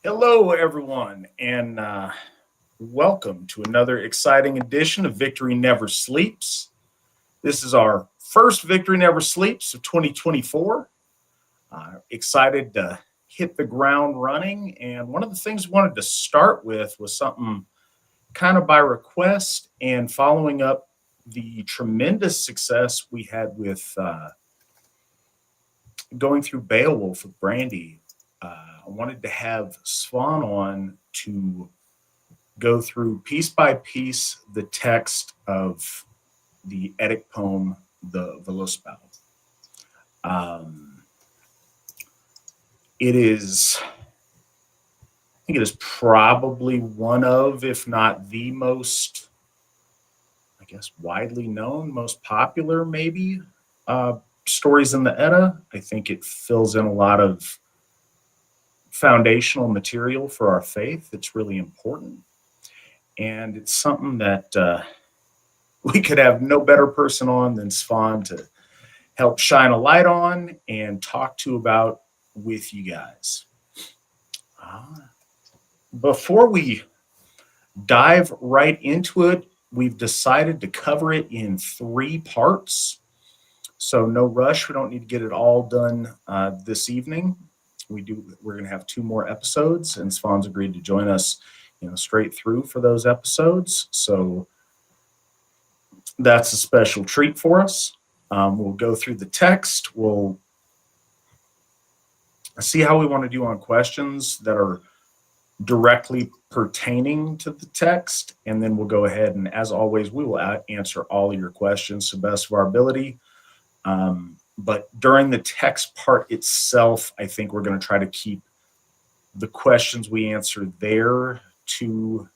Hello, everyone, and welcome to another exciting edition of Victory Never Sleeps. This is our first Victory Never Sleeps of 2024. Excited to hit the ground running. And one of the things we wanted to start with was something kind of by request and following up the tremendous success we had with going through Beowulf with Brandy. I wanted to have Swan on to go through piece by piece the text of the Epic poem, the Völuspá. Um, it is, I think it is probably one of, if not the most, I guess, widely known, most popular, maybe, uh, stories in the Edda. I think it fills in a lot of foundational material for our faith. It's really important. And it's something that we could have no better person on than Svan to help shine a light on and talk to about with you guys. Uh, Before we dive right into it, we've decided to cover it in three parts. So no rush. We don't need to get it all done this evening. We're going to have two more episodes, and Svan's agreed to join us, straight through for those episodes. So that's a special treat for us. We'll go through the text. We'll see how we want to do on questions that are directly pertaining to the text. And then we'll go ahead and, as always, we will answer all of your questions to the best of our ability. But during the text part itself, I think we're going to try to keep the questions we answer there to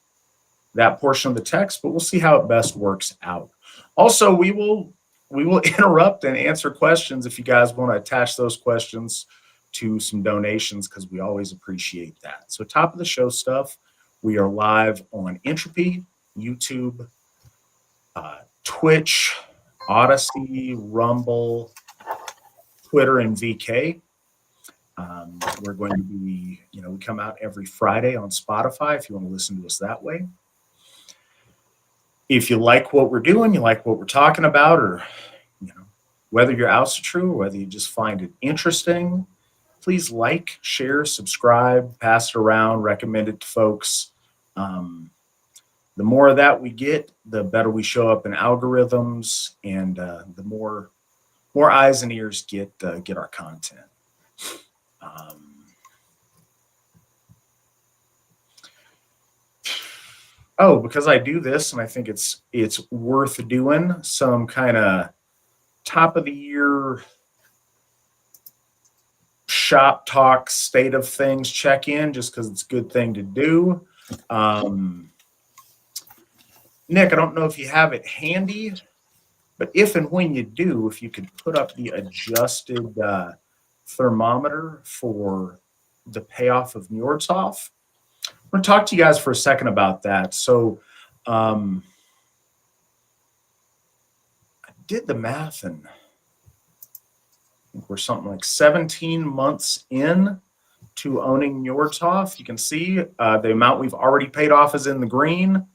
that portion of the text, but we'll see how it best works out. Also, we will interrupt and answer questions if you guys want to attach those questions to some donations, because we always appreciate that. So top of the show stuff, we are live on Entropy, YouTube, Twitch, Odyssey, Rumble, Twitter, and VK. We're going to be, we come out every Friday on Spotify if you want to listen to us that way. If you like what we're doing, you like what we're talking about, or whether you're Asatru or whether you just find it interesting, please like, share, subscribe, pass it around, recommend it to folks. The more of that we get, the better we show up in algorithms, and the more eyes and ears get our content. Because I do this, and I think it's worth doing, some kind of top of the year shop talk, state of things check in, just because it's a good thing to do. Nick, I don't know if you have it handy, but if and when you do, if you could put up the adjusted thermometer for the payoff of Njordhof. I'm going to talk to you guys for a second about that. So I did the math, and I think we're something like 17 months in to owning Njordhof. You can see the amount we've already paid off is in the green.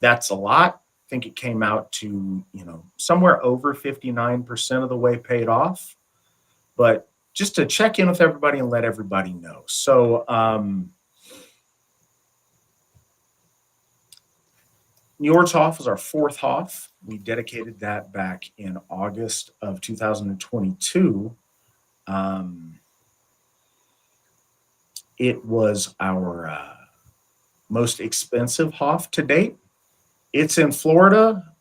That's a lot. I think it came out to, somewhere over 59% of the way paid off. But just to check in with everybody and let everybody know. So Njordhof is our fourth Hof. We dedicated that back in August of 2022. It was our most expensive Hof to date. It's in Florida.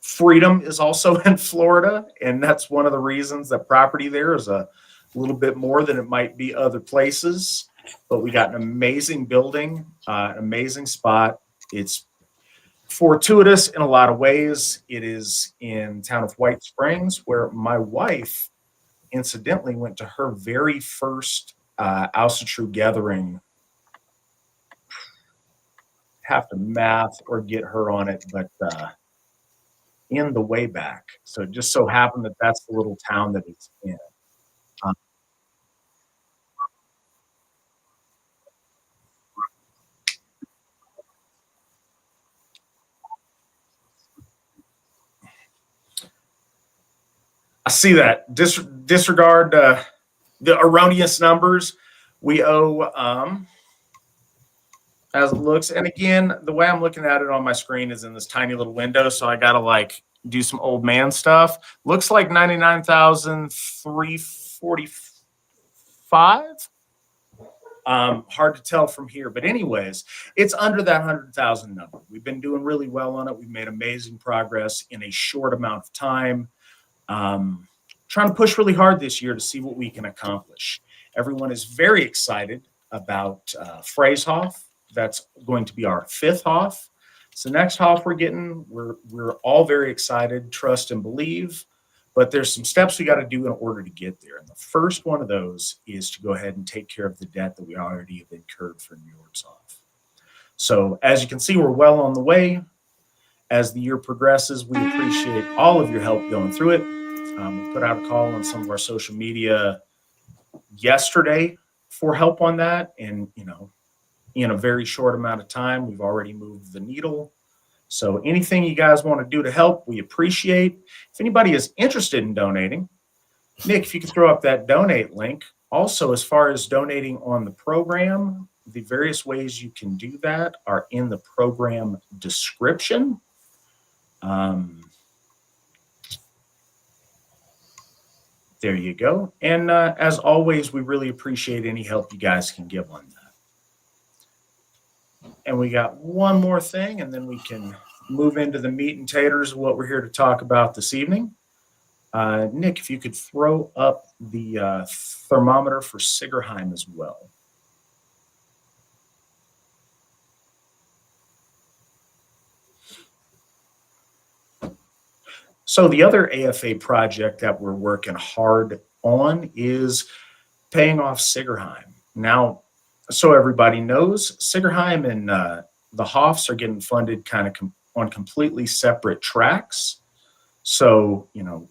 Freedom is also in Florida, and that's one of the reasons that property there is a little bit more than it might be other places. But we got an amazing building, an amazing spot. It's fortuitous in a lot of ways. It is in the town of White Springs, where my wife, incidentally, went to her very first Asatru gathering. Have to math or get her on it, but in the way back. So it just so happened that that's the little town that it's in. I see that. Disregard the erroneous numbers. We owe, as it looks, and again, the way I'm looking at it on my screen is in this tiny little window, so I got to like do some old man stuff. Looks like 99,345. Hard to tell from here, but anyways, it's under that 100,000 number. We've been doing really well on it. We've made amazing progress in a short amount of time. Trying to push really hard this year to see what we can accomplish. Everyone is very excited about Freyshof. That's going to be our 5th Hof. It's the next Hof we're getting. We're all very excited, trust and believe, but there's some steps we got to do in order to get there. And the first one of those is to go ahead and take care of the debt that we already have incurred for New York's Hof. So as you can see, we're well on the way. As the year progresses, we appreciate all of your help going through it. We put out a call on some of our social media yesterday for help on that. And, you know, in a very short amount of time, we've already moved the needle. So anything you guys want to do to help, we appreciate. If anybody is interested in donating, Nick, if you could throw up that donate link. Also, as far as donating on the program, the various ways you can do that are in the program description. There you go. And as always, we really appreciate any help you guys can give on that. And we got one more thing, and then we can move into the meat and taters of what we're here to talk about this evening. Nick, if you could throw up the thermometer for Sigerheim as well. So the other AFA project that we're working hard on is paying off Sigerheim. Now, so everybody knows, Sigerheim and the Hofs are getting funded kind of on completely separate tracks. So, you know,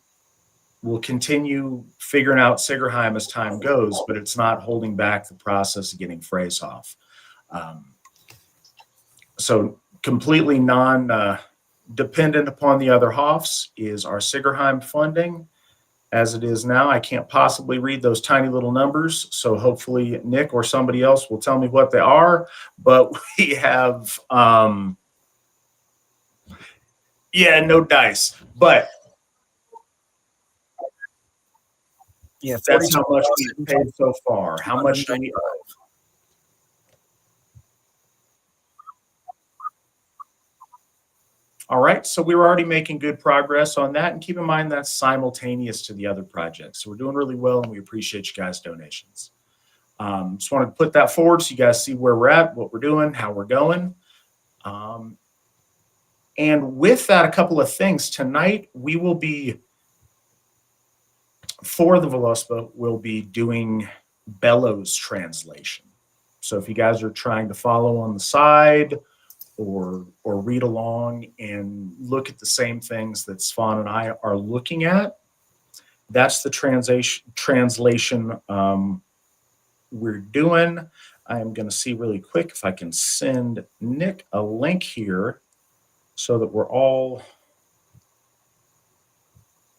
we'll continue figuring out Sigerheim as time goes, but it's not holding back the process of getting Freyshof. So completely dependent upon the other Hofs is our Sigerheim funding. As it is now, I can't possibly read those tiny little numbers, so hopefully Nick or somebody else will tell me what they are. But we have, yeah, no dice. But yeah, that's how much we've paid so far. How much do we owe? All right, so we were already making good progress on that. And keep in mind that's simultaneous to the other projects. So we're doing really well, and we appreciate you guys' donations. Just wanted to put that forward so you guys see where we're at, what we're doing, how we're going. And with that, a couple of things. Tonight, we will be, for the Völuspá, we'll be doing Bellows translation. So if you guys are trying to follow on the side, or read along and look at the same things that Svan and I are looking at, that's the translation we're doing. I am going to see really quick if I can send Nick a link here so that we're all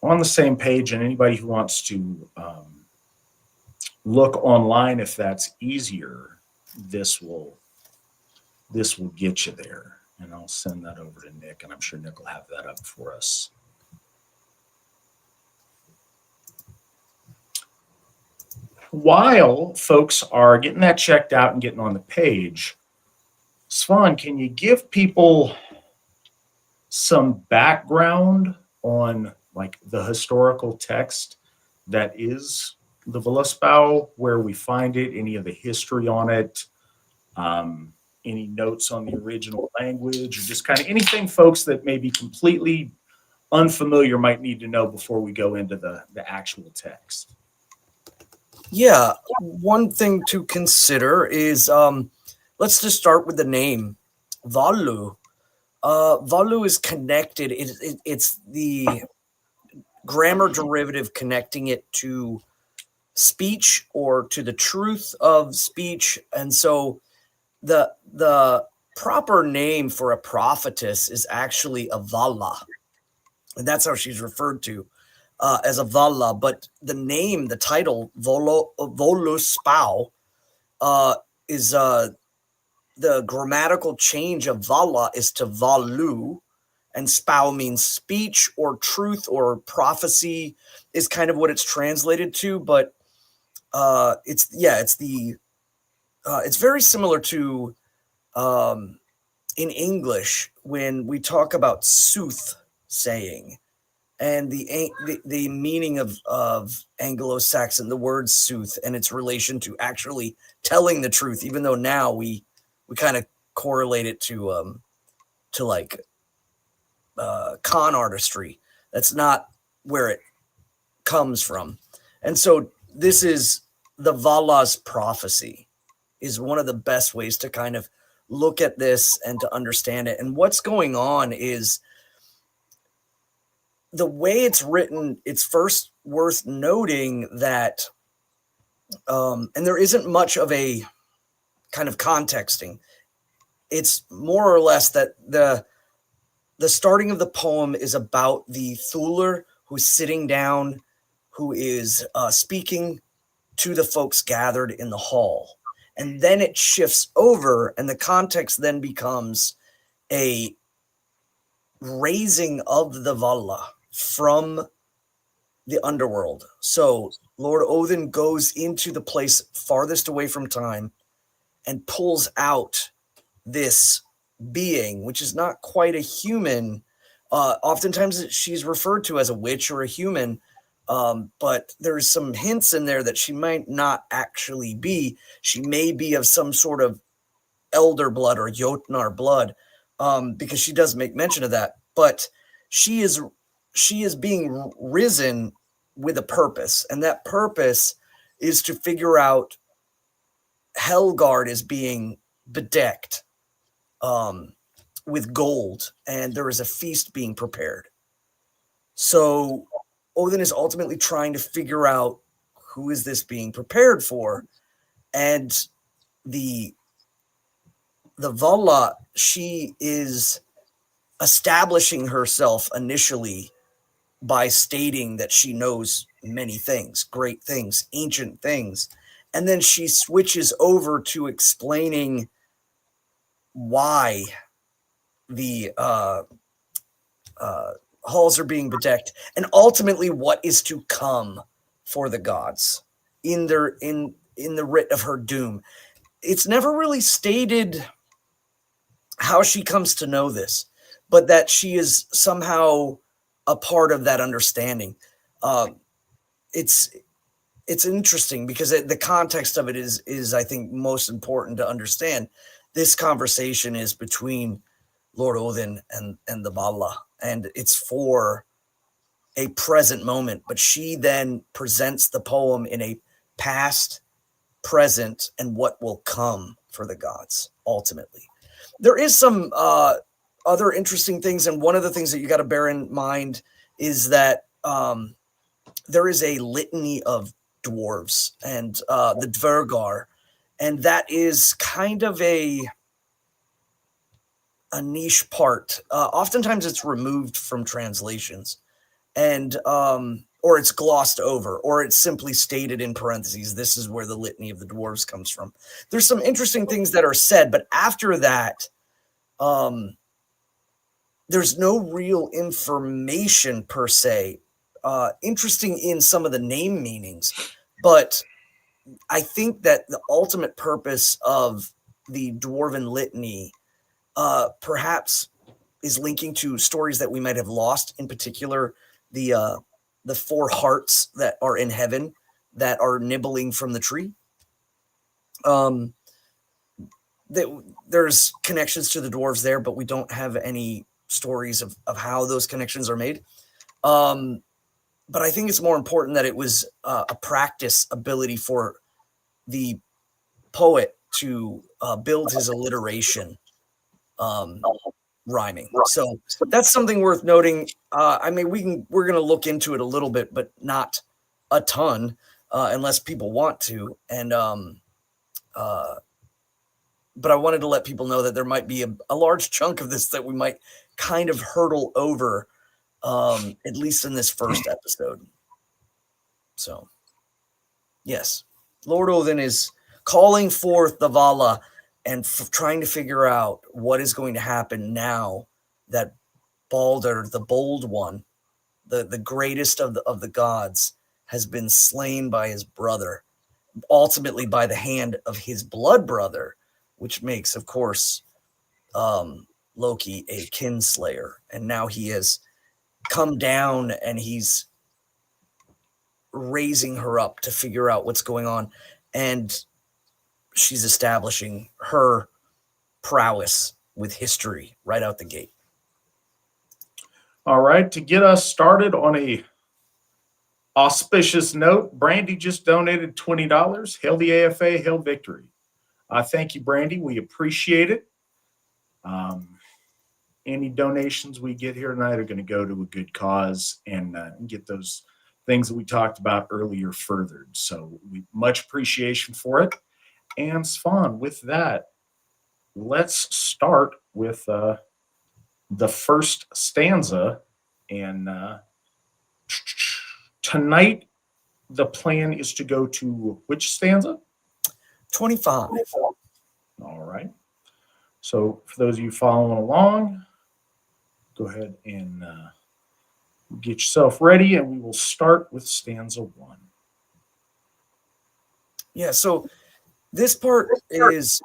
on the same page, and anybody who wants to look online, if that's easier, this will get you there. And I'll send that over to Nick, and I'm sure Nick will have that up for us. While folks are getting that checked out and getting on the page, Svan, can you give people some background on like the historical text that is the Völuspá, where we find it, any of the history on it, any notes on the original language, or just kind of anything folks that may be completely unfamiliar might need to know before we go into the actual text? Yeah, one thing to consider is, let's just start with the name, Völu. Völu is connected. It's the grammar derivative connecting it to speech or to the truth of speech. And so the proper name for a prophetess is actually a Vala. And that's how she's referred to. as a Valla, but the name, the title, Völuspá, is the grammatical change of Valla is to Valu, and Spau means speech or truth or prophecy is kind of what it's translated to, but it's very similar to in English when we talk about soothsaying and the meaning of Anglo-Saxon, the word sooth, and its relation to actually telling the truth, even though now we kind of correlate it to like con artistry. That's not where it comes from. And so this is the Vala's prophecy is one of the best ways to kind of look at this and to understand it. And what's going on is the way it's written, it's first worth noting that, and there isn't much of a kind of contexting. It's more or less that the starting of the poem is about the Thuler who's sitting down, who is speaking to the folks gathered in the hall. And then it shifts over, and the context then becomes a raising of the Valla from the underworld. So Lord Odin goes into the place farthest away from time and pulls out this being, which is not quite a human. Oftentimes she's referred to as a witch or a human, but there's some hints in there that she might not actually be. She may be of some sort of elder blood or Jotnar blood, because she does make mention of that. But she is being risen with a purpose, and that purpose is to figure out Helgard is being bedecked with gold, and there is a feast being prepared. So Odin is ultimately trying to figure out who is this being prepared for, and the Valla, she is establishing herself initially by stating that she knows many things, great things, ancient things, and then she switches over to explaining why the halls are being bedecked, and ultimately what is to come for the gods in the writ of her doom. It's never really stated how she comes to know this, but that she is somehow a part of that understanding. It's interesting because the context of it is I think most important to understand. This conversation is between Lord Odin and the Valla, and it's for a present moment, but she then presents the poem in a past, present, and what will come for the gods ultimately. There is some other interesting things, and one of the things that you got to bear in mind is that there is a litany of dwarves and the Dvergar, and that is kind of a niche part. Oftentimes it's removed from translations, and or it's glossed over, or it's simply stated in parentheses, this is where the litany of the dwarves comes from. There's some interesting things that are said, but after that, there's no real information per se. Interesting in some of the name meanings, but I think that the ultimate purpose of the Dwarven Litany perhaps is linking to stories that we might have lost, in particular the four hearts that are in heaven that are nibbling from the tree. There's connections to the dwarves there, but we don't have any stories of how those connections are made. But I think it's more important that it was a practice ability for the poet to build his alliteration rhyming. So that's something worth noting. I mean, we're going to look into it a little bit, but not a ton, unless people want to. And but I wanted to let people know that there might be a large chunk of this that we might kind of hurdle over at least in this first episode. So, yes, Lord Odin is calling forth the Vala and trying to figure out what is going to happen now that Balder, the bold one, the greatest of the gods, has been slain by his brother, ultimately by the hand of his blood brother, which makes, of course, Loki a kinslayer. And now he has come down and he's raising her up to figure out what's going on. And she's establishing her prowess with history right out the gate. All right, to get us started on a auspicious note, Brandy just donated $20. Hail the AFA, hail victory. Thank you, Brandy. We appreciate it. Any donations we get here tonight are going to go to a good cause and get those things that we talked about earlier furthered. So we much appreciation for it. And Svan, with that, let's start with the first stanza. And tonight, the plan is to go to which stanza? 25. All right. So for those of you following along, go ahead and get yourself ready, and we will start with stanza 1. Yeah, so this part is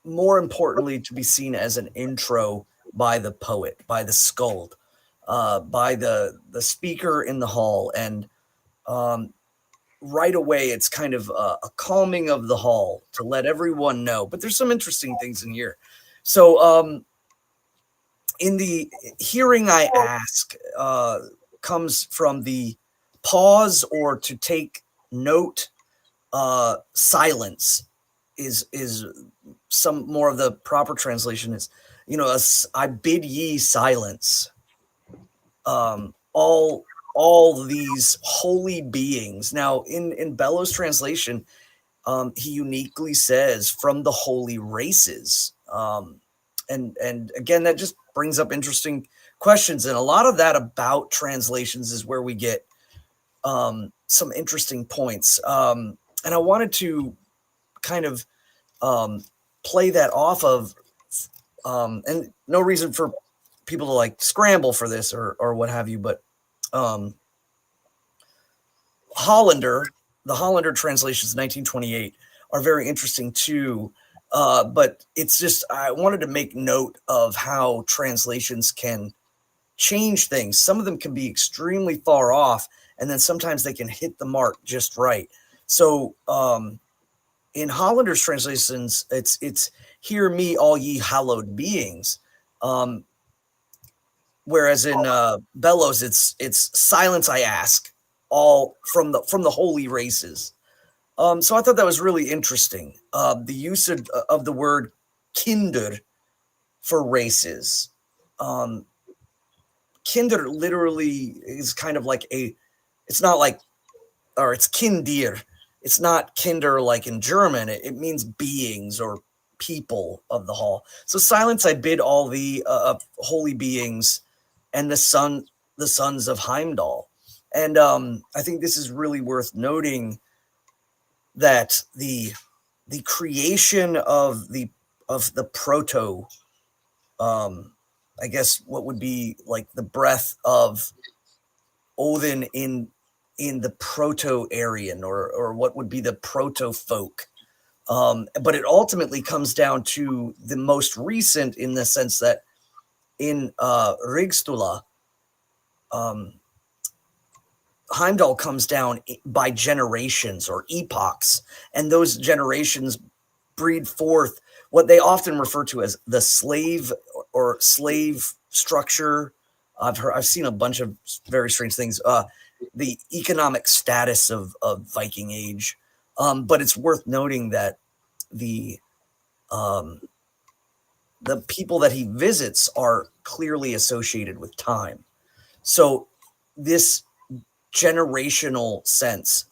more importantly to be seen as an intro by the poet, by the skald, by the speaker in the hall. And right away, it's kind of a calming of the hall to let everyone know. But there's some interesting things in here. So in the hearing I ask comes from the pause or to take note. Silence is some more of the proper translation is, I bid ye silence. All these holy beings. Now, in Bellows' translation, he uniquely says from the holy races. And again, that just brings up interesting questions. And a lot of that about translations is where we get some interesting points. And I wanted to kind of play that off of, and no reason for people to like scramble for this or what have you, but the Hollander translations, 1928, are very interesting too. But it's just, I wanted to make note of how translations can change things. Some of them can be extremely far off, and then sometimes they can hit the mark just right. So in Hollander's translations, it's hear me, all ye hallowed beings. Whereas in Bellows, it's silence I ask, all from the holy races. So I thought that was really interesting. The use of the word kinder for races. Kinder literally is kind of like it's not like, or it's kindir. It's not kinder like in German. It means beings or people of the hall. So silence I bid all the holy beings and the sons of Heimdall. And I think this is really worth noting that the creation of the proto, I guess what would be like the breath of Odin in the proto-Aryan or what would be the proto-folk. But it ultimately comes down to the most recent in the sense that in Rigstula, Heimdall comes down by generations or epochs, and those generations breed forth what they often refer to as the slave or slave structure. I've seen a bunch of very strange things. The economic status of Viking Age, but it's worth noting that the people that he visits are clearly associated with time. So this generational sense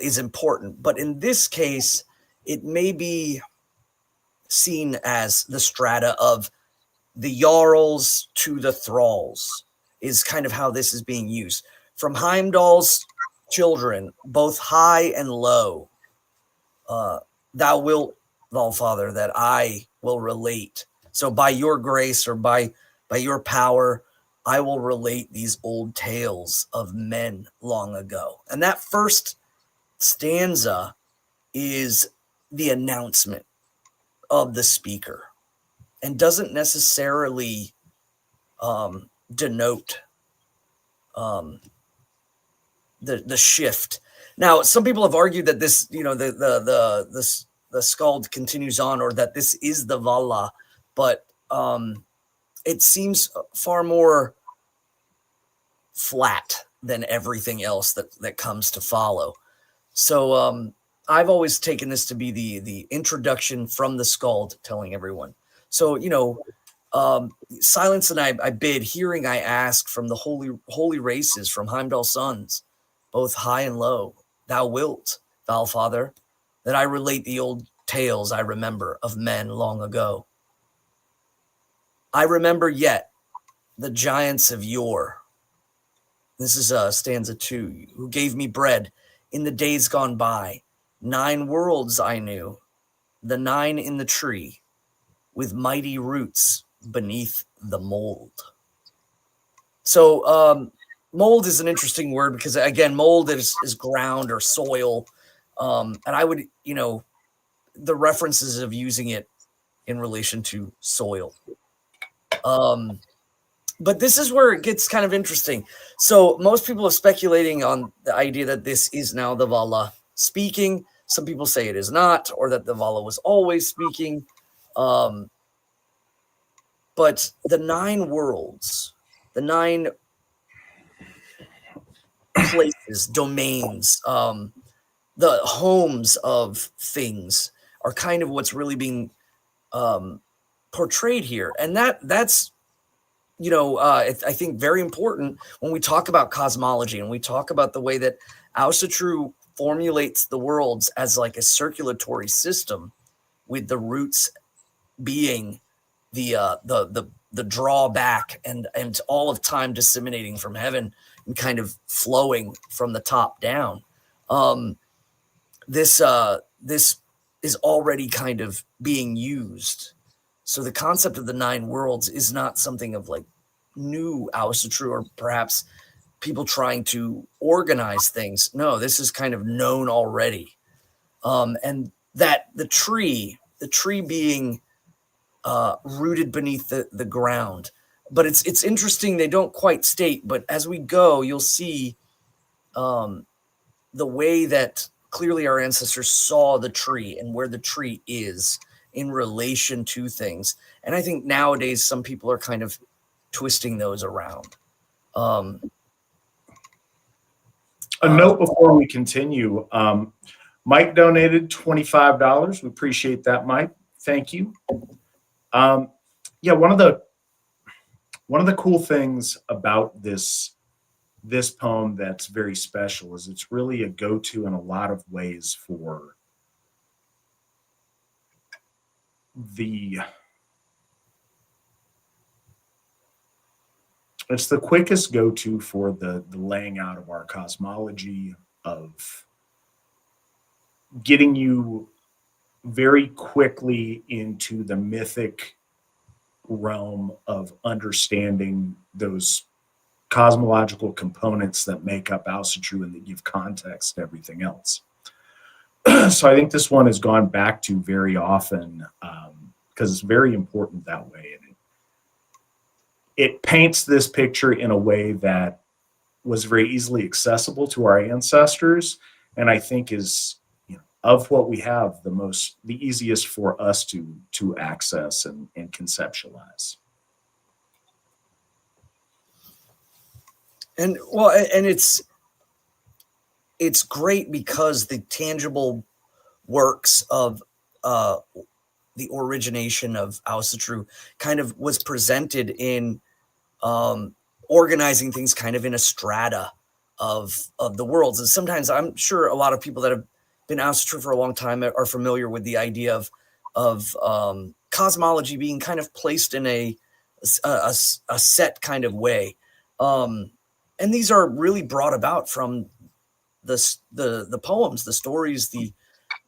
is important, but in this case, it may be seen as the strata of the Jarls to the thralls is kind of how this is being used. From Heimdall's children, both high and low, thou wilt, Valfather, that I will relate. So by your grace or by your power, I will relate these old tales of men long ago. And that first stanza is the announcement of the speaker and doesn't necessarily denote the shift. Now, some people have argued that this, the skald continues on, or that this is the Vala, but it seems far more flat than everything else that comes to follow. So I've always taken this to be the introduction from the skald telling everyone. So, silence and I bid, hearing I ask, from the holy races, from Heimdall's sons, both high and low, thou wilt, Valfather, that I relate the old tales I remember of men long ago. I remember yet the giants of yore. This is stanza 2. Who gave me bread in the days gone by. 9 worlds I knew, the 9 in the tree, with mighty roots beneath the mold. So mold is an interesting word because, again, mold is ground or soil. And I would, the references of using it in relation to soil. But this is where it gets kind of interesting. So most people are speculating on the idea that this is now the Vala speaking. Some people say it is not, or that the Vala was always speaking. But the 9 worlds, the 9 places, domains, the homes of things are kind of what's really being portrayed here. And that's, I think very important when we talk about cosmology and we talk about the way that Asatru formulates the worlds as like a circulatory system, with the roots being the drawback and all of time disseminating from heaven and kind of flowing from the top down. This is already kind of being used. So the concept of the 9 worlds is not something of like new Asatru or perhaps people trying to organize things. No, this is kind of known already. And that the tree being rooted beneath the ground. But it's interesting, they don't quite state, but as we go, you'll see the way that clearly our ancestors saw the tree and where the tree is in relation to things. And I think nowadays some people are kind of twisting those around. A note before we continue. Mike donated $25. We appreciate that, Mike. Thank you. Yeah, one of the cool things about this poem that's very special is it's really a go-to in a lot of ways for it's the quickest go-to for the laying out of our cosmology, of getting you very quickly into the mythic realm of understanding those cosmological components that make up Asatru and that give context to everything else. So I think this one has gone back to very often because it's very important that way. And it paints this picture in a way that was very easily accessible to our ancestors, and I think is, of what we have, the easiest for us to access and conceptualize. And well, and it's great because the tangible works of the origination of Asatru kind of was presented in organizing things kind of in a strata of the worlds. And sometimes I'm sure a lot of people that have been Asatru for a long time are familiar with the idea of cosmology being kind of placed in a a set kind of way. And these are really brought about from the poems, the stories,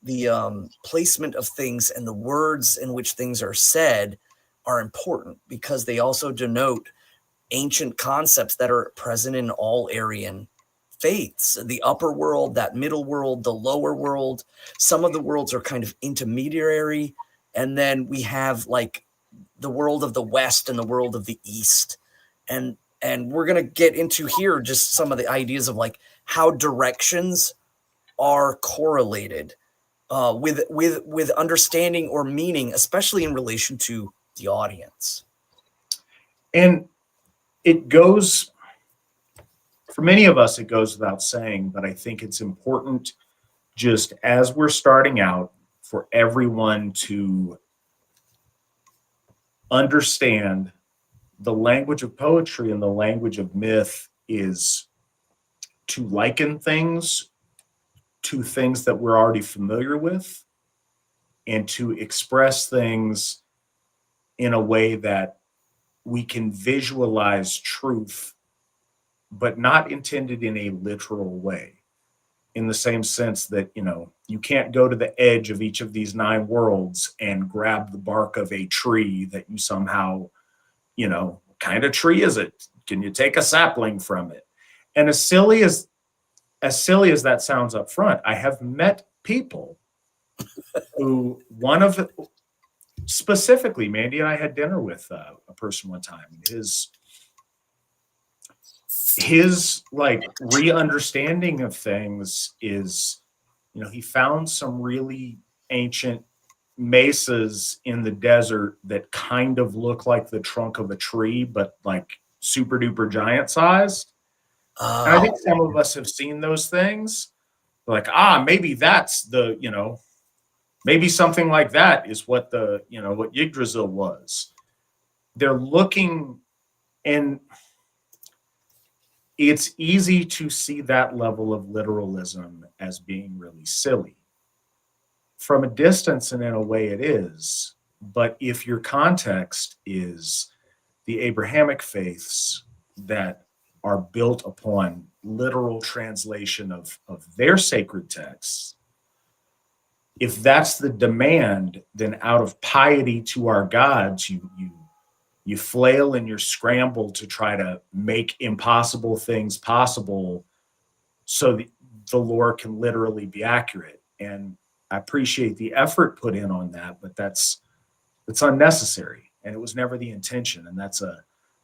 the placement of things, and the words in which things are said are important because they also denote ancient concepts that are present in all Aryan faiths, the upper world, that middle world, the lower world. Some of the worlds are kind of intermediary, and then we have like the world of the West and the world of the East. And we're going to get into here just some of the ideas of like how directions are correlated with understanding or meaning, especially in relation to the audience. And it goes, for many of us, it goes without saying, but I think it's important just as we're starting out for everyone to understand the language of poetry and the language of myth is to liken things to things that we're already familiar with and to express things in a way that we can visualize truth, but not intended in a literal way. In the same sense that, you can't go to the edge of each of these 9 worlds and grab the bark of a tree that you somehow, what kind of tree is it? Can you take a sapling from it? And as silly as that sounds up front, I have met people who specifically, Mandy and I had dinner with a person one time. His like re-understanding of things is, he found some really ancient mesas in the desert that kind of look like the trunk of a tree, but like super duper giant sized. And I think some of us have seen those things. Like, maybe that's the, maybe something like that is what what Yggdrasil was. They're looking, and it's easy to see that level of literalism as being really silly. From a distance, and in a way it is, but if your context is the Abrahamic faiths that are built upon literal translation of their sacred texts, if that's the demand, then out of piety to our gods, you flail and you scramble to try to make impossible things possible so the lore can literally be accurate. And I appreciate the effort put in on that, but it's unnecessary, and it was never the intention. And that's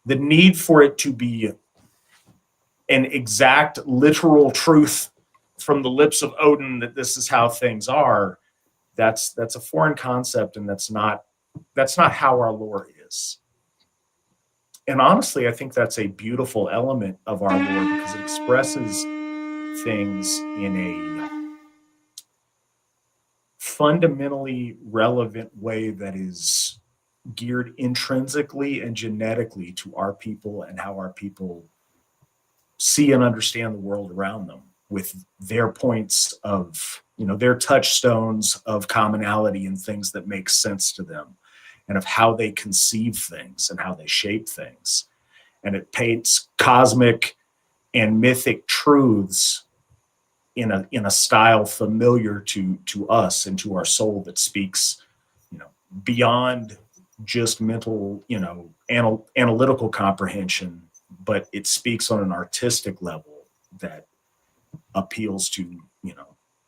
the need for it to be an exact literal truth from the lips of Odin that this is how things are. That's a foreign concept, and that's not how our lore is. And honestly, I think that's a beautiful element of our lore because it expresses things in a fundamentally relevant way that is geared intrinsically and genetically to our people and how our people see and understand the world around them, with their points of, their touchstones of commonality and things that make sense to them, and of how they conceive things and how they shape things. And it paints cosmic and mythic truths in a style familiar to us and to our soul, that speaks, beyond just mental, analytical comprehension, but it speaks on an artistic level that appeals to,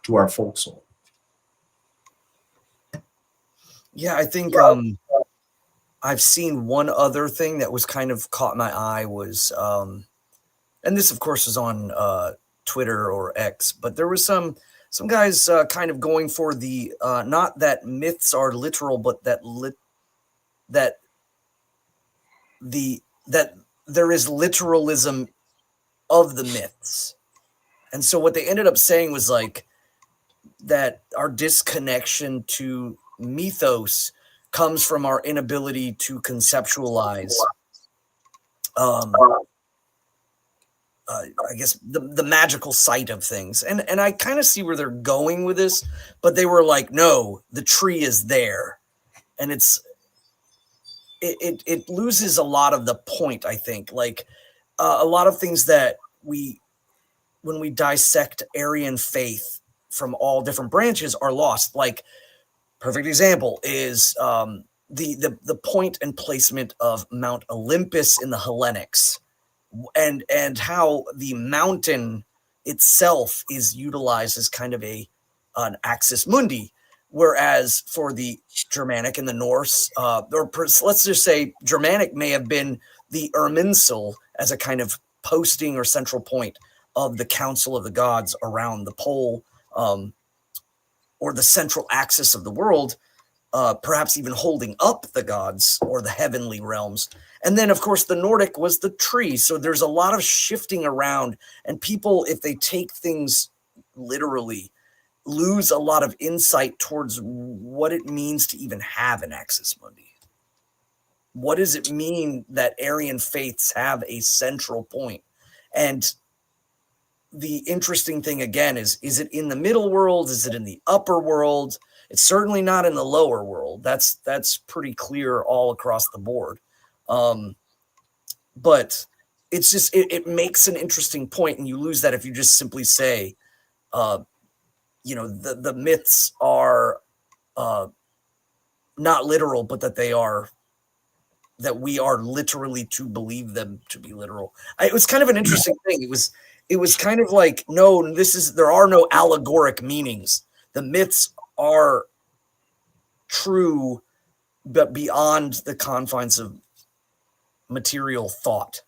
to our folk soul. Yeah, I think I've seen one other thing that was kind of caught my eye was, and this of course is on Twitter or X, but there was some guys kind of going for the not that myths are literal, but that there is literalism of the myths. And so what they ended up saying was like that our disconnection to mythos comes from our inability to conceptualize I guess the magical sight of things. And I kind of see where they're going with this, but they were like, no, the tree is there. And it's it loses a lot of the point, I think. Like a lot of things that when we dissect Aryan faith from all different branches are lost. Like perfect example is the point and placement of Mount Olympus in the Hellenics, and how the mountain itself is utilized as kind of an axis mundi, whereas for the Germanic and the Norse, let's just say Germanic may have been the Irminsul as a kind of posting or central point of the council of the gods around the pole, or the central axis of the world, perhaps even holding up the gods or the heavenly realms. And then, of course, the Nordic was the tree. So there's a lot of shifting around, and people, if they take things literally, lose a lot of insight towards what it means to even have an axis mundi. What does it mean that Aryan faiths have a central point? And the interesting thing again is it in the middle world? Is it in the upper world? It's certainly not in the lower world. That's pretty clear all across the board. But it's just it makes an interesting point, and you lose that if you just simply say, the myths are not literal, but that we are literally to believe them to be literal. It was kind of an interesting thing. It was kind of like, no, there are no allegoric meanings. The myths are true, but beyond the confines of material thought.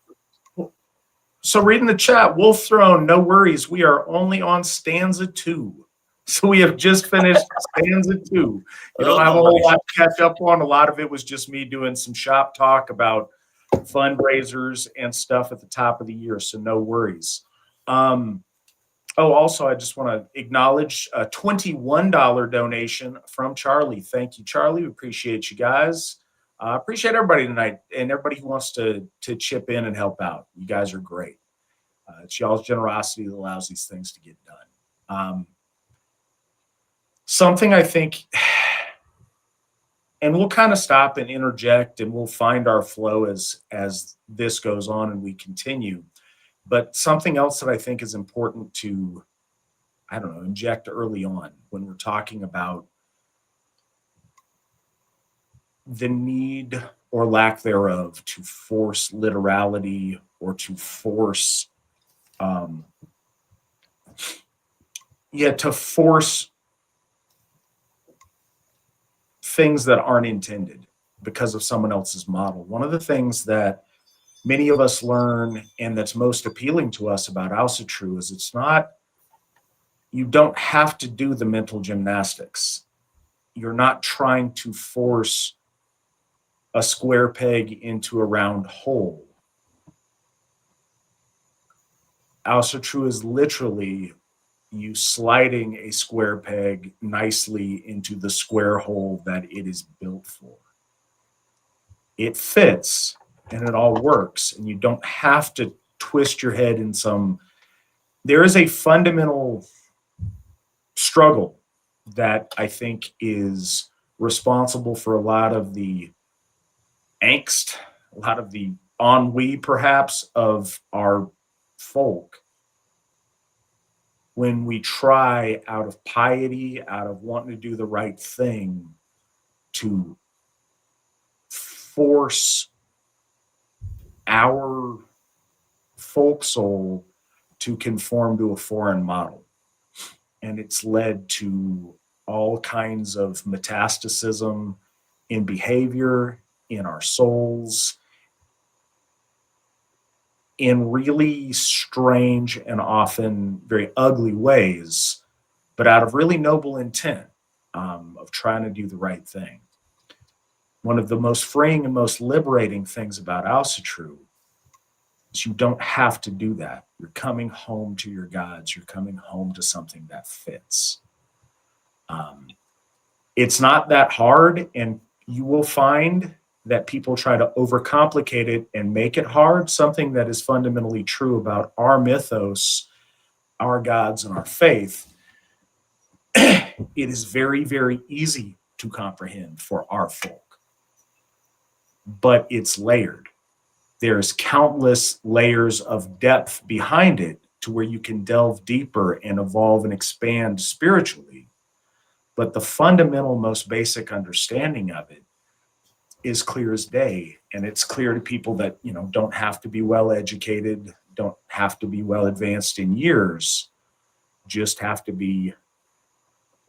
So reading the chat, Wolf Throne, no worries. We are only on stanza 2. So we have just finished stanza 2. You don't have a whole lot to catch up on. A lot of it was just me doing some shop talk about fundraisers and stuff at the top of the year. So no worries. Also, I just want to acknowledge a $21 donation from Charlie. Thank you, Charlie. We appreciate you guys. Appreciate everybody tonight, and everybody who wants to chip in and help out. You guys are great. It's y'all's generosity that allows these things to get done. Something I think, and we'll kind of stop and interject, and we'll find our flow as this goes on and we continue. But something else that I think is important to, inject early on when we're talking about the need or lack thereof to force literality or to force, to force things that aren't intended because of someone else's model. One of the things that many of us learn and that's most appealing to us about Asatru is you don't have to do the mental gymnastics. You're not trying to force a square peg into a round hole. Asatru is literally you sliding a square peg nicely into the square hole that it is built for. It fits and it all works, and you don't have to twist your head in some. There is a fundamental struggle that I think is responsible for a lot of the angst, a lot of the ennui perhaps of our folk when we try out of piety, out of wanting to do the right thing, to force our folk soul to conform to a foreign model. And it's led to all kinds of metastacism in behavior, in our souls, in really strange and often very ugly ways, but out of really noble intent of trying to do the right thing. One of the most freeing and most liberating things about Asatru is you don't have to do that. You're coming home to your gods. You're coming home to something that fits. It's not that hard, and you will find that people try to overcomplicate it and make it hard. Something that is fundamentally true about our mythos, our gods, and our faith. It is very, very easy to comprehend for our folk. but it's layered. There's countless layers of depth behind it to where you can delve deeper and evolve and expand spiritually. But the fundamental, most basic understanding of it is clear as day. And it's clear to people that, don't have to be well educated, don't have to be well advanced in years, just have to be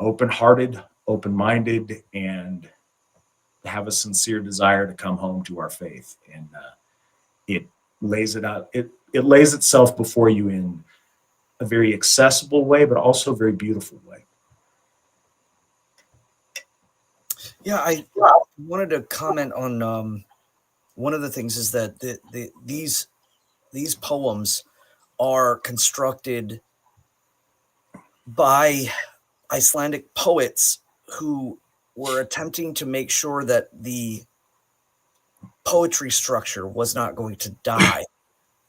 open-hearted, open-minded, and have a sincere desire to come home to our faith. And it lays it out. It lays itself before you in a very accessible way, but also a very beautiful way. Yeah, I wanted to comment on one of the things is that these poems are constructed by Icelandic poets who were attempting to make sure that the poetry structure was not going to die,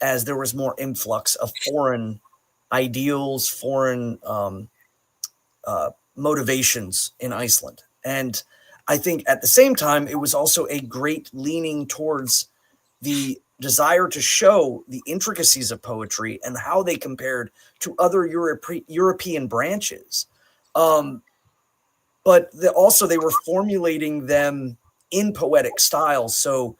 as there was more influx of foreign ideals, foreign motivations in Iceland. And I think at the same time, it was also a great leaning towards the desire to show the intricacies of poetry and how they compared to other European branches. But also they were formulating them in poetic styles. So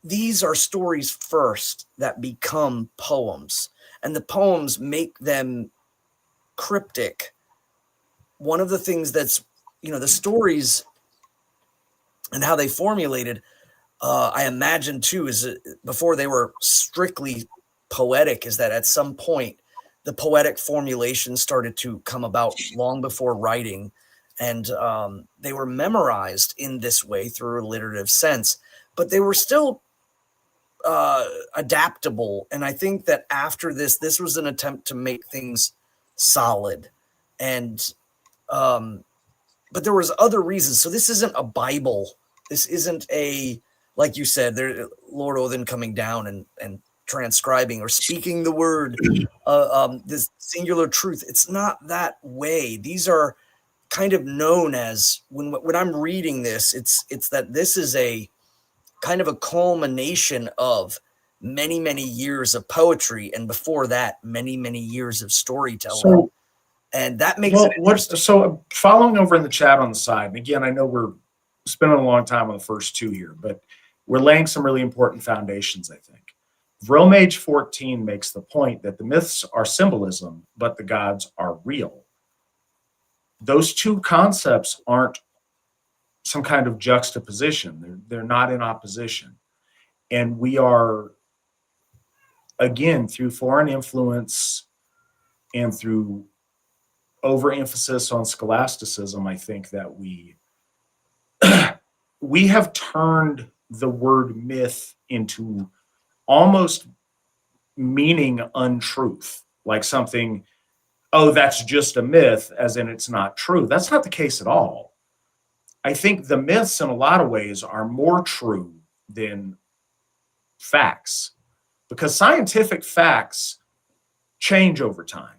these are stories first that become poems, and the poems make them cryptic. One of the things that's, the stories and how they formulated, I imagine too, is before they were strictly poetic, is that at some point the poetic formulation started to come about long before writing, and they were memorized in this way through a alliterative sense, but they were still adaptable. And I think that after this was an attempt to make things solid, and but there was other reasons. So this isn't a Bible. This isn't like you said, Lord Odin coming down and transcribing or speaking the word, this singular truth. It's not that way. These are kind of known as, when I'm reading this, it's that this is a kind of a culmination of many, many years of poetry, and before that, many, many years of storytelling. And that makes it interesting. So following over in the chat on the side, and again, I know we're spending a long time on the first two here, but we're laying some really important foundations, I think. Vromage 14 makes the point that the myths are symbolism, but the gods are real. Those two concepts aren't some kind of juxtaposition. They're not in opposition. And we are, again, through foreign influence and through overemphasis on scholasticism, I think that we have turned the word myth into almost meaning untruth, like something, oh, that's just a myth, as in it's not true. That's not the case at all. I think the myths in a lot of ways are more true than facts, because scientific facts change over time.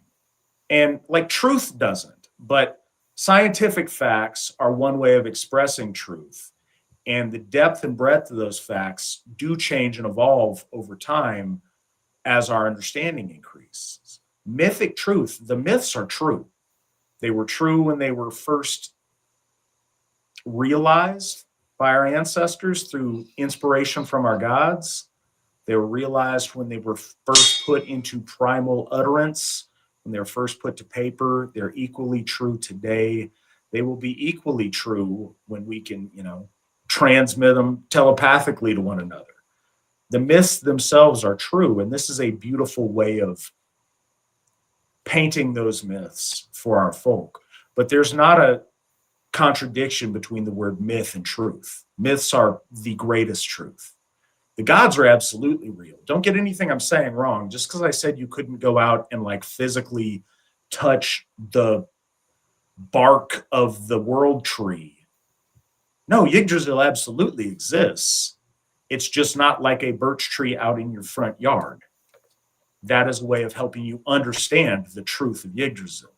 And like truth doesn't, but scientific facts are one way of expressing truth. And the depth and breadth of those facts do change and evolve over time as our understanding increases. Mythic truth, the myths are true. They were true when they were first realized by our ancestors through inspiration from our gods. They were realized when they were first put into primal utterance, when they were first put to paper. They're equally true today. They will be equally true when we can, transmit them telepathically to one another. The myths themselves are true, and this is a beautiful way of painting those myths for our folk. But there's not a contradiction between the word myth and truth. Myths are the greatest truth. The gods are absolutely real. Don't get anything I'm saying wrong. Just because I said you couldn't go out and physically touch the bark of the world tree. No, Yggdrasil absolutely exists. It's just not like a birch tree out in your front yard. That is a way of helping you understand the truth of Yggdrasil.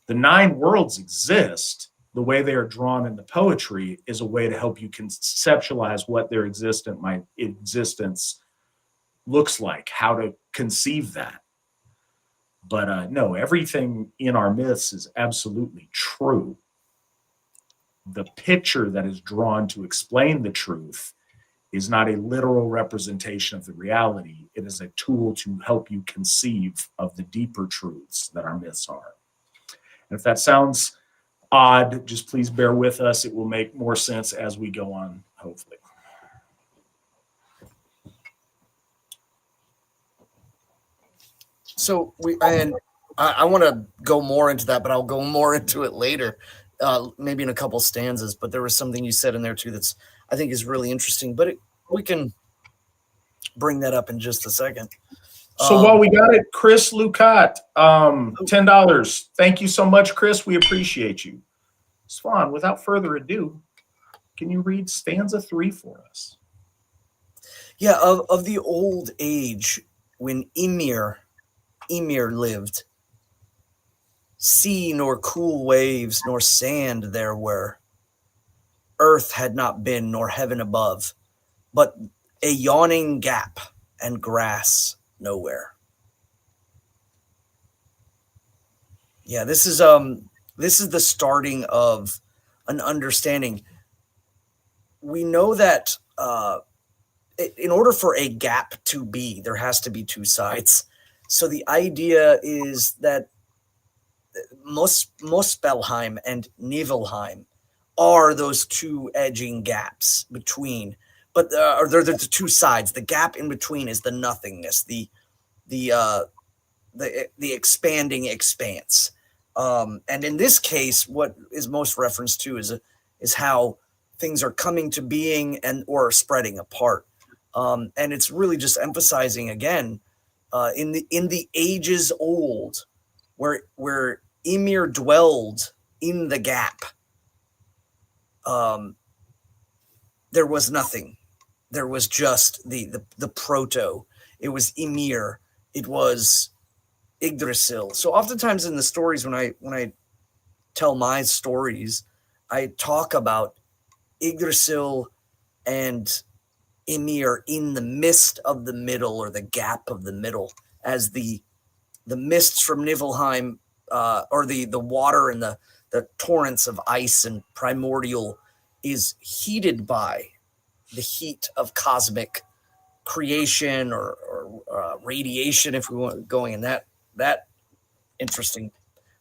The 9 worlds exist. the way they are drawn in the poetry is a way to help you conceptualize what their existence looks like, how to conceive that. But no, everything in our myths is absolutely true. The picture that is drawn to explain the truth is not a literal representation of the reality. It is a tool to help you conceive of the deeper truths that our myths are. And if that sounds odd, just please bear with us. It will make more sense as we go on, hopefully. So I want to go more into that, but I'll go more into it later, maybe in a couple stanzas. But there was something you said in there too that's I think is really interesting. But we can bring that up in just a second. So while we got it, Chris Lucat, $10. Thank you so much, Chris. We appreciate you. Svan, without further ado, can you read stanza 3 for us? Yeah, of the old age when Ymir lived, sea nor cool waves nor sand there were. Earth had not been nor heaven above, but a yawning gap and grass nowhere. Yeah, this is the starting of an understanding. We know that in order for a gap to be, there has to be two sides. So the idea is that Muspelheim and Niflheim are those two edging gaps between, but they're the two sides. The gap in between is the nothingness, the expanding expanse. And in this case, what is most referenced to is how things are coming to being and or spreading apart. And it's really just emphasizing again in the ages old, where Ymir dwelled in the gap. There was nothing. There was just the proto. It was Ymir. It was Yggdrasil. So oftentimes in the stories, when I tell my stories, I talk about Yggdrasil and Ymir in the mist of the middle, or the gap of the middle, as the mists from Niflheim, or the water and the torrents of ice and primordial is heated by the heat of cosmic creation or radiation, if we want going in that interesting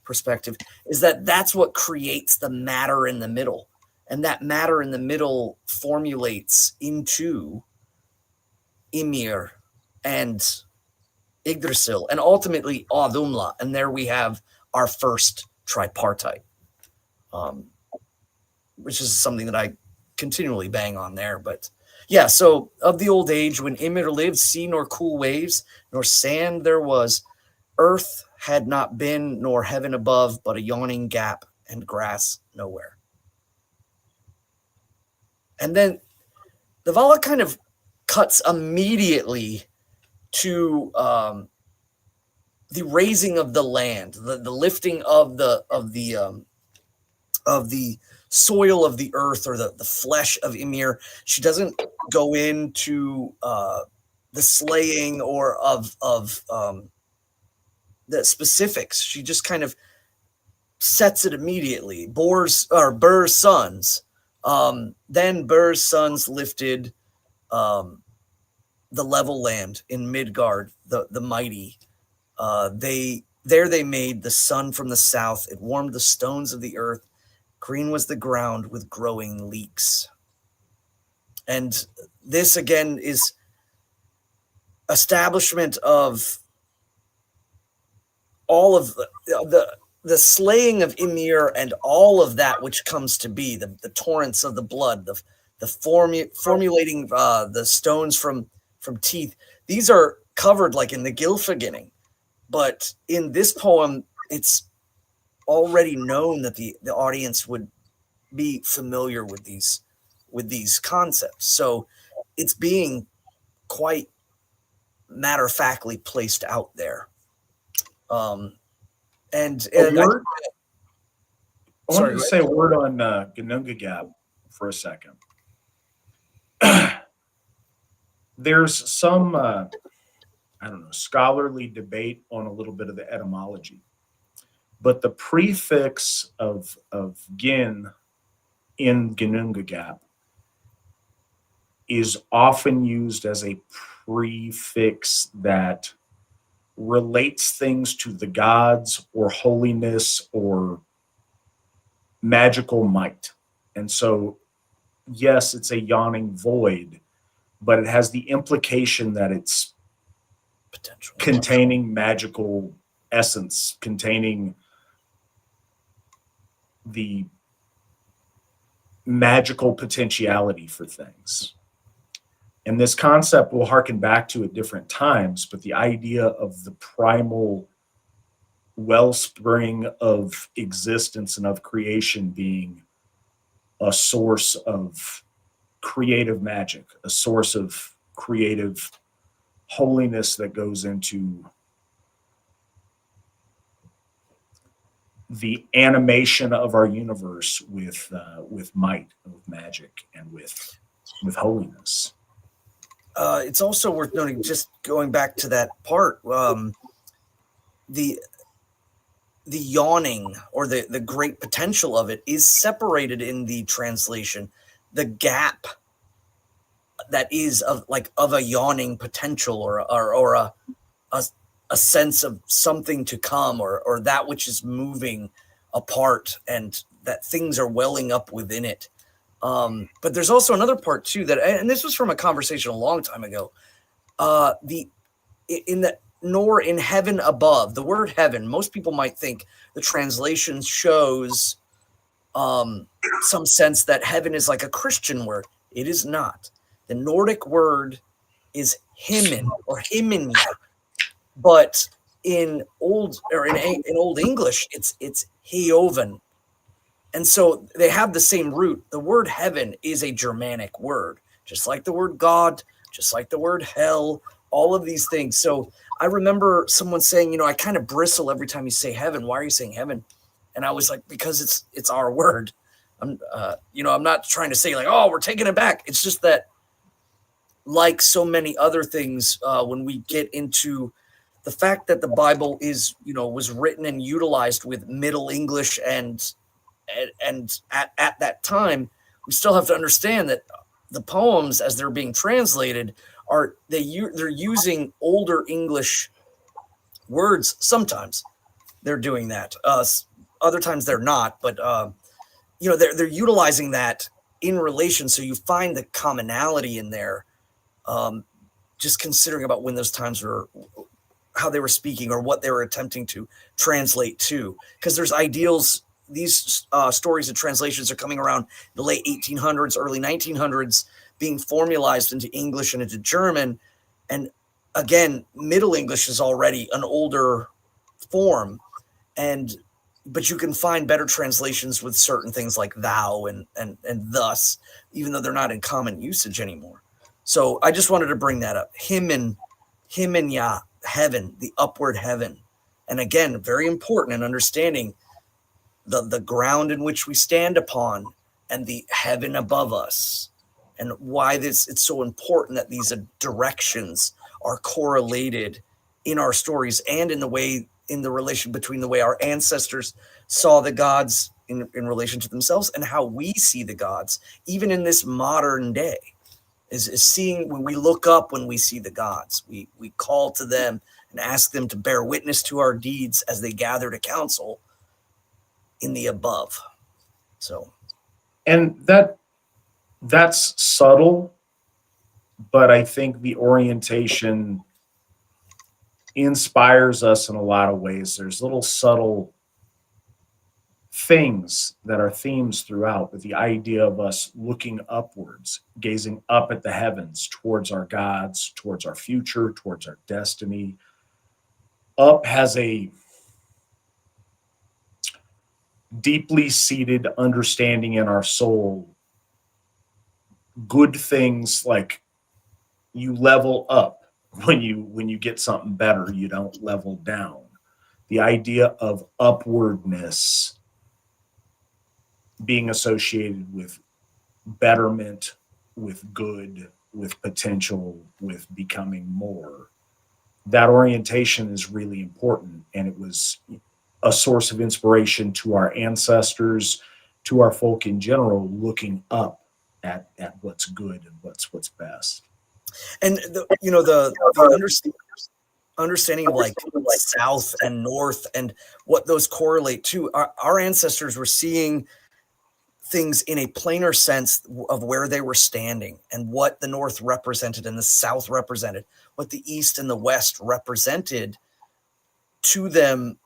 perspective, is that's what creates the matter in the middle. And that matter in the middle formulates into Ymir and Yggdrasil and ultimately Audhumla. And there we have our first tripartite, which is something that I continually bang on there. But yeah, so of the old age when Ymir lived, sea nor cool waves nor sand there was. Earth had not been nor heaven above, but a yawning gap and grass nowhere. And then the Vala kind of cuts immediately to the raising of the land, the lifting of the soil of the earth, or the flesh of Ymir. She doesn't go into the slaying or of the specifics. She just kind of sets it immediately. Bur's sons. Then Bur's sons lifted the level land in Midgard, the mighty. They made the sun from the south. It warmed the stones of the earth. Green was the ground with growing leeks. And this again is establishment of all of the slaying of Ymir and all of that which comes to be, the torrents of the blood, the formulating the stones from teeth. These are covered like in the Gylfaginning, but in this poem, it's already known that the audience would be familiar with these concepts. So it's being quite matter-of-factly placed out there. And I wanted Sorry, to go say a word on Gnungagap for a second. There's some, I don't know, scholarly debate on a little bit of the etymology, but the prefix of Gin in Gnungagap is often used as a prefix that relates things to the gods or holiness or magical might. And so, yes, it's a yawning void, but it has the implication that it's potential. containing magical essence, containing the magical potentiality for things. And this concept will harken back to at different times, but the idea of the primal wellspring of existence and of creation being a source of creative magic, a source of creative holiness that goes into the animation of our universe with might, with magic, and with holiness. It's also worth noting, just going back to that part, the yawning or the great potential of it is separated in the translation. The gap that is of a yawning potential or a sense of something to come or that which is moving apart and that things are welling up within it. But there's also another part too that, and this was from a conversation a long time ago. Nor in heaven above, the word heaven, most people might think the translation shows some sense that heaven is like a Christian word. It is not. The Nordic word is himmin or himminya, but in old English, it's heoven. And so they have the same root. The word heaven is a Germanic word, just like the word God, just like the word hell, all of these things. So I remember someone saying, I kind of bristle every time you say heaven. Why are you saying heaven? And I was like, because it's our word. I'm not trying to say like, oh, we're taking it back. It's just that, like so many other things, when we get into the fact that the Bible is, was written and utilized with Middle English and at that time, we still have to understand that the poems, as they're being translated, they're using older English words. Sometimes they're doing that. Other times they're not, but they're utilizing that in relation. So you find the commonality in there. Just considering about when those times were, how they were speaking or what they were attempting to translate to, because there's ideals. These stories and translations are coming around the late 1800s, early 1900s, being formalized into English and into German. And again, Middle English is already an older form, but you can find better translations with certain things like thou and thus, even though they're not in common usage anymore. So I just wanted to bring that up. Him and Yah, heaven, the upward heaven. And again, very important in understanding the ground in which we stand upon and the heaven above us, and why it's so important that these directions are correlated in our stories and in the relation between the way our ancestors saw the gods in relation to themselves and how we see the gods, even in this modern day, is seeing when we look up, when we see the gods, we call to them and ask them to bear witness to our deeds as they gather to council in the above. So, and that's subtle, but I think the orientation inspires us in a lot of ways. There's little subtle things that are themes throughout, but the idea of us looking upwards, gazing up at the heavens towards our gods, towards our future, towards our destiny. Up has a deeply seated understanding in our soul. Good things like you level up when you get something better, you don't level down. The idea of upwardness being associated with betterment, with good, with potential, with becoming more. That orientation is really important. And it was a source of inspiration to our ancestors, to our folk in general, looking up at what's good and what's best. And the understanding of like south and north and what those correlate to, our ancestors were seeing things in a planar sense of where they were standing and what the north represented and the south represented, what the east and the west represented to them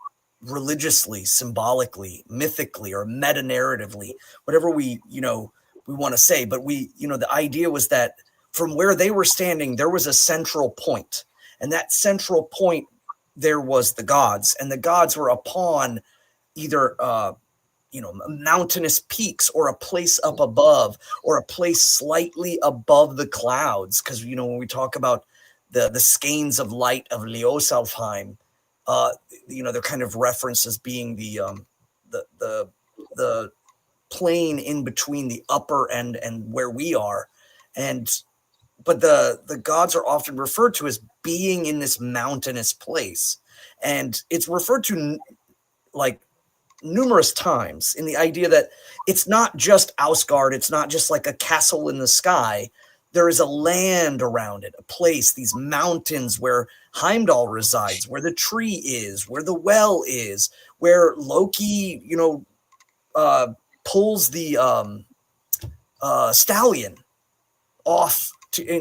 religiously, symbolically, mythically, or meta narratively, whatever we want to say. But the idea was that from where they were standing, there was a central point, and that central point, there was the gods, and the gods were upon either mountainous peaks, or a place up above, or a place slightly above the clouds. Because when we talk about the skeins of light of Ljosalfheim, they're kind of referenced as being the plane in between the upper and where we are, but the gods are often referred to as being in this mountainous place, and it's referred to like numerous times in the idea that it's not just Asgard, it's not just like a castle in the sky. There is a land around it, a place, these mountains where Heimdall resides, where the tree is, where the well is, where Loki, pulls the stallion off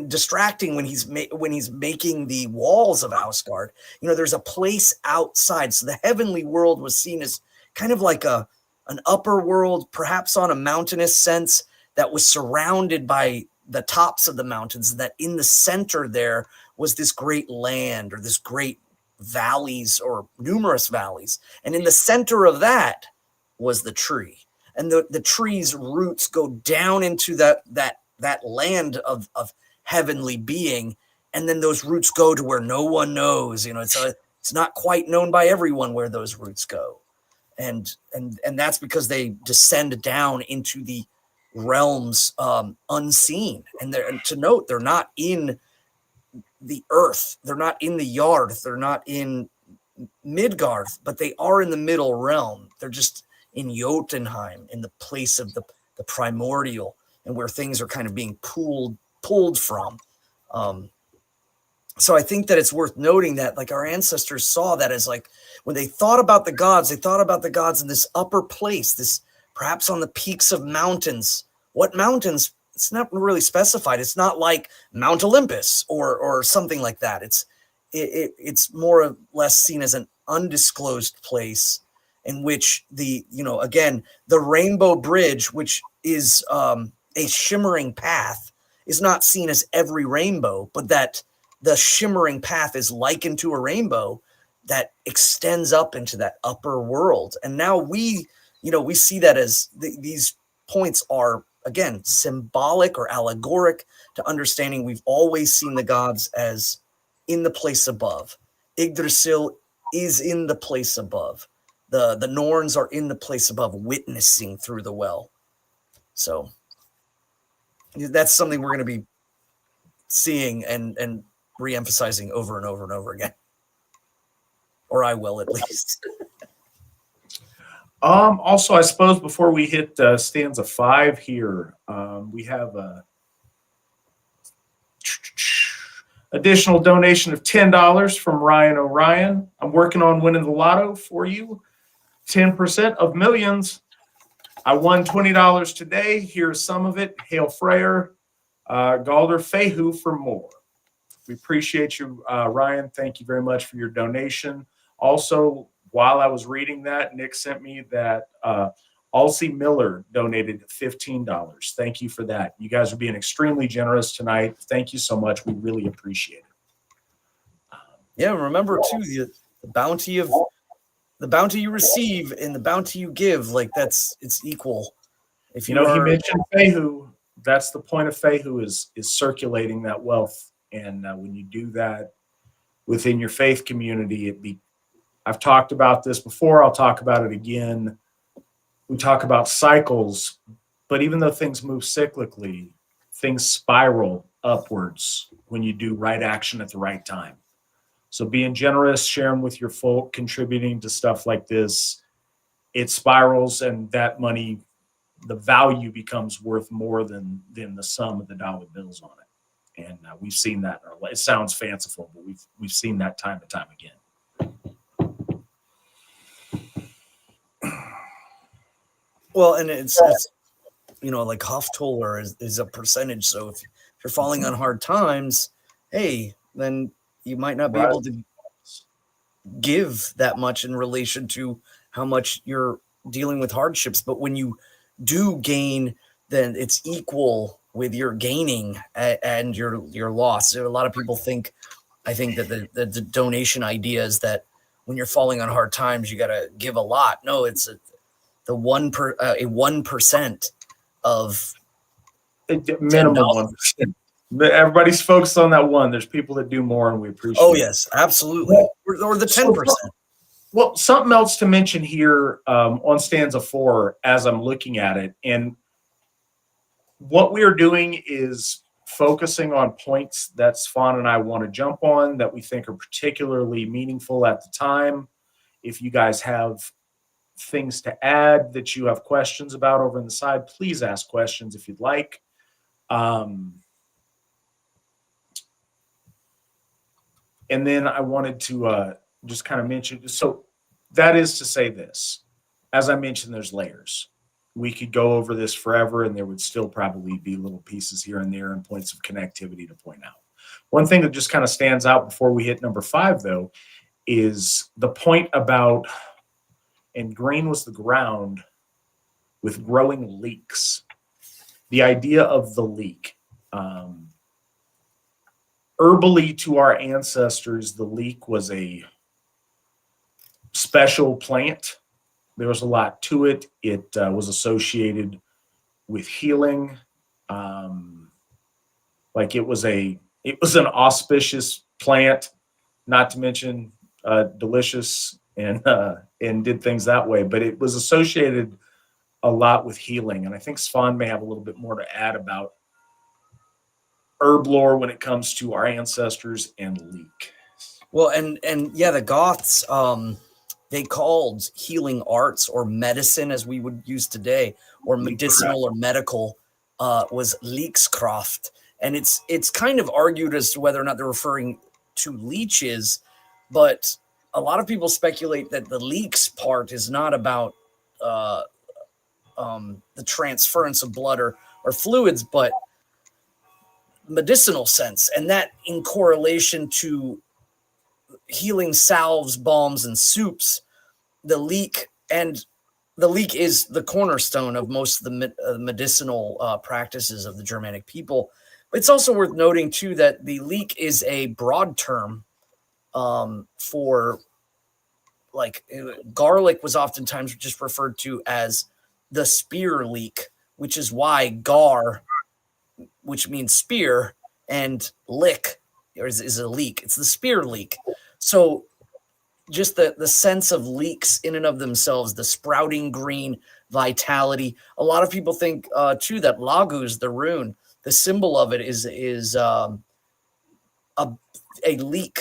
distracting when he's making the walls of Asgard. There's a place outside. So the heavenly world was seen as kind of like an upper world, perhaps on a mountainous sense, that was surrounded by the tops of the mountains, that in the center there was this great land, or this great valleys, or numerous valleys. And in the center of that was the tree. And the tree's roots go down into that land of heavenly being. And then those roots go to where no one knows. It's not quite known by everyone where those roots go. And that's because they descend down into the realms unseen. And to note, they're not in the earth, they're not in the Yard, they're not in Midgard, but they are in the middle realm. They're just in Jotunheim, in the place of the primordial, and where things are kind of being pulled from. So I think that it's worth noting that like our ancestors saw that as like, when they thought about the gods, they thought about the gods in this upper place, this perhaps on the peaks of mountains. What mountains? It's not really specified. It's not like Mount Olympus or something like that. It's more or less seen as an undisclosed place in which again, the Rainbow Bridge, which is a shimmering path, is not seen as every rainbow, but that the shimmering path is likened to a rainbow that extends up into that upper world. And now we see that as these points are, again, symbolic or allegoric to understanding we've always seen the gods as in the place above. Yggdrasil is in the place above. The Norns are in the place above, witnessing through the well. So that's something we're going to be seeing and re-emphasizing over and over and over again. Or I will, at least. Also, I suppose before we hit stanza 5 here, we have a additional donation of $10 from Ryan O'Ryan. I'm working on winning the lotto for you. 10% of millions. I won $20 today. Here's some of it. Hail Freyr, Galder Fehu for more. We appreciate you, Ryan. Thank you very much for your donation. Also, while I was reading that, Nick sent me that Alcy Miller donated $15. Thank you for that. You guys are being extremely generous tonight. Thank you so much. We really appreciate it. Yeah, remember too, the bounty you receive and the bounty you give, like it's equal. If he mentioned Fehu, that's the point of Fehu is circulating that wealth. And when you do that within your faith community, I've talked about this before. I'll talk about it again. We talk about cycles, but even though things move cyclically, things spiral upwards when you do right action at the right time. So being generous, sharing with your folk, contributing to stuff like this, it spirals, and that money, the value becomes worth more than the sum of the dollar bills on it. And we've seen that. It sounds fanciful, but we've seen that time and time again. Well, and it's like Hoftoller is a percentage. So if you're falling on hard times, hey, then you might not be able to give that much in relation to how much you're dealing with hardships. But when you do gain, then it's equal with your gaining and your loss. A lot of people I think that the donation idea is that when you're falling on hard times, you got to give a lot. No, it's a 1% of minimum $1%. Everybody's focused on that one. There's people that do more, and we appreciate. Oh yes, absolutely. Or the 10%. Well, something else to mention here on stanza 4, as I'm looking at it, and what we are doing is focusing on points that Svan and I want to jump on that we think are particularly meaningful at the time. If you guys have things to add that you have questions about over on the side, please ask questions if you'd like. And then I wanted to just kind of mention, so that is to say this, as I mentioned, there's layers. We could go over this forever, and there would still probably be little pieces here and there and points of connectivity to point out. One thing that just kind of stands out before we hit number 5, though, is the point about, and green was the ground with growing leeks. The idea of the leek. Herbally, to our ancestors, the leek was a special plant. There was a lot to it. It was associated with healing. Like it was an auspicious plant, not to mention delicious and did things that way. But it was associated a lot with healing. And I think Svan may have a little bit more to add about herb lore when it comes to our ancestors and leek. Well, and yeah, the Goths, they called healing arts or medicine, as we would use today, or medicinal or medical, was Leekskraft. And it's kind of argued as to whether or not they're referring to leeches, but a lot of people speculate that the leeks part is not about the transference of blood or fluids, but medicinal sense, and that in correlation to healing salves, balms, and soups. The leek is the cornerstone of most of the medicinal practices of the Germanic people. But it's also worth noting too that the leek is a broad term for, like, garlic was oftentimes just referred to as the spear leek, which is why gar, which means spear, and lick is a leek. It's the spear leek. So just the sense of leeks in and of themselves, the sprouting green vitality. A lot of people think too that Lagus, the rune, the symbol of it is a leek,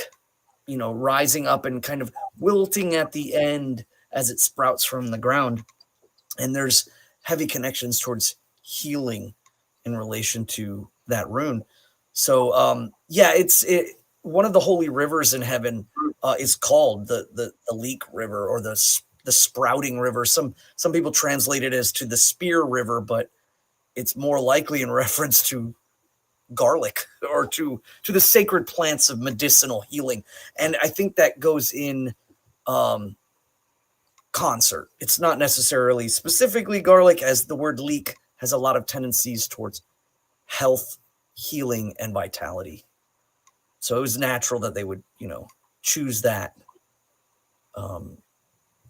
rising up and kind of wilting at the end as it sprouts from the ground. And there's heavy connections towards healing in relation to that rune. So it's one of the holy rivers in heaven is called the Leek River, or the sprouting river. Some people translate it as to the spear river, but it's more likely in reference to garlic or to the sacred plants of medicinal healing. And I think that goes in concert. It's not necessarily specifically garlic, as the word leek has a lot of tendencies towards health, healing, and vitality. So it was natural that they would, choose that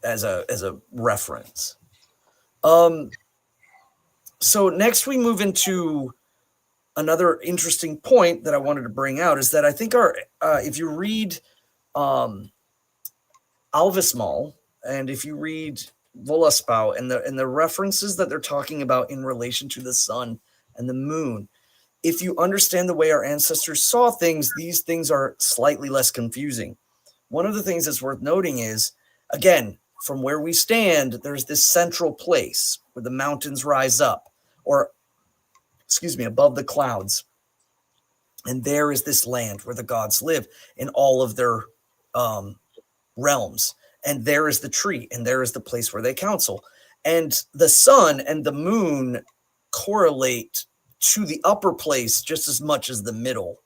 as a reference. So next we move into another interesting point that I wanted to bring out, is that I think if you read Alvismal, and if you read Völuspá and the references that they're talking about in relation to the sun and the moon, if you understand the way our ancestors saw things, these things are slightly less confusing. One of the things that's worth noting is, again, from where we stand, there's this central place where the mountains rise up, or, excuse me, above the clouds. And there is this land where the gods live in all of their realms. And there is the tree, and there is the place where they counsel. And the sun and the moon correlate to the upper place just as much as the middle.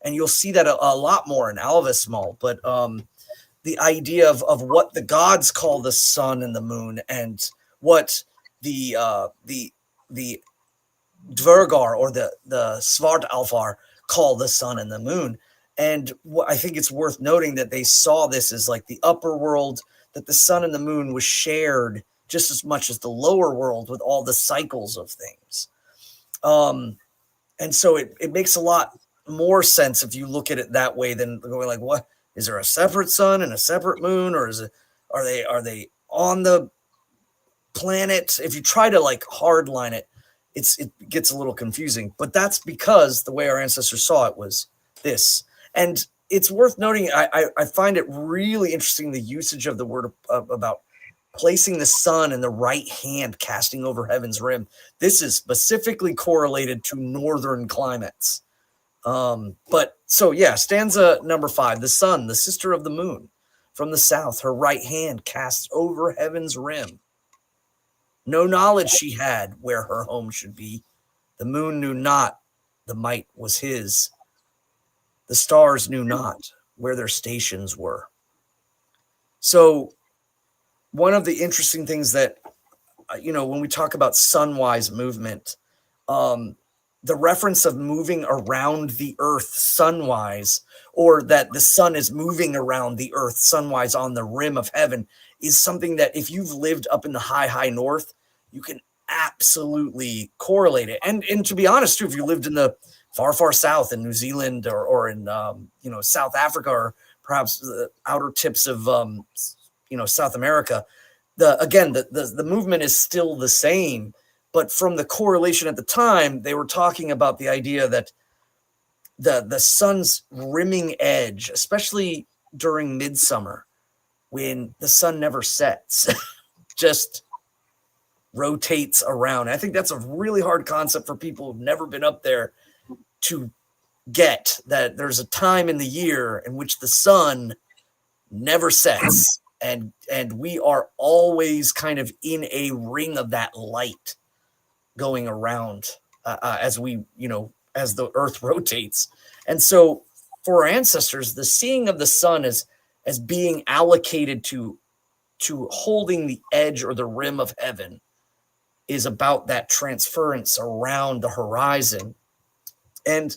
And you'll see that a lot more in Alvesmal. But the idea of what the gods call the sun and the moon, and what the Dvergar or the Svartalfar call the sun and the moon. And I think it's worth noting that they saw this as like the upper world, that the sun and the moon was shared just as much as the lower world with all the cycles of things. And so it makes a lot more sense if you look at it that way than going like, what, is there a separate sun and a separate moon, or are they on the planet? If you try to like hardline it, it gets a little confusing. But that's because the way our ancestors saw it was this. And it's worth noting, I find it really interesting, the usage of the word about placing the sun in the right hand, casting over heaven's rim. This is specifically correlated to northern climates. But so, yeah, stanza number 5, the sun, the sister of the moon, from the south, her right hand casts over heaven's rim. No knowledge she had where her home should be. The moon knew not the might was his. The stars knew not where their stations were. So one of the interesting things that, when we talk about sunwise movement, the reference of moving around the earth sunwise, or that the sun is moving around the earth sunwise on the rim of heaven, is something that if you've lived up in the high north, you can absolutely correlate it. And to be honest, too, if you lived in the far south in New Zealand or in South Africa, or perhaps the outer tips of South America, the movement is still the same. But from the correlation at the time, they were talking about the idea that the sun's rimming edge, especially during midsummer, when the sun never sets, just rotates around. I think that's a really hard concept for people who've never been up there to get, that there's a time in the year in which the sun never sets, and we are always kind of in a ring of that light going around as the earth rotates. And so for our ancestors, the seeing of the sun as being allocated to holding the edge or the rim of heaven is about that transference around the horizon. And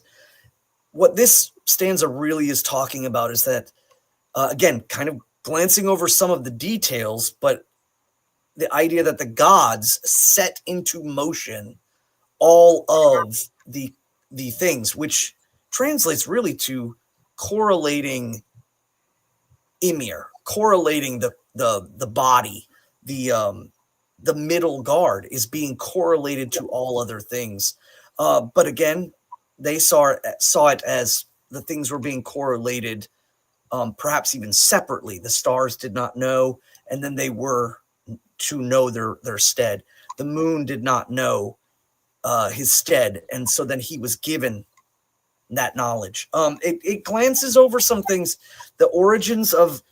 what this stanza really is talking about is that, again, kind of glancing over some of the details, but the idea that the gods set into motion all of the things, which translates really to correlating Ymir, correlating the body, the middle guard is being correlated to all other things. But again, they saw it as the things were being correlated, perhaps even separately. The stars did not know, and then they were to know their stead. The moon did not know his stead, and so then he was given that knowledge. It glances over some things, the origins of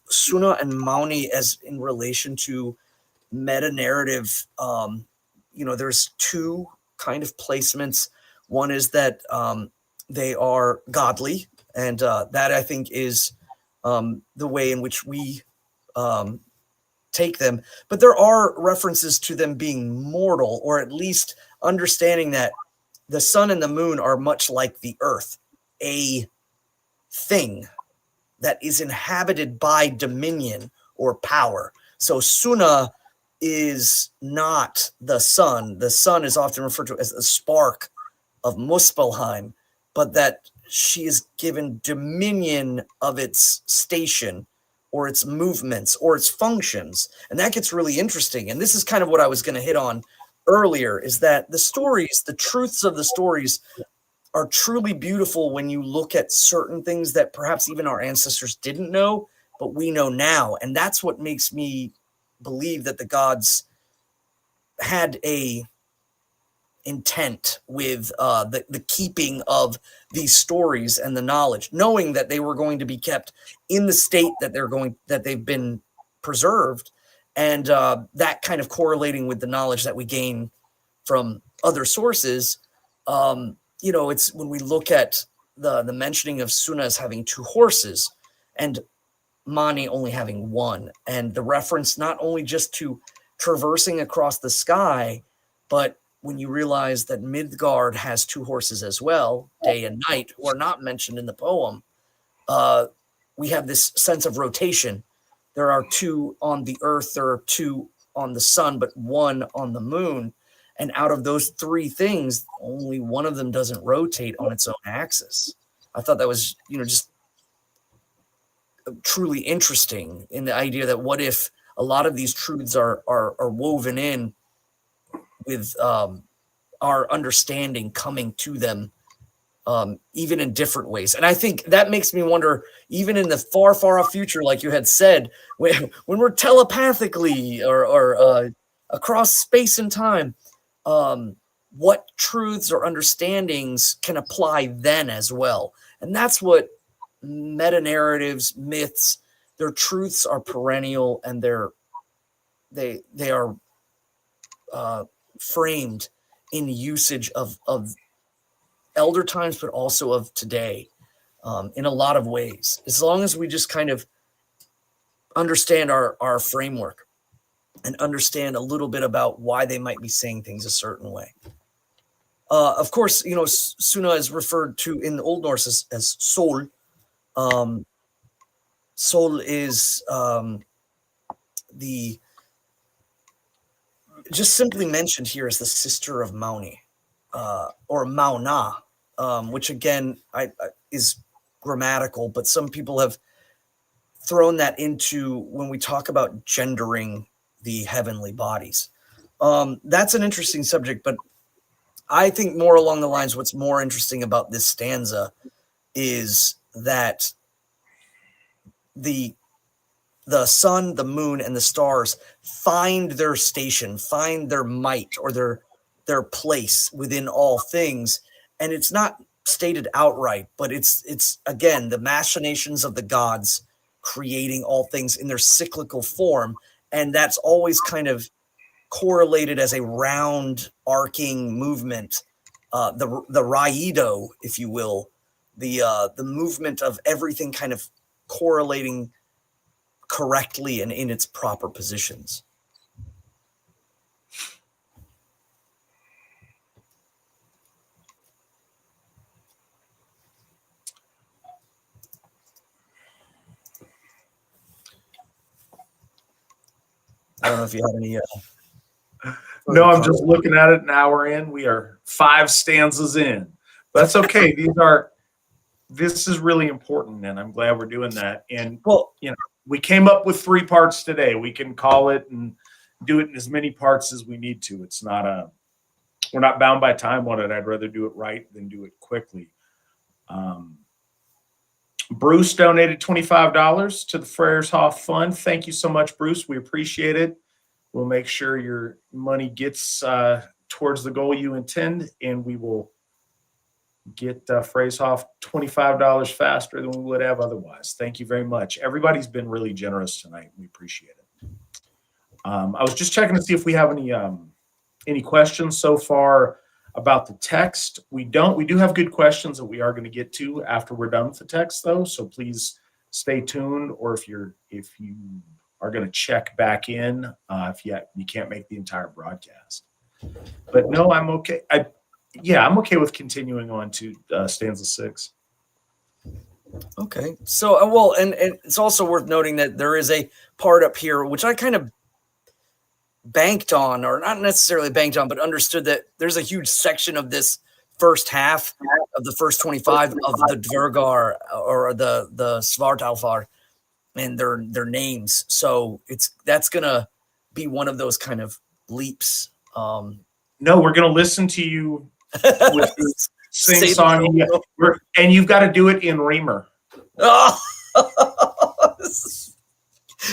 Suna and Mauni as in relation to meta narrative. There's two kind of placements. One is that they are godly, and that I think is the way in which we take them. But there are references to them being mortal, or at least understanding that the sun and the moon are much like the earth, a thing that is inhabited by dominion or power. So Suna is not the sun. The sun is often referred to as the spark of Muspelheim, but that she is given dominion of its station or its movements or its functions. And that gets really interesting. And this is kind of what I was going to hit on earlier, is that the stories, the truths of the stories are truly beautiful when you look at certain things that perhaps even our ancestors didn't know, but we know now. And that's what makes me believe that the gods had a intent with the keeping of these stories and the knowledge, knowing that they were going to be kept in the state that they've been preserved, and that kind of correlating with the knowledge that we gain from other sources. It's when we look at the mentioning of Suna as having 2 horses and Mani only having 1, and the reference not only just to traversing across the sky, but when you realize that Midgard has 2 horses as well, day and night, who are not mentioned in the poem, we have this sense of rotation. There are 2 on the earth, there are 2 on the sun, but 1 on the moon. And out of those 3 things, only one of them doesn't rotate on its own axis. I thought that was, just truly interesting in the idea that what if a lot of these truths are woven in with our understanding coming to them, even in different ways. And I think that makes me wonder, even in the far, far off future, like you had said, when we're telepathically or across space and time, what truths or understandings can apply then as well. And that's what meta-narratives, myths, their truths are perennial, and they are framed in usage of elder times, but also of today, in a lot of ways, as long as we just kind of understand our framework and understand a little bit about why they might be saying things a certain way. Of course, Suna is referred to in the Old Norse as Sol. Sol is the just simply mentioned here as the sister of Mauni, or Mauna, which again is grammatical, but some people have thrown that into when we talk about gendering the heavenly bodies. That's an interesting subject, but I think more along the lines, what's more interesting about this stanza is that the sun, the moon, and the stars find their station, find their might or their place within all things. And it's not stated outright, but it's again, the machinations of the gods creating all things in their cyclical form. And that's always kind of correlated as a round arcing movement, the raido, if you will, the movement of everything kind of correlating correctly and in its proper positions. I don't know if you had any. No, I'm just looking at it. Now we're in. We are 5 stanzas in. But that's okay. This is really important, and I'm glad we're doing that. And we came up with 3 parts today. We can call it and do it in as many parts as we need to. It's not we're not bound by time on it. I'd rather do it right than do it quickly. Bruce donated $25 to the Freyershoff Fund. Thank you so much, Bruce. We appreciate it. We'll make sure your money gets towards the goal you intend, and we will get Freyershoff $25 faster than we would have otherwise. Thank you very much. Everybody's been really generous tonight. We appreciate it. I was just checking to see if we have any questions so far about the text. We do have good questions that we are going to get to after we're done with the text, though. So please stay tuned, or if you are going to check back in if you can't make the entire broadcast. But no, I'm okay. I'm okay with continuing on to stanza 6. Okay. So, and it's also worth noting that there is a part up here which I kind of banked on, or not necessarily banked on, but understood that there's a huge section of this first half of the first 25 of the Dvergar or the Svartalfar and their names. So that's gonna be one of those kind of leaps. No, we're gonna listen to you with your sing Say song, and you've got to do it in Reamer. Oh.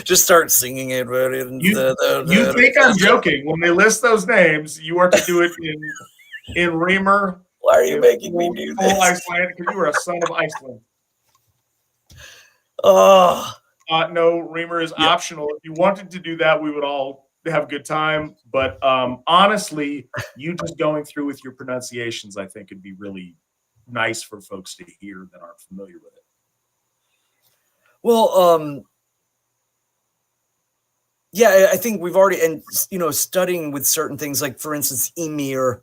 Just start singing it. You think I'm joking? When they list those names, you are to do it in Reamer. Why are you making me do this? Iceland, because you are a son of Iceland. Oh. No, Reamer is optional. If you wanted to do that, we would all have a good time. But honestly, you just going through with your pronunciations, I think, would be really nice for folks to hear that aren't familiar with it. Well, yeah, I think we've already, and studying with certain things, like for instance, Emir,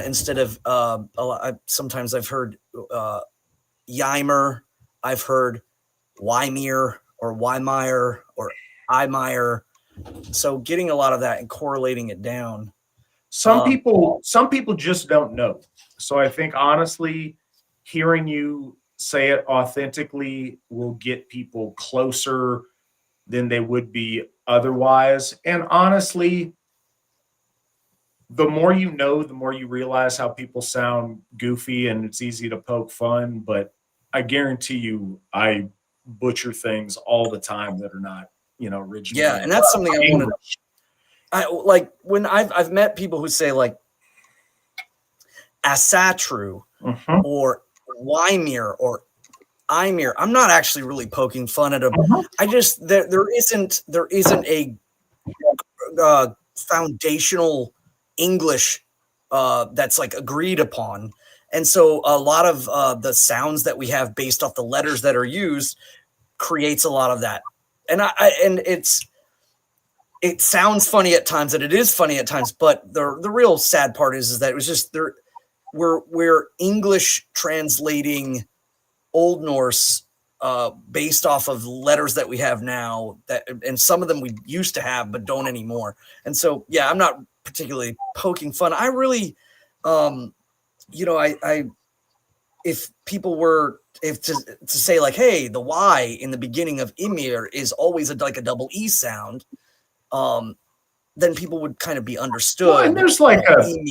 instead of sometimes I've heard Yimer, I've heard Wymir or Wymire or Imire. So getting a lot of that and correlating it down. Some people just don't know. So I think honestly, hearing you say it authentically will get people closer than they would be otherwise. And honestly, the more you know, the more you realize how people sound goofy, and it's easy to poke fun. But I guarantee you, I butcher things all the time that are not, original. Yeah, and that's something I want to. I like when I've met people who say like Asatru or Wymir or Imir. I'm not actually really poking fun at them. I just there isn't a foundational English that's like agreed upon, and so a lot of the sounds that we have based off the letters that are used creates a lot of that. And it sounds funny at times, and it is funny at times, but the real sad part is that it was just there. We're English translating Old Norse based off of letters that we have now, and some of them we used to have but don't anymore. And so, yeah, I'm not particularly poking fun. I really, if people were to say like, hey, the Y in the beginning of Ymir is always like a double E sound, then people would kind of be understood. Well, and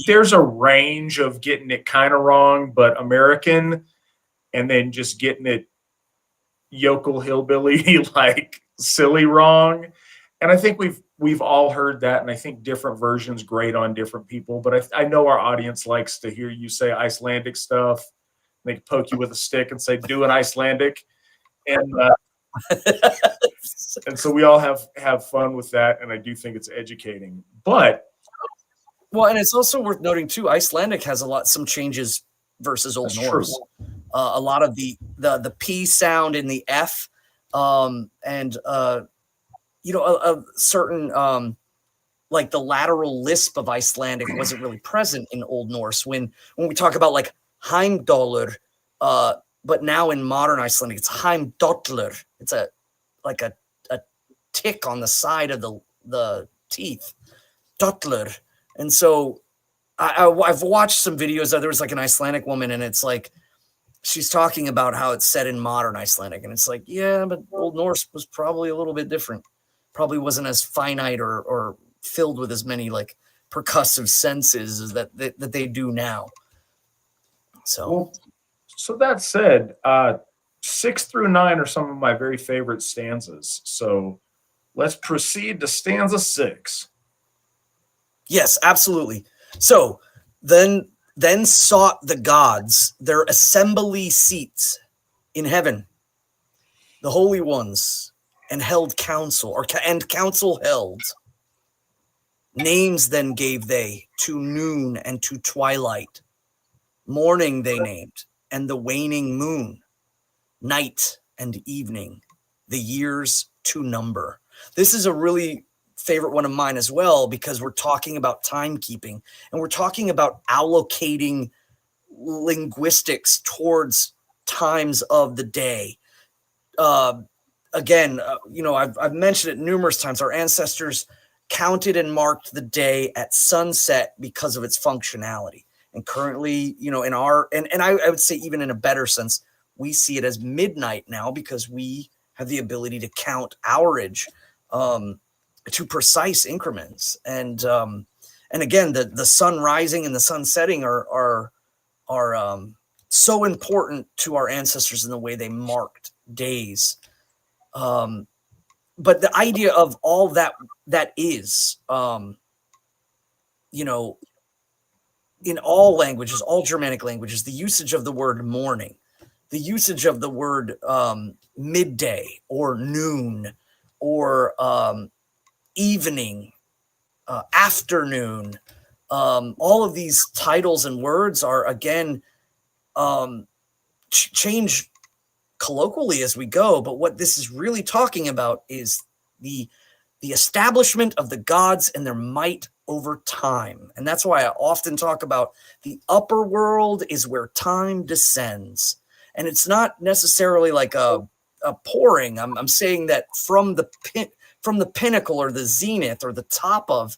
there's a range of getting it kind of wrong, but American, and then just getting it yokel hillbilly like silly wrong. And I think we've all heard that, and I think different versions grate on different people. But I know our audience likes to hear you say Icelandic stuff. They poke you with a stick and say, "Do an Icelandic," and and so we all have fun with that. And I do think it's educating. But and it's also worth noting too, Icelandic has some changes versus Old Norse. A lot of the P sound in the F, and a certain like the lateral lisp of Icelandic wasn't really present in Old Norse. When we talk about like Heimdallr, but now in modern Icelandic it's Heimdallr. It's a tick on the side of the teeth, Dallr. And so I've watched some videos. There was like an Icelandic woman, and it's like she's talking about how it's said in modern Icelandic, and it's like, yeah, but Old Norse was probably a little bit different. Probably wasn't as finite or filled with as many like percussive senses as that they do now. So that said, 6 through 9 are some of my very favorite stanzas. So let's proceed to stanza 6. Yes, absolutely. So then sought the gods their assembly seats in heaven, the holy ones, and held council, and council held. Names then gave they to noon and to twilight. Morning they named, and the waning moon. Night and evening, the years to number. This is a really favorite one of mine as well, because we're talking about timekeeping, and we're talking about allocating linguistics towards times of the day. Again, I've mentioned it numerous times. Our ancestors counted and marked the day at sunset because of its functionality. And currently, in our, and I would say even in a better sense, we see it as midnight now because we have the ability to count hourage to precise increments. And again, the sun rising and the sun setting are so important to our ancestors in the way they marked days. But the idea of all that is, you know, in all languages, all Germanic languages, the usage of the word morning, the usage of the word midday or noon or evening, afternoon, all of these titles and words are, again, change colloquially as we go. But what this is really talking about is the establishment of the gods and their might over time. And that's why I often talk about the upper world is where time descends. And it's not necessarily like a pouring. I'm saying that from the pinnacle or the zenith or the top of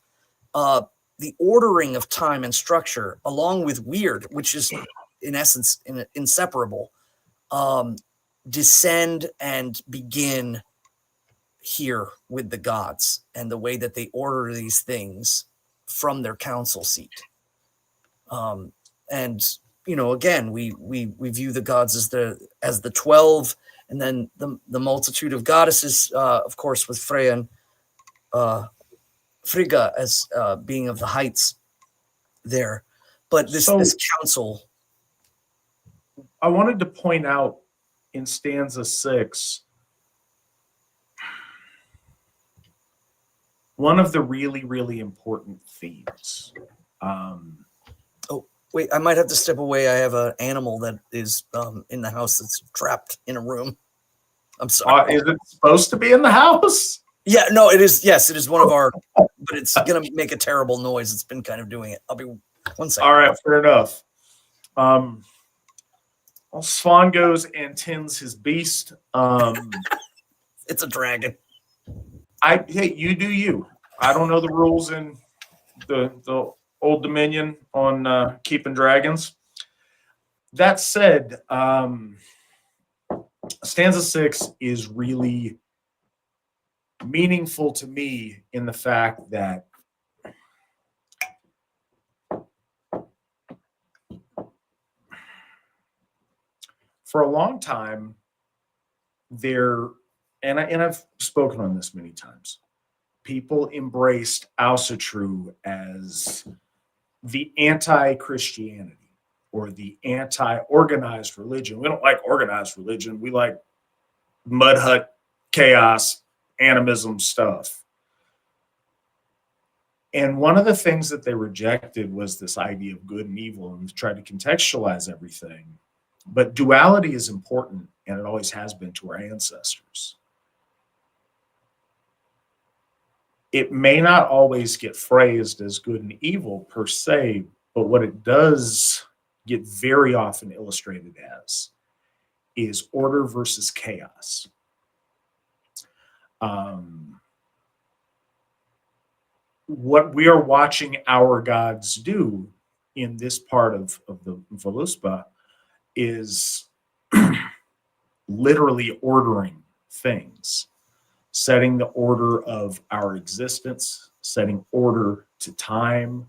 the ordering of time and structure, along with weird, which is in essence inseparable, descend and begin here with the gods and the way that they order these things from their council seat. And again, we view the gods as the 12, and then the multitude of goddesses, of course, with Freya and Frigga as being of the heights there. But this council, I wanted to point out in stanza 6, one of the really, really important themes. Wait, I might have to step away. I have an animal that is in the house that's trapped in a room. I'm sorry. Is it supposed to be in the house? Yeah, no, it is. Yes, it is one of our, but it's going to make a terrible noise. It's been kind of doing it. I'll be 1 second. All right, fair enough. Svan goes and tends his beast. It's a dragon. Hey, you do you. I don't know the rules in the Old Dominion on keeping dragons. That said, stanza 6 is really meaningful to me in the fact that for a long time and I've spoken on this many times, people embraced Asatru as the anti-Christianity or the anti-organized religion. We don't like organized religion. We like mud hut, chaos, animism stuff. And one of the things that they rejected was this idea of good and evil, and tried to contextualize everything. But duality is important, and it always has been to our ancestors. It may not always get phrased as good and evil per se, but what it does get very often illustrated as is order versus chaos. What we are watching our gods do in this part of the Völuspá is literally ordering things, setting the order of our existence, setting order to time.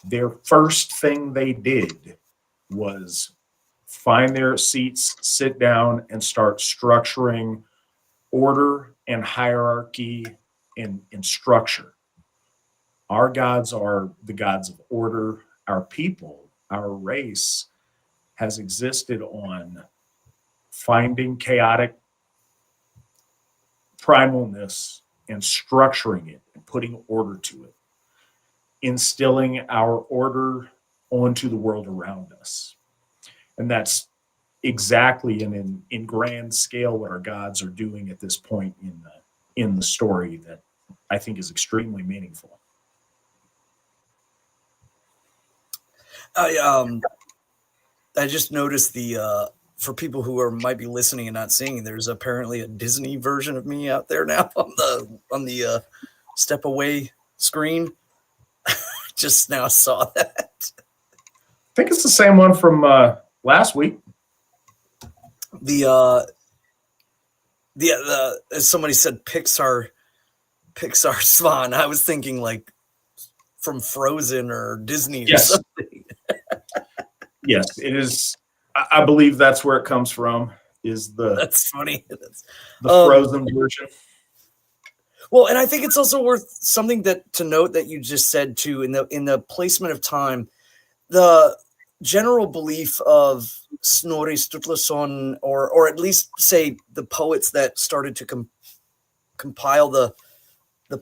Their first thing they did was find their seats, sit down, and start structuring order and hierarchy and structure. Our gods are the gods of order. Our people, our race, has existed on finding chaotic primalness and structuring it and putting order to it, instilling our order onto the world around us. And that's exactly and in grand scale what our gods are doing at this point in the story that I think is extremely meaningful. I just noticed for people who might be listening and not seeing, there's apparently a Disney version of me out there now on the step away screen. Just now saw that. I think it's the same one from last week. as somebody said, Pixar Svan. I was thinking like from Frozen or Disney or something. Yes, it is. I believe that's where it comes from. Is That's funny. the Frozen version? Well, and I think it's also worth something to note that you just said too in the placement of time, the general belief of Snorri Sturluson, or at least say the poets that started to compile the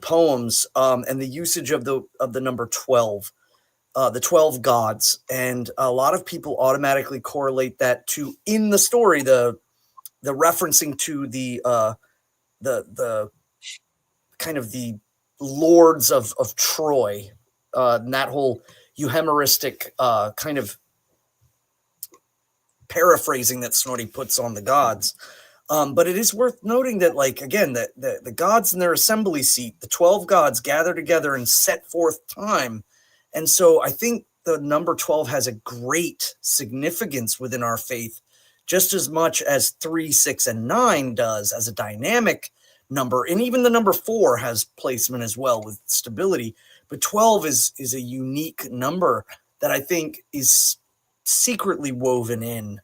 poems, and the usage of the number 12, the 12 gods, and a lot of people automatically correlate that to, in the story, the referencing to the kind of the lords of Troy, and that whole euhemeristic kind of paraphrasing that Snorri puts on the gods. But it is worth noting that, like, again, that the gods in their assembly seat, the 12 gods gather together and set forth time. And so I think the number 12 has a great significance within our faith, just as much as 3, 6, and 9 does as a dynamic number. And even the number 4 has placement as well with stability. But 12 is a unique number that I think is secretly woven in,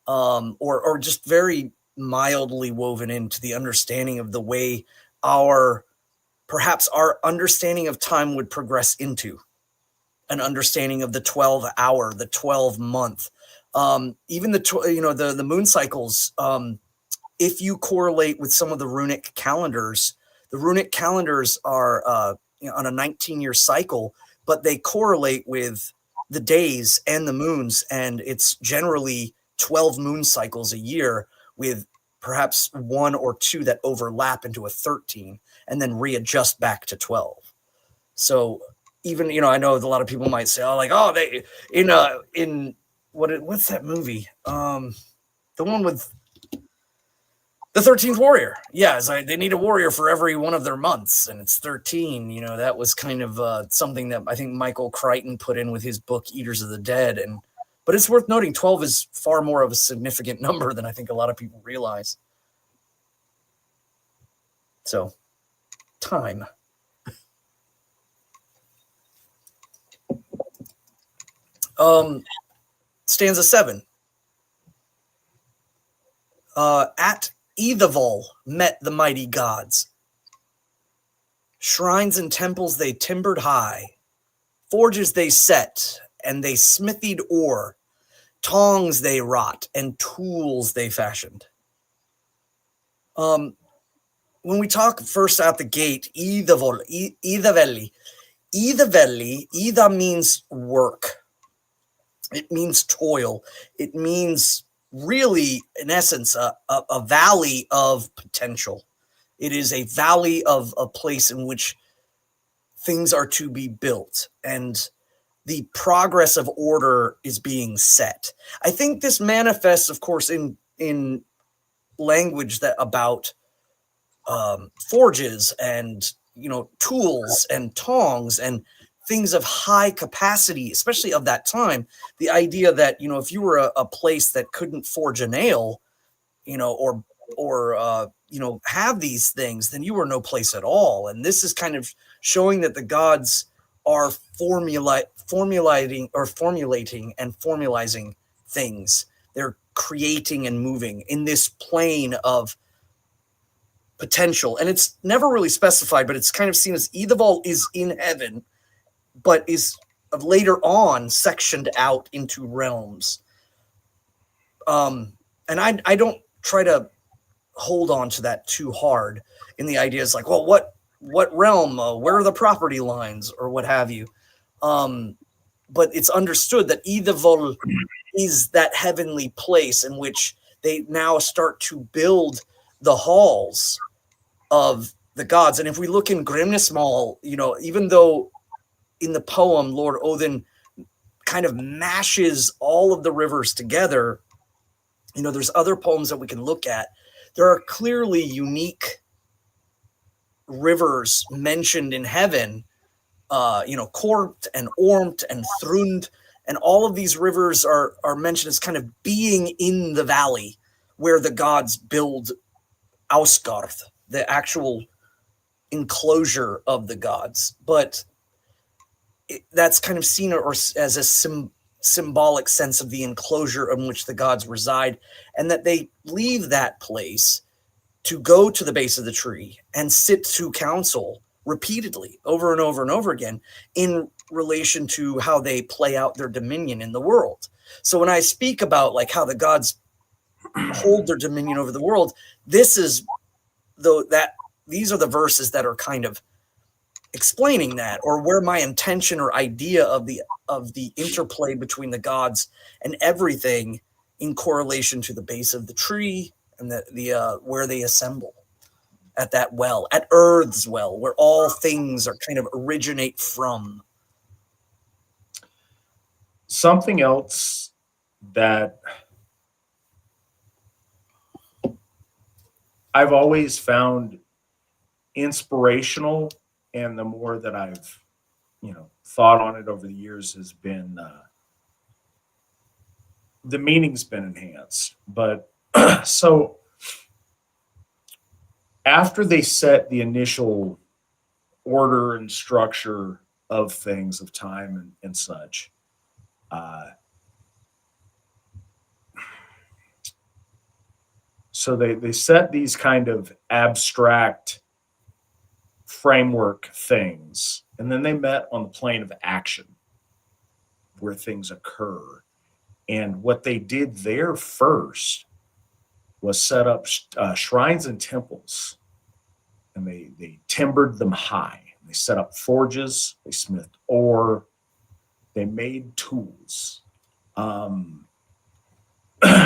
or just very mildly woven into the understanding of the way perhaps our understanding of time would progress into an understanding of the 12 hour, the 12 month, even the moon cycles. If you correlate with some of the runic calendars are on a 19-year cycle, but they correlate with the days and the moons, and it's generally 12 moon cycles a year, with perhaps 1 or 2 that overlap into a 13 and then readjust back to 12. So even, I know a lot of people might say, they in what's that movie? The one with the 13th Warrior. Yeah, they need a warrior for every one of their months, and it's 13. That was kind of something that I think Michael Crichton put in with his book Eaters of the Dead. But it's worth noting 12 is far more of a significant number than I think a lot of people realize. So, time. Stanza 7. At Eithavoll met the mighty gods. Shrines and temples they timbered high. Forges they set, and they smithied ore. Tongs they wrought, and tools they fashioned. When we talk first out the gate, Eithavoll, Ida means work. It means toil. It means really, in essence, a valley of potential. It is a valley of a place in which things are to be built, and the progress of order is being set. I think this manifests, of course, in language that about forges and tools and tongs and things of high capacity, especially of that time. The idea that if you were a place that couldn't forge a nail, or have these things, then you were no place at all. And this is kind of showing that the gods are formulating and formalizing things. They're creating and moving in this plane of potential. And it's never really specified, but it's kind of seen as Eithavoll is in heaven, but is later on sectioned out into realms. And I don't try to hold on to that too hard in the ideas like, well, what realm, where are the property lines, or what have you. But it's understood that Eithavoll is that heavenly place in which they now start to build the halls of the gods. And if we look in Grimnismal, even though in the poem Lord Odin kind of mashes all of the rivers together, there's other poems that we can look at. There are clearly unique rivers mentioned in heaven, Kort and Ormt and Thrund, and all of these rivers are mentioned as kind of being in the valley where the gods build Ausgarth, the actual enclosure of the gods. But that's kind of seen or as a symbolic sense of the enclosure in which the gods reside, and that they leave that place to go to the base of the tree and sit to council repeatedly over and over and over again in relation to how they play out their dominion in the world. So when I speak about like how the gods hold their dominion over the world, this is these are the verses that are kind of explaining that, or where my intention or idea of the interplay between the gods and everything in correlation to the base of the tree and the where they assemble at that well, at Earth's well, where all things are kind of originate from. Something else that I've always found inspirational, and the more that I've, thought on it over the years, has been the meaning's been enhanced. But so after they set the initial order and structure of things, of time and such, so they set these kind of abstract framework things, and then they met on the plane of action where things occur. And what they did there first was set up shrines and temples, and they timbered them high. They set up forges, they smithed ore, they made tools.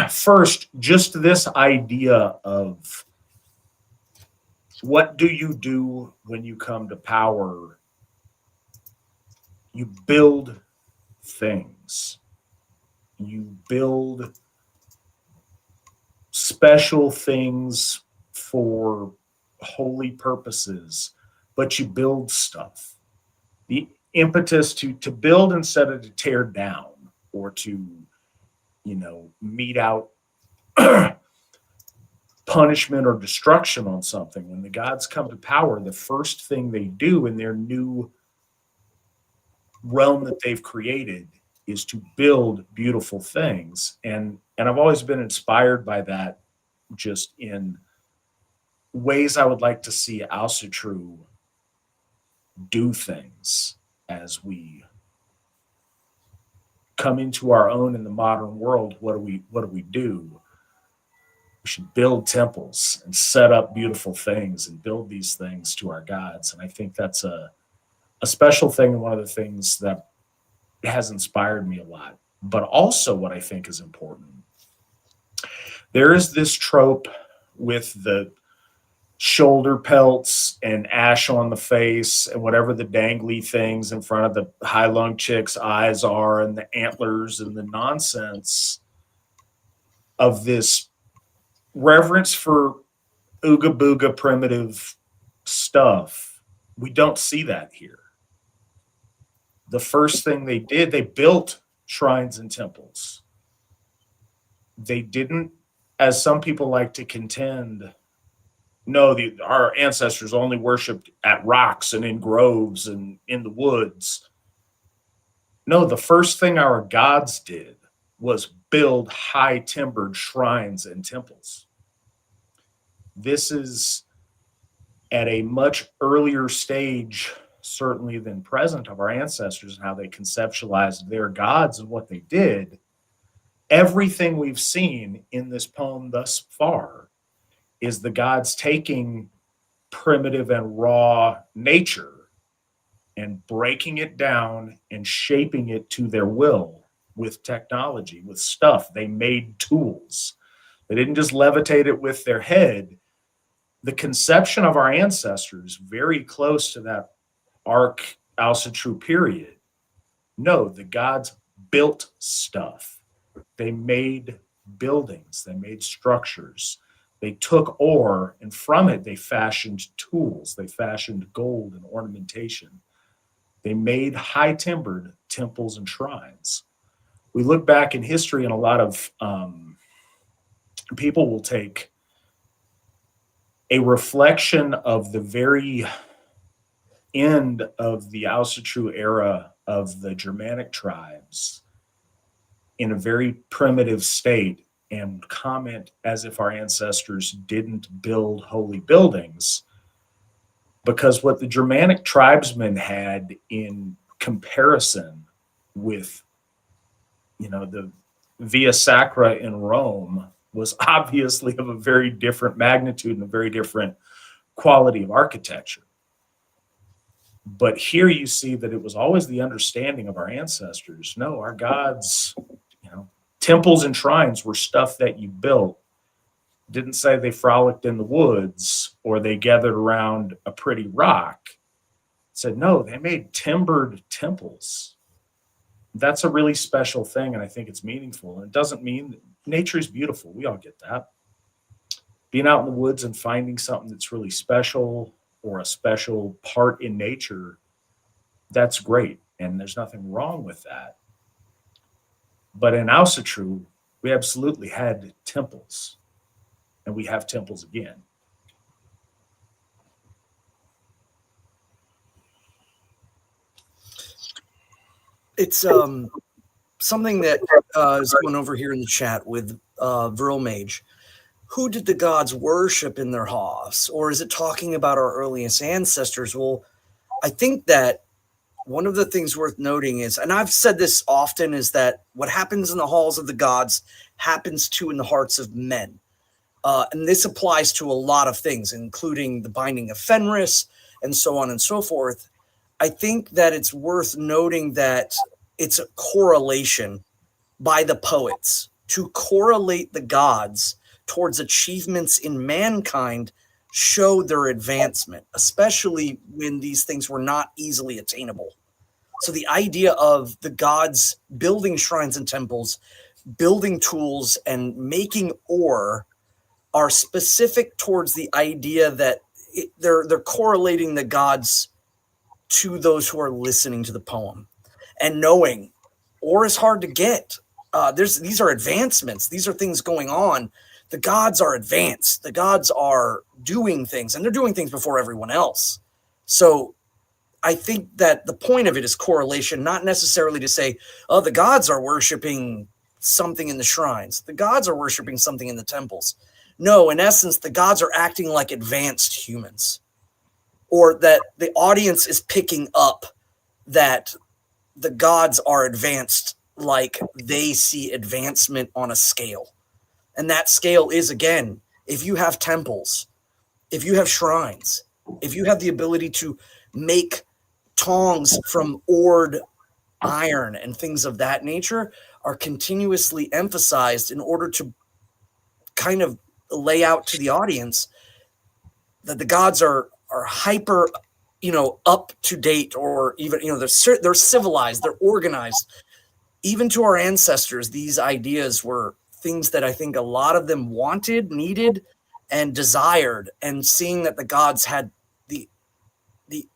First, just this idea of what do you do when you come to power? You build things. You build special things for holy purposes, but you build stuff. The impetus to build instead of to tear down, or to, mete out punishment or destruction on something. When the gods come to power, the first thing they do in their new realm that they've created is to build beautiful things. And I've always been inspired by that, just in ways I would like to see Asatru do things as we come into our own in the modern world. What do we do? We should build temples and set up beautiful things and build these things to our gods. And I think that's a special thing, and one of the things that has inspired me a lot. But also what I think is important, there is this trope with the shoulder pelts and ash on the face and whatever the dangly things in front of the high lung chick's eyes are, and the antlers and the nonsense of this reverence for ooga booga primitive stuff. We don't see that here. The first thing they did, they built shrines and temples. They didn't, as some people like to contend, no, our ancestors only worshipped at rocks and in groves and in the woods. No, the first thing our gods did was build high timbered shrines and temples. This is at a much earlier stage, certainly than present, of our ancestors and how they conceptualized their gods and what they did. Everything we've seen in this poem thus far is the gods taking primitive and raw nature and breaking it down and shaping it to their will with technology, with stuff. They made tools. They didn't just levitate it with their head. The conception of our ancestors, very close to that arc Asatru period. No, the gods built stuff. They made buildings. They made structures. They took ore, and from it they fashioned tools. They fashioned gold and ornamentation. They made high timbered temples and shrines. We look back in history, and a lot of people will take a reflection of the very end of the Asatru era of the Germanic tribes in a very primitive state, and comment as if our ancestors didn't build holy buildings, because what the Germanic tribesmen had in comparison with, the Via Sacra in Rome was obviously of a very different magnitude and a very different quality of architecture. But here you see that it was always the understanding of our ancestors. No, our gods, temples and shrines were stuff that you built. Didn't say they frolicked in the woods or they gathered around a pretty rock. It said, no, they made timbered temples. That's a really special thing, and I think it's meaningful. And it doesn't mean nature is beautiful. We all get that. Being out in the woods and finding something that's really special or a special part in nature, that's great. And there's nothing wrong with that. But in Asatru, we absolutely had temples. And we have temples again. It's something that is going over here in the chat with Vril Mage. Who did the gods worship in their halls? Or is it talking about our earliest ancestors? Well, I think that one of the things worth noting is, and I've said this often, is that what happens in the halls of the gods happens too in the hearts of men. And this applies to a lot of things, including the binding of Fenris and so on and so forth. I think that it's worth noting that it's a correlation by the poets to correlate the gods towards achievements in mankind showed their advancement, especially when these things were not easily attainable. So the idea of the gods building shrines and temples, building tools, and making ore are specific towards the idea that they're correlating the gods to those who are listening to the poem and knowing ore is hard to get. These are advancements. These are things going on. The gods are advanced. The gods are doing things, and they're doing things before everyone else. So I think that the point of it is correlation, not necessarily to say, oh, the gods are worshiping something in the shrines. The gods are worshiping something in the temples. No, in essence, the gods are acting like advanced humans, or that the audience is picking up that the gods are advanced like they see advancement on a scale. And that scale is, again, if you have temples, if you have shrines, if you have the ability to make tongs from ored iron and things of that nature, are continuously emphasized in order to kind of lay out to the audience that the gods are hyper, up to date, or even, they're civilized, they're organized. Even to our ancestors, these ideas were things that I think a lot of them wanted, needed, and desired. And seeing that the gods had the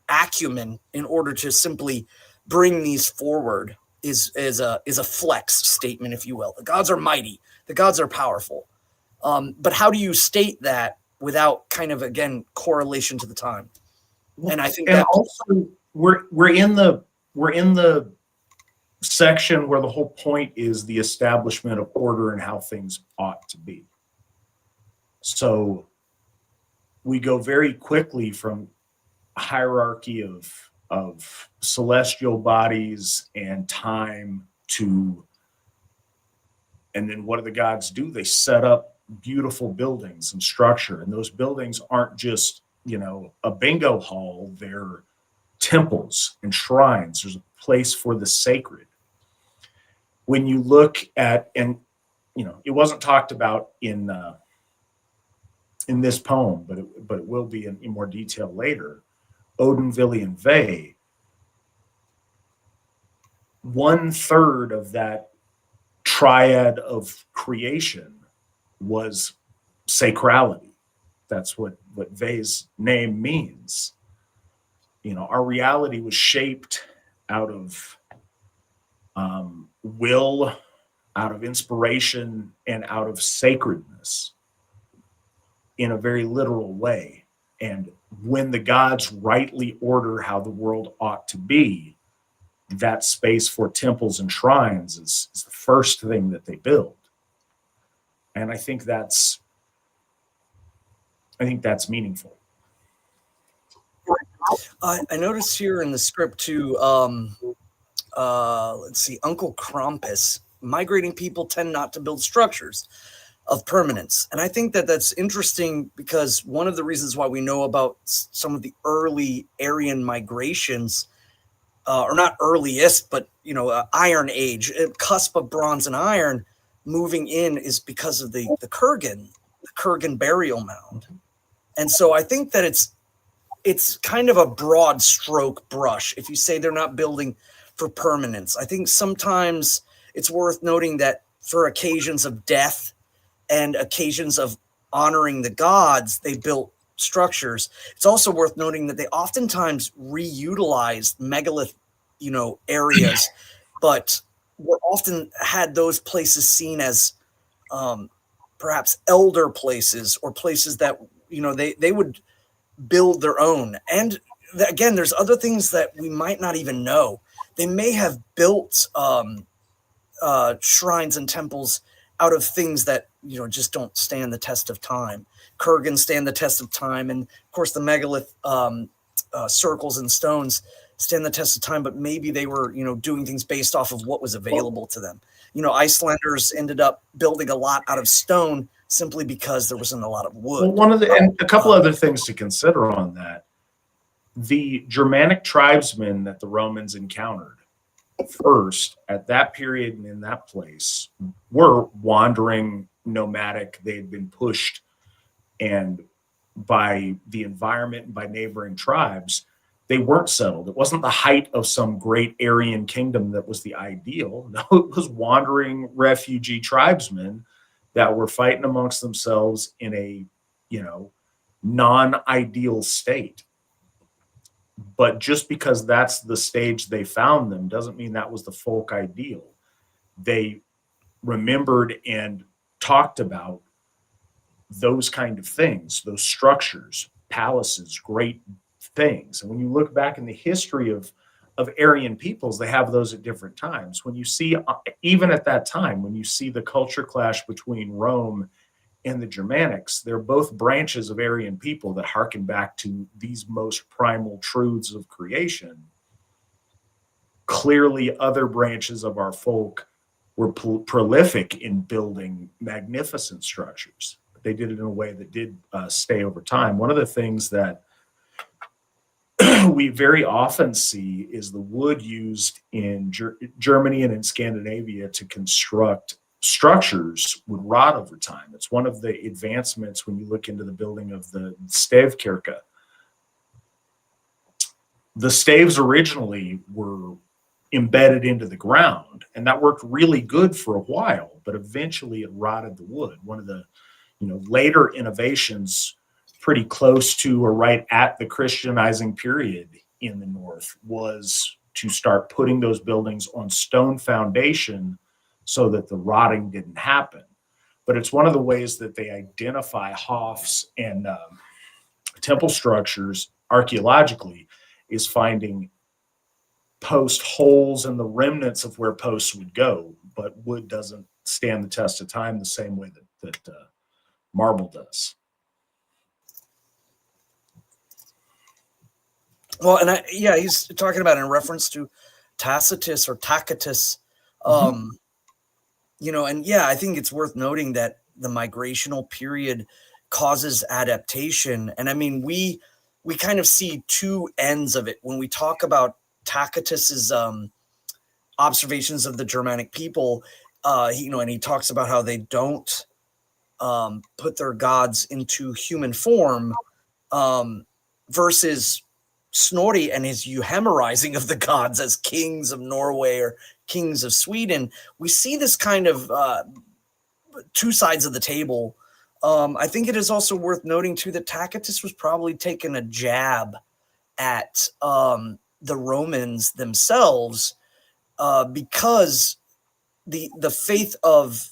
acumen in order to simply bring these forward is a flex statement, if you will. The gods are mighty. The gods are powerful. But how do you state that without kind of, again, correlation to the time? And I think that also we're in the section where the whole point is the establishment of order and how things ought to be. So we go very quickly from a hierarchy of celestial bodies and time to, and then what do the gods do? They set up beautiful buildings and structure, and those buildings aren't just a bingo hall. They're temples and shrines. There's a place for the sacred. When you look at, and it wasn't talked about in this poem, but it will be in more detail later. Odin, Vili, and Ve, 1/3 of that triad of creation was sacrality. That's what Ve's name means. Our reality was shaped out of will, out of inspiration, and out of sacredness. in a very literal way. And when the gods rightly order how the world ought to be, that space for temples and shrines is the first thing that they build. And I think that's meaningful. I noticed here in the script too. Let's see, Uncle Krampus. Migrating people tend not to build structures of permanence, and I think that that's interesting because one of the reasons why we know about some of the early Aryan migrations, or not earliest, but Iron Age, cusp of bronze and iron, moving in is because of the Kurgan burial mound, and so I think that it's kind of a broad stroke brush if you say they're not building for permanence. I think sometimes it's worth noting that for occasions of death and occasions of honoring the gods, they built structures. It's also worth noting that they oftentimes reutilized megalith, areas, but were often had those places seen as perhaps elder places or places that they would build their own. And again, there's other things that we might not even know. They may have built shrines and temples out of things that just don't stand the test of time. Kurgan stand the test of time, and of course the megalith circles and stones stand the test of time. But maybe they were doing things based off of what was available to them. Icelanders ended up building a lot out of stone simply because there wasn't a lot of wood. Well, and a couple other things to consider on that. The Germanic tribesmen that the Romans encountered first at that period and in that place were wandering, nomadic. They had been pushed and by the environment and by neighboring tribes. They weren't settled. It wasn't the height of some great Aryan kingdom that was the ideal. No, it was wandering refugee tribesmen that were fighting amongst themselves in a, non-ideal state. But just because that's the stage they found them doesn't mean that was the folk ideal. They remembered and talked about those kind of things, those structures, palaces, great things. And when you look back in the history of Aryan peoples, they have those at different times. When you see, even at that time, when you see the culture clash between Rome and the Germanics, they're both branches of Aryan people that harken back to these most primal truths of creation. Clearly, other branches of our folk were prolific in building magnificent structures. But they did it in a way that did stay over time. One of the things that we very often see is the wood used in Germany and in Scandinavia to construct structures would rot over time. It's one of the advancements when you look into the building of the stavkirke. The staves originally were embedded into the ground, and that worked really good for a while, but eventually it rotted the wood. One of the later innovations pretty close to or right at the Christianizing period in the North was to start putting those buildings on stone foundation so that the rotting didn't happen. But it's one of the ways that they identify hofs and temple structures archaeologically is finding post holes in the remnants of where posts would go, but wood doesn't stand the test of time the same way that marble does. Well, and he's talking about in reference to Tacitus or Tacitus. I think it's worth noting that the migrational period causes adaptation. And I mean, we kind of see two ends of it when we talk about Tacitus's observations of the Germanic people. And he talks about how they don't put their gods into human form, versus Snorri and his euhemerizing of the gods as kings of Norway or kings of Sweden. We see this kind of two sides of the table. I think it is also worth noting too that Tacitus was probably taking a jab at the Romans themselves, because the faith of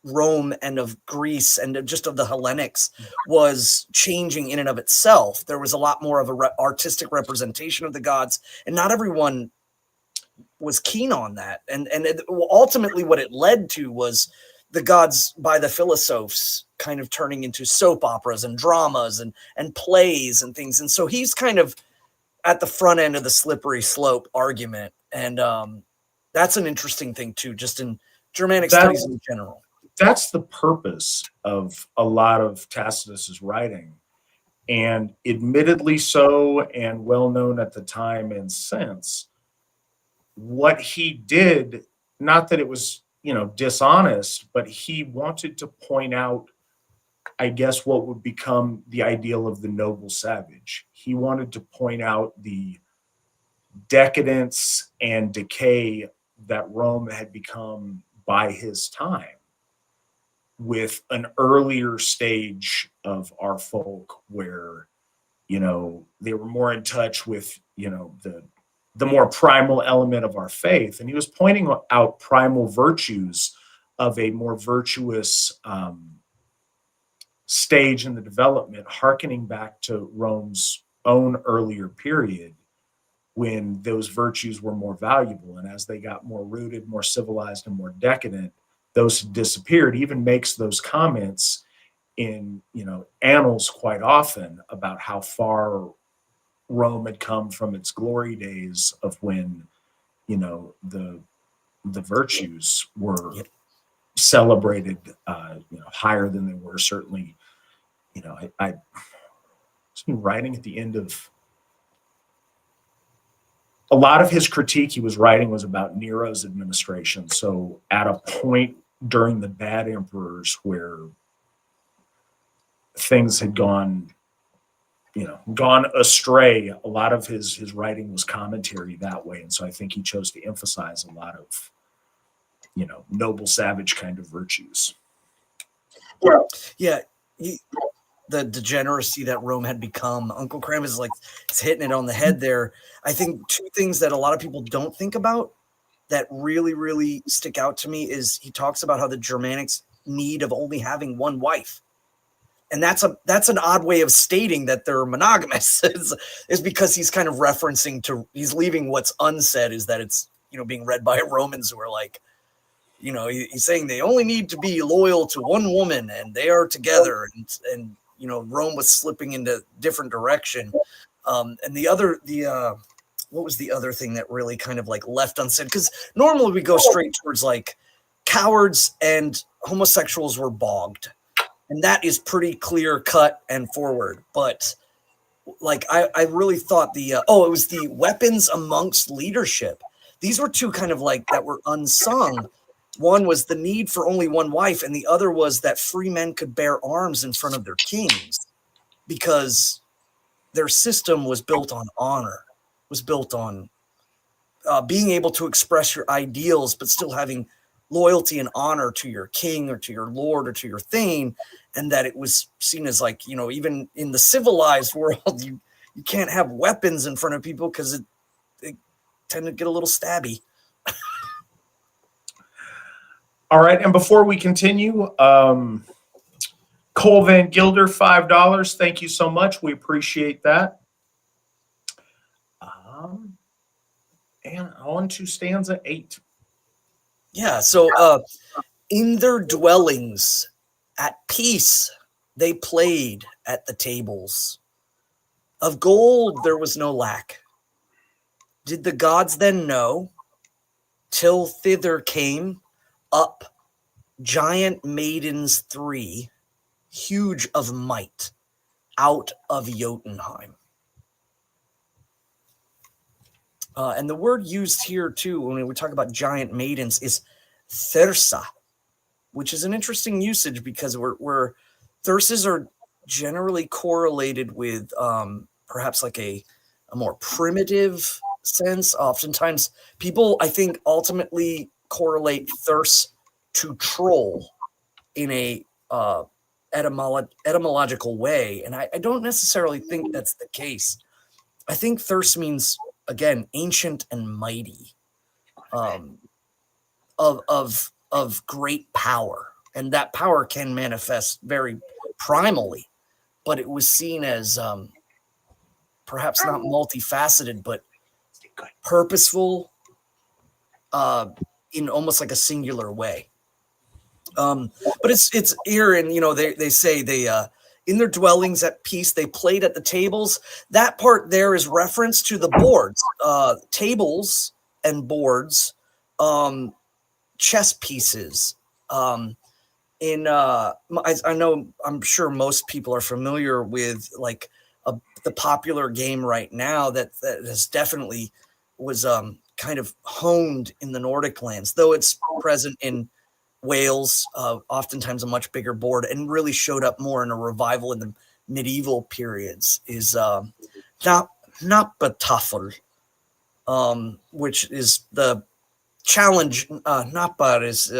Rome and of Greece and just of the Hellenics was changing in and of itself. There was a lot more of a artistic representation of the gods, and not everyone was keen on that. And ultimately what it led to was the gods by the philosophers kind of turning into soap operas and dramas and plays and things. And so he's kind of at the front end of the slippery slope argument. And that's an interesting thing too, just in Germanic studies in general. That's the purpose of a lot of Tacitus's writing, and admittedly so, and well known at the time and since. What he did, not that it was, dishonest, but he wanted to point out, I guess, what would become the ideal of the noble savage. He wanted to point out the decadence and decay that Rome had become by his time, with an earlier stage of our folk where, they were more in touch with, the more primal element of our faith. And he was pointing out primal virtues of a more virtuous stage in the development, hearkening back to Rome's own earlier period when those virtues were more valuable. And as they got more rooted, more civilized, and more decadent, those disappeared. He even makes those comments in, annals quite often about how far Rome had come from its glory days of when, the virtues were celebrated, higher than they were. Certainly, I was writing at the end of a lot of his critique he was writing was about Nero's administration. So at a point during the bad emperors where things had gone astray, a lot of his writing was commentary that way. And so I think he chose to emphasize a lot of, noble savage kind of virtues. Yeah. The degeneracy that Rome had become. Uncle Cram is hitting it on the head there. I think two things that a lot of people don't think about that really, really stick out to me is he talks about how the Germanics need of only having one wife. And that's an odd way of stating that they're monogamous is because he's kind of referencing to, he's leaving what's unsaid is that it's, being read by Romans who are like, he's saying they only need to be loyal to one woman and they are together. And Rome was slipping into different direction. And what was the other thing that really kind of left unsaid? Because normally we go straight towards cowards and homosexuals were bogged. And that is pretty clear cut and forward. But I really thought it was the weapons amongst leadership. These were two kind of that were unsung. One was the need for only one wife, and the other was that free men could bear arms in front of their kings because their system was built on honor, was built on being able to express your ideals, but still having loyalty and honor to your king or to your lord or to your thane. And that it was seen as even in the civilized world, you can't have weapons in front of people because they tend to get a little stabby. All right, and before we continue, Cole Van Gilder, $5. Thank you so much. We appreciate that. And on to stanza 8. Yeah, so in their dwellings at peace they played at the tables. Of gold there was no lack. Did the gods then know, till thither came up giant maidens 3, huge of might, out of Jotunheim. And the word used here too, when we talk about giant maidens, is thyrsa, which is an interesting usage because we're thursas are generally correlated with perhaps a more primitive sense. Oftentimes people, I think, ultimately correlate thirst to troll in a etymological way. And I don't necessarily think that's the case. I think thirst means, again, ancient and mighty, of great power. and that power can manifest very primally, but it was seen as perhaps not multifaceted, but purposeful, in almost like a singular way. But it's here, and they say they in their dwellings at peace they played at the tables. That part there is reference to the boards, tables and boards, chess pieces. I know, I'm sure most people are familiar with like the popular game right now that has definitely was kind of honed in the Nordic lands, though it's present in Wales, oftentimes a much bigger board, and really showed up more in a revival in the medieval periods, is Napatafel, which is the challenge. Napa is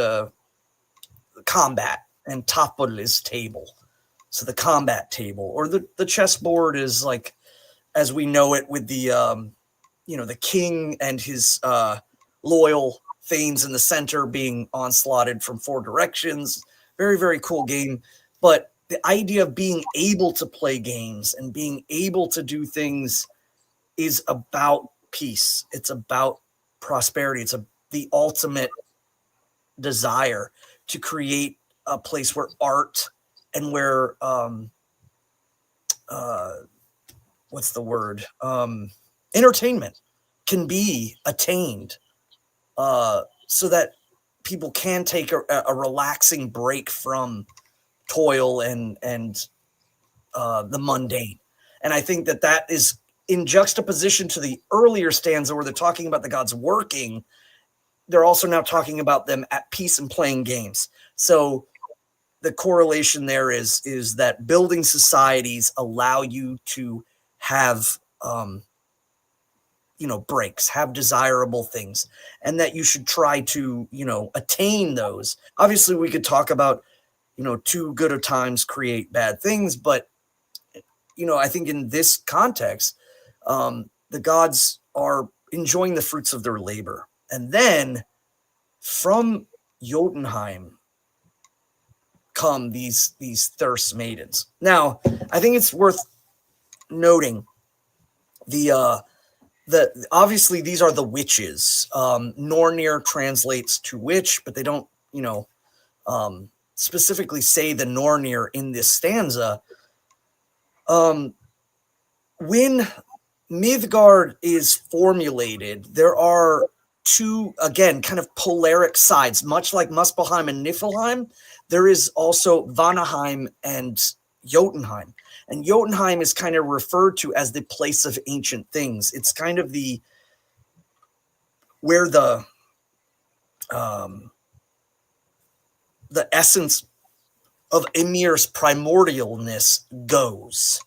combat, and Tafel is table. So the combat table, or the chessboard, is like as we know it, with the the king and his loyal thanes in the center being onslaughted from four directions. Very, very cool game. But the idea of being able to play games and being able to do things is about peace. It's about prosperity. It's the ultimate desire to create a place where art and where what's the word? Entertainment can be attained, so that people can take a relaxing break from toil and the mundane. And I think that is in juxtaposition to the earlier stanza where they're talking about the gods working. They're also now talking about them at peace and playing games. So the correlation there is that building societies allow you to have breaks, have desirable things, and that you should try to attain those. Obviously we could talk about too good of times create bad things, but I think in this context, the gods are enjoying the fruits of their labor. And then from Jotunheim come these thirst maidens. Now, I think it's worth noting the obviously these are the witches. Nornir translates to witch, but they don't specifically say the Nornir in this stanza. When Midgard is formulated, there are two, again, kind of polaric sides, much like Muspelheim and Niflheim. There is also Vanaheim and Jotunheim. And Jotunheim is kind of referred to as the place of ancient things. It's kind of where the essence of Ymir's primordialness goes.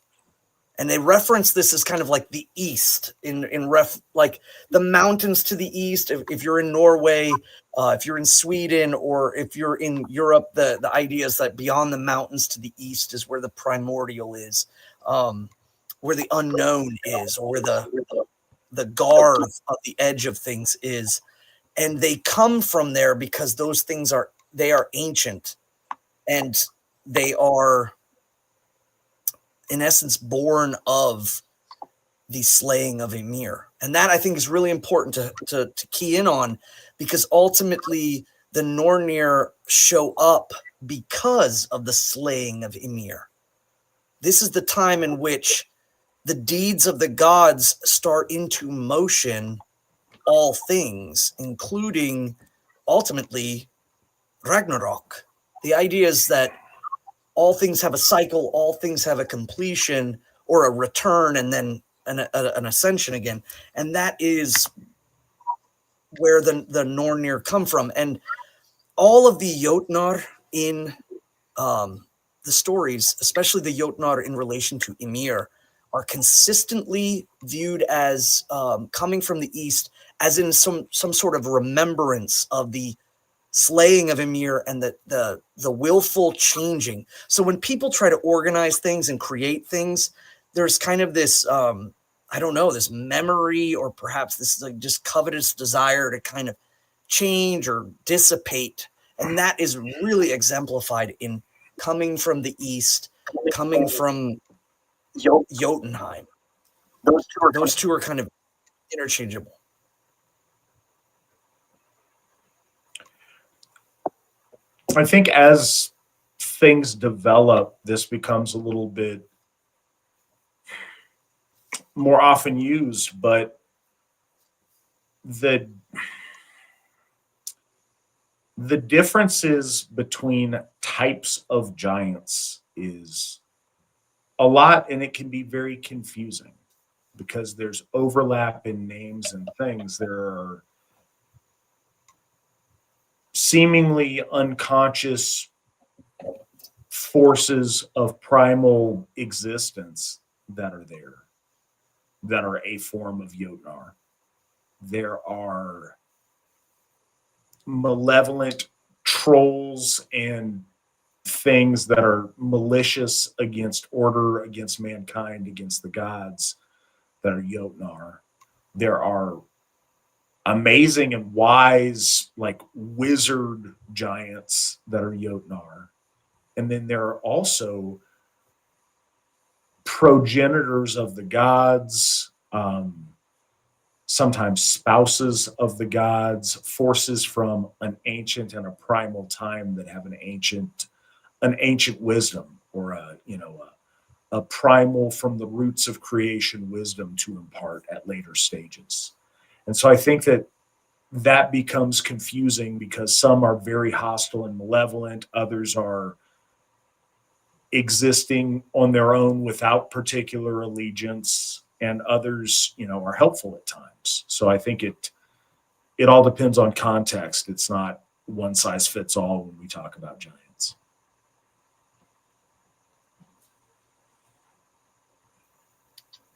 And they reference this as kind of like the east like the mountains to the east. If you're in Norway, if you're in Sweden, or if you're in Europe, the idea is that beyond the mountains to the east is where the primordial is, where the unknown is, or where the garth of the edge of things is. And they come from there because those things are ancient, and they are in essence born of the slaying of Ymir. And that I think is really important to key in on, because ultimately the Nornir show up because of the slaying of Ymir. This is the time in which the deeds of the gods start into motion all things, including ultimately Ragnarok. The idea is that all things have a cycle, all things have a completion or a return, and then an ascension again. And that is where the Nornir come from. And all of the Jotnar in the stories, especially the Jotnar in relation to Ymir, are consistently viewed as coming from the east, as in some sort of remembrance of the slaying of Ymir and the willful changing. So when people try to organize things and create things, there's kind of this this memory, or perhaps this like just covetous desire to kind of change or dissipate. And that is really exemplified in coming from the east, coming from Jotunheim. Those two are kind of interchangeable. I think as things develop, this becomes a little bit more often used, but the differences between types of giants is a lot, and it can be very confusing because there's overlap in names and things. There are seemingly unconscious forces of primal existence that are there, that are a form of Jotnar. There are malevolent trolls and things that are malicious against order, against mankind, against the gods that are Jotnar. There are amazing and wise, like wizard giants that are Jotnar. And then there are also progenitors of the gods, sometimes spouses of the gods, forces from an ancient and a primal time that have an ancient wisdom, or a primal from the roots of creation wisdom to impart at later stages. And so I think that becomes confusing because some are very hostile and malevolent, others are existing on their own without particular allegiance, and others, are helpful at times. So I think it all depends on context. It's not one size fits all when we talk about giants.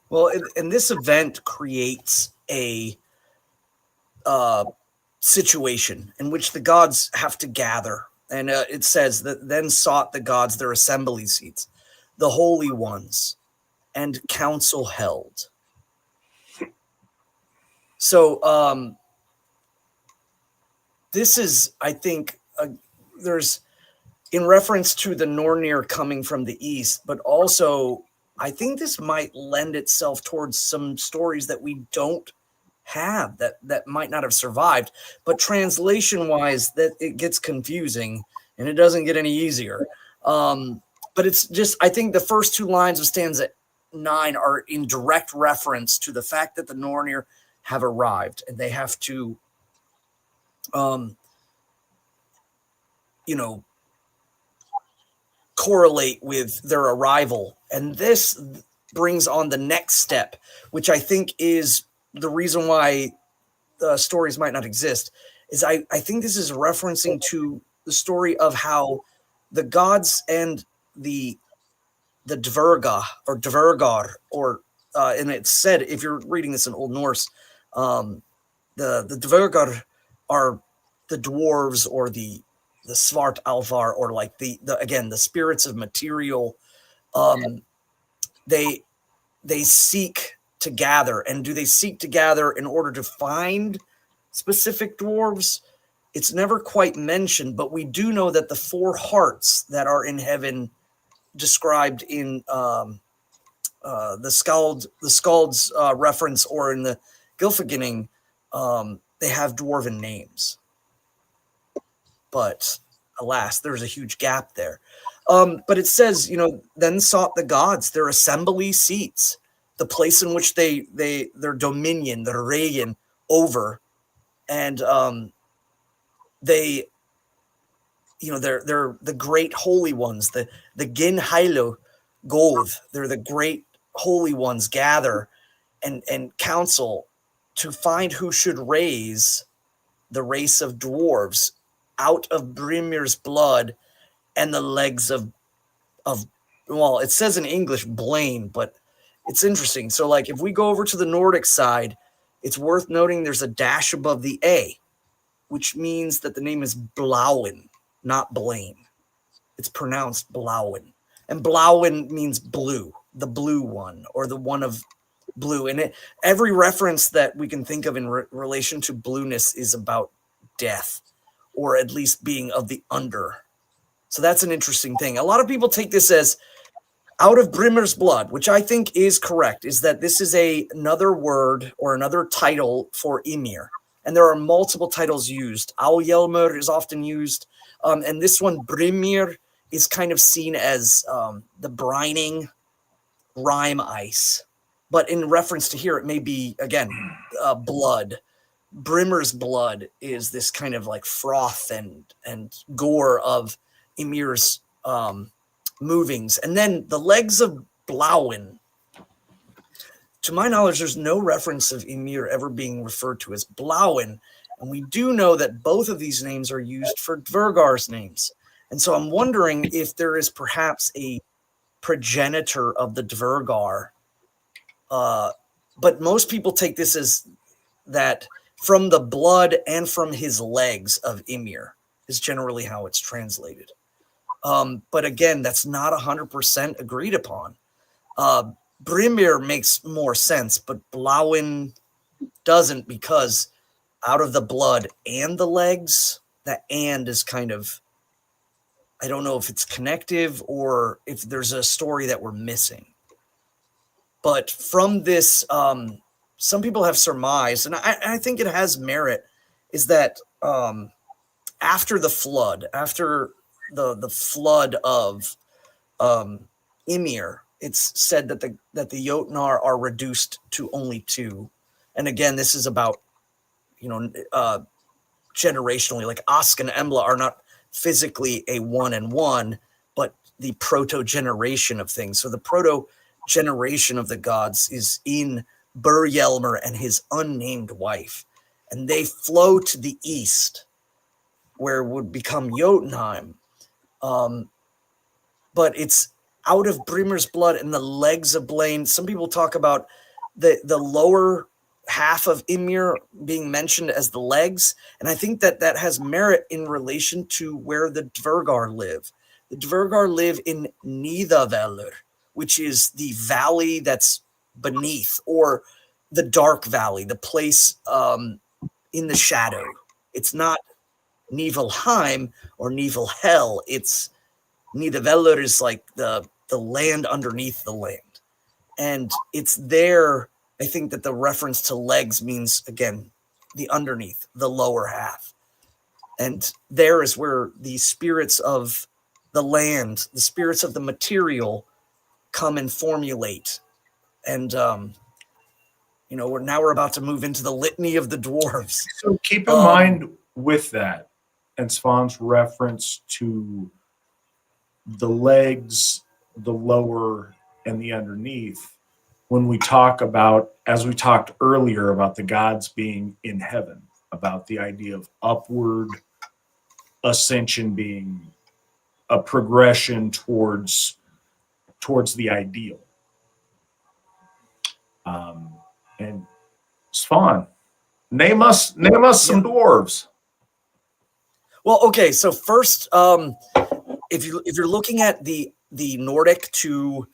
Well, and this event creates a situation in which the gods have to gather. And it says that then sought the gods their assembly seats, the holy ones, and council held. So this is, I think, there's in reference to the Nornir coming from the east, but also I think this might lend itself towards some stories that we don't have that might not have survived, but translation wise that it gets confusing and it doesn't get any easier. But it's just, I think the first two lines of stanza 9 are in direct reference to the fact that the Nornir have arrived and they have to correlate with their arrival. And this brings on the next step, which I think is the reason why the stories might not exist, is I think this is referencing to the story of how the gods and the Dverga or Dvergar, or and it's said, if you're reading this in Old Norse, the Dvergar are the dwarves or the Svart Alvar, or like the again the spirits of material. They seek to gather, and do they seek to gather in order to find specific dwarves? It's never quite mentioned, but we do know that the 4 hearts that are in heaven, described in the Skald's reference, or in the Gylfaginning, they have dwarven names. But alas, there's a huge gap there. But it says, then sought the gods their assembly seats, the place in which their dominion, their reign over, and they're the great holy ones, the Gin Hailo Goth, they're the great holy ones gather and counsel to find who should raise the race of dwarves out of Brimir's blood and the legs of well, it says in English Blaine, but it's interesting. So like if we go over to the Nordic side, it's worth noting there's a dash above the A, which means that the name is Blauen, not Blaine. It's pronounced Blauen. And Blauen means blue, the blue one, or the one of blue. And every reference that we can think of in relation to blueness is about death or at least being of the under. So that's an interesting thing. A lot of people take this as out of Brimmir's blood, which I think is correct, is that this is another word or another title for Ymir. And there are multiple titles used. Auljelmur is often used. And this one, Brimir, is kind of seen as the brining rime ice. But in reference to here, it may be, again, blood. Brimmir's blood is this kind of like froth and gore of Ymir's movings. And then the legs of Blauwen. To my knowledge, there's no reference of Ymir ever being referred to as Blauwen. And we do know that both of these names are used for Dvergar's names. And so I'm wondering if there is perhaps a progenitor of the Dvergar. But most people take this as that from the blood and from his legs of Ymir is generally how it's translated. But again, that's not 100% agreed upon. Brimir makes more sense, but Blauwen doesn't, because out of the blood and the legs, that and is kind of, I don't know if it's connective or if there's a story that we're missing. But from this, some people have surmised, and I think it has merit, is that after the flood, after the flood of Ymir, it's said that the Jotnar are reduced to only 2. And again, this is about, generationally, like Ask and Embla are not physically a 1 and 1, but the proto-generation of things. So the proto-generation of the gods is in Bur-Jelmer and his unnamed wife. And they flow to the east, where would become Jotunheim. But it's out of Brimir's blood and the legs of Blaine. Some people talk about the lower half of Ymir being mentioned as the legs. And I think that has merit in relation to where the Dvergar live. The Dvergar live in Nidavellir, which is the valley that's beneath, or the dark valley, the place in the shadow. It's not Niflheim or Niflhel. It's Nidavellir is like the land underneath the land. And it's there, I think, that the reference to legs means, again, the underneath, the lower half. And there is where the spirits of the land, the spirits of the material come and formulate. And, we're about to move into the litany of the dwarves. So keep in mind with that, and Svan's reference to the legs, the lower, and the underneath, when we talk about, as we talked earlier about the gods being in heaven, about the idea of upward ascension being a progression towards the ideal. And Svan, name us some dwarves. Well, okay, so first, if you're looking at the Nordic to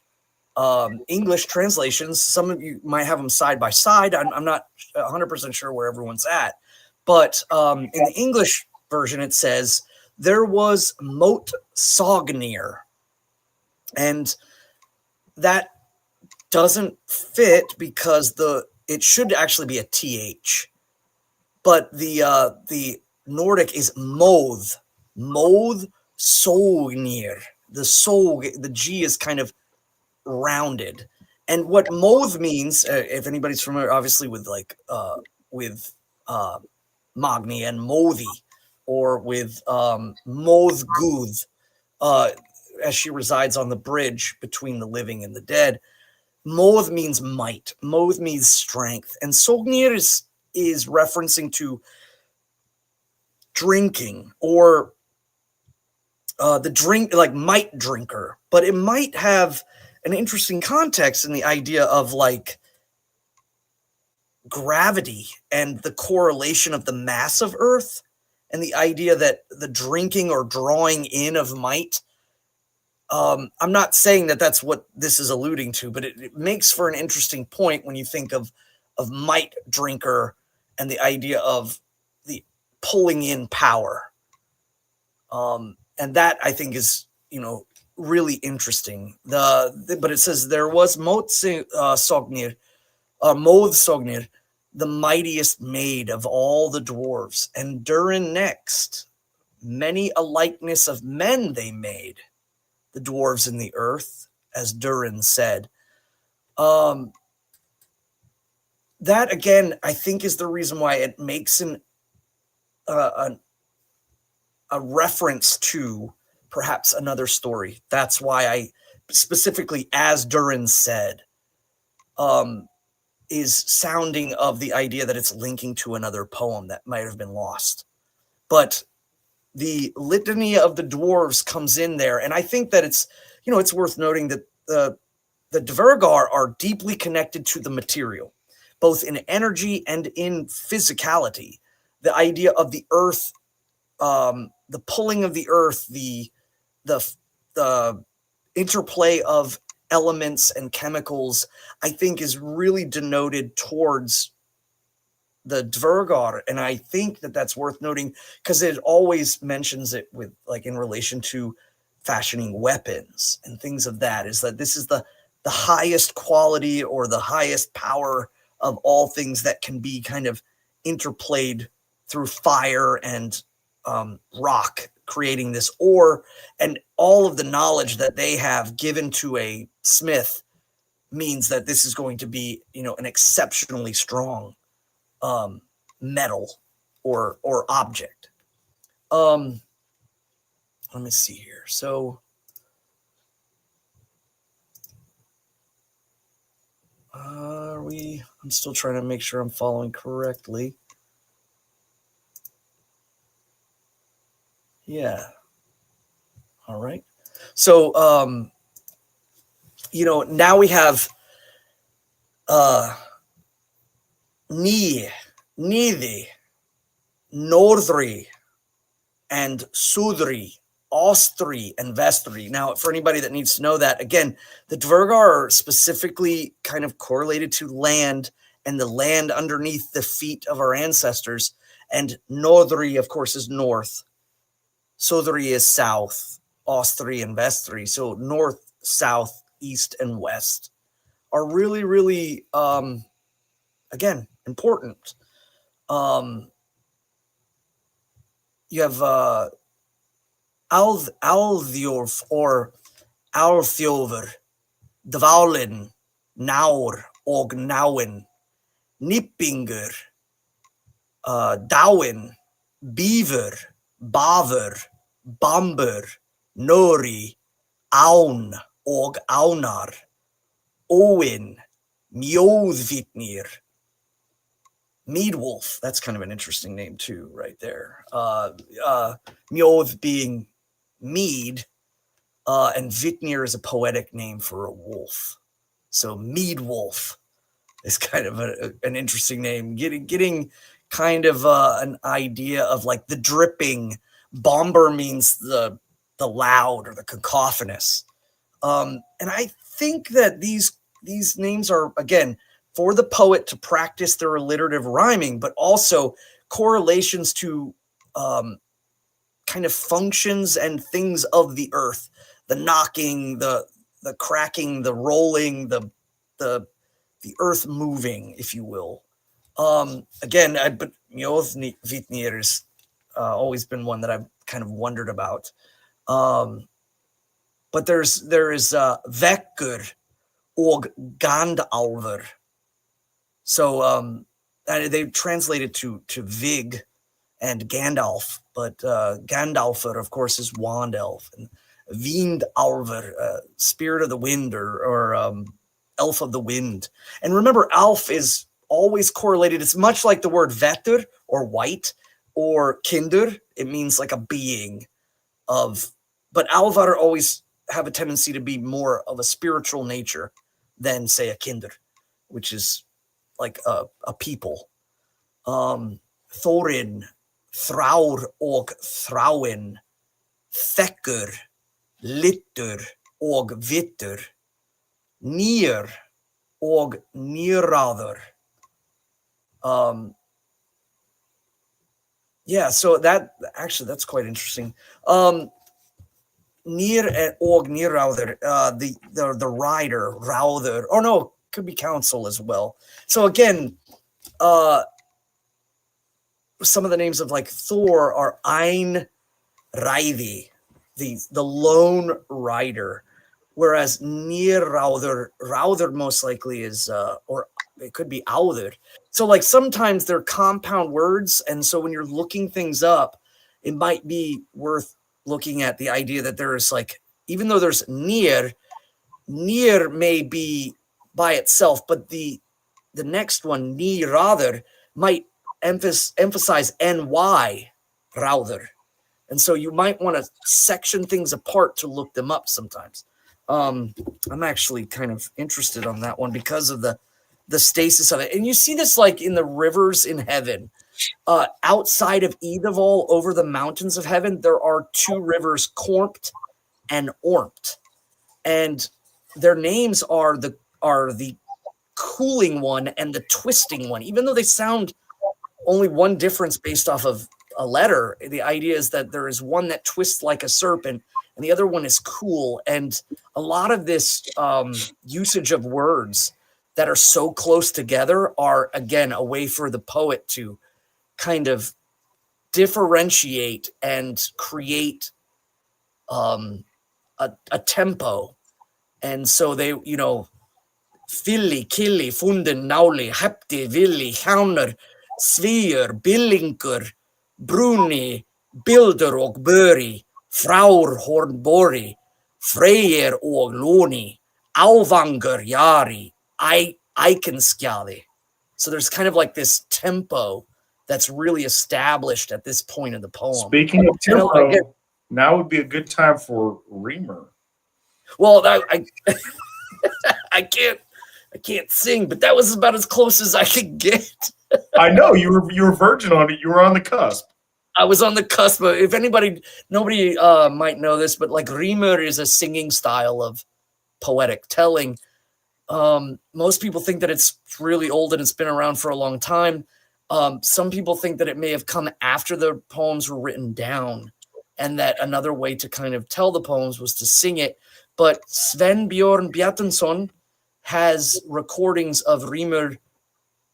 English translations, some of you might have them side by side. I'm not 100% sure where everyone's at, but in the English version, it says there was Mot Sognir, and that doesn't fit because it should actually be a th, but the Nordic is Moth Sognir. The G is kind of rounded. And what Moth means, if anybody's familiar, obviously with Magni and Mothi, or with Mothguth, as she resides on the bridge between the living and the dead. Moth means might. Moth means strength. And Sognir is referencing to drinking, or the drink, like might drinker. But it might have an interesting context in the idea of like gravity and the correlation of the mass of Earth, and the idea that the drinking or drawing in of might. I'm not saying that that's what this is alluding to, but it makes for an interesting point when you think of might drinker and the idea of the pulling in power. And that I think is, really interesting. But it says there was Sognir, Moth Sognir, the mightiest maid of all the dwarves, and Durin next. Many a likeness of men they made, the dwarves in the earth, as Durin said. That again, I think, is the reason why it makes a reference to perhaps another story. That's why I specifically, as Durin said, is sounding of the idea that it's linking to another poem that might have been lost. But the litany of the dwarves comes in there, and I think that it's worth noting that the Dvergar are deeply connected to the material, both in energy and in physicality. The idea of the earth, the pulling of the earth, the interplay of elements and chemicals, I think is really denoted towards the Dvergar. And I think that that's worth noting because it always mentions it with, like, in relation to fashioning weapons and things of that, is that this is the highest quality or the highest power of all things that can be kind of interplayed through fire and rock, creating this ore, and all of the knowledge that they have given to a smith means that this is going to be, an exceptionally strong metal or object. Let me see here. So I'm still trying to make sure I'm following correctly. Yeah. All right. So now we have Neithy, Nordri, and Sudri, Ostri, and Vestri. Now, for anybody that needs to know that, again, the Dvergar are specifically kind of correlated to land and the land underneath the feet of our ancestors. And Nordri, of course, is north. Sudri is south. Ostri and Vestri. So north, south, east, and west are really, really, again, important. You have Alðjorf or Alþjófur, Dvalin, Naur, og Náin, Nippingur, Dáin, Beaver, Bavur, Bambur, Nori, Án, og Ánar, Óin, Mjóðvitnir, Meadwolf. That's kind of an interesting name too, right there. Mjóð being mead, and Vitnir is a poetic name for a wolf. So Meadwolf is kind of an interesting name. Getting kind of an idea of like the dripping. Bomber means the loud or the cacophonous. And I think that these names are, again, for the poet to practice their alliterative rhyming, but also correlations to kind of functions and things of the earth, the knocking, the cracking, the rolling, the earth moving, if you will. Again, but Mjóðvitnir has always been one that I've kind of wondered about. But there is Vekkur og Gandalfur. So they translated to Vig and Gandalf, but Gandalfur, of course, is wand elf, and Vindalfur, spirit of the wind, or elf of the wind. And remember, elf is always correlated. It's much like the word vetur or white or kindur. It means like a being of, but alvar always have a tendency to be more of a spiritual nature than, say, a kindur, which is like a people. Thorin, Þrár og Þráin, Þekkur, Littur og Vittur, Nýr og Nýráður. Yeah, so that's quite interesting. Near og Nirauder, the rider, Rauder, or no, could be council as well. So again, some of the names of like Thor are Ein Ræði, the lone rider, whereas Rauder most likely is or it could be Auður. So like sometimes they're compound words, and so when you're looking things up, it might be worth looking at the idea that there is like, even though there's near may be by itself, but the next one, ni rather, might emphasize ny rather. And so you might want to section things apart to look them up sometimes. I'm actually kind of interested on that one because of the stasis of it. And you see this like in the rivers in heaven. Outside of Edeval, over the mountains of heaven, there are two rivers, Kormt and Ormt. And their names are the cooling one and the twisting one. Even though they sound only one difference based off of a letter, the idea is that there is one that twists like a serpent and the other one is cool. And a lot of this usage of words that are so close together are, again, a way for the poet to kind of differentiate and create a tempo. And so they, Filli, Killi, Funden, Náli, Hepti, Villi, Hjánur, Svíur, Billingur, Bruni, Bildur og Böri, Frár Hornbori, Freyr og Lóni, Ávangur Jari, Eikenskjaði. So there's kind of like this tempo that's really established at this point in the poem. Speaking of tempo, now would be a good time for Reamer. Well, I can't sing, but that was about as close as I could get. I know you were virgin on it. You were on the cusp. I was on the cusp. If nobody might know this, but like Reamer is a singing style of poetic telling. Most people think that it's really old and it's been around for a long time. Some people think that it may have come after the poems were written down, and that another way to kind of tell the poems was to sing it. But Sven Bjorn Bjartansson has recordings of Reamer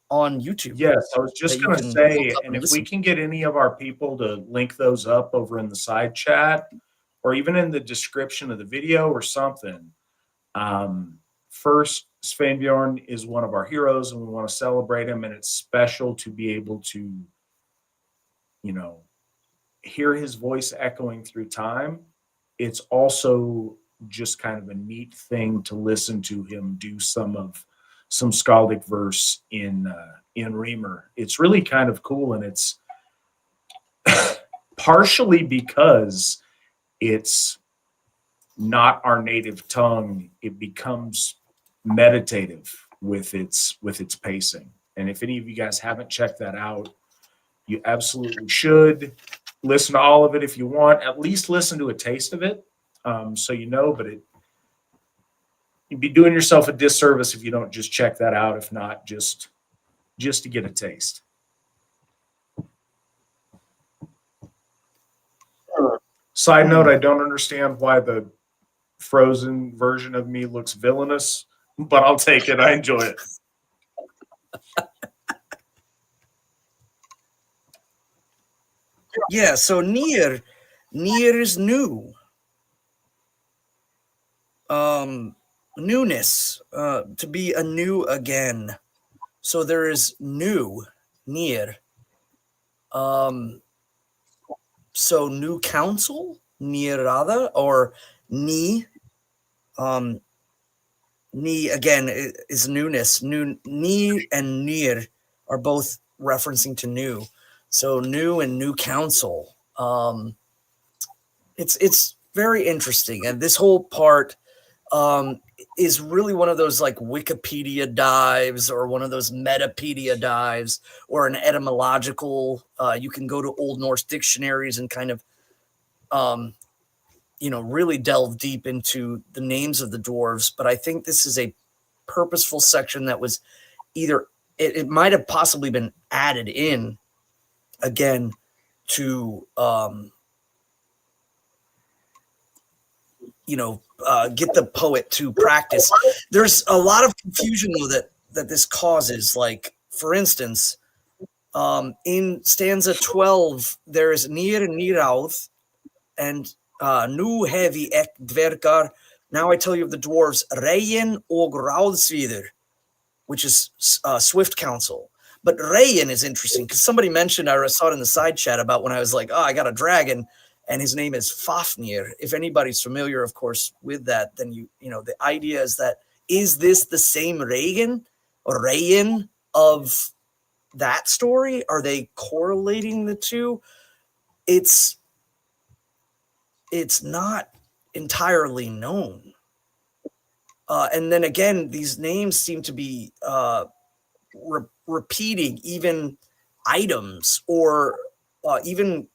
on YouTube. Yes, I was just going to say, and if we can get any of our people to link those up over in the side chat or even in the description of the video or something. First, Sven Bjorn is one of our heroes and we want to celebrate him, and it's special to be able to, hear his voice echoing through time. It's also just kind of a neat thing to listen to him do some skaldic verse in Reamer. It's really kind of cool, and it's partially because it's not our native tongue. It becomes meditative with its pacing. And if any of you guys haven't checked that out, you absolutely should. Listen to all of it if you want. At least listen to a taste of it, so but you'd be doing yourself a disservice if you don't just check that out, if not just to get a taste. Side note, I don't understand why the frozen version of me looks villainous, but I'll take it. I enjoy it. Yeah, so near is new. Newness, to be anew again. So there is new, near. So new council, nirada, or ni. Ni again is newness. Ni and near are both referencing to new. So new and new council. It's very interesting, and this whole part is really one of those like Wikipedia dives or one of those Metapedia dives or an etymological. You can go to Old Norse dictionaries and kind of, really delve deep into the names of the dwarves. But I think this is a purposeful section that was either it might have possibly been added in again to get the poet to practice. There's a lot of confusion though that this causes. Like, for instance, in stanza 12, there is Nir Nirauth and Nu heavy ek dvergar. Now I tell you of the dwarves Reyen og Ráðsvíður, which is Swift Council. But Reyen is interesting because somebody mentioned, I saw it in the side chat about when I was like, oh, I got a dragon, and his name is Fafnir. If anybody's familiar, of course, with that, then you know the idea is that, is this the same Reyen or Reyen of that story? Are they correlating the two? It's not entirely known. And then again, these names seem to be repeating even items or even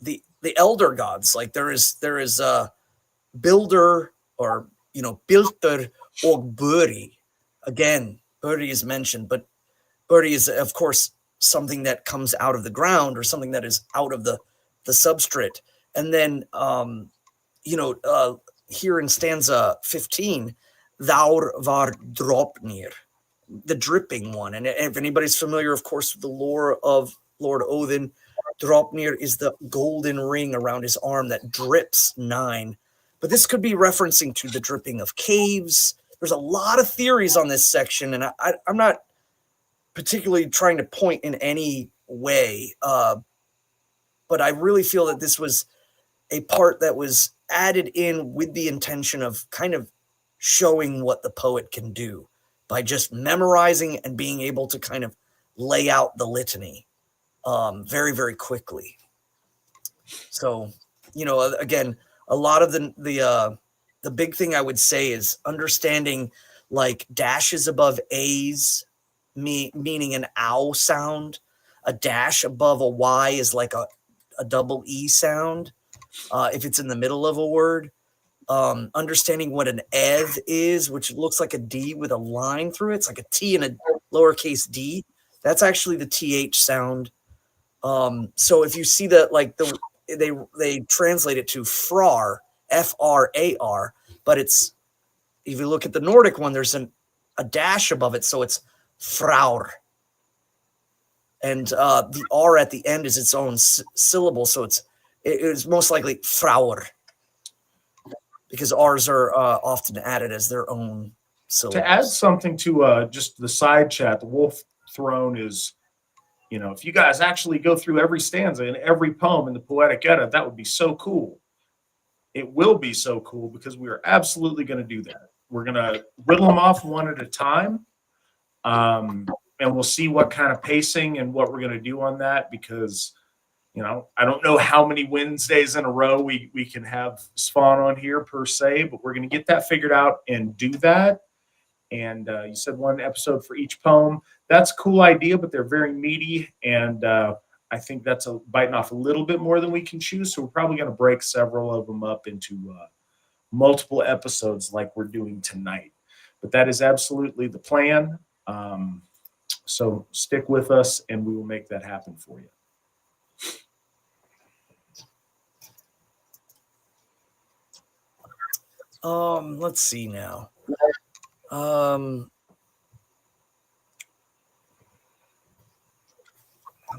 the elder gods. Like there is Builder, or Bilter og Buri. Again, Buri is mentioned, but Buri is of course something that comes out of the ground or something that is out of the substrate. And then here in stanza 15, Thou var Dropnir, the dripping one. And if anybody's familiar, of course, with the lore of Lord Odin, Dropnir is the golden ring around his arm that drips 9. But this could be referencing to the dripping of caves. There's a lot of theories on this section, and I'm not particularly trying to point in any way, but I really feel that this was a part that was added in with the intention of kind of showing what the poet can do by just memorizing and being able to kind of lay out the litany very, very quickly. So, again, a lot of the big thing I would say is understanding like dashes above A's, meaning an ow sound. A dash above a Y is like a double E sound if it's in the middle of a word. Understanding what an ev is, which looks like a D with a line through it. It's like a T and a lowercase d. That's actually the TH sound. So if you see that, like they translate it to frar, F-R-A-R, but it's, if you look at the Nordic one, there's a dash above it, so it's fraur. And the R at the end is its own syllable, so it's most likely fraur, because R's are often added as their own syllables. To add something to just the side chat, the Wolf Throne is, if you guys actually go through every stanza and every poem in the Poetic Edda, that would be so cool. It will be so cool because we are absolutely going to do that. We're going to whittle them off one at a time, and we'll see what kind of pacing and what we're going to do on that, because I don't know how many Wednesdays in a row we can have Svan on here per se, but we're going to get that figured out and do that. And you said one episode for each poem. That's a cool idea, but they're very meaty, and I think that's biting off a little bit more than we can chew. So we're probably going to break several of them up into multiple episodes like we're doing tonight. But that is absolutely the plan. So stick with us, and we will make that happen for you. Let's see now. I'm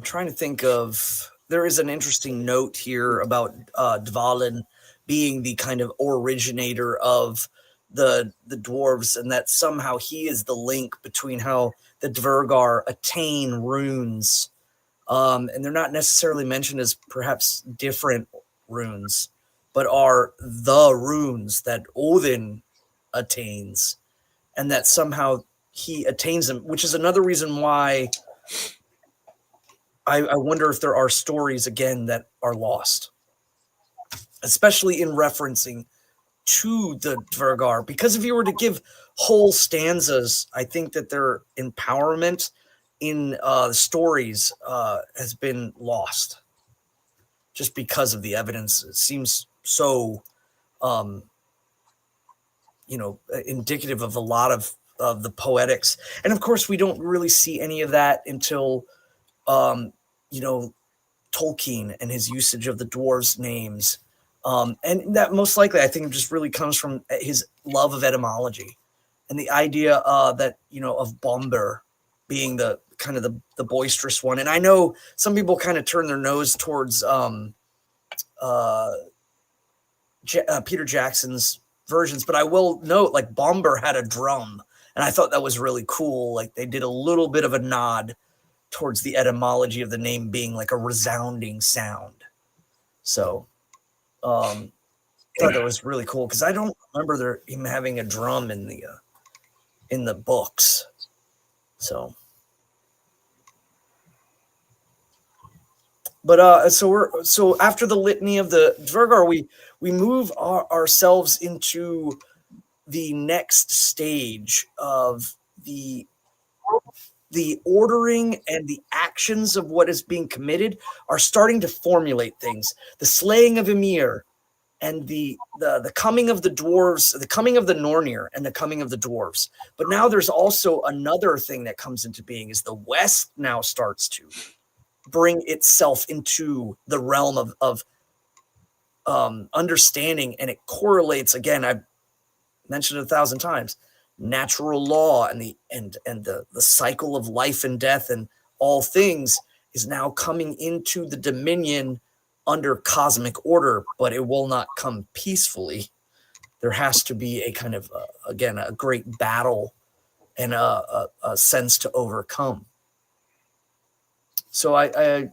trying to think of, there is an interesting note here about Dvalin being the kind of originator of the dwarves, and that somehow he is the link between how the Dvergar attain runes. And they're not necessarily mentioned as perhaps different runes, but are the runes that Odin attains, and that somehow he attains them, which is another reason why I wonder if there are stories, again, that are lost, especially in referencing to the Dvergar. Because if you were to give whole stanzas, I think that their empowerment in stories has been lost just because of the evidence. It seems so indicative of a lot of the poetics. And of course, we don't really see any of that until Tolkien and his usage of the dwarves' names. And that most likely, I think, just really comes from his love of etymology and the idea that, of Bomber being the kind of the boisterous one. And I know some people kind of turn their nose towards Peter Jackson's versions, but I will note, like, Bomber had a drum, and I thought that was really cool. Like, they did a little bit of a nod towards the etymology of the name being like a resounding sound. So thought that was really cool, because I don't remember him having a drum in the books. So but so after the litany of the Dvergar, we move ourselves into the next stage of the ordering, and the actions of what is being committed are starting to formulate things. The slaying of Ymir, and the coming of the dwarves, the coming of the Nornir, and the coming of the dwarves. But now there's also another thing that comes into being, is the West now starts to bring itself into the realm of understanding, and it correlates, again, I've mentioned it 1,000 times, natural law and the cycle of life and death and all things is now coming into the dominion under cosmic order, but it will not come peacefully. There has to be a kind of again, a great battle and a sense to overcome. So I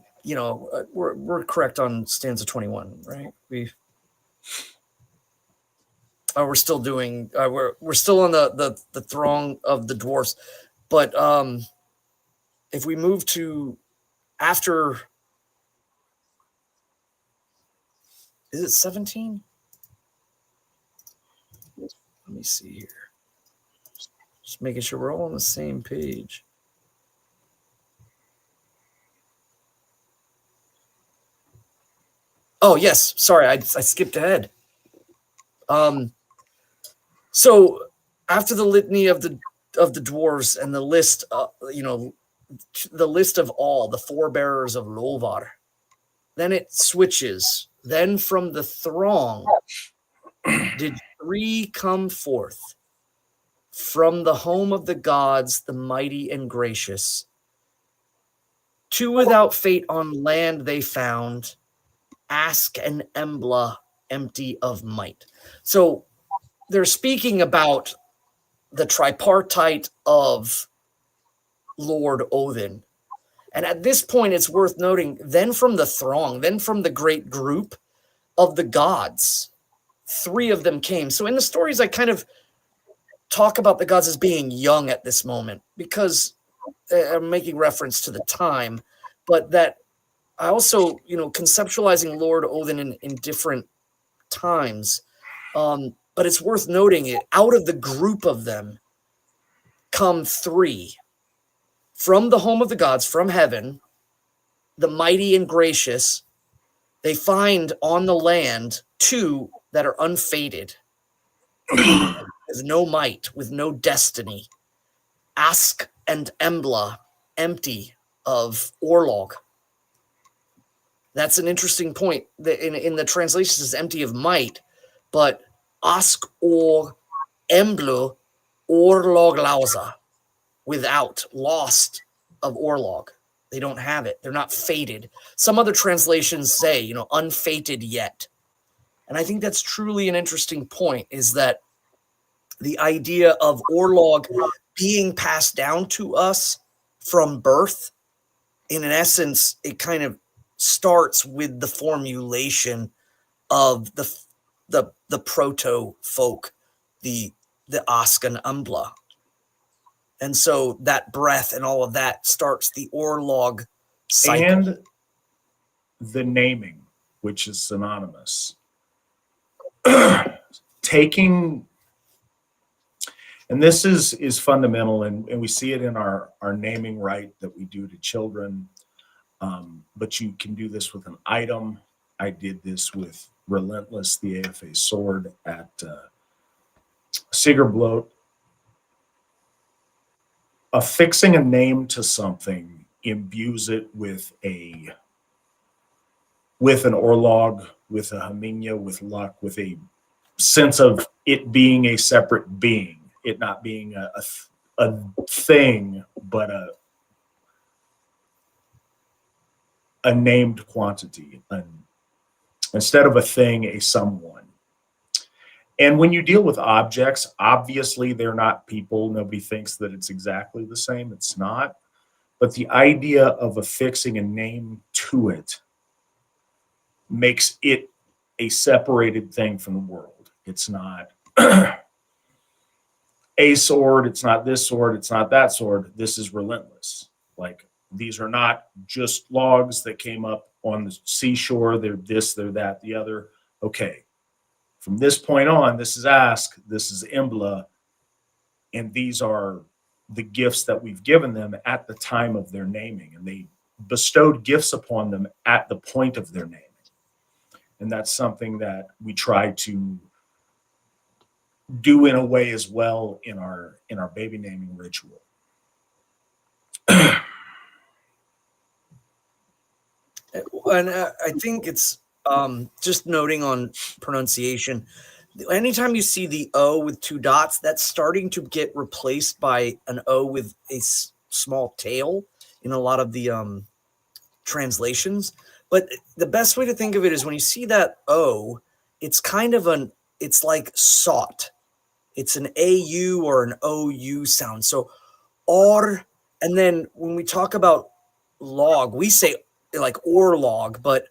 we're correct on stanza 21, right? We're still doing. We're still on the throng of the dwarfs, but if we move to after, is it 17? Let me see here. Just making sure we're all on the same page. Oh yes, sorry, I skipped ahead. So after the litany of the dwarves and the list, the list of all the forebearers of Lovar, then it switches. Then from the throng did 3 come forth, from the home of the gods, the mighty and gracious. 2 without fate on land they found, Ask and Embla empty of might. So they're speaking about the tripartite of Lord Odin. And at this point, it's worth noting, then from the throng, then from the great group of the gods, 3 of them came. So in the stories, I kind of talk about the gods as being young at this moment, because I'm making reference to the time, but that I also, conceptualizing Lord Odin in different times. But it's worth noting, it out of the group of them come 3 from the home of the gods, from heaven, the mighty and gracious. They find on the land 2 that are unfated, with no might, with no destiny. Ask and Embla, empty of Orlog. That's an interesting point. In the translations, it's empty of might, but Ask or Emblu Orlog Lausa, without, lost of Orlog. They don't have it. They're not fated. Some other translations say, unfated yet. And I think that's truly an interesting point, is that the idea of Orlog being passed down to us from birth, in an essence, it kind of starts with the formulation of the proto folk, the Ask and Umbla. And so that breath and all of that starts the Orlog cycle. And the naming, which is synonymous. Taking, and this is fundamental, and we see it in our naming rite that we do to children. But you can do this with an item. I did this with Relentless, the AFA sword at Sigerblot. Affixing a name to something imbues it with a with an Orlog, with a Haminya, with luck, with a sense of it being a separate being, it not being a thing, but a named quantity, instead of a thing, a someone. And when you deal with objects, obviously they're not people. Nobody thinks that it's exactly the same. It's not. But the idea of affixing a name to it makes it a separated thing from the world. It's not a sword, it's not this sword, it's not that sword. This is relentless. Like, these are not just logs that came up on the seashore. They're this, they're that, the other. Okay, from this point on, this is Ask, this is Imbla, and these are the gifts that we've given them at the time of their naming. And they bestowed gifts upon them at the point of their naming. And that's something that we try to do in a way as well in our baby naming ritual. And I think it's just noting on pronunciation. Anytime you see the O with two dots, that's starting to get replaced by an O with a small tail in a lot of the translations. But the best way to think of it is when you see that O, it's kind of it's like sought. It's an AU or an OU sound. So, or, and then when we talk about log, we say like or log, but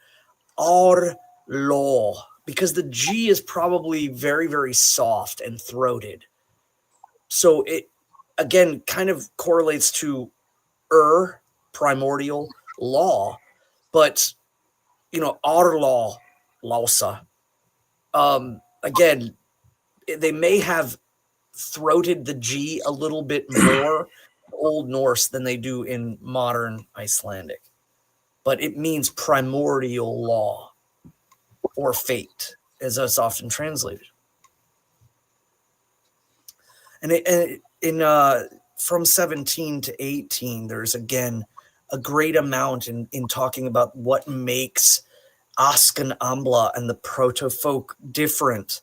or law, because the G is probably very, very soft and throated. So it, again, kind of correlates to primordial law, but, our law, lausa. Again, they may have throated the G a little bit more Old Norse than they do in modern Icelandic, but it means primordial law or fate, as it's often translated. And from 17 to 18, there's again a great amount in talking about what makes Askan Ambla and the proto-folk different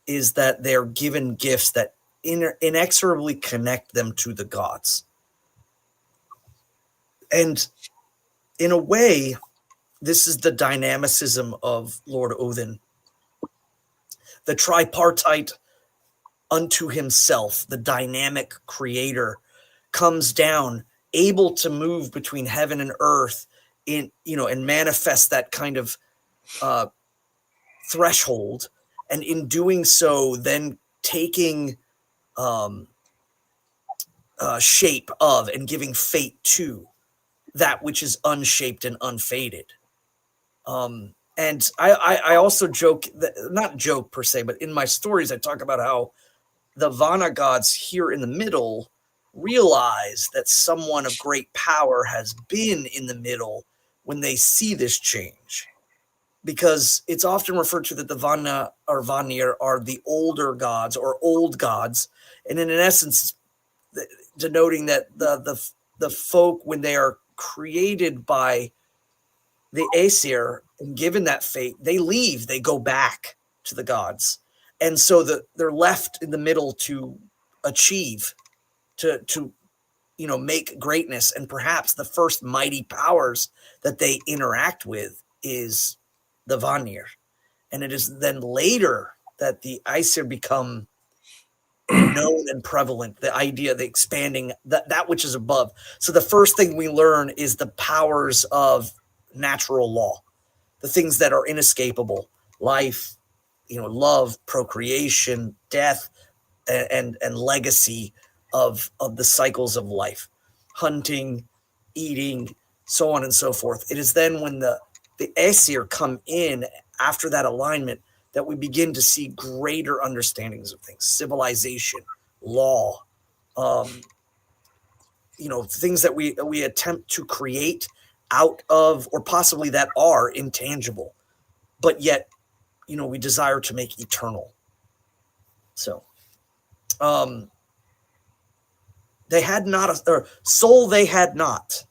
is that they're given gifts that inexorably connect them to the gods. And in a way, this is the dynamicism of Lord Odin. The tripartite unto himself, the dynamic creator, comes down, able to move between heaven and earth and manifest that kind of threshold. And in doing so, then taking shape of and giving fate to that which is unshaped and unfaded. And I also joke, not joke per se, but in my stories, I talk about how the Vana gods here in the middle realize that someone of great power has been in the middle when they see this change. Because it's often referred to that the Vana or Vanir are the older gods or old gods. And in essence, denoting that the folk, when they are created by the Aesir and given that fate, they leave, they go back to the gods. And so they're left in the middle to achieve, to make greatness. And perhaps the first mighty powers that they interact with is the Vanir. And it is then later that the Aesir become known and prevalent, the idea, the expanding, that which is above. So the first thing we learn is the powers of natural law, the things that are inescapable, life, love, procreation, death, and legacy of the cycles of life, hunting, eating, so on and so forth. It is then when the Aesir come in after that alignment that we begin to see greater understandings of things, civilization, law, things that we attempt to create out of, or possibly that are intangible, but yet, we desire to make eternal. So, they had not, or soul they had not,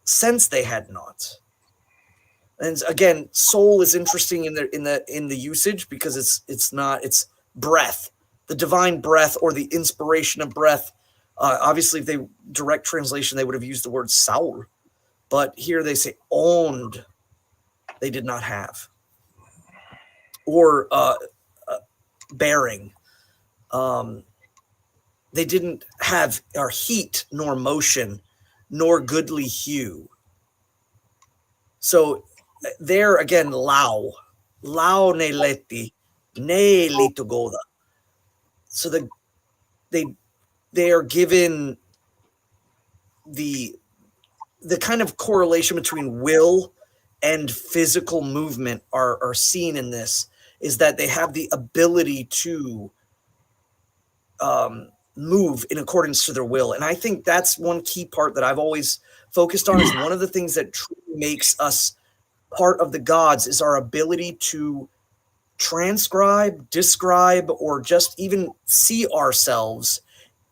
sense they had not, And again, soul is interesting in the usage because it's breath, the divine breath or the inspiration of breath. Obviously, if they direct translation, they would have used the word soul, but here they say owned. They did not have, or bearing. They didn't have or heat nor motion, nor goodly hue. So there again, lao ne leti, ne litogoda. So they are given the kind of correlation between will and physical movement are seen in this, is that they have the ability to move in accordance to their will. And I think that's one key part that I've always focused on, is one of the things that truly makes us part of the gods is our ability to transcribe, describe, or just even see ourselves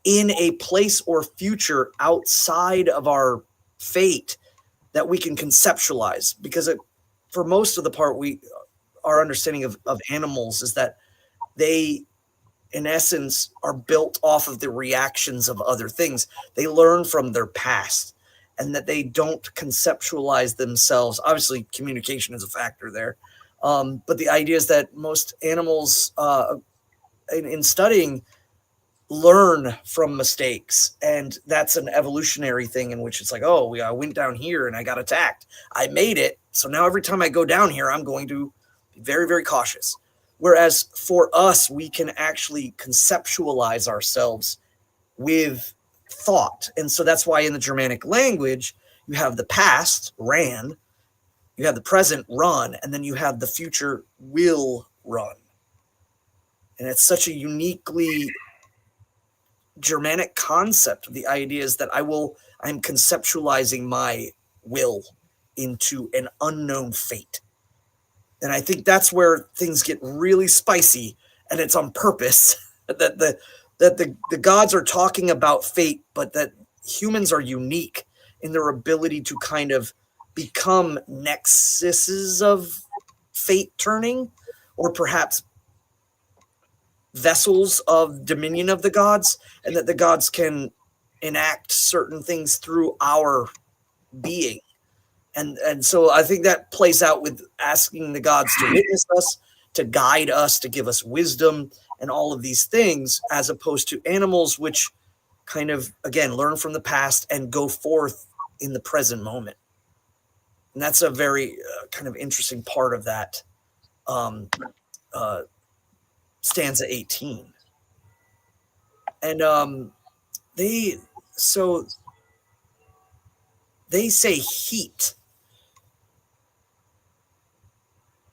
in a place or future outside of our fate that we can conceptualize. Because for most of the part, our understanding of animals is that they, in essence, are built off of the reactions of other things. They learn from their past, and that they don't conceptualize themselves. Obviously, communication is a factor there. But the idea is that most animals, in studying, learn from mistakes. And that's an evolutionary thing in which it's like, oh, I went down here and I got attacked. I made it. So now every time I go down here, I'm going to be very, very cautious. Whereas for us, we can actually conceptualize ourselves with thought. And so that's why in the Germanic language, you have the past, ran, you have the present, run, and then you have the future, will run. And it's such a uniquely Germanic concept. The idea is that I'm conceptualizing my will into an unknown fate. And I think that's where things get really spicy, and it's on purpose that the gods are talking about fate, but that humans are unique in their ability to kind of become nexuses of fate turning, or perhaps vessels of dominion of the gods, and that the gods can enact certain things through our being. And so I think that plays out with asking the gods to witness us, to guide us, to give us wisdom, and all of these things, as opposed to animals, which kind of, again, learn from the past and go forth in the present moment. And that's a very kind of interesting part of that stanza 18. And they say heat.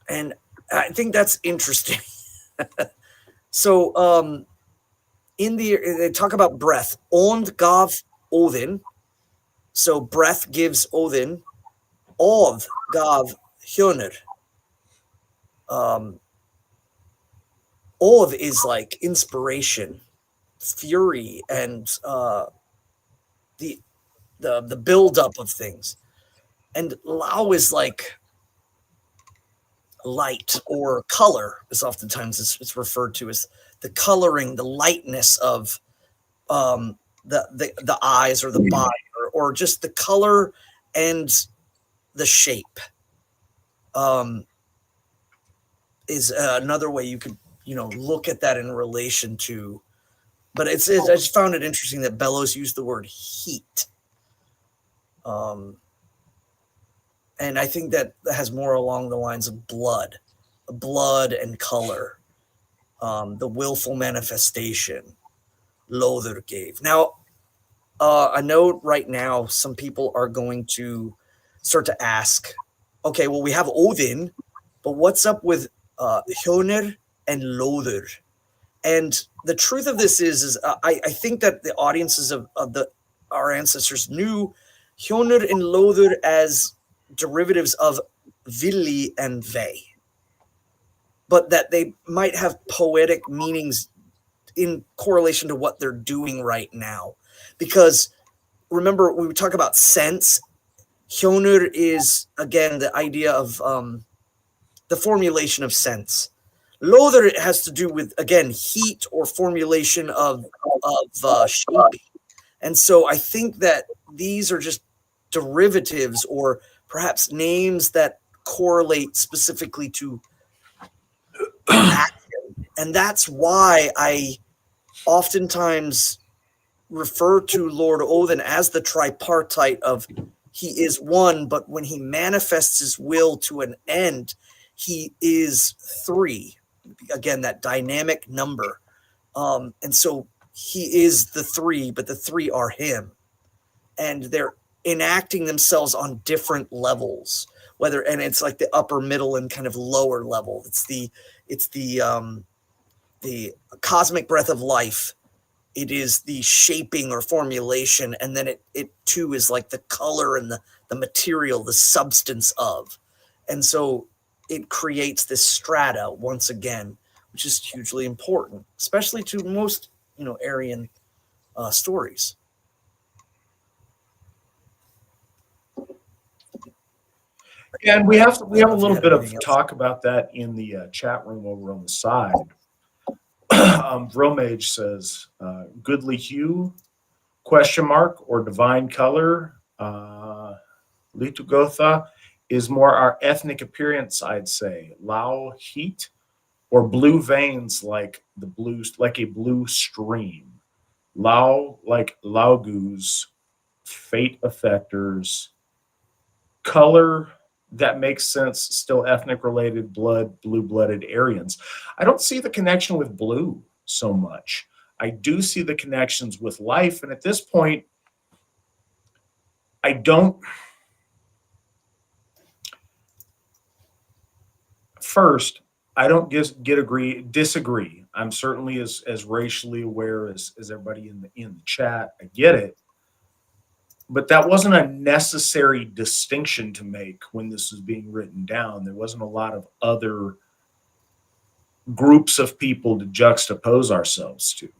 And I think that's interesting. So they talk about breath. Ond gav Odin. So breath gives Odin. Odd gav Hjörnir. Odd is like inspiration, fury, and the buildup of things. And Lao is like light or color, is oftentimes it's referred to as the coloring, the lightness of the eyes or the body, or just the color and the shape. Is another way you could look at that in relation to. But I just found it interesting that Bellows used the word heat. And I think that has more along the lines of blood and color, the willful manifestation Lother gave. Now, I know right now some people are going to start to ask, okay, well, we have Odin, but what's up with Hjörnir and Lother? And the truth of this is I think that the audiences of our ancestors knew Hjörnir and Lother as derivatives of Vili and Ve, but that they might have poetic meanings in correlation to what they're doing right now. Because remember, we would talk about sense. Hjonur is, again, the idea of the formulation of sense. Lothar has to do with, again, heat or formulation of shaping. And so I think that these are just derivatives or perhaps names that correlate specifically to action. And that's why I oftentimes refer to Lord Odin as the tripartite of he is one, but when he manifests his will to an end, he is three. Again, that dynamic number. And so he is the three, but the three are him. And they're enacting themselves on different levels, and it's like the upper, middle, and kind of lower level. It's the cosmic breath of life. It is the shaping or formulation, and then it too is like the color and the material, the substance of. And so it creates this strata once again, which is hugely important, especially to most, Aryan stories. And we have a little bit of talk about that in the chat room over on the side. Vromage says, goodly hue, ? Or divine color. Litugotha is more our ethnic appearance, I'd say. Lao heat or blue veins like a blue stream. Lao like Laogus, fate effectors. Color that makes sense, still ethnic related, blue-blooded Aryans. I don't see the connection with blue so much. I do see the connections with life, and at this point, I don't. First, I don't disagree. I'm certainly as racially aware as everybody in the chat. I get it. But that wasn't a necessary distinction to make when this was being written down. There wasn't a lot of other groups of people to juxtapose ourselves to.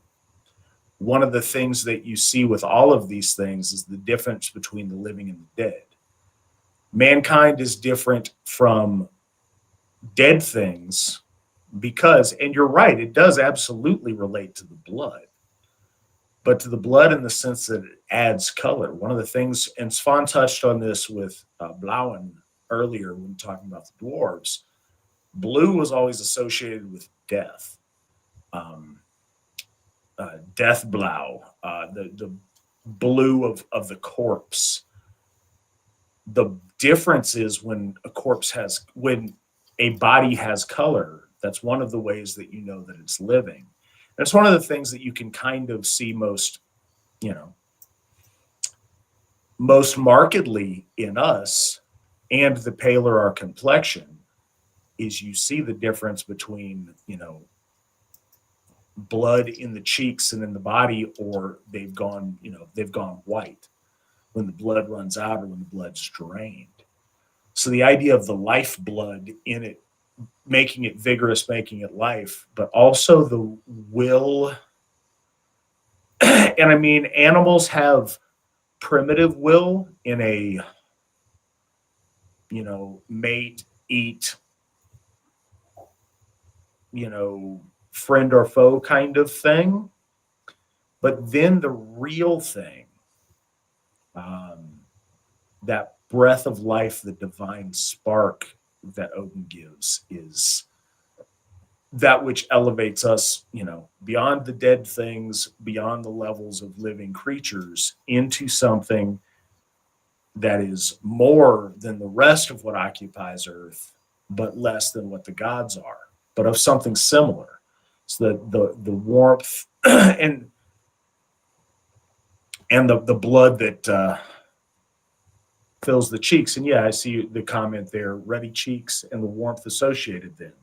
One of the things that you see with all of these things is the difference between the living and the dead. Mankind is different from dead things because, and you're right, it does absolutely relate to the blood. But to the blood in the sense that it adds color. One of the things, and Svan touched on this with Blauen earlier when talking about the dwarves, blue was always associated with death. Death blau, the blue of the corpse. The difference is when a body has color, that's one of the ways that you know that it's living. That's one of the things that you can kind of see most markedly in us, and the paler our complexion is, you see the difference between, blood in the cheeks and in the body, or they've gone white when the blood runs out or when the blood's drained. So the idea of the lifeblood in it, making it vigorous, making it life, but also the will. And I mean, animals have primitive will in a, mate, eat, friend or foe kind of thing. But then the real thing, that breath of life, the divine spark that Odin gives, is that which elevates us, beyond the dead things, beyond the levels of living creatures, into something that is more than the rest of what occupies Earth, but less than what the gods are, but of something similar. So the warmth and the blood that fills the cheeks. And yeah, I see the comment there, ruddy cheeks and the warmth associated then.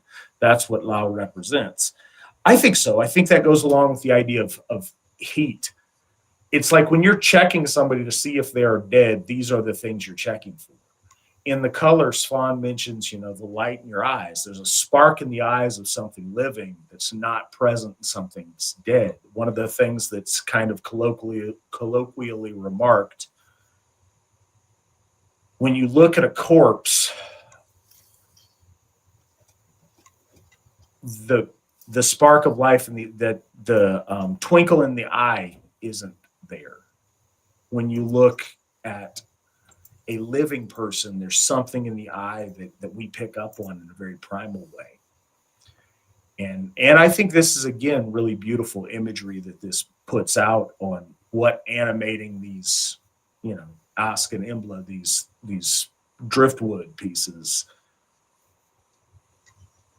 That's what Lao represents. I think so. I think that goes along with the idea of heat. It's like when you're checking somebody to see if they're dead, these are the things you're checking for. In the color, Svan mentions, the light in your eyes. There's a spark in the eyes of something living that's not present in something that's dead. One of the things that's kind of colloquially remarked when you look at a corpse, the spark of life and the twinkle in the eye isn't there. When you look at a living person, there's something in the eye that we pick up on in a very primal way. And I think this is, again, really beautiful imagery that this puts out on what animating these, Ask and Imbla, these driftwood pieces,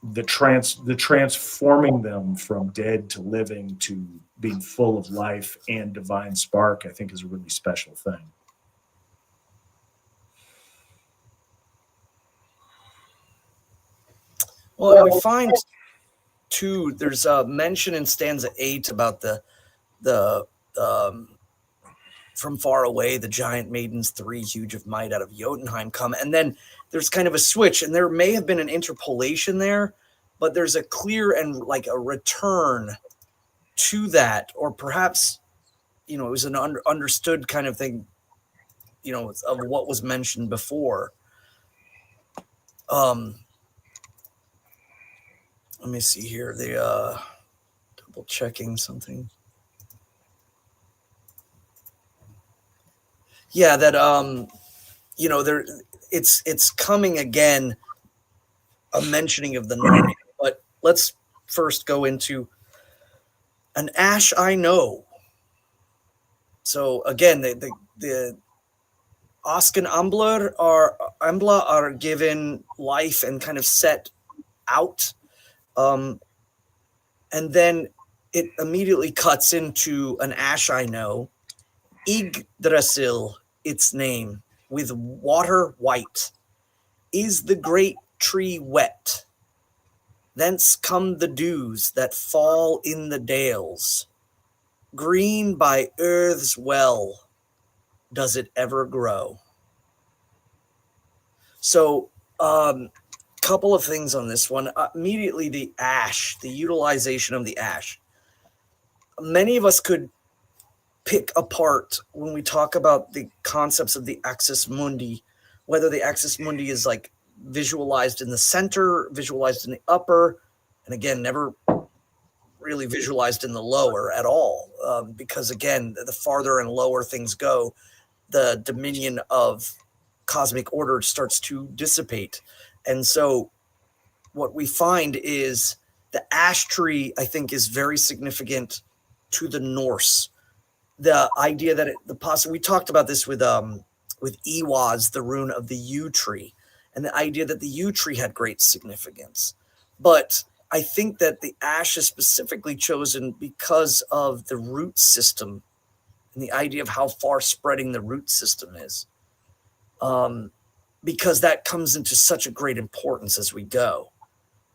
the transforming them from dead to living to being full of life and divine spark, I think, is a really special thing. Well, we find too, there's a mention in stanza 8 about the from far away, the giant maidens 3, huge of might, out of Jotunheim come. And then there's kind of a switch, and there may have been an interpolation there, but there's a clear and like a return to that, or perhaps, it was an understood kind of thing, of what was mentioned before. Let me see here. They double checking something. Yeah, that there it's coming again, a mentioning of the Norn. But let's first go into an ash I know. So again, the Oscan Ambler are given life and kind of set out. And then it immediately cuts into an ash I know, Yggdrasil, its name, with water white. Is the great tree wet? Thence come the dews that fall in the dales. Green by earth's well, does it ever grow? So, couple of things on this one. Immediately, the ash, the utilization of the ash. Many of us could pick apart when we talk about the concepts of the axis mundi, whether the axis mundi is like visualized in the center, visualized in the upper, and again, never really visualized in the lower at all. Because again, the farther and lower things go, the dominion of cosmic order starts to dissipate. And so what we find is the ash tree, I think, is very significant to the Norse. The idea that we talked about this with Iwaz, the rune of the yew tree, and the idea that the yew tree had great significance. But I think that the ash is specifically chosen because of the root system and the idea of how far spreading the root system is. Because that comes into such a great importance as we go.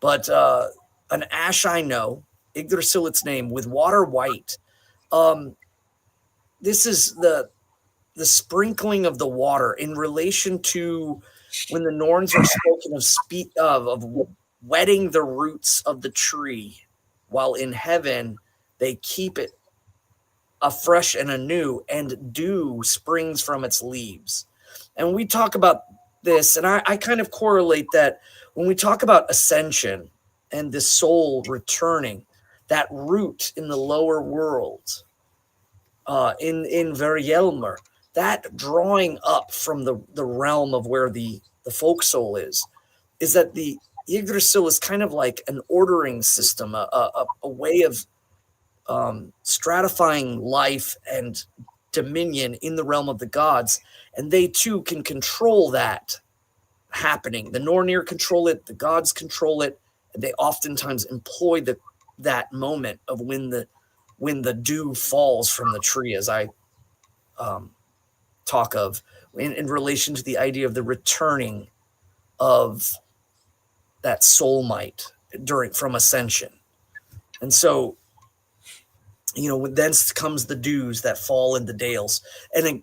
But an ash I know, Yggdrasil its name, with water white. This is the sprinkling of the water in relation to when the Norns are spoken of wetting the roots of the tree, while in heaven they keep it afresh and anew, and dew springs from its leaves. And we talk about this, and I kind of correlate that when we talk about ascension and the soul returning, that root in the lower world, in Verjelmer, that drawing up from the realm of where the folk soul is that the Yggdrasil is kind of like an ordering system, a way of stratifying life and dominion in the realm of the gods, and they too can control that happening. The Nornir control it, the gods control it, and they oftentimes employ that moment of when the dew falls from the tree, as I talk of in relation to the idea of the returning of that soul might from ascension. And so, thence comes the dews that fall in the dales. And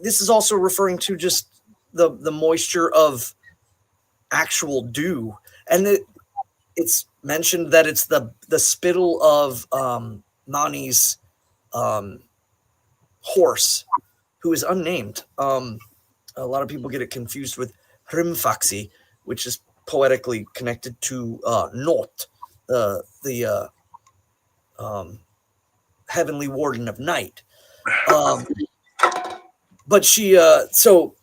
this is also referring to just the moisture of actual dew. And it's mentioned that it's the spittle of Mani's horse, who is unnamed. A lot of people get it confused with Hrimfaxi, which is poetically connected to Not, the heavenly warden of night. But she, so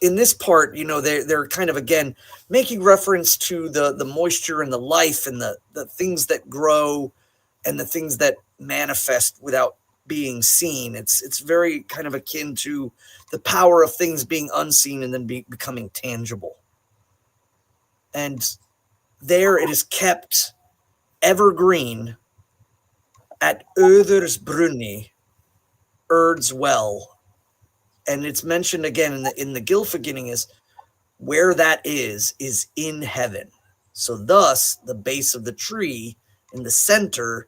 in this part, they're kind of again making reference to the moisture and the life and the things that grow and the things that manifest without being seen. It's very kind of akin to the power of things being unseen and then becoming tangible. And there it is kept evergreen at Öðursbrunni, Erd's well. And it's mentioned again in the Gylfaginning is where that is in heaven. So thus the base of the tree in the center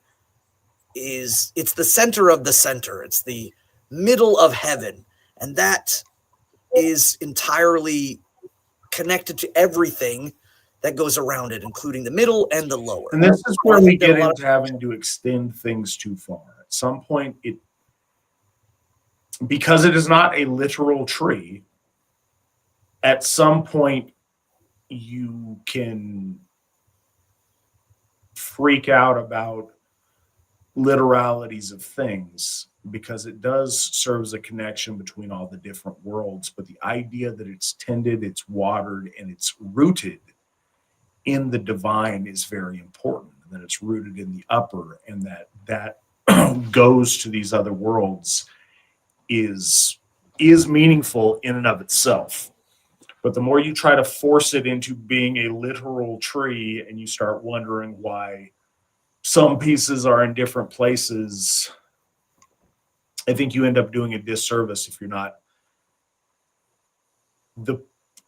it's the center of the center. It's the middle of heaven. And that is entirely connected to everything that goes around it, including the middle and the lower. And this is where we get into having to extend things too far. At some point, because it is not a literal tree, at some point you can freak out about literalities of things because it does serve as a connection between all the different worlds. But the idea that it's tended, it's watered, and it's rooted in the divine is very important. That it's rooted in the upper, and that goes to these other worlds is meaningful in and of itself. But the more you try to force it into being a literal tree and you start wondering why some pieces are in different places, I think you end up doing a disservice if you're not. The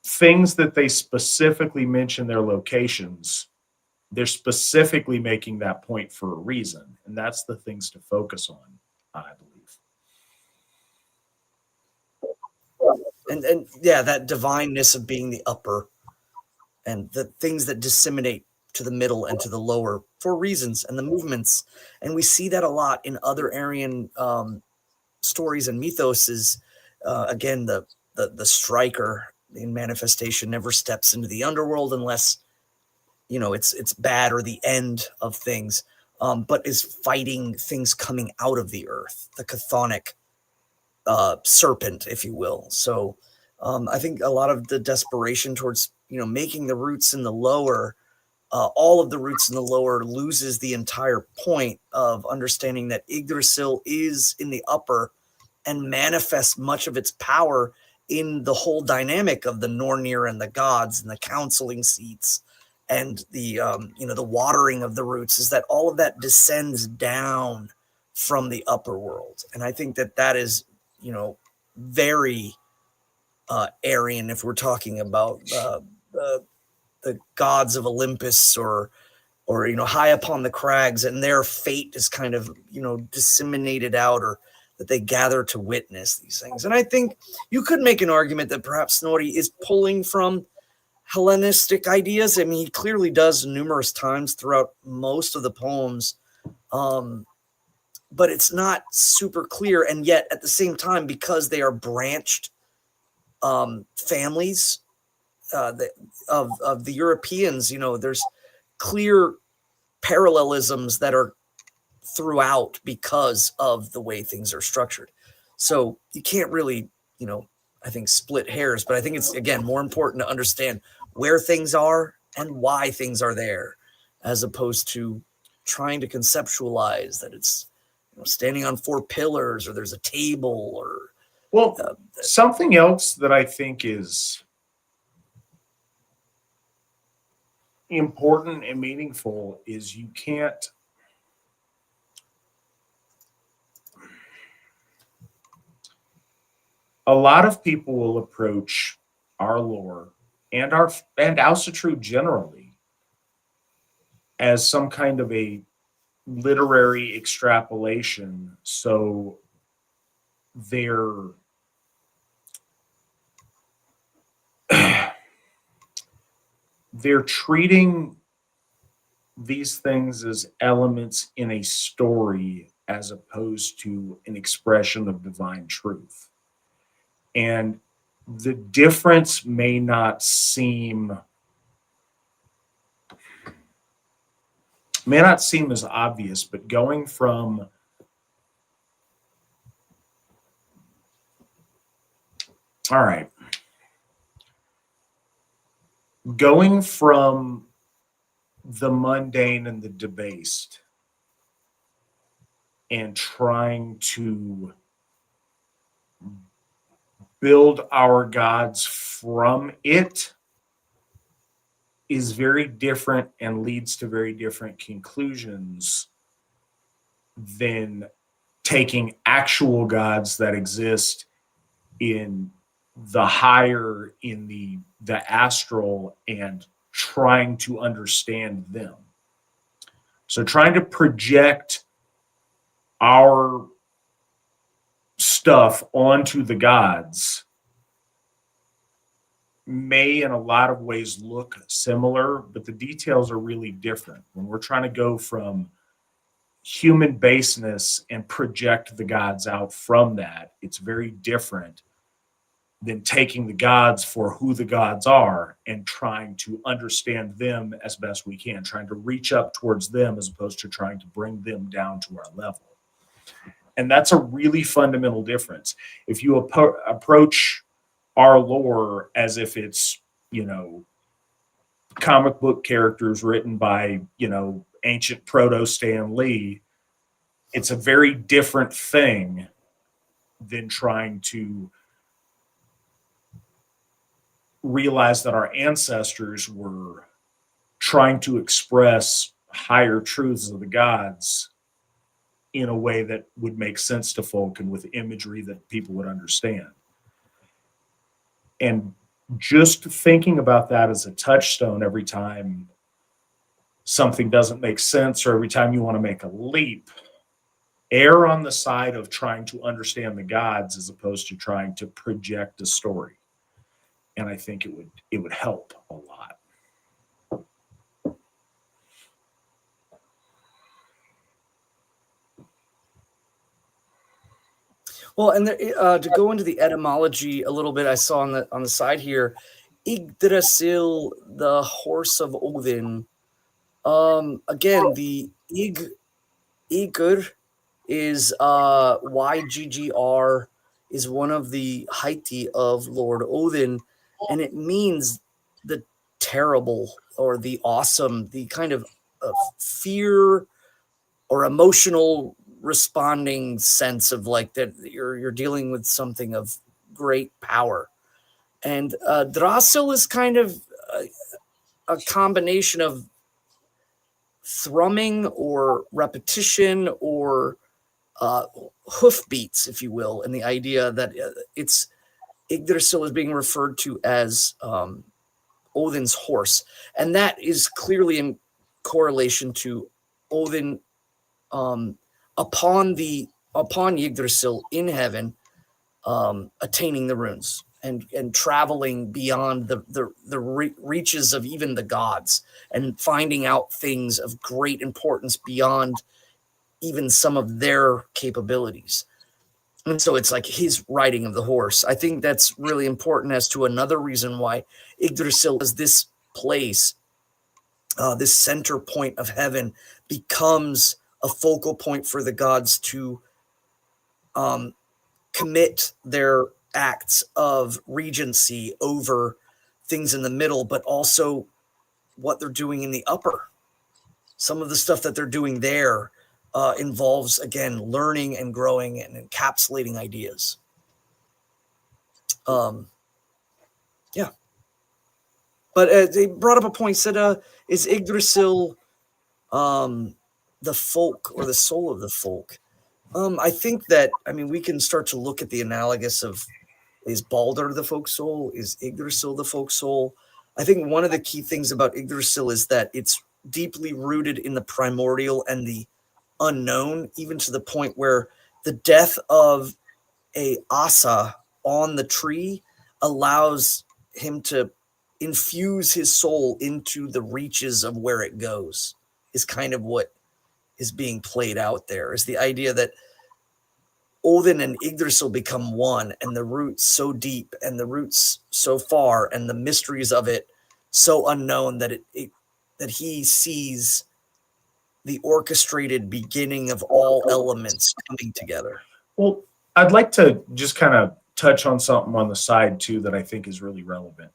things that they specifically mention their locations, they're specifically making that point for a reason. And that's the things to focus on, I believe. And yeah, that divineness of being the upper and the things that disseminate to the middle and to the lower for reasons and the movements. And we see that a lot in other Aryan stories and mythoses. Again, the striker in manifestation never steps into the underworld unless it's bad or the end of things, but is fighting things coming out of the earth, the chthonic serpent, if you will. So I think a lot of the desperation towards making the roots in the lower, all of the roots in the lower, loses the entire point of understanding that Yggdrasil is in the upper and manifests much of its power in the whole dynamic of the Nornir and the gods and the counseling seats and the the watering of the roots, is that all of that descends down from the upper world. And I think that is very Aryan if we're talking about the gods of Olympus or high upon the crags, and their fate is kind of disseminated out, or that they gather to witness these things. And I think you could make an argument that perhaps Snorri is pulling from Hellenistic ideas. I mean, he clearly does numerous times throughout most of the poems, but it's not super clear. And yet at the same time, because they are branched families of the Europeans, there's clear parallelisms that are throughout because of the way things are structured. So you can't really, I think, split hairs, but I think it's, again, more important to understand where things are and why things are there, as opposed to trying to conceptualize that it's standing on 4 pillars or there's a table or. Well, something else that I think is important and meaningful is you can't. A lot of people will approach our lore and Asatru generally as some kind of a literary extrapolation. So they're treating these things as elements in a story as opposed to an expression of divine truth. And the difference may not seem as obvious, but going from the mundane and the debased and trying to build our gods from it is very different and leads to very different conclusions than taking actual gods that exist in the higher, in the astral, and trying to understand them. So trying to project our stuff onto the gods may in a lot of ways look similar, but the details are really different. When we're trying to go from human baseness and project the gods out from that, it's very different than taking the gods for who the gods are and trying to understand them as best we can, trying to reach up towards them as opposed to trying to bring them down to our level. And that's a really fundamental difference. If you approach our lore as if it's, comic book characters written by, ancient proto Stan Lee, it's a very different thing than trying to realize that our ancestors were trying to express higher truths of the gods in a way that would make sense to folk and with imagery that people would understand. And just thinking about that as a touchstone every time something doesn't make sense or every time you want to make a leap, err on the side of trying to understand the gods as opposed to trying to project a story. And I think it would help a lot. Well, and to go into the etymology a little bit, I saw on the side here, Yggdrasil, the horse of Odin. Again, the Ygr is YGGR is one of the Heiti of Lord Odin, and it means the terrible or the awesome, the kind of fear or emotional responding sense of like that you're dealing with something of great power. And Drasil is kind of a combination of thrumming or repetition or hoof beats, if you will, and the idea that it's Yggdrasil is being referred to as Odin's horse, and that is clearly in correlation to Odin upon Yggdrasil in heaven, attaining the runes and traveling beyond the reaches of even the gods and finding out things of great importance beyond even some of their capabilities. And so it's like his riding of the horse. I think that's really important as to another reason why Yggdrasil is this place, this center point of heaven, becomes a focal point for the gods to commit their acts of regency over things in the middle, but also what they're doing in the upper. Some of the stuff that they're doing there involves, again, learning and growing and encapsulating ideas. Yeah. But they brought up a point, said, is Yggdrasil the folk or the soul of the folk? I think that, we can start to look at the analogous of, is Baldur the folk soul? Is Yggdrasil the folk soul? I think one of the key things about Yggdrasil is that it's deeply rooted in the primordial and the unknown, even to the point where the death of a Asa on the tree allows him to infuse his soul into the reaches of where it goes, is kind of what is being played out there, is the idea that Odin and Yggdrasil become one, and the roots so deep and the roots so far and the mysteries of it so unknown that that he sees the orchestrated beginning of all elements coming together. Well, I'd like to just kind of touch on something on the side too that I think is really relevant.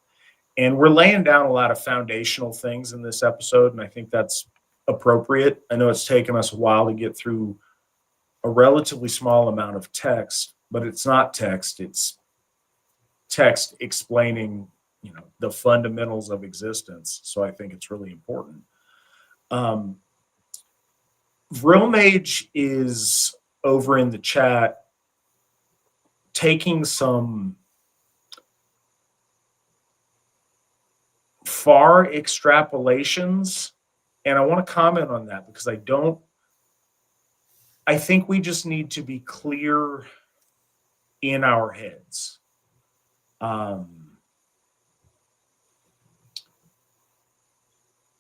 And we're laying down a lot of foundational things in this episode, and I think that's appropriate. I know it's taken us a while to get through a relatively small amount of text, but it's not text, it's text explaining, the fundamentals of existence. So I think it's really important. Vromage is over in the chat taking some far extrapolations, and I want to comment on that because I think we just need to be clear in our heads.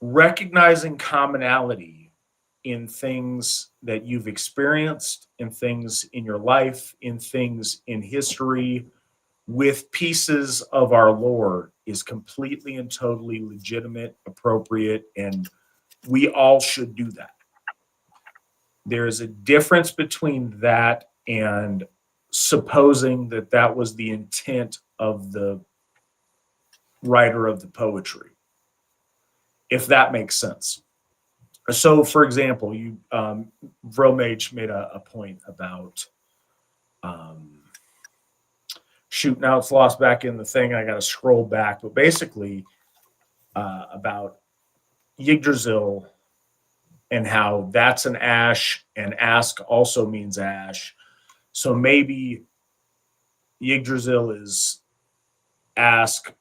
Recognizing commonality in things that you've experienced, in things in your life, in things in history, with pieces of our lore is completely and totally legitimate, appropriate, and we all should do that. There is a difference between that and supposing that that was the intent of the writer of the poetry, if that makes sense. So, for example, Vromage made a point about shoot, now it's lost back in the thing. I got to scroll back, but basically about Yggdrasil and how that's an ash, and ask also means ash. So maybe Yggdrasil is ask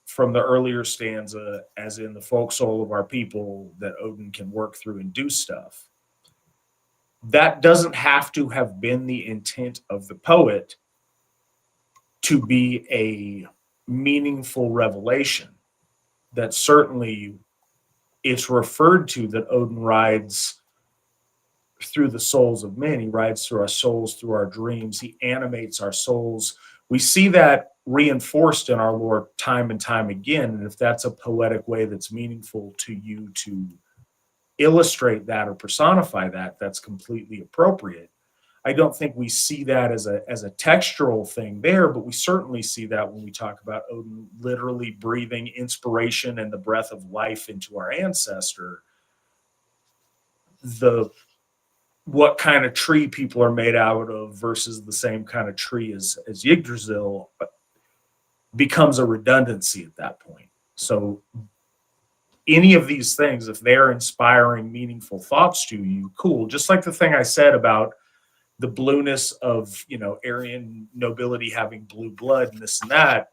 from the earlier stanza, as in the folk soul of our people, that Odin can work through and do stuff. That doesn't have to have been the intent of the poet to be a meaningful revelation. That certainly it's referred to that Odin rides through the souls of men. He rides through our souls, through our dreams. He animates our souls. We see that reinforced in our lore time and time again. And if that's a poetic way that's meaningful to you to illustrate that or personify that, that's completely appropriate. I don't think we see that as a textural thing there, but we certainly see that when we talk about Odin literally breathing inspiration and the breath of life into our ancestor. What kind of tree people are made out of versus the same kind of tree as Yggdrasil becomes a redundancy at that point. So any of these things, if they're inspiring meaningful thoughts to you, cool. Just like the thing I said about the blueness of, Aryan nobility having blue blood and this and that.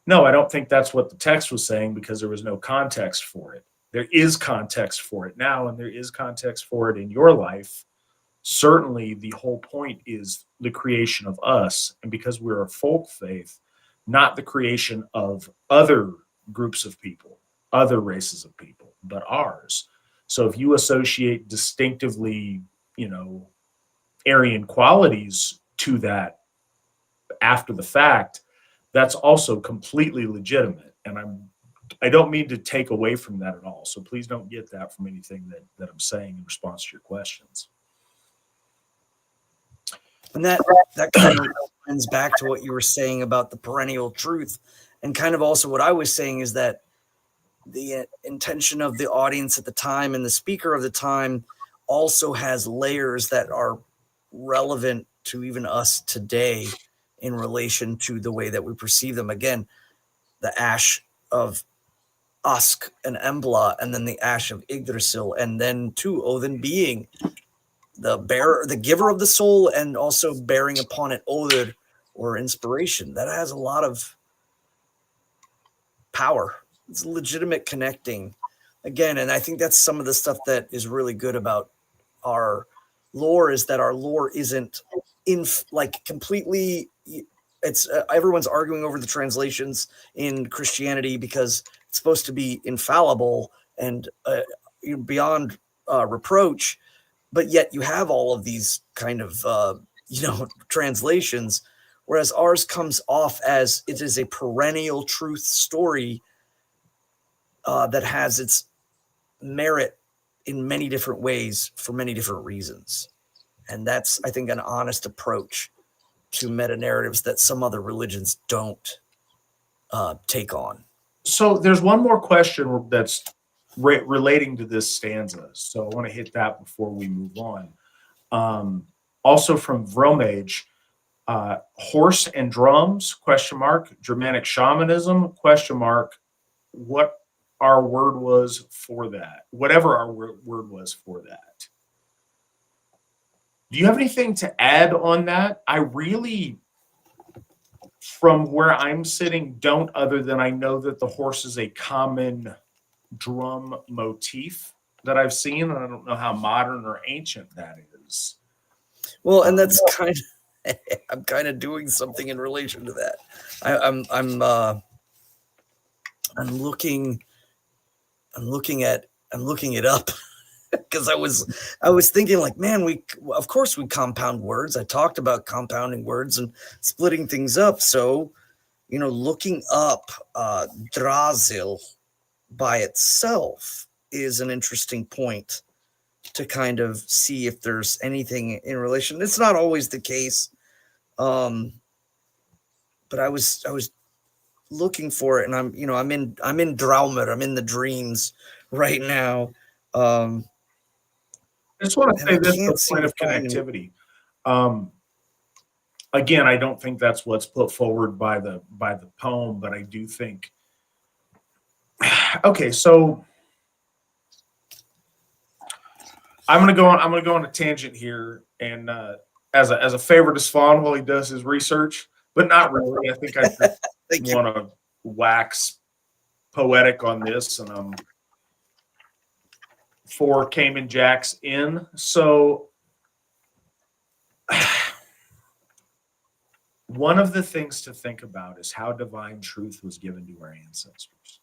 No, I don't think that's what the text was saying because there was no context for it. There is context for it now, and there is context for it in your life. Certainly, the whole point is the creation of us. And because we're a folk faith, not the creation of other groups of people, other races of people, but ours. So if you associate distinctively, Aryan qualities to that after the fact, that's also completely legitimate. And I don't mean to take away from that at all. So please don't get that from anything that I'm saying in response to your questions. And that kind of comes back to what you were saying about the perennial truth. And kind of also what I was saying is that the intention of the audience at the time and the speaker of the time also has layers that are relevant to even us today in relation to the way that we perceive them. Again, the ash of Usk and Embla, and then the ash of Yggdrasil, and then too Odin being the bearer, the giver of the soul, and also bearing upon it odor or inspiration. That has a lot of power. It's legitimate connecting again. And I think that's some of the stuff that is really good about our lore, is that our lore isn't completely, it's everyone's arguing over the translations in Christianity because it's supposed to be infallible and beyond reproach. But yet you have all of these kind of translations, whereas ours comes off as it is a perennial truth story that has its merit in many different ways for many different reasons. And that's, I think, an honest approach to meta narratives that some other religions don't take on. So there's one more question that's relating to this stanza. So I want to hit that before we move on. Also from Vromage, horse and drums, ? Germanic shamanism, ? What our word was for that, whatever our word was for that. Do you have anything to add on that? I really, from where I'm sitting, don't, other than I know that the horse is a common drum motif that I've seen, and I don't know how modern or ancient that is. Well, and that's kind of, I'm kind of doing something in relation to that. I'm looking it up because I was thinking, like, man, of course we compound words. I talked about compounding words and splitting things up. So, looking up Drazil by itself is an interesting point to kind of see if there's anything in relation. It's not always the case. But I was looking for it, and I'm in Draumer. I'm in the dreams right now. I just want to say this, the point of connectivity. Again, I don't think that's what's put forward by the poem, but I do think. Okay, so I'm gonna go on a tangent here, and as a favor to Svan while he does his research, but not really. I think I just want to wax poetic on this, and for Cayman Jacks in. So one of the things to think about is how divine truth was given to our ancestors.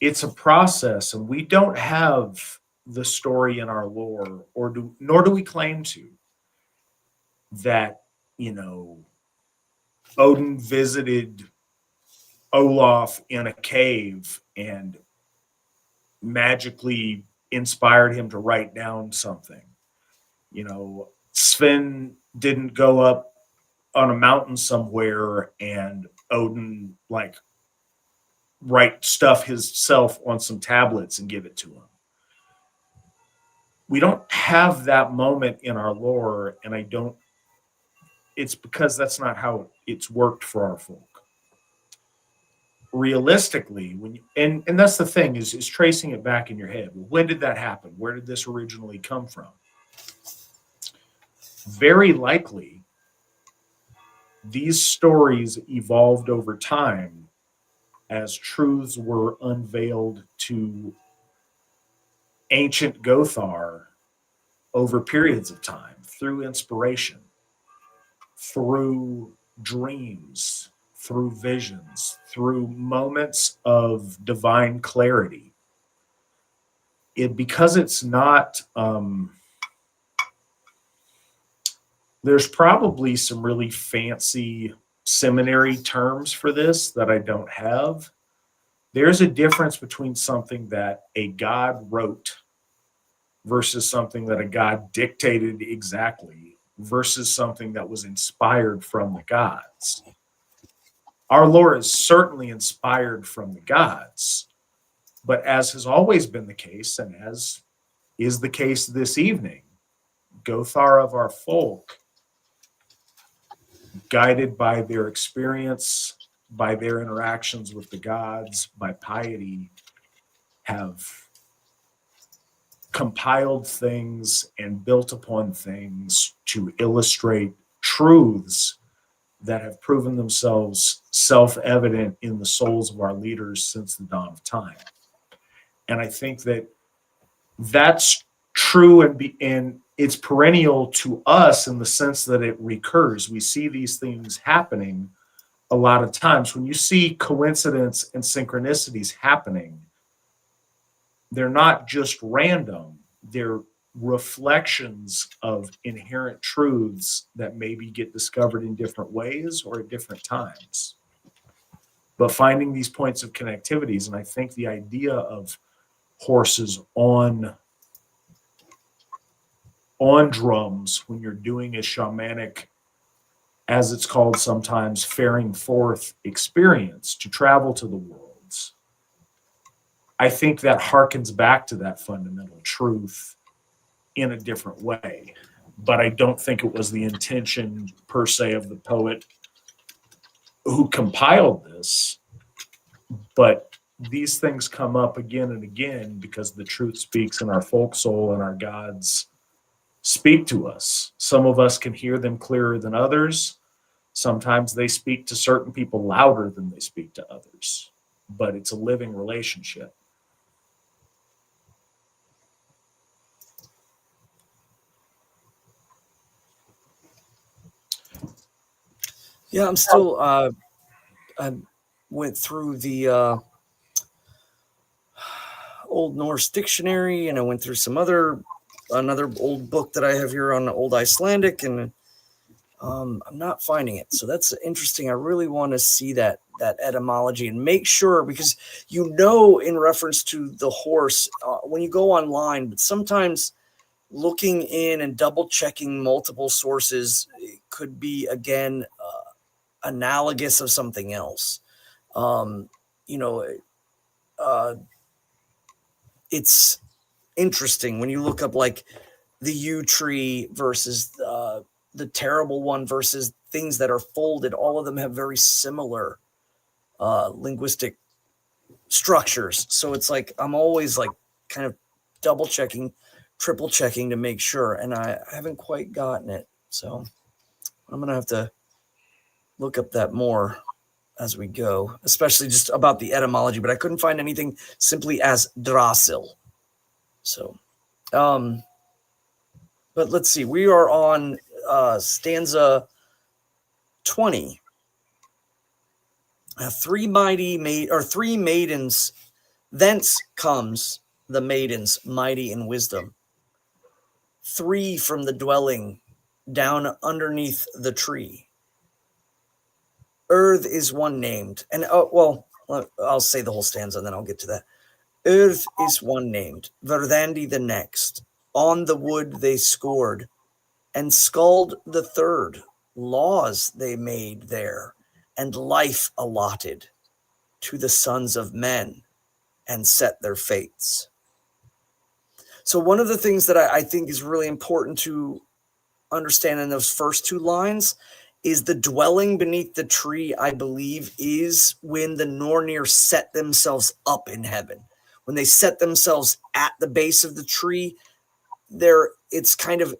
It's a process, and we don't have the story in our lore, nor do we claim to, that, Odin visited Olaf in a cave and magically inspired him to write down something. Sven didn't go up on a mountain somewhere and Odin write stuff himself on some tablets and give it to him. We don't have that moment in our lore, and it's because that's not how it's worked for our folk. Realistically, and that's the thing, is tracing it back in your head. Well, when did that happen? Where did this originally come from? Very likely, these stories evolved over time as truths were unveiled to ancient Gothar over periods of time, through inspiration, through dreams, through visions, through moments of divine clarity. Because it's not, there's probably some really fancy seminary terms for this that I don't have. There's a difference between something that a god wrote versus something that a god dictated exactly versus something that was inspired from the gods. Our lore is certainly inspired from the gods, but as has always been the case, and as is the case this evening, Gothar of our folk, guided by their experience, by their interactions with the gods, by piety, have compiled things and built upon things to illustrate truths that have proven themselves self-evident in the souls of our leaders since the dawn of time. And I think that that's true, and it's perennial to us in the sense that it recurs. We see these things happening a lot of times. When you see coincidence and synchronicities happening, they're not just random. They're reflections of inherent truths that maybe get discovered in different ways or at different times. But finding these points of connectivities, and I think the idea of horses on drums when you're doing a shamanic, as it's called sometimes, faring forth experience to travel to the worlds, I think that harkens back to that fundamental truth in a different way. But I don't think it was the intention per se of the poet who compiled this. But these things come up again and again because the truth speaks in our folk soul, and our gods speak to us. Some of us can hear them clearer than others. Sometimes they speak to certain people louder than they speak to others. But it's a living relationship. Yeah, I'm still. I went through the Old Norse dictionary, and I went through another old book that I have here on Old Icelandic, and I'm not finding it. So that's interesting. I really want to see that etymology and make sure, because in reference to the horse when you go online, but sometimes looking in and double checking multiple sources could be again analogous of something else. It's interesting when you look up like the yew tree versus the terrible one versus things that are folded. All of them have very similar linguistic structures. So it's like I'm always like kind of double checking, triple checking to make sure. And I haven't quite gotten it. So I'm going to have to look up that more as we go, especially just about the etymology, but I couldn't find anything simply as Drasil. So, but let's see, we are on stanza 20. Three maidens, thence comes the maidens mighty in wisdom. Three from the dwelling down underneath the tree. Earth is one named, and I'll say the whole stanza and then I'll get to that. Earth is one named, Verdandi the next. On the wood they scored, and Skald the third. Laws they made there, and life allotted to the sons of men, and set their fates. So one of the things that I think is really important to understand in those first two lines is the dwelling beneath the tree, I believe, is when the Nornir set themselves up in heaven. When they set themselves at the base of the tree, it's kind of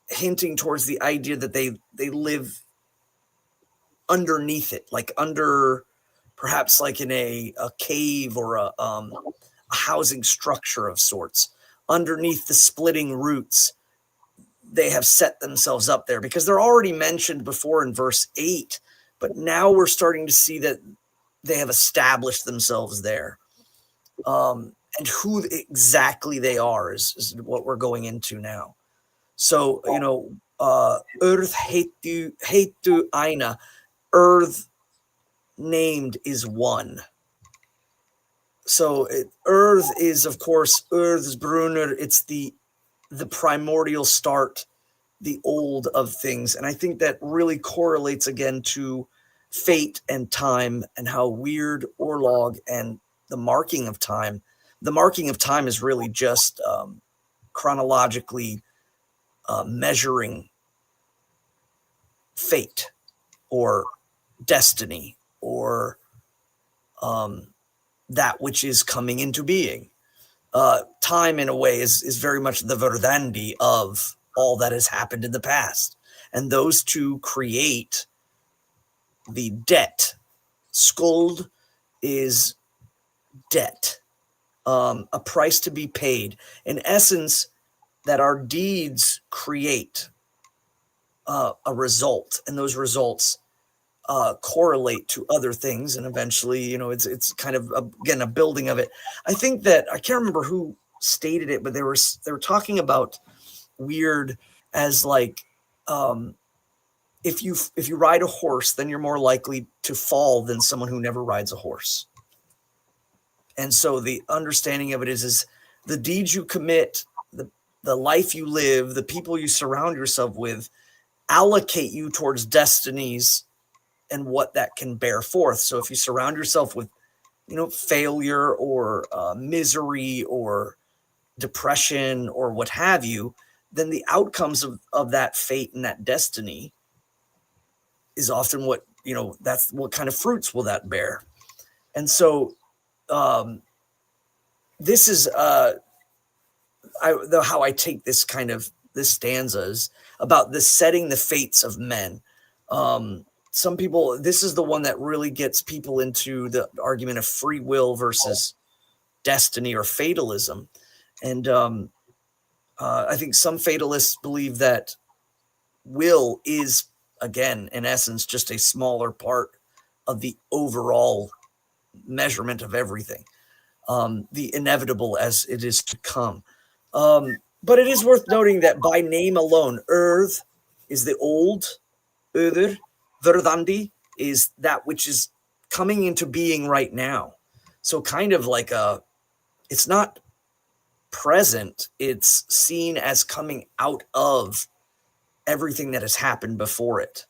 hinting towards the idea that they live underneath it, like under, perhaps like in a cave or a housing structure of sorts. Underneath the splitting roots, they have set themselves up there because they're already mentioned before in verse 8, but now we're starting to see that they have established themselves there. And who exactly they are is what we're going into now. So, Earth heitu Aina, Earth named is one. So Earth is, of course, Earth's Brunner. It's the primordial start, the old of things. And I think that really correlates again to fate and time and how weird Orlog and the marking of time is really just chronologically measuring fate or destiny or that which is coming into being. Time, in a way, is very much the verdandi of all that has happened in the past. And those two create the debt. Skuld is debt, a price to be paid. In essence, that our deeds create a result, and those results correlate to other things, and eventually, it's kind of again a building of it. I think that I can't remember who stated it, but they were talking about weird as like, if you ride a horse, then you're more likely to fall than someone who never rides a horse. And so the understanding of it is the deeds you commit, the life you live, the people you surround yourself with allocate you towards destinies and what that can bear forth. So if you surround yourself with, failure or misery or depression or what have you, then the outcomes of that fate and that destiny is often what, that's what kind of fruits will that bear. And so this is how I take this stanzas about the setting the fates of men. Some people, this is the one that really gets people into the argument of free will versus destiny or fatalism. And I think some fatalists believe that will is, again, in essence, just a smaller part of the overall measurement of everything, the inevitable as it is to come. But it is worth noting that by name alone, Earth is the old, Öður, Verðandi is that which is coming into being right now. So kind of like it's not present, it's seen as coming out of everything that has happened before it.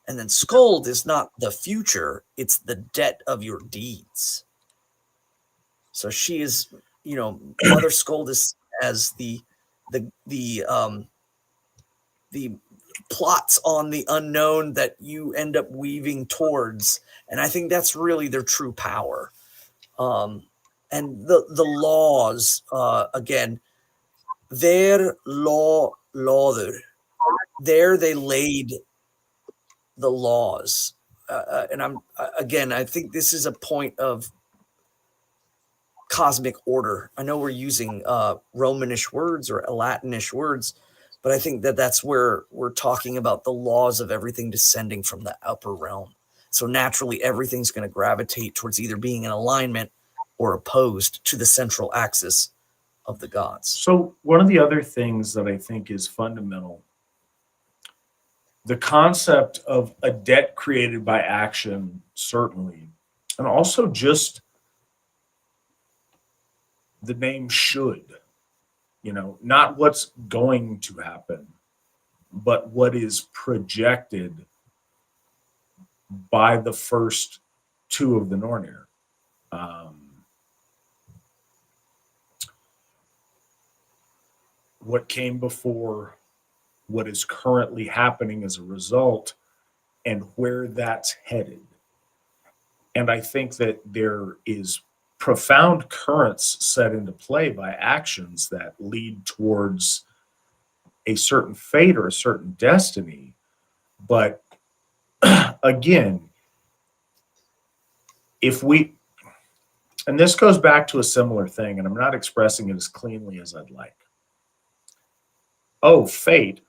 And then Skuld is not the future, it's the debt of your deeds. So she is, Mother Skuld is as the plots on the unknown that you end up weaving towards. And I think that's really their true power. And the laws, again, their lawder, there they laid the laws. And I think this is a point of cosmic order. I know we're using Romanish words or Latinish words, but I think that's where we're talking about the laws of everything descending from the upper realm. So naturally, everything's going to gravitate towards either being in alignment or opposed to the central axis of the gods. So one of the other things that I think is fundamental, the concept of a debt created by action, certainly, and also just the name should, not what's going to happen, but what is projected by the first two of the Nornir. What came before, what is currently happening as a result, and where that's headed. And I think that there is profound currents set into play by actions that lead towards a certain fate or a certain destiny. But again, and this goes back to a similar thing, and I'm not expressing it as cleanly as I'd like. Oh, fate.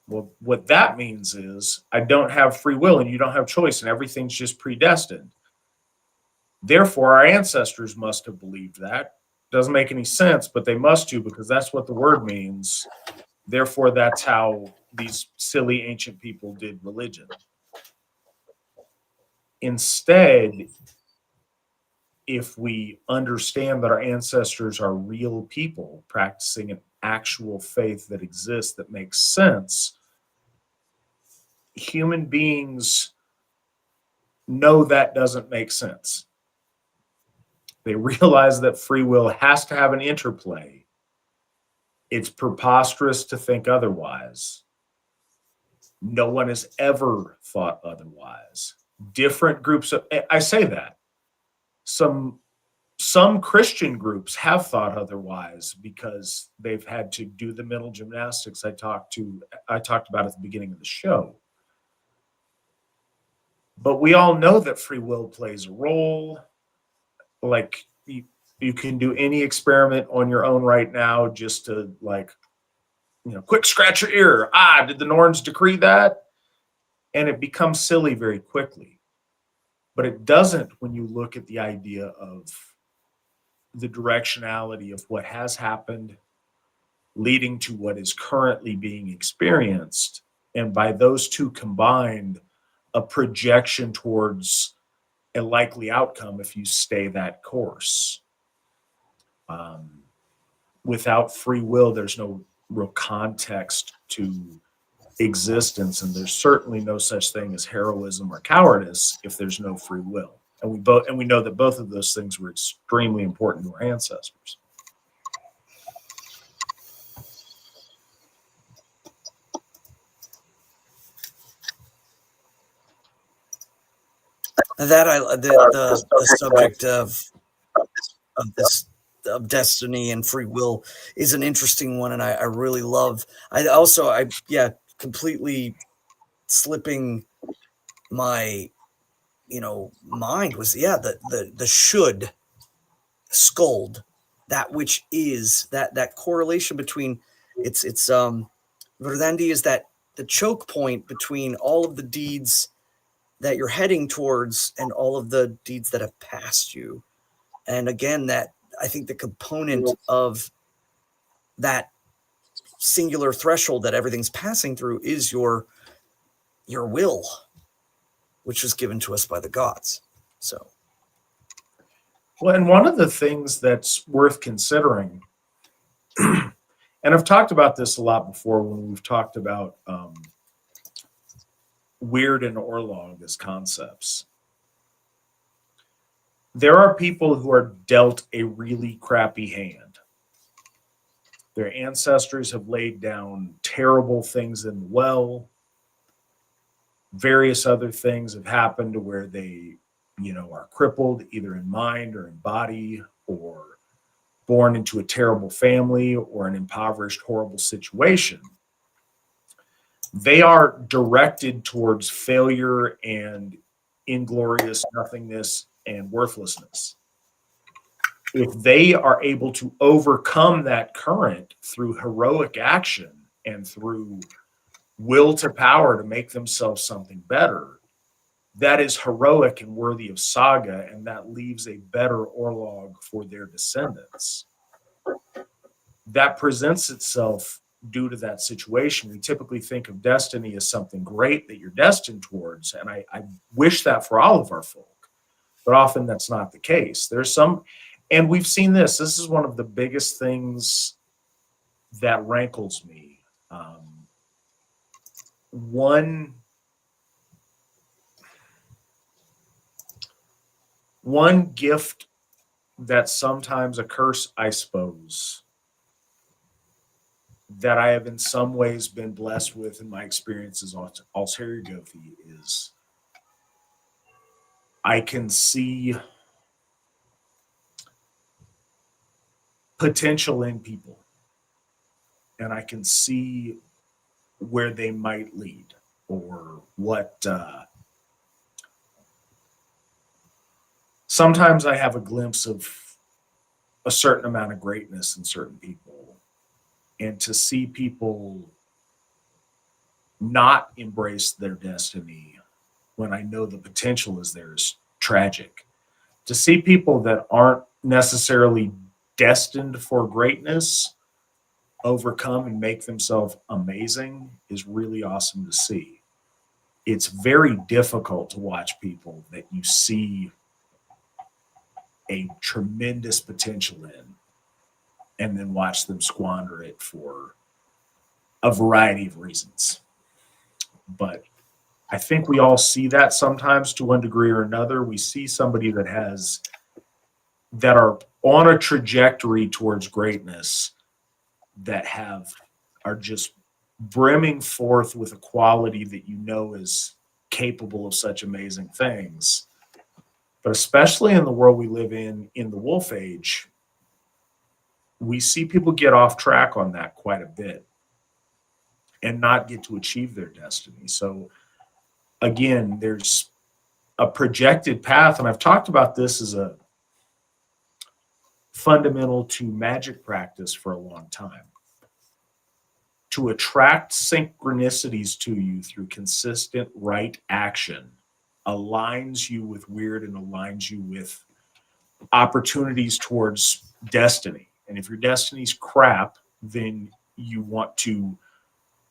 Well, what that means is I don't have free will and you don't have choice and everything's just predestined. Therefore, our ancestors must have believed that. Doesn't make any sense, but they must do because that's what the word means. Therefore, that's how these silly ancient people did religion. Instead, if we understand that our ancestors are real people practicing an actual faith that exists, that makes sense, human beings know that doesn't make sense. They realize that free will has to have an interplay. It's preposterous to think otherwise. No one has ever thought otherwise. Different groups I say that. Some Christian groups have thought otherwise because they've had to do the mental gymnastics I talked about at the beginning of the show. But we all know that free will plays a role. Like you can do any experiment on your own right now just to quick scratch your ear. Did the Norns decree that? And it becomes silly very quickly. But it doesn't when you look at the idea of the directionality of what has happened leading to what is currently being experienced. And by those two combined, a projection towards a likely outcome if you stay that course. Without free will, there's no real context to existence, and there's certainly no such thing as heroism or cowardice if there's no free will. And we know that both of those things were extremely important to our ancestors. That the subject of destiny and free will is an interesting one, and I really love. Completely slipping my mind was the should scold that which is that correlation between it's Verdandi is that the choke point between all of the deeds that you're heading towards and all of the deeds that have passed you. And again, that I think the component of that singular threshold that everything's passing through is your will, which was given to us by the gods. So, well, and one of the things that's worth considering, and I've talked about this a lot before when we've talked about weird and Orlog as concepts. There are people who are dealt a really crappy hand. Their ancestors have laid down terrible things in the well. Various other things have happened to where they, are crippled either in mind or in body, or born into a terrible family or an impoverished, horrible situation. They are directed towards failure and inglorious nothingness and worthlessness. If they are able to overcome that current through heroic action and through will to power to make themselves something better, that is heroic and worthy of saga, and that leaves a better Orlog for their descendants. That presents itself due to that situation. We typically think of destiny as something great that you're destined towards, and I wish that for all of our folk, but often that's not the case. There's some, and we've seen this. This is one of the biggest things that rankles me. One gift that's sometimes a curse, I suppose, that I have in some ways been blessed with in my experiences Alshergothi is I can see potential in people, and I can see where they might lead, or what sometimes I have a glimpse of a certain amount of greatness in certain people, and to see people not embrace their destiny when I know the potential is there is tragic. To see people that aren't necessarily destined for greatness overcome and make themselves amazing is really awesome to see. It's very difficult to watch people that you see a tremendous potential in and then watch them squander it for a variety of reasons. But I think we all see that sometimes to one degree or another. We see somebody that are on a trajectory towards greatness that are just brimming forth with a quality that is capable of such amazing things. But especially in the world we live in the Wolf Age, we see people get off track on that quite a bit and not get to achieve their destiny. So again, there's a projected path, and I've talked about this as a fundamental to magic practice for a long time. To attract synchronicities to you through consistent right action aligns you with weird and aligns you with opportunities towards destiny. And if your destiny's crap, then you want to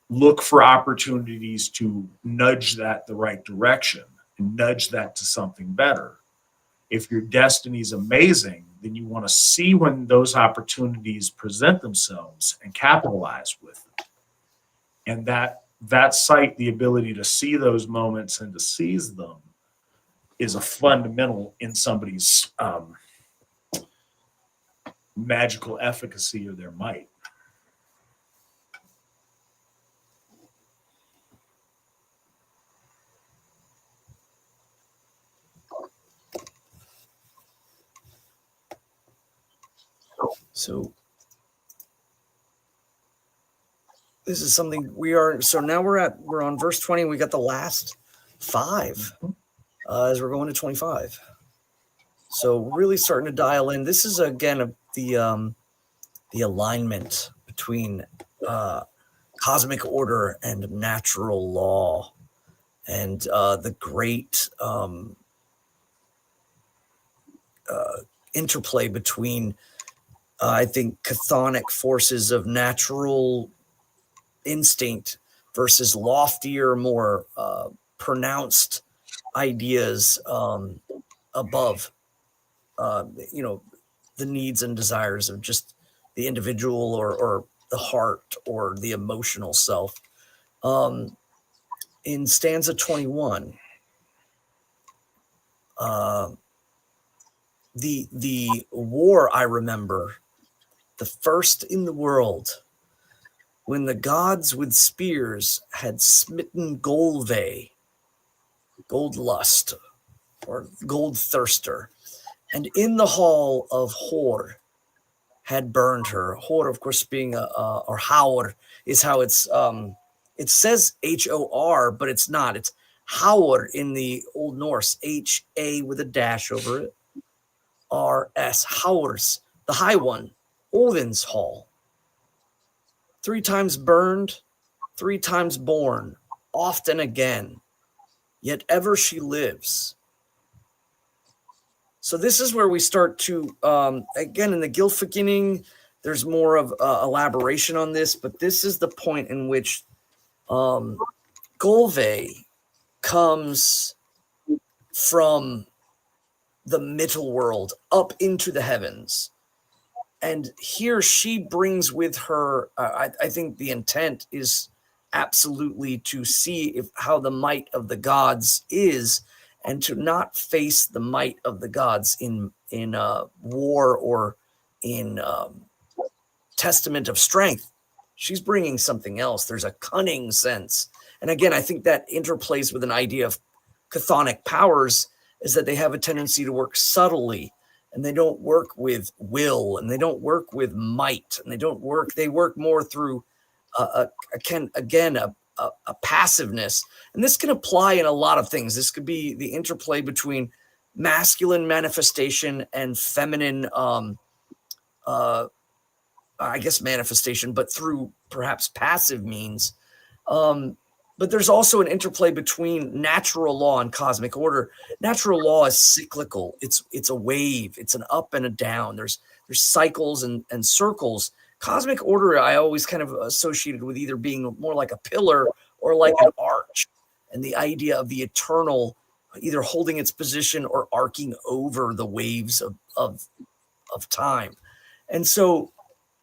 look for opportunities to nudge that the right direction and nudge that to something better. If your destiny is amazing, then you want to see when those opportunities present themselves and capitalize with them. And that sight, the ability to see those moments and to seize them, is a fundamental in somebody's magical efficacy or their might. So this is something we are. So now we're on verse 20. We got the last 5 as we're going to 25. So really starting to dial in. This is again the alignment between cosmic order and natural law, and the great interplay between I think chthonic forces of natural instinct versus loftier, more pronounced ideas above, the needs and desires of just the individual or the heart or the emotional self. In stanza 21, the war I remember, the first in the world, when the gods with spears had smitten Golve, gold lust, or gold thirster, and in the hall of Hor had burned her. Hor, of course, being or Haur is how it's, it says H-O-R, but it's not. It's Haur in the Old Norse, H-A with a dash over it, R-S, Haurs, the high one, Odin's hall. 3 times burned, 3 times born, often again, yet ever she lives. So this is where we start to, again, in the Gylfaginning, there's more of elaboration on this, but this is the point in which Golve comes from the middle world up into the heavens. And here she brings with her, I think the intent is absolutely to see how the might of the gods is, and to not face the might of the gods in war or in testament of strength. She's bringing something else. There's a cunning sense. And again, I think that interplays with an idea of chthonic powers, is that they have a tendency to work subtly, and they don't work with will, and they don't work with might, and they work more through a passiveness. And this can apply in a lot of things. This could be the interplay between masculine manifestation and feminine, manifestation, but through perhaps passive means. But there's also an interplay between natural law and cosmic order. Natural law is cyclical. It's a wave. It's an up and a down. There's cycles and circles. Cosmic order, I always kind of associated with either being more like a pillar or like an arch, and the idea of the eternal either holding its position or arcing over the waves of time. And so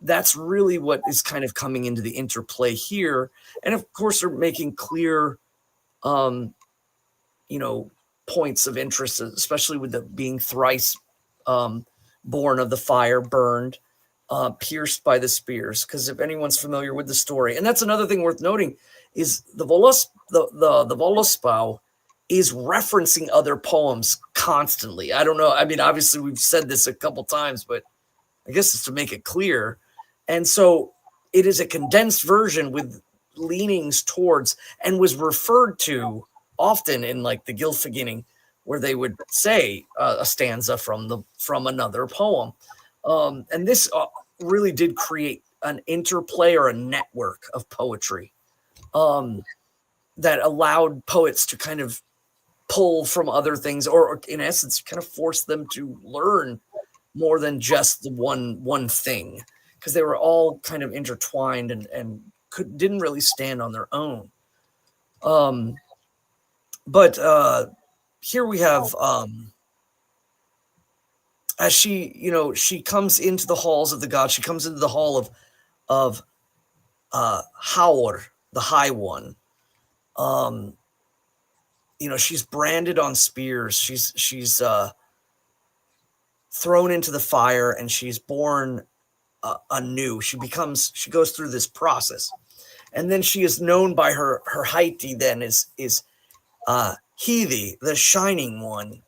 that's really what is kind of coming into the interplay here. And of course, they're making clear, points of interest, especially with the being thrice born of the fire, burned, pierced by the spears. Because if anyone's familiar with the story, and that's another thing worth noting, is the Völuspá is referencing other poems constantly. I don't know. I mean, obviously we've said this a couple times, but I guess it's to make it clear. And so it is a condensed version with leanings towards, and was referred to often in like the Gylfaginning, where they would say a stanza from another poem. And this really did create an interplay or a network of poetry that allowed poets to kind of pull from other things, or in essence, kind of force them to learn more than just the one thing. because they were all kind of intertwined and didn't really stand on their own. But here we have as she comes into the halls of the gods. She comes into the hall of Haor, the High One. She's branded on spears. She's thrown into the fire, and she's born anew. She goes through this process, and then she is known by her Haiti. Then is Hethi, the Shining One.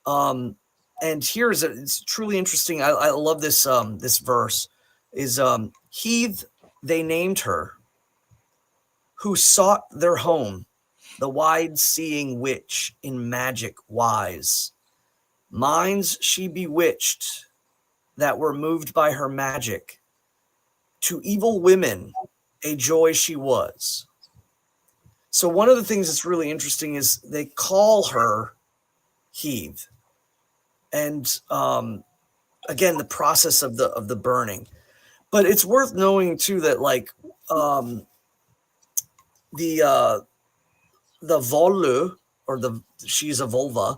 And here's it's truly interesting. I love this this verse. Is Heath, they named her, who sought their home, the wide-seeing witch in magic wise. Minds she bewitched that were moved by her magic. To evil women a joy she was. So one of the things that's really interesting is they call her Heath. And again, the process of the burning. But it's worth knowing too that like the Volu, or she's a vulva,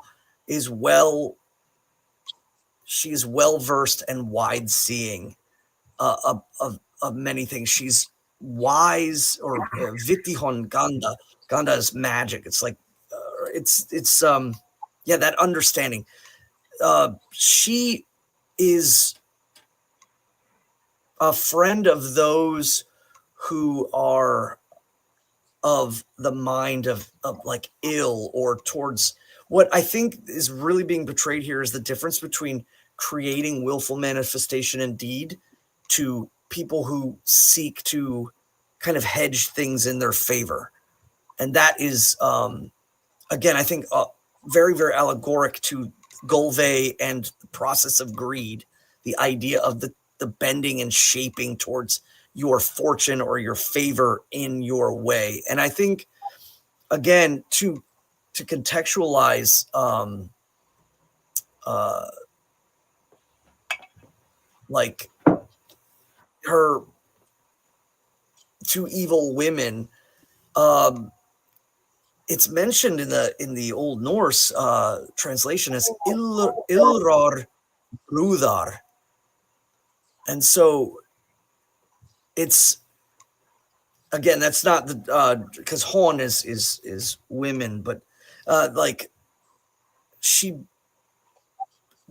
she's well versed and wide seeing of many things. She's wise, or Vitihon Ganda. Ganda is magic. It's like it's that understanding. She is a friend of those who are of the mind of like ill, or towards what I think is really being portrayed here is the difference between creating willful manifestation and deed to people who seek to kind of hedge things in their favor. And that is, again, I think very, very allegoric to Golve and the process of greed, the idea of the bending and shaping towards your fortune or your favor in your way. And I think, again, to contextualize like her to evil women, it's mentioned in the Old Norse translation as Ilrar Brudar. And so it's, again, that's not the because Hon is women, but like she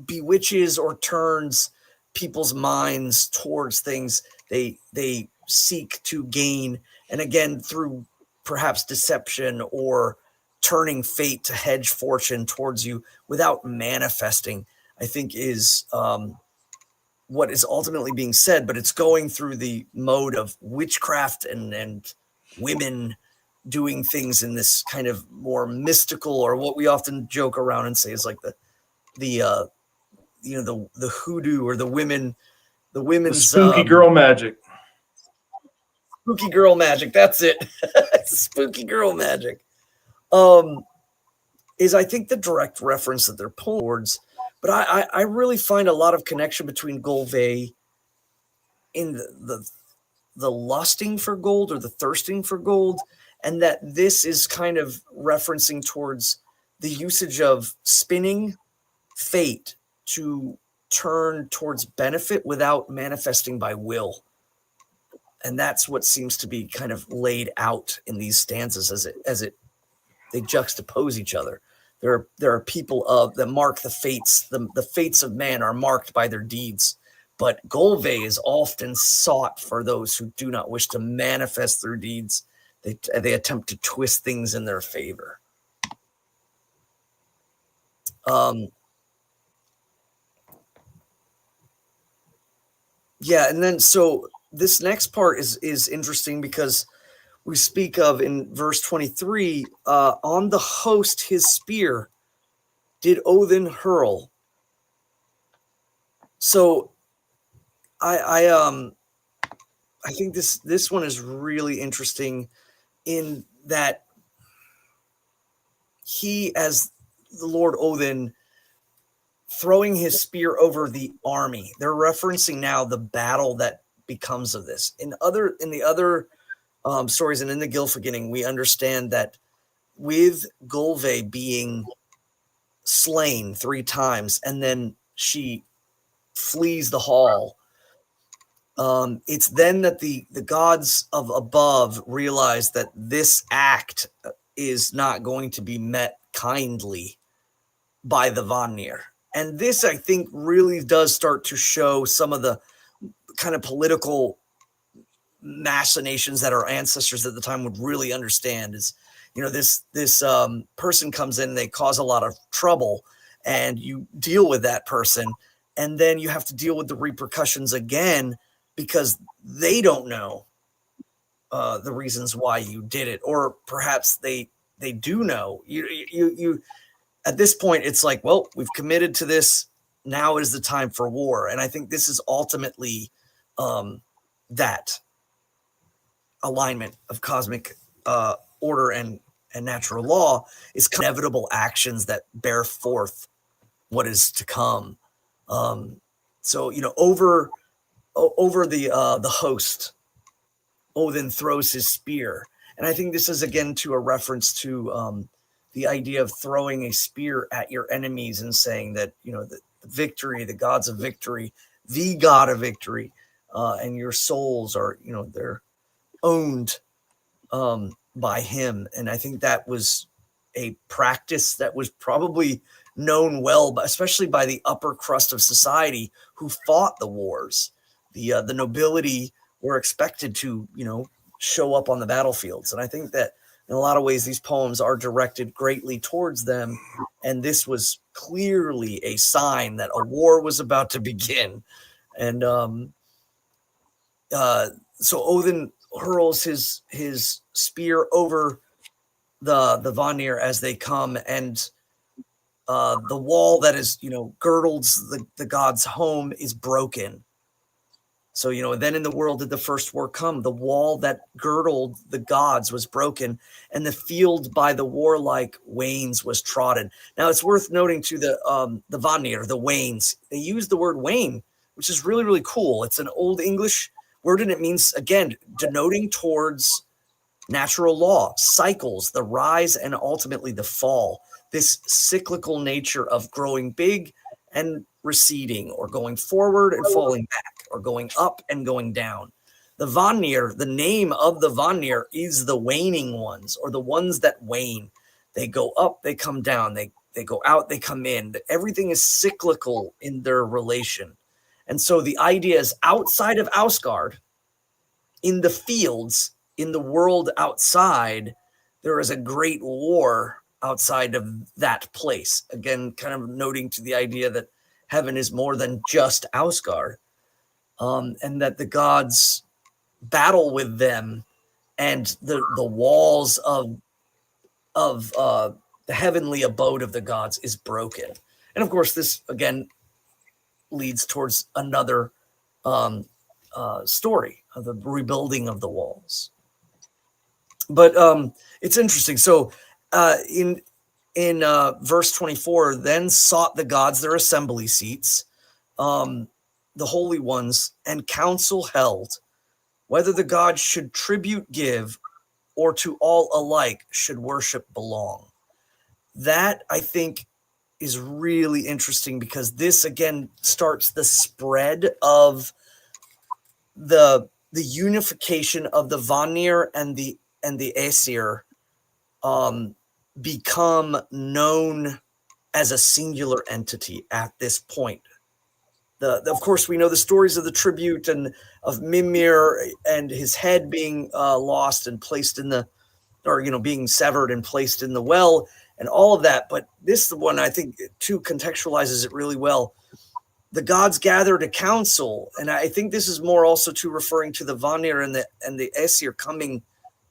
bewitches or turns people's minds towards things they seek to gain, and again through perhaps deception or turning fate to hedge fortune towards you without manifesting, I think is what is ultimately being said. But it's going through the mode of witchcraft and women doing things in this kind of more mystical, or what we often joke around and say is like the hoodoo, or the women's spooky girl magic. Spooky girl magic. That's it. Spooky girl magic. Is I think the direct reference that they're pulling towards, but I really find a lot of connection between Golve in the lusting for gold, or the thirsting for gold, and that this is kind of referencing towards the usage of spinning fate to turn towards benefit without manifesting by will. And that's what seems to be kind of laid out in these stanzas as they juxtapose each other. There are people that mark the fates. The fates of man are marked by their deeds, but Golve is often sought for those who do not wish to manifest their deeds. They attempt to twist things in their favor. Yeah, and then so this next part is interesting because we speak of in verse 23, on the host his spear did Odin hurl. So I think this one is really interesting in that he, as the Lord Odin, throwing his spear over the army. They're referencing now the battle that becomes of this. In the other stories and in the Gylfaginning, we understand that with Gulve being slain 3 times and then she flees the hall, it's then that the gods of above realize that this act is not going to be met kindly by the Vanir. And this, I think, really does start to show some of the kind of political machinations that our ancestors at the time would really understand. Is, you know, this person comes in, they cause a lot of trouble, and you deal with that person, and then you have to deal with the repercussions again because they don't know the reasons why you did it, or perhaps they do know. You at this point, it's like, well, we've committed to this. Now is the time for war, and I think this is ultimately that alignment of cosmic order and natural law is inevitable actions that bear forth what is to come. So, you know, over the host, Odin throws his spear, and I think this is again to a reference to the idea of throwing a spear at your enemies and saying that, you know, the victory, the gods of victory, the god of victory, and your souls are, you know, they're owned by him. And I think that was a practice that was probably known well, especially by the upper crust of society who fought the wars. The nobility were expected to, you know, show up on the battlefields. And I think that in a lot of ways, these poems are directed greatly towards them. And this was clearly a sign that a war was about to begin. And so Odin hurls his spear over the Vanir as they come, and the wall that is, you know, girdles the god's home is broken. So, you know, then in the world did the first war come. The wall that girdled the gods was broken, and the field by the warlike wains was trodden. Now, it's worth noting to the Vanir, the wains, they use the word wain, which is really, really cool. It's an Old English word, and it means, again, denoting towards natural law, cycles, the rise and ultimately the fall, this cyclical nature of growing big and receding, or going forward and falling back, or going up and going down. The Vanir, the name of the Vanir is the waning ones, or the ones that wane. They go up, they come down, they go out, they come in. Everything is cyclical in their relation. And so the idea is outside of Asgard, in the fields, in the world outside, there is a great war outside of that place. Again, kind of noting to the idea that heaven is more than just Asgard, and that the gods battle with them, and the walls of the heavenly abode of the gods is broken. And of course, this again leads towards another story of the rebuilding of the walls. But it's interesting. So in verse 24, then sought the gods their assembly seats, the holy ones, and council held whether the gods should tribute give, or to all alike should worship belong. That, I think, is really interesting, because this again starts the spread of the unification of the Vanir and the Aesir become known as a singular entity at this point. Of course, we know the stories of the tribute and of Mimir and his head being lost and placed in being severed and placed in the well, and all of that. But this one, I think, too, contextualizes it really well. The gods gathered a council, and I think this is more also to referring to the Vanir and the Aesir coming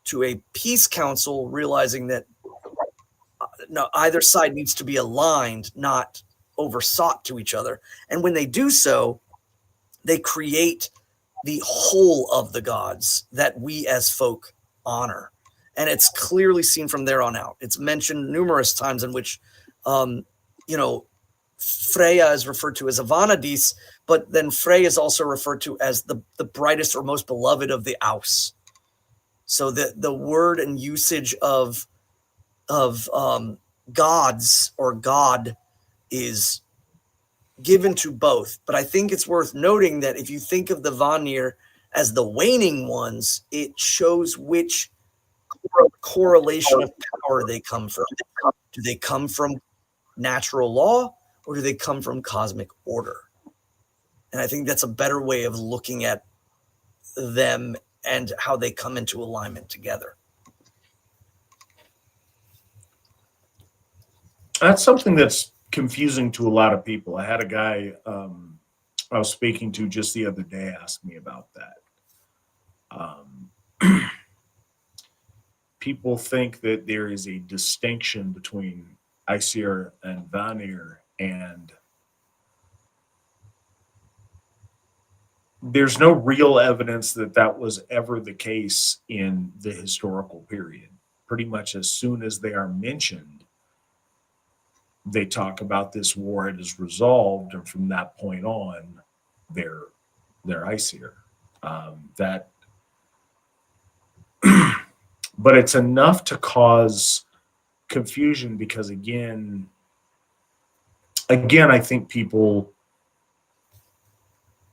to a peace council, realizing that no, either side needs to be aligned, not oversought to each other. And when they do so, they create the whole of the gods that we as folk honor. And it's clearly seen from there on out. It's mentioned numerous times in which, Freya is referred to as a Vanadis, but then Frey is also referred to as the brightest or most beloved of the Aus. So the word and usage of gods or God is given to both. But I think it's worth noting that if you think of the Vanir as the waning ones, it shows which correlation of power they come from. Do they come from natural law, or do they come from cosmic order? And I think that's a better way of looking at them and how they come into alignment together. That's something that's confusing to a lot of people. I had a guy I was speaking to just the other day ask me about that. People think that there is a distinction between Aesir and Vanir, and there's no real evidence that that was ever the case in the historical period. Pretty much as soon as they are mentioned, they talk about this war, it is resolved, and from that point on, they're Aesir. That, but it's enough to cause confusion because again, I think people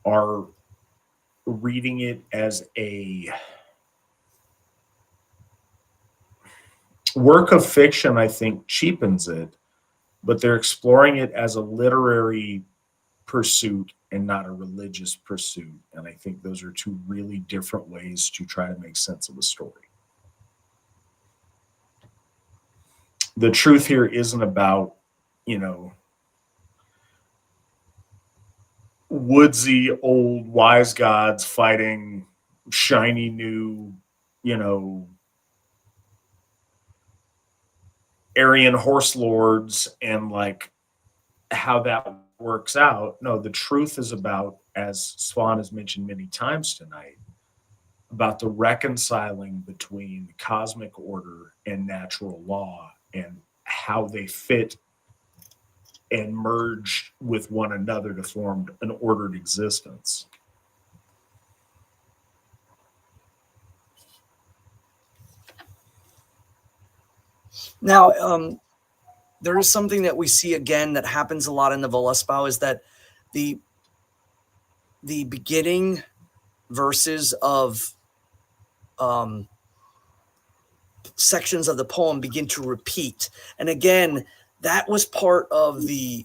are reading it as a work of fiction. I think cheapens it, but they're exploring it as a literary pursuit and not a religious pursuit. And I think those are two really different ways to try to make sense of a story. The truth here isn't about, woodsy old wise gods fighting shiny new, Aryan horse lords and like how that works out. No, the truth is about, as Svan has mentioned many times tonight, about the reconciling between cosmic order and natural law and how they fit and merge with one another to form an ordered existence. Now, there is something that we see again that happens a lot in the Völuspá is that the beginning verses of sections of the poem begin to repeat, and again, that was part of the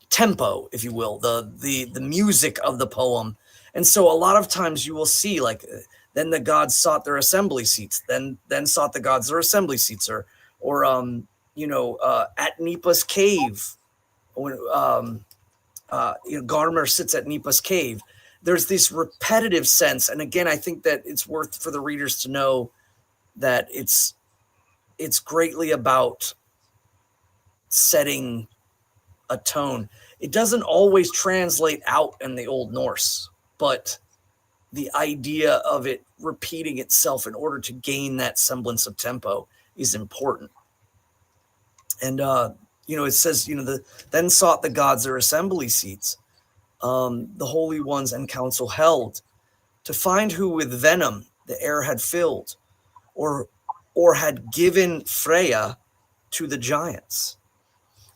tempo, if you will, the music of the poem. And so a lot of times you will see like, then the gods sought their assembly seats, then sought the gods their assembly seats, or at Nipa's cave, when Garmer sits at Nipa's cave. There's this repetitive sense, and again, I think that it's worth for the readers to know that it's greatly about setting a tone. It doesn't always translate out in the Old Norse, but the idea of it repeating itself in order to gain that semblance of tempo is important. And it says, then sought the gods their assembly seats, the holy ones and council held, to find who with venom the air had filled, or had given Freya to the giants.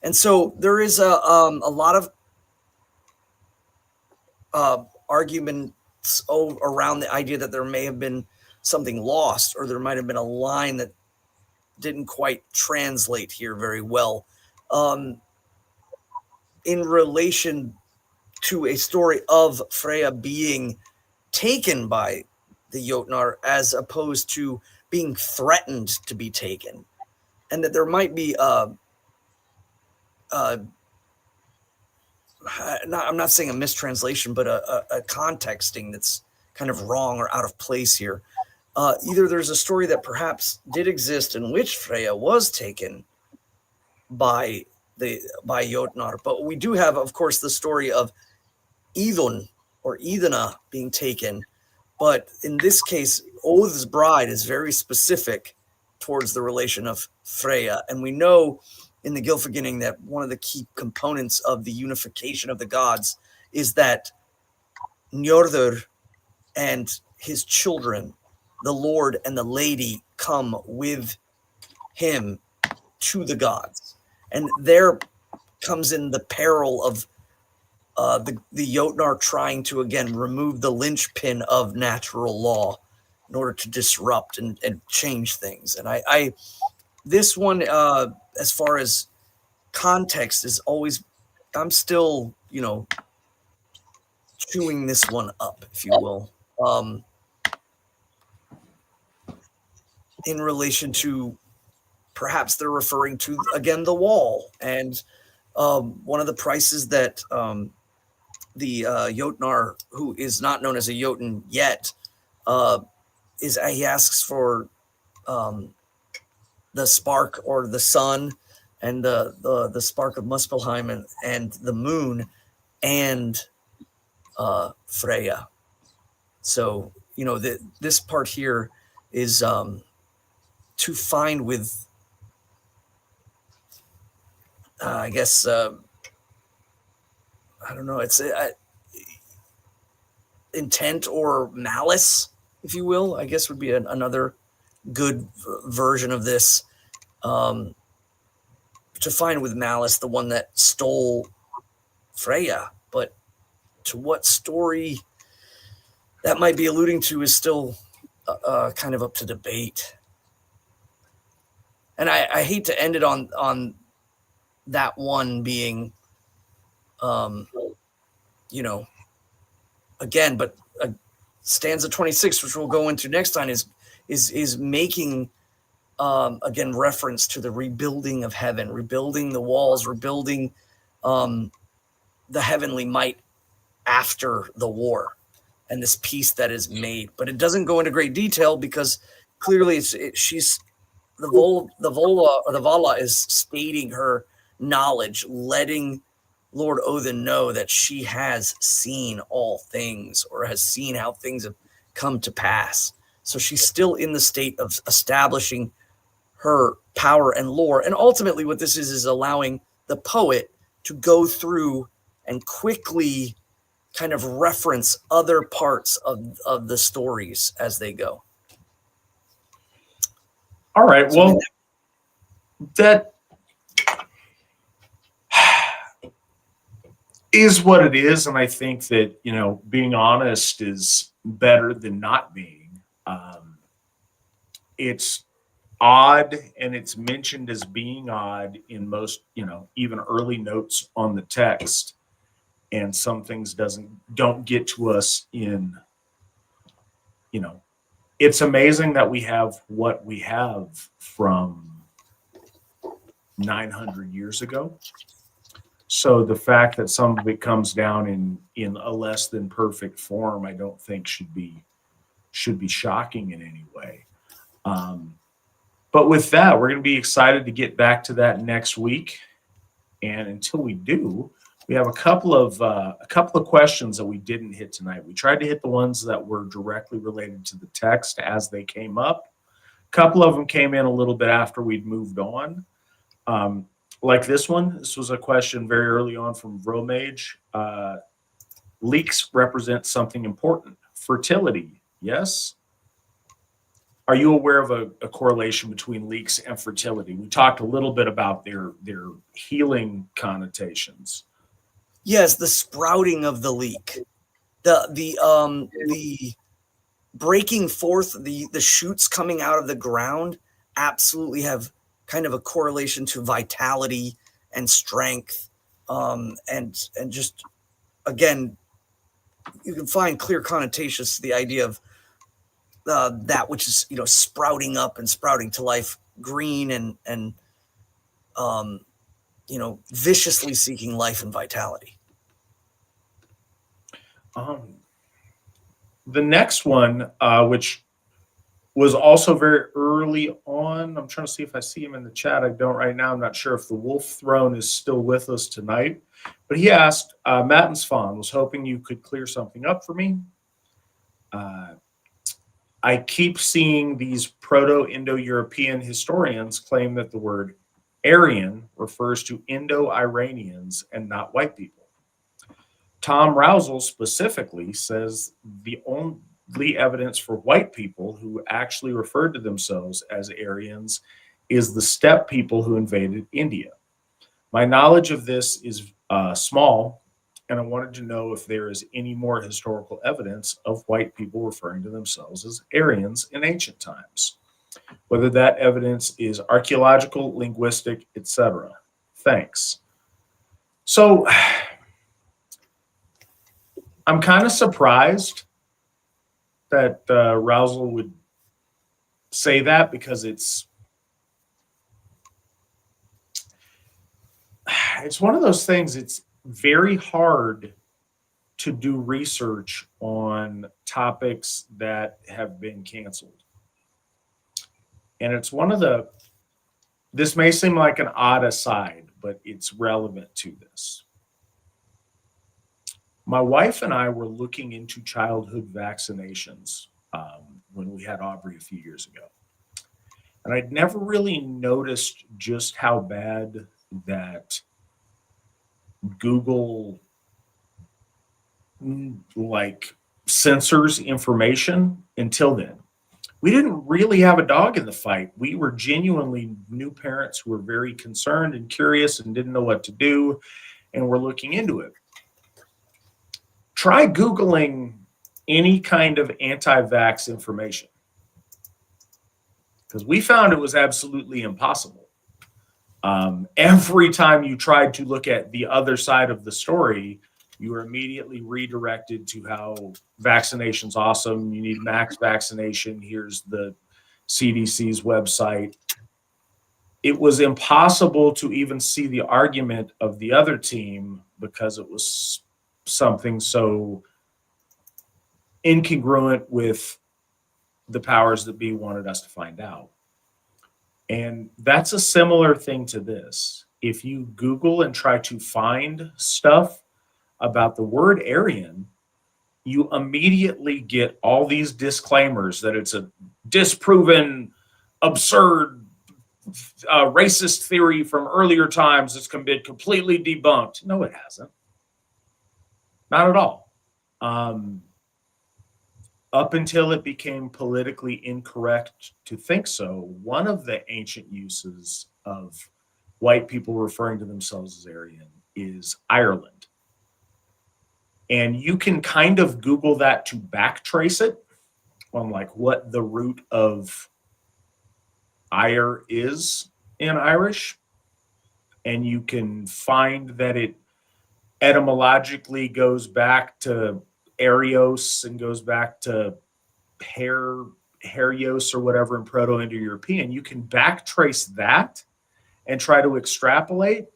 And so there is a lot of arguments around the idea that there may have been something lost, or there might have been a line that didn't quite translate here very well, in relation to a story of Freya being taken by the Jotnar as opposed to being threatened to be taken, and that there might be I'm not saying a mistranslation, but a contexting that's kind of wrong or out of place here. Either there's a story that perhaps did exist in which Freya was taken by Jotnar, but we do have, of course, the story of Idun or Iduna being taken. But in this case, Oath's bride is very specific towards the relation of Freya, and we know in the Gylfaginning that one of the key components of the unification of the gods is that Njörður and his children, the Lord and the Lady, come with him to the gods. And there comes in the peril of the Jotnar trying to, again, remove the linchpin of natural law in order to disrupt and change things. And I this one, as far as context, is always, I'm still, chewing this one up, if you will, in relation to perhaps they're referring to, again, the wall. And one of the prices that the Jotnar, who is not known as a Jotun yet, is he asks for the spark or the sun and the spark of Muspelheim and the moon and Freya. So, this part here is to find with, I guess, I don't know, it's intent or malice, if you will, I guess would be another good version of this. To find with malice the one that stole Freya, but to what story that might be alluding to is still kind of up to debate. And I hate to end it on that one being, again, but stanza 26, which we'll go into next time, is making again reference to the rebuilding of heaven, rebuilding the walls, rebuilding the heavenly might after the war and this peace that is made. But it doesn't go into great detail because clearly she's the Vala is stating her knowledge, letting Lord Odin know that she has seen all things, or has seen how things have come to pass. So she's still in the state of establishing her power and lore. And ultimately what this is allowing the poet to go through and quickly kind of reference other parts of the stories as they go. All right. Well, that is what it is. And I think that, being honest is better than not being. It's odd, and it's mentioned as being odd in most, even early notes on the text. And some things don't get to us in, it's amazing that we have what we have from 900 years ago. So the fact that some of it comes down in a less than perfect form, I don't think should be shocking in any way. But with that, we're going to be excited to get back to that next week. And until we do, we have a couple of questions that we didn't hit tonight. We tried to hit the ones that were directly related to the text as they came up. A couple of them came in a little bit after we'd moved on. Like this one. This was a question very early on from Vromage. Leeks represent something important. Fertility, yes? Are you aware of a correlation between leeks and fertility? We talked a little bit about their healing connotations. Yes, the sprouting of the leek, the breaking forth, the shoots coming out of the ground absolutely have kind of a correlation to vitality and strength, and just, again, you can find clear connotations to the idea of that which is sprouting up and sprouting to life, green and viciously seeking life and vitality. The next one, which was also very early on, I'm trying to see if I see him in the chat. I don't right now. I'm not sure if the Wolf Throne is still with us tonight, but he asked, Witan Svan was hoping you could clear something up for me. I keep seeing these Proto-Indo-European historians claim that the word Aryan refers to Indo-Iranians and not white people. Tom Rousel specifically says the only evidence for white people who actually referred to themselves as Aryans is the steppe people who invaded India. My knowledge of this is small, and I wanted to know if there is any more historical evidence of white people referring to themselves as Aryans in ancient times, whether that evidence is archaeological, linguistic, etc. Thanks. So I'm kind of surprised that Rousel would say that, because it's one of those things. It's very hard to do research on topics that have been canceled. And it's one of the, this may seem like an odd aside, but it's relevant to this. My wife and I were looking into childhood vaccinations when we had Aubrey a few years ago. And I'd never really noticed just how bad that Google like censors information until then. We didn't really have a dog in the fight. We were genuinely new parents who were very concerned and curious and didn't know what to do, and were looking into it. Try Googling any kind of anti-vax information, because we found it was absolutely impossible. Every time you tried to look at the other side of the story, you were immediately redirected to how vaccination's awesome. You need max vaccination. Here's the CDC's website. It was impossible to even see the argument of the other team, because it was something so incongruent with the powers that be wanted us to find out. And that's a similar thing to this. If you Google and try to find stuff about the word Aryan, you immediately get all these disclaimers that it's a disproven, absurd, racist theory from earlier times that's been completely debunked. No, it hasn't. Not at all. Up until it became politically incorrect to think so, one of the ancient uses of white people referring to themselves as Aryan is Ireland. And you can kind of Google that to backtrace it on like what the root of ire is in Irish. And you can find that it etymologically goes back to Arios and goes back to Herios or whatever in Proto-Indo-European. You can backtrace that and try to extrapolate.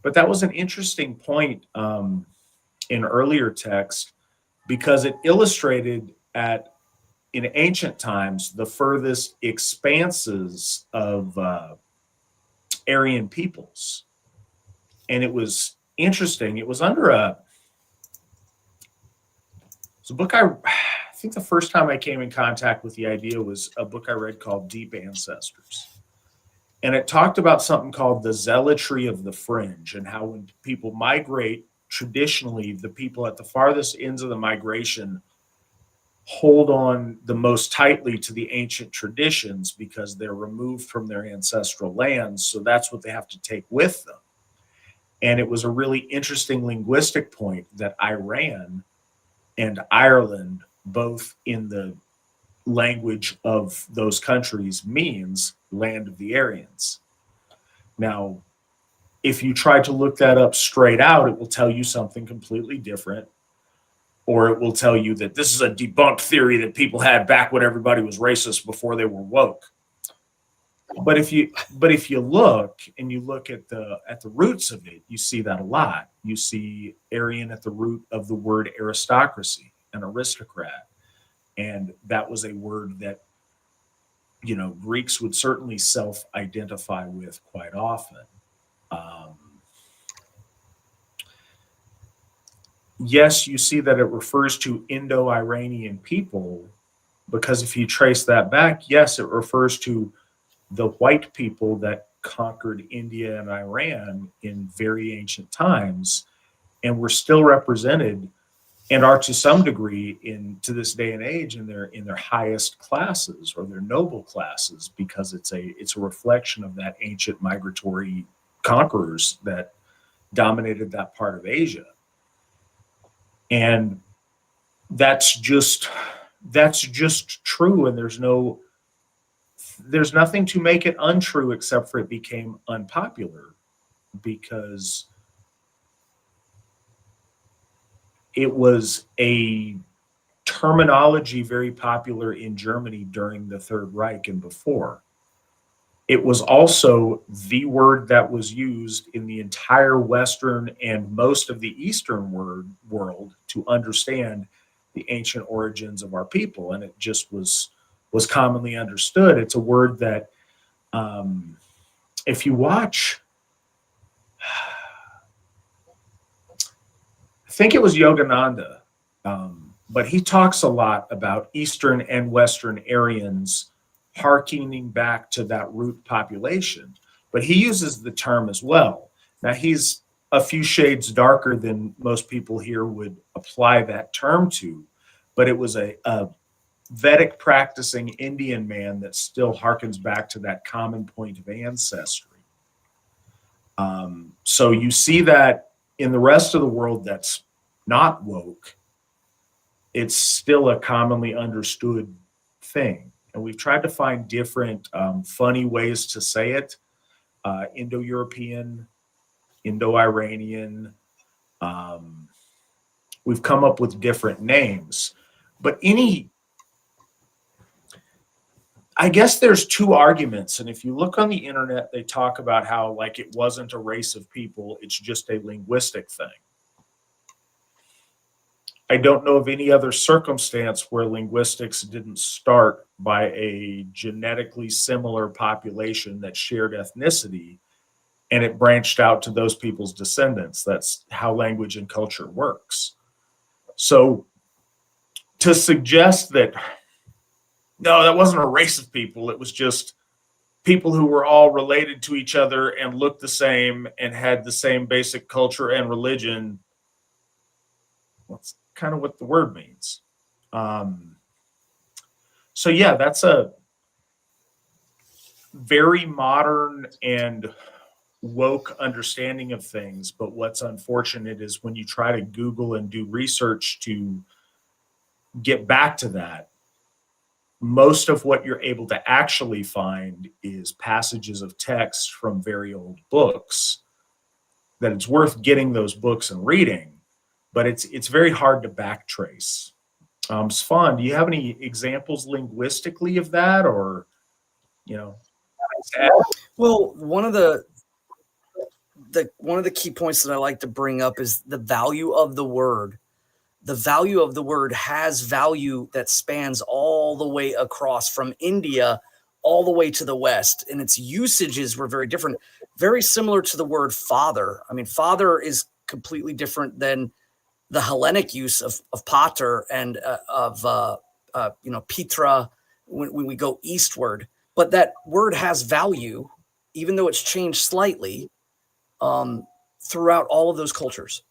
But that was an interesting point in earlier text, because it illustrated in ancient times the furthest expanses of Aryan peoples. And it was interesting. It was under a book. I think the first time I came in contact with the idea was a book I read called Deep Ancestors. And it talked about something called the zealotry of the fringe, and how when people migrate, traditionally the people at the farthest ends of the migration hold on the most tightly to the ancient traditions because they're removed from their ancestral lands. So that's what they have to take with them. And it was a really interesting linguistic point that Iran and Ireland, both in the language of those countries, means land of the Aryans. Now, if you try to look that up straight out, it will tell you something completely different, or it will tell you that this is a debunked theory that people had back when everybody was racist before they were woke. But if you look and you look at the roots of it, you see that a lot. You see Aryan at the root of the word aristocracy, an aristocrat, and that was a word that Greeks would certainly self-identify with quite often. Yes, you see that it refers to Indo-Iranian people, because if you trace that back, yes, it refers to the white people that conquered India and Iran in very ancient times, and were still represented and are to some degree to this day and age in their highest classes or their noble classes, because it's a reflection of that ancient migratory conquerors that dominated that part of Asia. And that's just true, and there's nothing to make it untrue except for it became unpopular, because it was a terminology very popular in Germany during the Third Reich and before. It was also the word that was used in the entire Western and most of the Eastern world to understand the ancient origins of our people, and it just was commonly understood. It's a word that, if you watch, I think it was Yogananda, but he talks a lot about Eastern and Western Aryans harkening back to that root population. But he uses the term as well. Now, he's a few shades darker than most people here would apply that term to, but it was a Vedic practicing Indian man that still harkens back to that common point of ancestry. So you see that in the rest of the world that's not woke, it's still a commonly understood thing. And we've tried to find different funny ways to say it. Indo-European, Indo-Iranian. We've come up with different names. But I guess there's two arguments. And if you look on the internet, they talk about how like it wasn't a race of people, it's just a linguistic thing. I don't know of any other circumstance where linguistics didn't start by a genetically similar population that shared ethnicity, and it branched out to those people's descendants. That's how language and culture works. So to suggest that, no, that wasn't a race of people, it was just people who were all related to each other and looked the same and had the same basic culture and religion, that's kind of what the word means. So yeah, that's a very modern and woke understanding of things. But what's unfortunate is when you try to Google and do research to get back to that, most of what you're able to actually find is passages of text from very old books that it's worth getting those books and reading, but it's very hard to backtrace. Svan, do you have any examples linguistically of that, or Well, one of the key points that I like to bring up is the value of the word. The value of the word has value that spans all the way across from India all the way to the West, and its usages were very different, very similar to the word father. I mean, father is completely different than the Hellenic use of pater and of Petra when we go eastward. But that word has value, even though it's changed slightly throughout all of those cultures.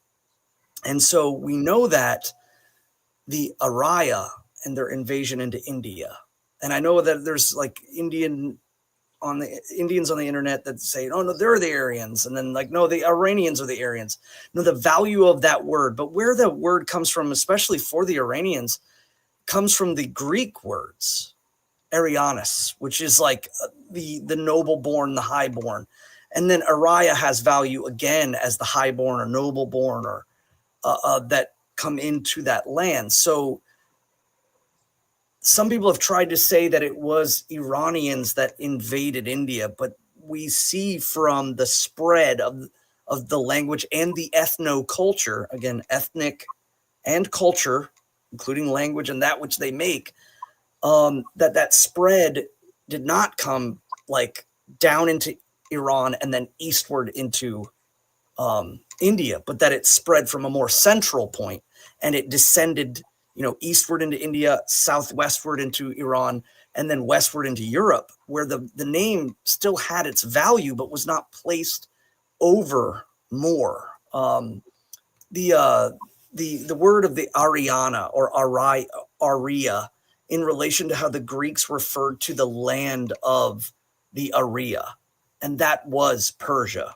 And so we know that the Arya and their invasion into India, and I know that there's like Indians on the internet that say, oh no, they're the Aryans, and then like, no, the Iranians are the Aryans. No, the value of that word, but where the word comes from, especially for the Iranians, comes from the Greek words, Arianis, which is like the noble born, the high born. And then Arya has value again as the high born or noble born or that come into that land. So some people have tried to say that it was Iranians that invaded India, but we see from the spread of the language and the ethno-culture, again, ethnic and culture, including language and that which they make, that spread did not come like down into Iran and then eastward into India, but that it spread from a more central point and it descended, eastward into India, southwestward into Iran, and then westward into Europe, where the name still had its value, but was not placed over more. The word of the Ariana or Aria in relation to how the Greeks referred to the land of the Aria, and that was Persia,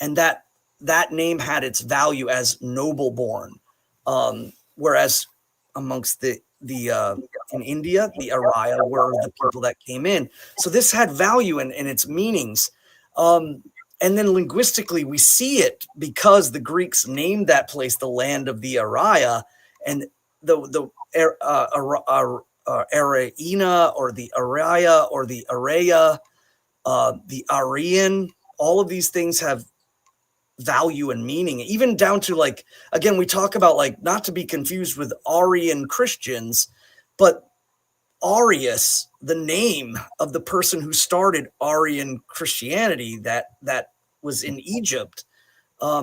and that name had its value as noble born, whereas amongst the in India, the Arya were the people that came in. So this had value in its meanings. And then linguistically, we see it because the Greeks named that place the land of the Arya, and the Araina or the Araya or the Araya, the Aryan, all of these things have value and meaning, even down to, like, again, we talk about, like, not to be confused with Arian Christians, but Arius, the name of the person who started Arian Christianity that was in Egypt,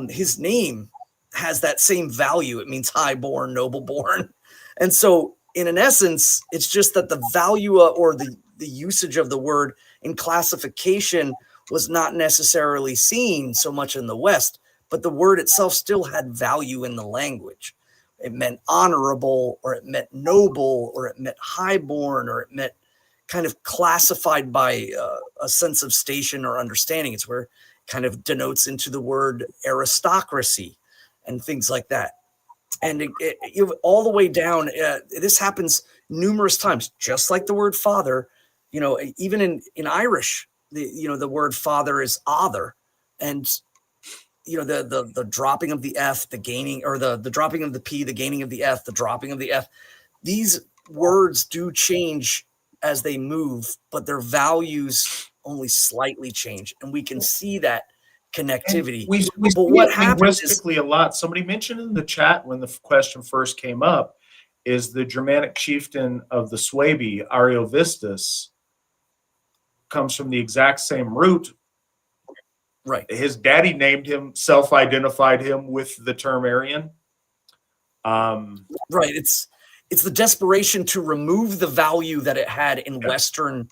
his name has that same value. It means high-born, noble-born. And so in an essence, it's just that the value or the usage of the word in classification was not necessarily seen so much in the West, but the word itself still had value in the language. It meant honorable, or it meant noble, or it meant highborn, or it meant kind of classified by a sense of station or understanding. It's where it kind of denotes into the word aristocracy and things like that. And all the way down, this happens numerous times, just like the word father. Even in Irish, the word father is other, and the dropping of the F, the gaining, or the dropping of the P, the gaining of the F, the dropping of the F. These words do change as they move, but their values only slightly change, and we can see that connectivity. We but see what it happens linguistically a lot. Somebody mentioned in the chat when the question first came up is the Germanic chieftain of the Suebi, Ariovistus, comes from the exact same root. Right. His daddy named him, self-identified him with the term Aryan. Right. It's the desperation to remove the value that it had in Western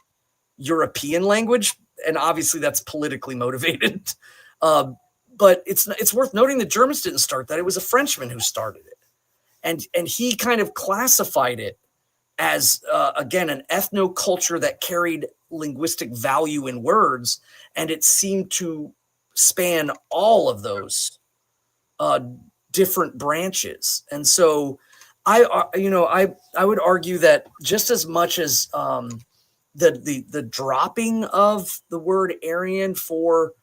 European language, and obviously that's politically motivated. But it's worth noting that Germans didn't start that. It was a Frenchman who started it, and he kind of classified it as again an ethnoculture that carried linguistic value in words, and it seemed to span all of those different branches. And so I would argue that just as much as the dropping of the word Aryan for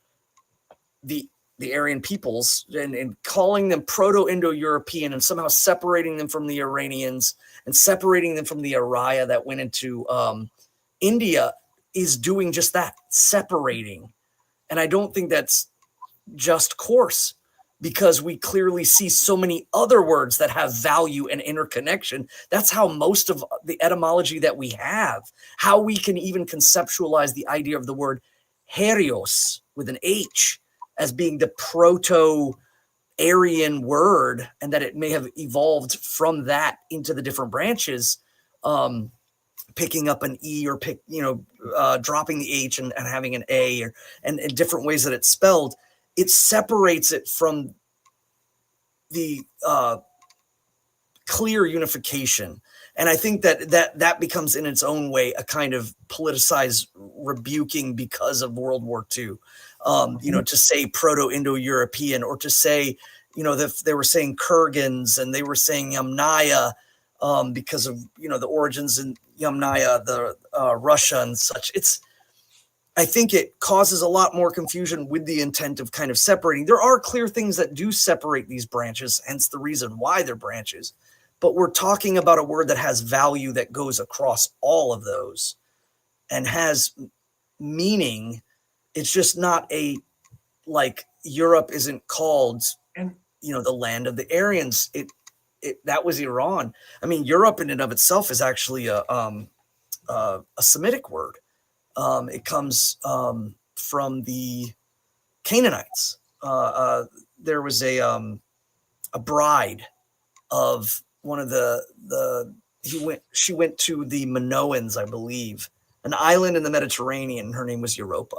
the Aryan peoples and calling them Proto-Indo-European and somehow separating them from the Iranians and separating them from the Arya that went into India is doing just that, separating. And I don't think that's just course, because we clearly see so many other words that have value and interconnection. That's how most of the etymology that we have, how we can even conceptualize the idea of the word Herios with an H as being the proto-Aryan word, and that it may have evolved from that into the different branches, picking up an E or dropping the H and having an A, and different ways that it's spelled. It separates it from the clear unification. And I think that becomes in its own way a kind of politicized rebuking because of World War II. To say Proto-Indo-European, or to say, they were saying Kurgans and they were saying Yamnaya because of, the origins in Yamnaya, the Russia and such. I think it causes a lot more confusion with the intent of kind of separating. There are clear things that do separate these branches, hence the reason why they're branches. But we're talking about a word that has value that goes across all of those and has meaning. It's just not like Europe isn't called, the land of the Aryans. That was Iran. I mean, Europe in and of itself is actually a Semitic word. It comes from the Canaanites. There was a bride of one of the she went to the Minoans, I believe, an island in the Mediterranean. Her name was Europa.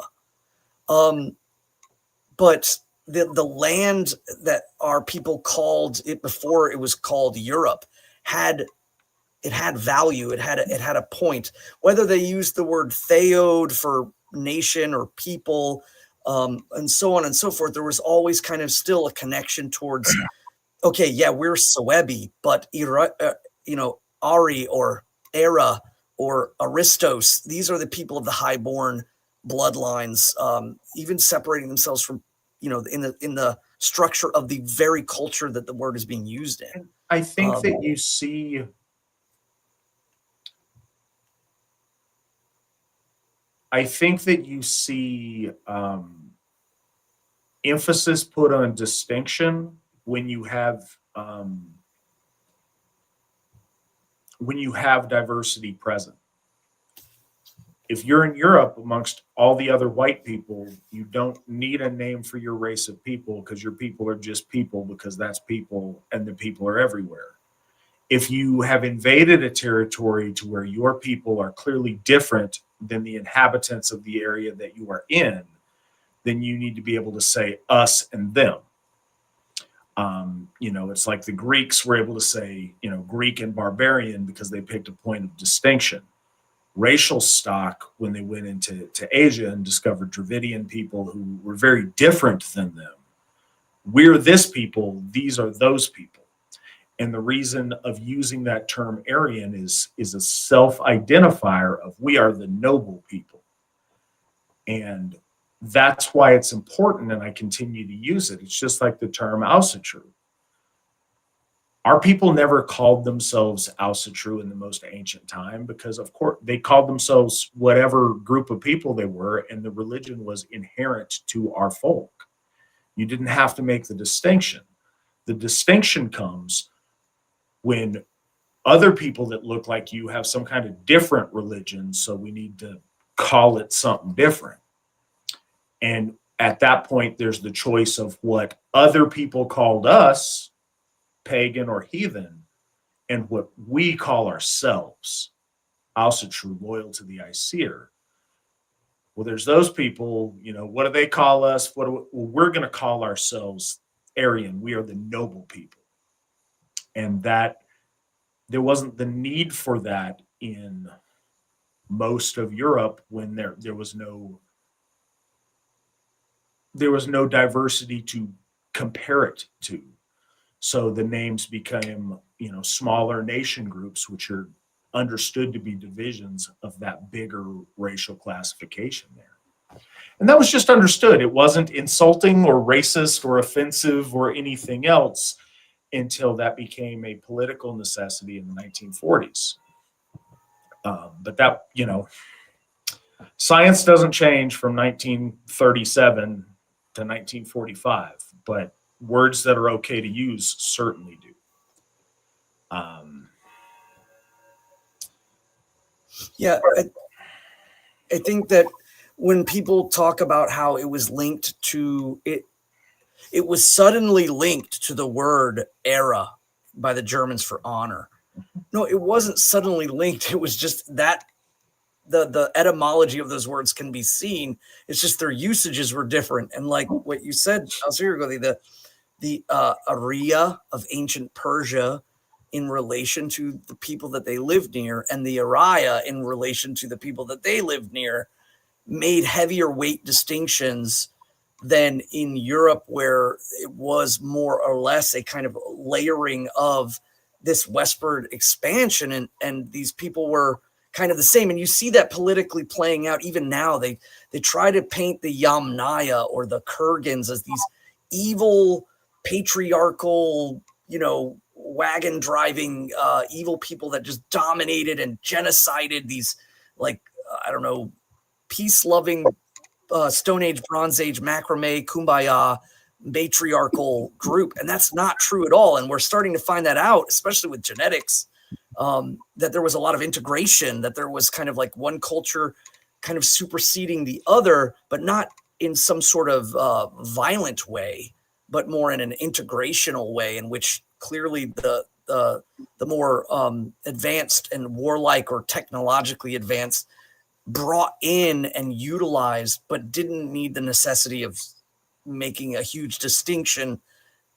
But the land that our people called it before it was called Europe had value. It had a point. Whether they used the word theod for nation or people, and so on and so forth, there was always kind of still a connection towards, okay, yeah, we're Soebi, but Ari or Era or Aristos, these are the people of the highborn bloodlines, even separating themselves from, in the structure of the very culture that the word is being used in. I think that you see emphasis put on distinction when you have diversity present. If you're in Europe amongst all the other white people, you don't need a name for your race of people, because your people are just people, because that's people, and the people are everywhere. If you have invaded a territory to where your people are clearly different than the inhabitants of the area that you are in, then you need to be able to say us and them. It's like the Greeks were able to say, Greek and barbarian, because they picked a point of distinction. Racial stock, when they went into Asia and discovered Dravidian people who were very different than them. We're this people, these are those people. And the reason of using that term Aryan is a self-identifier of we are the noble people. And that's why it's important, and I continue to use it. It's just like the term Asatru. Our people never called themselves Asatru in the most ancient time, because of course they called themselves whatever group of people they were, and the religion was inherent to our folk. You didn't have to make the distinction. The distinction comes when other people that look like you have some kind of different religion, so we need to call it something different. And at that point, there's the choice of what other people called us, pagan or heathen, and what we call ourselves, Asatru, loyal to the Aesir. Well, there's those people, what do they call us? We're going to call ourselves Aryan. We are the noble people. And that there wasn't the need for that in most of Europe when there was no diversity to compare it to. So the names became, smaller nation groups, which are understood to be divisions of that bigger racial classification there. And that was just understood. It wasn't insulting or racist or offensive or anything else until that became a political necessity in the 1940s. But that, science doesn't change from 1937 to 1945, but words that are okay to use certainly do. Yeah, I think that when people talk about how it was linked to it, it was suddenly linked to the word era by the Germans for honor. No, it wasn't suddenly linked. It was just that the etymology of those words can be seen. It's just their usages were different. And like what you said, the Arya of ancient Persia in relation to the people that they lived near, and the Araya in relation to the people that they lived near, made heavier weight distinctions than in Europe, where it was more or less a kind of layering of this westward expansion, and these people were kind of the same. And you see that politically playing out even now. They try to paint the Yamnaya or the Kurgans as these evil, patriarchal, wagon driving evil people that just dominated and genocided these, peace loving Stone Age, Bronze Age, macrame, kumbaya, matriarchal group. And that's not true at all. And we're starting to find that out, especially with genetics, that there was a lot of integration, that there was kind of like one culture kind of superseding the other, but not in some sort of violent way, but more in an integrational way, in which clearly the more advanced and warlike or technologically advanced brought in and utilized, but didn't need the necessity of making a huge distinction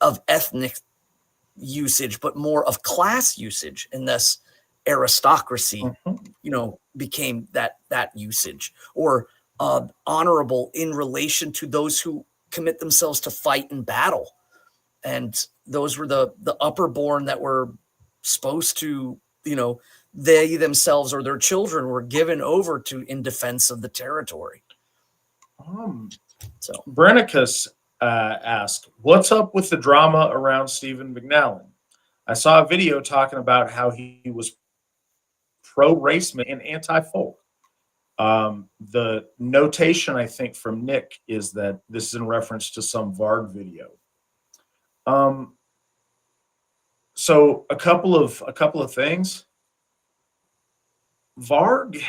of ethnic usage, but more of class usage, and thus aristocracy, became that usage, or honorable in relation to those who commit themselves to fight in battle. And those were the upperborn that were supposed to, they themselves or their children were given over to in defense of the territory. So Brennicus asked, what's up with the drama around Stephen McNallen? I saw a video talking about how he was pro-race and anti-folk. The notation, I think, from Nick is that this is in reference to some Varg video. So a couple of things. Varg.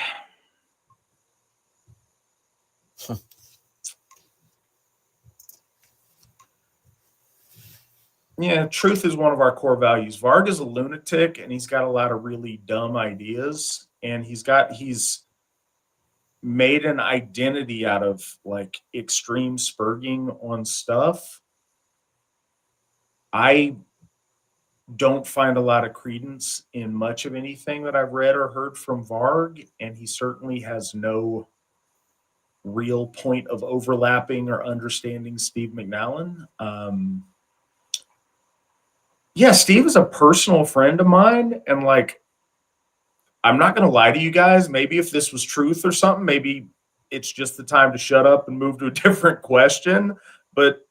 Yeah, truth is one of our core values. Varg is a lunatic, and he's got a lot of really dumb ideas, and he's made an identity out of like extreme spurging on stuff. I don't find a lot of credence in much of anything that I've read or heard from Varg, and he certainly has no real point of overlapping or understanding Steve McNallen. Yeah, Steve is a personal friend of mine, and like, I'm not going to lie to you guys. Maybe if this was truth or something, maybe it's just the time to shut up and move to a different question. But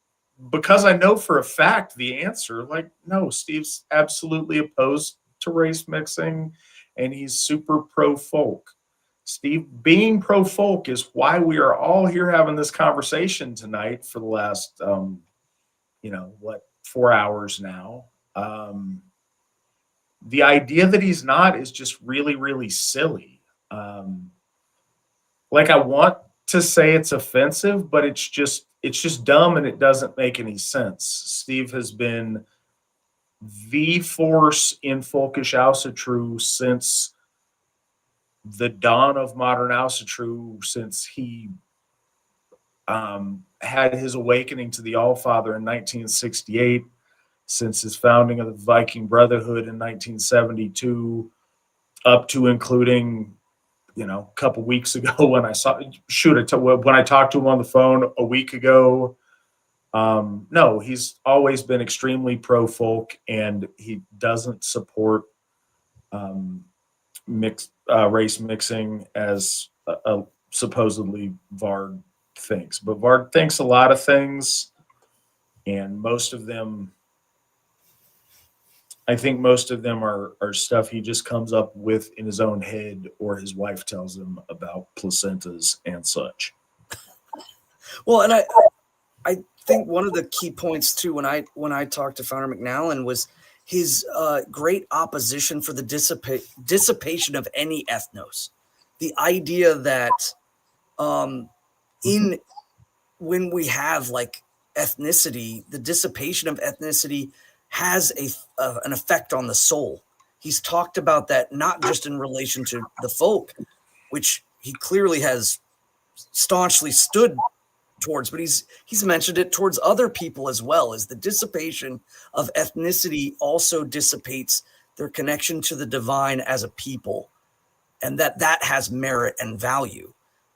because I know for a fact the answer, like, no, Steve's absolutely opposed to race mixing, and he's super pro-folk. Steve being pro-folk is why we are all here having this conversation tonight for the last, 4 hours now. The idea that he's not is just really, really silly. Like, I want to say it's offensive, but it's just dumb, and it doesn't make any sense. Steve has been the force in folkish Asatru since the dawn of modern Asatru, since he had his awakening to the Allfather in 1968, since his founding of the Viking Brotherhood in 1972, up to including, a couple weeks ago when I when I talked to him on the phone a week ago. No, he's always been extremely pro-folk, and he doesn't support race mixing as a supposedly Varg thinks. But Varg thinks a lot of things, and I think most of them are stuff he just comes up with in his own head, or his wife tells him about placentas and such. Well, and I think one of the key points too, when I talked to Founder McNallen, was his great opposition for the dissipation of any ethnos. The idea that when we have like ethnicity, the dissipation of ethnicity has an effect on the soul. He's talked about that not just in relation to the folk, which he clearly has staunchly stood towards, but he's mentioned it towards other people as well. As the dissipation of ethnicity also dissipates their connection to the divine as a people, and that has merit and value,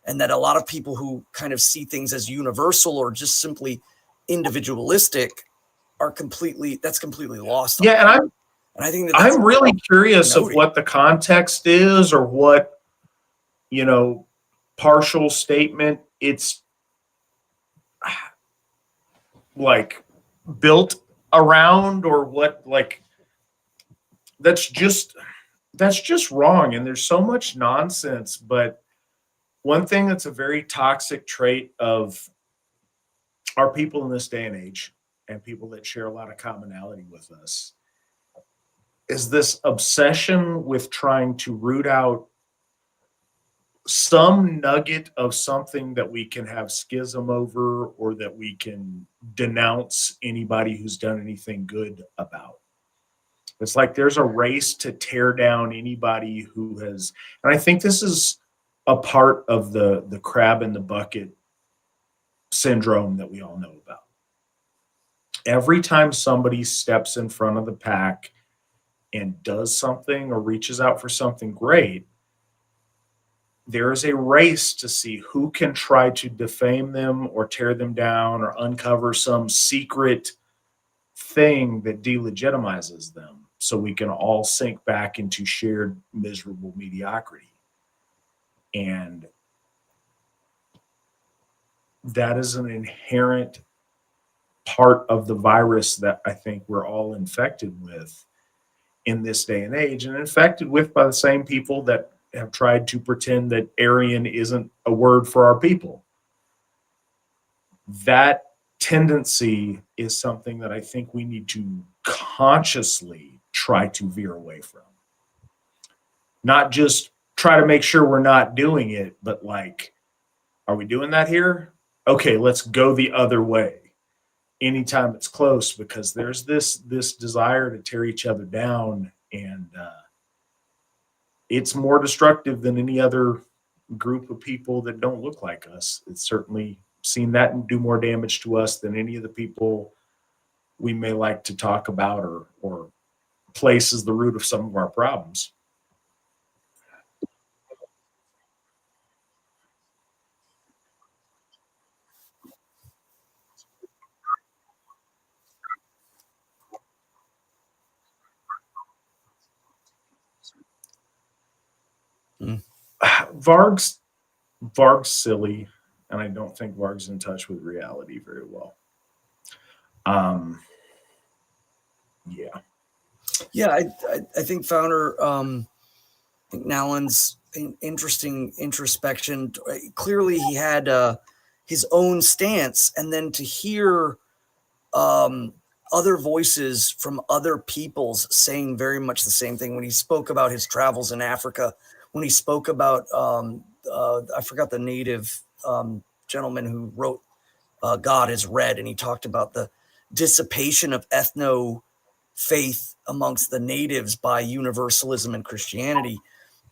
and that a lot of people who kind of see things as universal or just simply individualistic are completely lost. Yeah, and I think I'm really curious of what the context is, or what partial statement it's like built around, or what, like, that's just wrong, and there's so much nonsense. But one thing that's a very toxic trait of our people in this day and age, and people that share a lot of commonality with us, is this obsession with trying to root out some nugget of something that we can have schism over, or that we can denounce anybody who's done anything good about. It's like there's a race to tear down anybody who has, and I think this is a part of the crab in the bucket syndrome that we all know about. Every time somebody steps in front of the pack and does something or reaches out for something great, there is a race to see who can try to defame them or tear them down or uncover some secret thing that delegitimizes them so we can all sink back into shared miserable mediocrity. And that is an inherent part of the virus that I think we're all infected with in this day and age, and infected with by the same people that have tried to pretend that Aryan isn't a word for our people. That tendency is something that I think we need to consciously try to veer away from. Not just try to make sure we're not doing it, but like, are we doing that here? Okay, let's go the other way anytime it's close, because there's this desire to tear each other down, and it's more destructive than any other group of people that don't look like us. It's certainly seen that and do more damage to us than any of the people we may like to talk about or place as the root of some of our problems. Varg's silly, and I don't think Varg's in touch with reality very well. Yeah. Yeah, I think Founder, I think Nowlan's interesting introspection. Clearly, he had his own stance, and then to hear other voices from other peoples saying very much the same thing. When he spoke about his travels in Africa, when he spoke about, I forgot the native gentleman who wrote God is Red, and he talked about the dissipation of ethno faith amongst the natives by universalism and Christianity.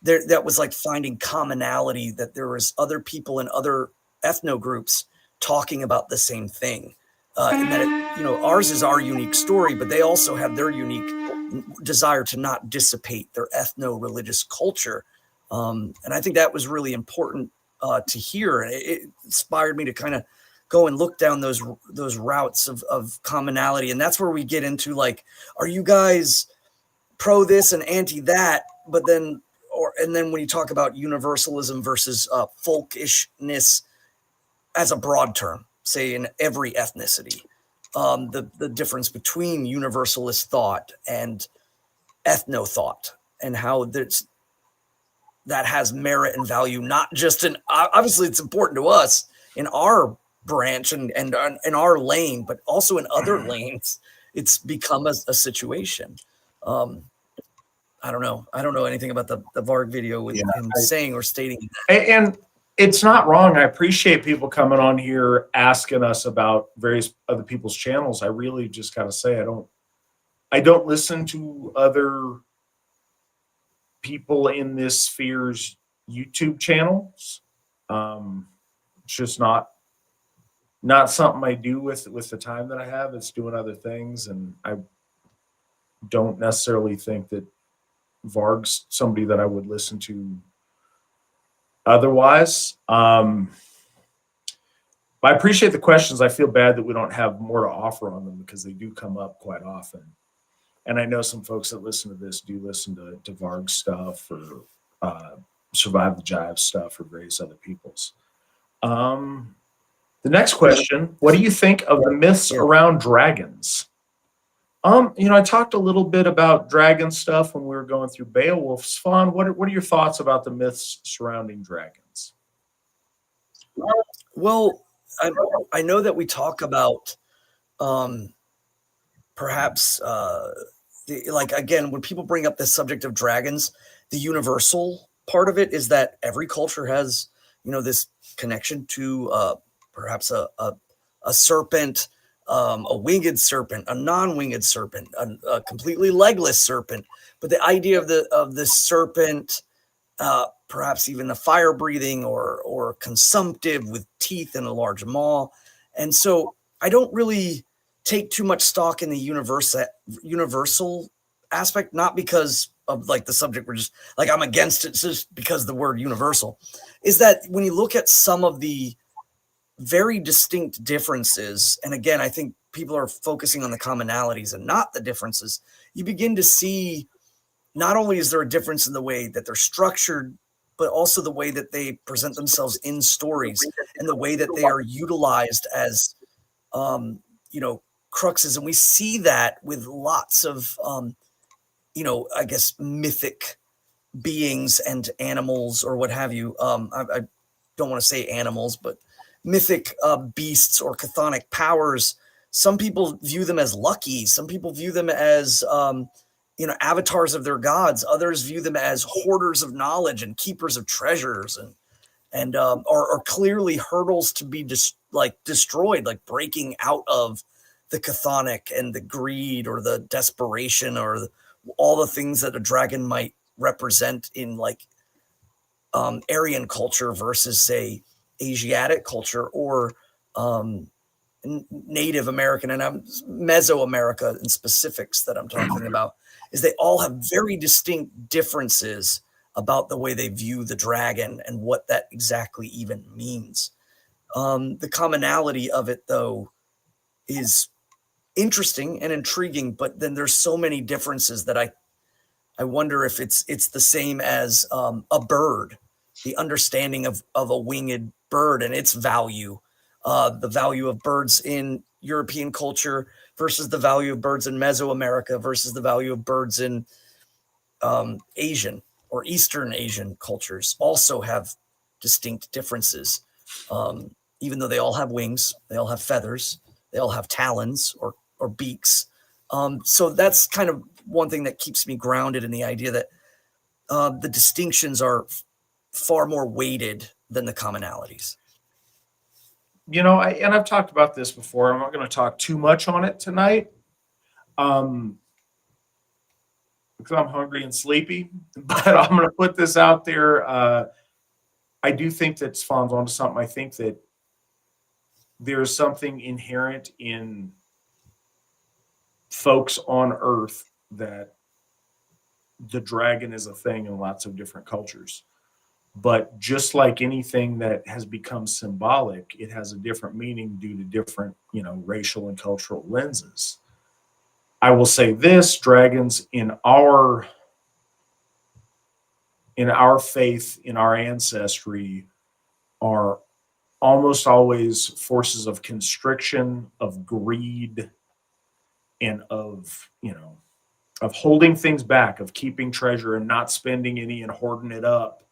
That was like finding commonality, that there was other people in other ethno groups talking about the same thing. And that ours is our unique story, but they also have their unique desire to not dissipate their ethno-religious culture. And I think that was really important to hear. And it inspired me to kind of go and look down those routes of commonality. And that's where we get into like, are you guys pro this and anti that? But then, and then when you talk about universalism versus folkishness as a broad term, say in every ethnicity, the difference between universalist thought and ethno thought, and how that has merit and value, not just in, obviously it's important to us in our branch and in our lane, but also in other lanes, it's become a situation. I don't know anything about the Varg video with him saying or stating that. And it's not wrong. I appreciate people coming on here asking us about various other people's channels. I really just got to say, I don't listen to other people in this sphere's YouTube channels. It's just not something I do with the time that I have. It's doing other things, and I don't necessarily think that Varg's somebody that I would listen to otherwise. I appreciate the questions. I feel bad that we don't have more to offer on them, because they do come up quite often. And I know some folks that listen to this do listen to Varg's stuff or Survive the Jive stuff or various other people's. The next question: what do you think of the myths around dragons? I talked a little bit about dragon stuff when we were going through Beowulf. Svan, what are your thoughts about the myths surrounding dragons? Well, I know that we talk about perhaps like, again, when people bring up the subject of dragons, the universal part of it is that every culture has this connection to perhaps a serpent, a winged serpent, a non-winged serpent, a completely legless serpent. But the idea of the serpent, perhaps even a fire-breathing or consumptive with teeth and a large maw. And so I don't really take too much stock in the universal aspect, not because of like the subject we're just like I'm against it, just because the word universal is that when you look at some of the very distinct differences, and again, I think people are focusing on the commonalities and not the differences, you begin to see not only is there a difference in the way that they're structured, but also the way that they present themselves in stories and the way that they are utilized as, cruxes. And we see that with lots of, I guess, mythic beings and animals or what have you. I don't want to say animals, but mythic beasts or chthonic powers. Some people view them as lucky. Some people view them as, avatars of their gods. Others view them as hoarders of knowledge and keepers of treasures, and are clearly hurdles to be destroyed, like breaking out of the chthonic and the greed or the desperation or all the things that a dragon might represent in like Aryan culture versus say Asiatic culture or Native American and Mesoamerica in specifics that I'm talking about, is they all have very distinct differences about the way they view the dragon and what that exactly even means. The commonality of it, though, is interesting and intriguing, but then there's so many differences that I wonder if it's the same as a bird, the understanding of a winged bird and its value, the value of birds in European culture versus the value of birds in Mesoamerica versus the value of birds in Asian or Eastern Asian cultures also have distinct differences. Even though they all have wings, they all have feathers, they all have talons or beaks. So that's kind of one thing that keeps me grounded in the idea that the distinctions are far more weighted than the commonalities. I've talked about this before. I'm not going to talk too much on it tonight, because I'm hungry and sleepy. But I'm going to put this out there. I do think that Svan's onto something. I think that there's something inherent in folks on Earth that the dragon is a thing in lots of different cultures. But just like anything that has become symbolic, it has a different meaning due to different, racial and cultural lenses. I will say this: dragons in our faith, in our ancestry, are almost always forces of constriction, of greed, and of holding things back, of keeping treasure and not spending any and hoarding it up,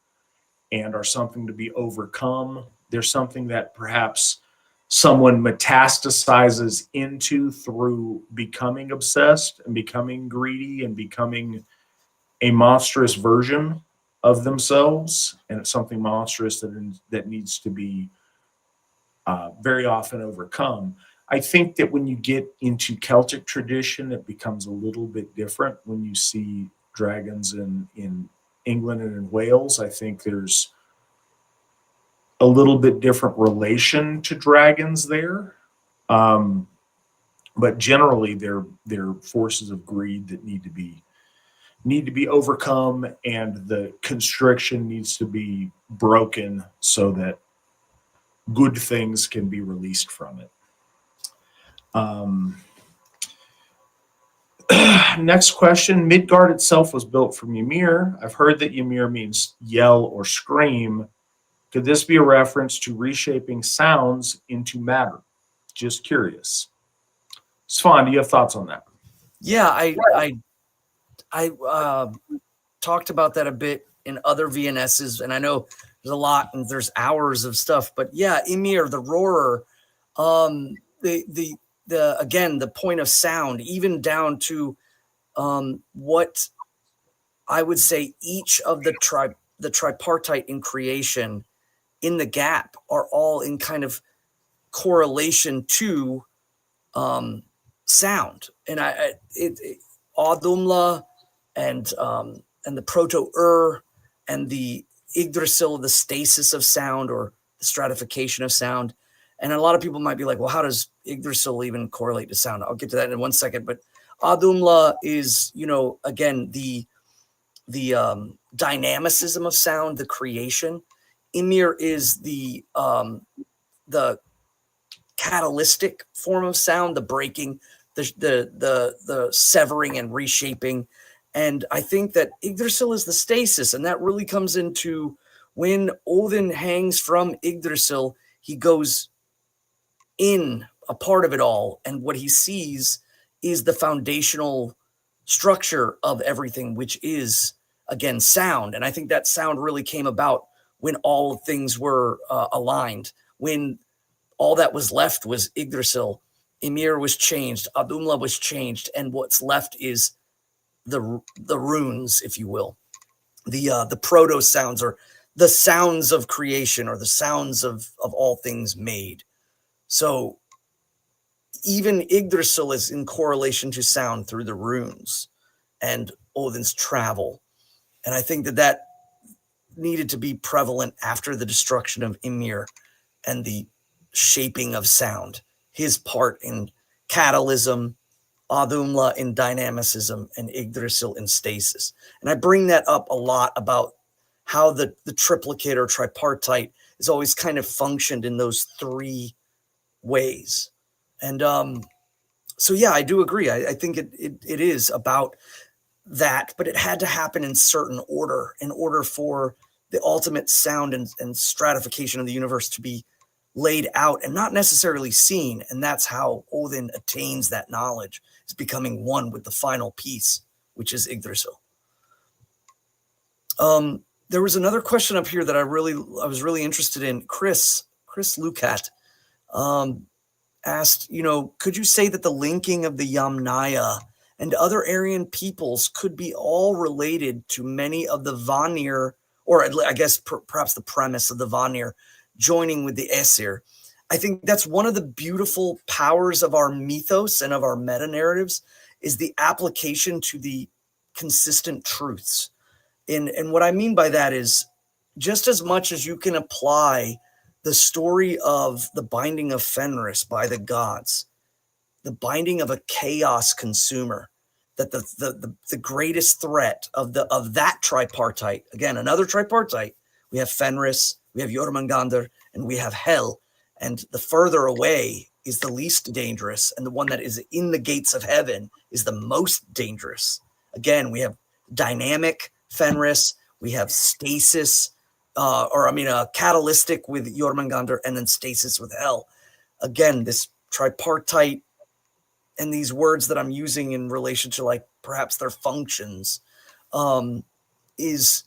and are something to be overcome. There's something that perhaps someone metastasizes into through becoming obsessed and becoming greedy and becoming a monstrous version of themselves. And it's something monstrous that needs to be very often overcome. I think that when you get into Celtic tradition, it becomes a little bit different. When you see dragons in England and in Wales, I think there's a little bit different relation to dragons there. But generally, they're forces of greed that need to be overcome, and the constriction needs to be broken so that good things can be released from it. Next question. Midgard itself was built from Ymir. I've heard that Ymir means yell or scream. Could this be a reference to reshaping sounds into matter? Just curious. Svan, do you have thoughts on that? Yeah, I talked about that a bit in other VNSs, and I know there's a lot and there's hours of stuff, but yeah, Ymir, the roarer, the again, the point of sound, even down to what I would say each of the tripartite in creation in the gap are all in kind of correlation to sound. And Audumla and the proto-ur and the Yggdrasil, the stasis of sound or the stratification of sound. And a lot of people might be like, well, how does Yggdrasil even correlate to sound? I'll get to that in 1 second. But Audumla is, again, the dynamicism of sound, the creation. Ymir is the catalytic form of sound, the breaking, the severing and reshaping. And I think that Yggdrasil is the stasis, and that really comes into when Odin hangs from Yggdrasil, he goes in a part of it all, and what he sees is the foundational structure of everything, which is, again, sound. And I think that sound really came about when all things were aligned, when all that was left was Yggdrasil. Ymir was changed, Audumla was changed, and what's left is the runes, if you will, the proto sounds, or the sounds of creation, or the sounds of all things made. So even Yggdrasil is in correlation to sound through the runes and Odin's travel. And I think that needed to be prevalent after the destruction of Ymir and the shaping of sound. His part in catalysm, Audumla in dynamicism, and Yggdrasil in stasis. And I bring that up a lot about how the triplicate or tripartite is always kind of functioned in those three ways. And so, yeah, I do agree. I think it is about that, but it had to happen in certain order in order for the ultimate sound and stratification of the universe to be laid out and not necessarily seen. And that's how Odin attains that knowledge, is becoming one with the final piece, which is Yggdrasil. There was another question up here that I was really interested in. Chris Lucat asked, could you say that the linking of the Yamnaya and other Aryan peoples could be all related to many of the Vanir, or I guess perhaps the premise of the Vanir joining with the Aesir? I think that's one of the beautiful powers of our mythos and of our meta-narratives, is the application to the consistent truths. And what I mean by that is, just as much as you can apply the story of the binding of Fenris by the gods, the binding of a chaos consumer, that the greatest threat of that tripartite, again, another tripartite, we have Fenris, we have Jormungandr, and we have Hel. And the further away is the least dangerous, and the one that is in the gates of heaven is the most dangerous. Again, we have dynamic Fenris, we have stasis, catalytic with Jormungandr, and then stasis with Hel. Again, this tripartite, and these words that I'm using in relation to like perhaps their functions is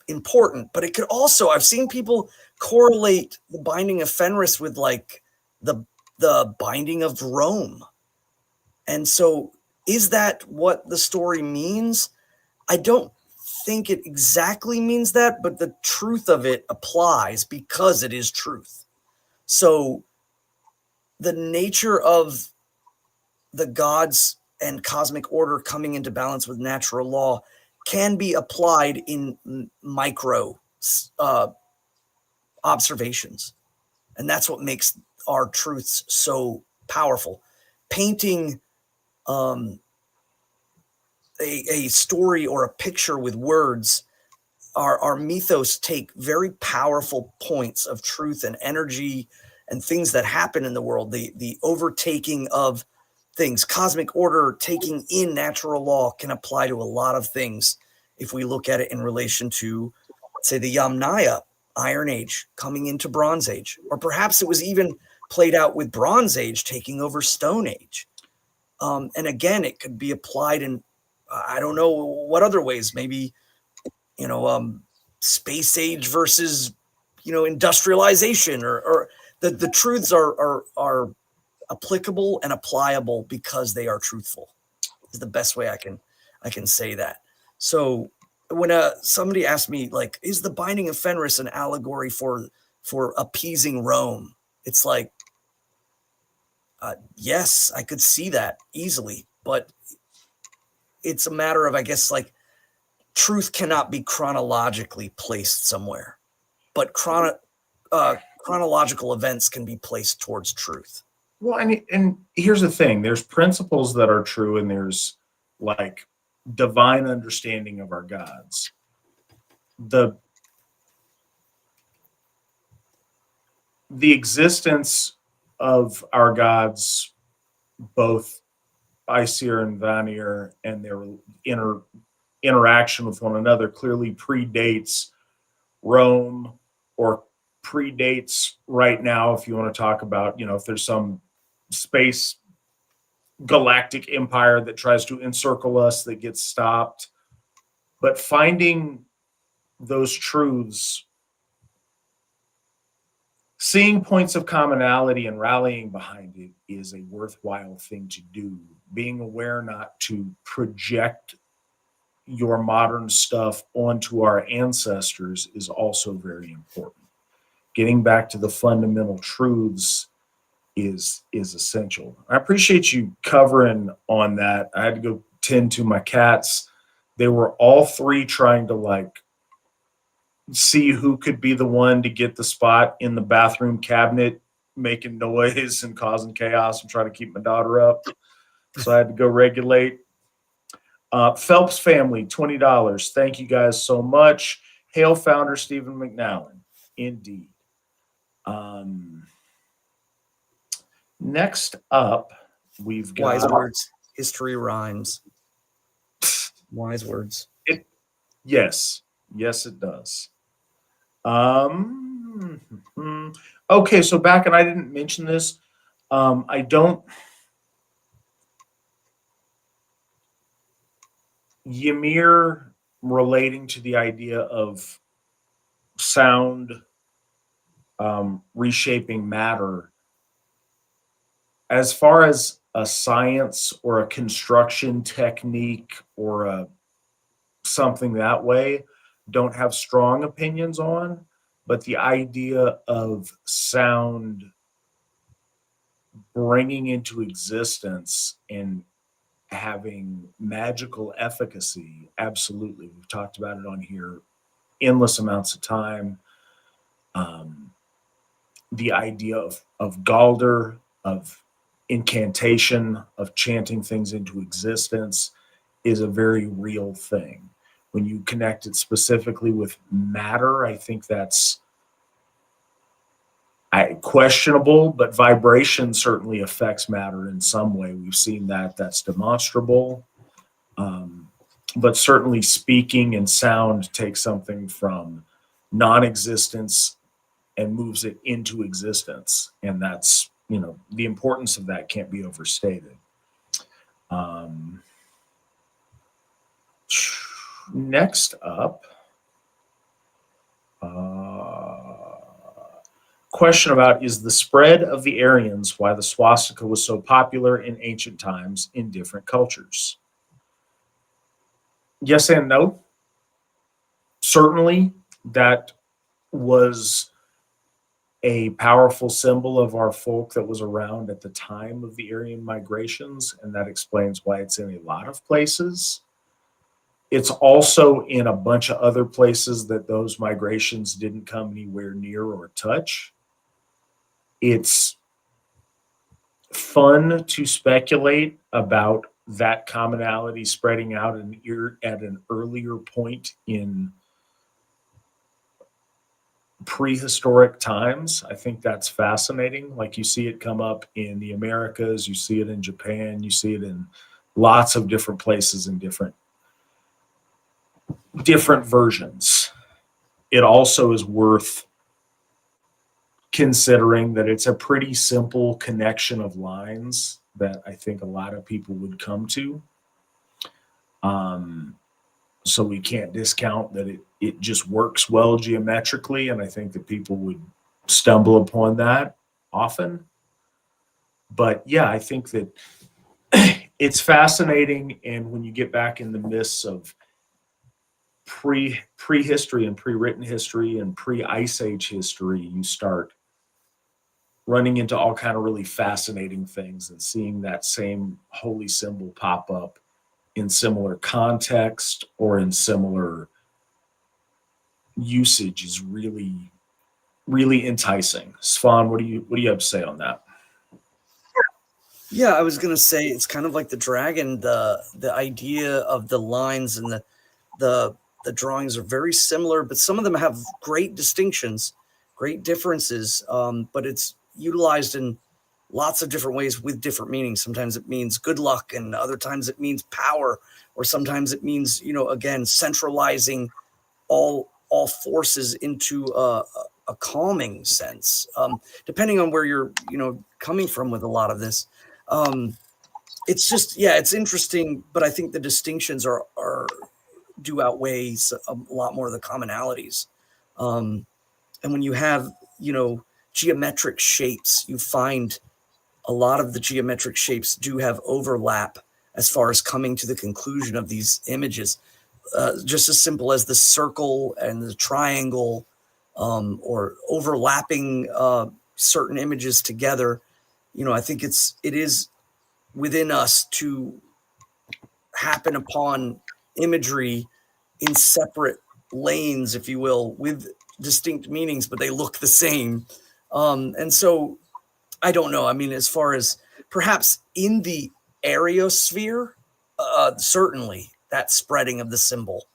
important. But it could also, I've seen people correlate the binding of Fenris with like the binding of Rome. And so is that what the story means? I don't think it exactly means that, but the truth of it applies because it is truth. So the nature of the gods and cosmic order coming into balance with natural law can be applied in micro observations. And that's what makes our truths so powerful. Painting a story or a picture with words, our mythos take very powerful points of truth and energy and things that happen in the world, the overtaking of things. Cosmic order taking in natural law can apply to a lot of things if we look at it in relation to, say, the Yamnaya, Iron Age, coming into Bronze Age. Or perhaps it was even played out with Bronze Age taking over Stone Age. And again, it could be applied in, I don't know what other ways, maybe, space age versus, industrialization, or the truths are applicable and applicable because they are truthful, is the best way I can say that. So when somebody asked me, like, is the binding of Fenris an allegory for appeasing Rome? It's like, Yes, I could see that easily, but it's a matter of, I guess, like, truth cannot be chronologically placed somewhere, but chronological events can be placed towards truth. Well, and here's the thing: there's principles that are true, and there's like divine understanding of our gods. The existence of our gods, both Aesir and Vanir, and their interaction with one another clearly predates Rome, or predates right now, if you want to talk about, if there's some space galactic empire that tries to encircle us that gets stopped. But finding those truths, seeing points of commonality and rallying behind it is a worthwhile thing to do. Being aware not to project your modern stuff onto our ancestors is also very important. Getting back to the fundamental truths is essential. I appreciate you covering on that. I had to go tend to my cats. They were all three trying to like see who could be the one to get the spot in the bathroom cabinet, making noise and causing chaos and trying to keep my daughter up. So I had to go regulate. Phelps family, $20. Thank you guys so much. Hail founder Stephen McNallen. Indeed. Next up, we've got Wise words. History rhymes. Wise words. Yes, it does. Okay, so back, and I didn't mention this. I don't. Ymir relating to the idea of sound reshaping matter. As far as a science or a construction technique or something that way, don't have strong opinions on, but the idea of sound bringing into existence and having magical efficacy, absolutely. We've talked about it on here endless amounts of time. The idea of Galder, of incantation, of chanting things into existence is a very real thing. When you connect it specifically with matter, I think that's questionable, but vibration certainly affects matter in some way. We've seen that. That's demonstrable. But certainly speaking and sound takes something from non-existence and moves it into existence. And that's, the importance of that can't be overstated. Next up, question about, is the spread of the Aryans why the swastika was so popular in ancient times in different cultures? Yes and no. Certainly, that was a powerful symbol of our folk that was around at the time of the Aryan migrations, and that explains why it's in a lot of places. It's also in a bunch of other places that those migrations didn't come anywhere near or touch. It's fun to speculate about that commonality spreading out at an earlier point in prehistoric times. I think that's fascinating. Like, you see it come up in the Americas, you see it in Japan, you see it in lots of different places in different versions. It also is worth considering that it's a pretty simple connection of lines that I think a lot of people would come to. So we can't discount that it just works well geometrically, and I think that people would stumble upon that often. But yeah, I think that it's fascinating, and when you get back in the midst of prehistory and pre-written history and pre-Ice Age history, you start running into all kind of really fascinating things and seeing that same holy symbol pop up in similar context or in similar usage is really, really enticing. Svan, what do you have to say on that? Yeah, I was gonna say it's kind of like the dragon. The idea of the lines and the the drawings are very similar, but some of them have great distinctions, great differences. But it's utilized in lots of different ways with different meanings. Sometimes it means good luck, and other times it means power, or sometimes it means, again, centralizing all forces into a calming sense. Depending on where you're coming from with a lot of this. It's just, yeah, it's interesting, but I think the distinctions are do outweigh a lot more of the commonalities. And when you have geometric shapes, you find a lot of the geometric shapes do have overlap as far as coming to the conclusion of these images. Just as simple as the circle and the triangle, or overlapping certain images together. I think it is within us to happen upon imagery in separate lanes, if you will, with distinct meanings, but they look the same. And so I don't know. I mean, as far as perhaps in the areosphere, certainly that spreading of the symbol,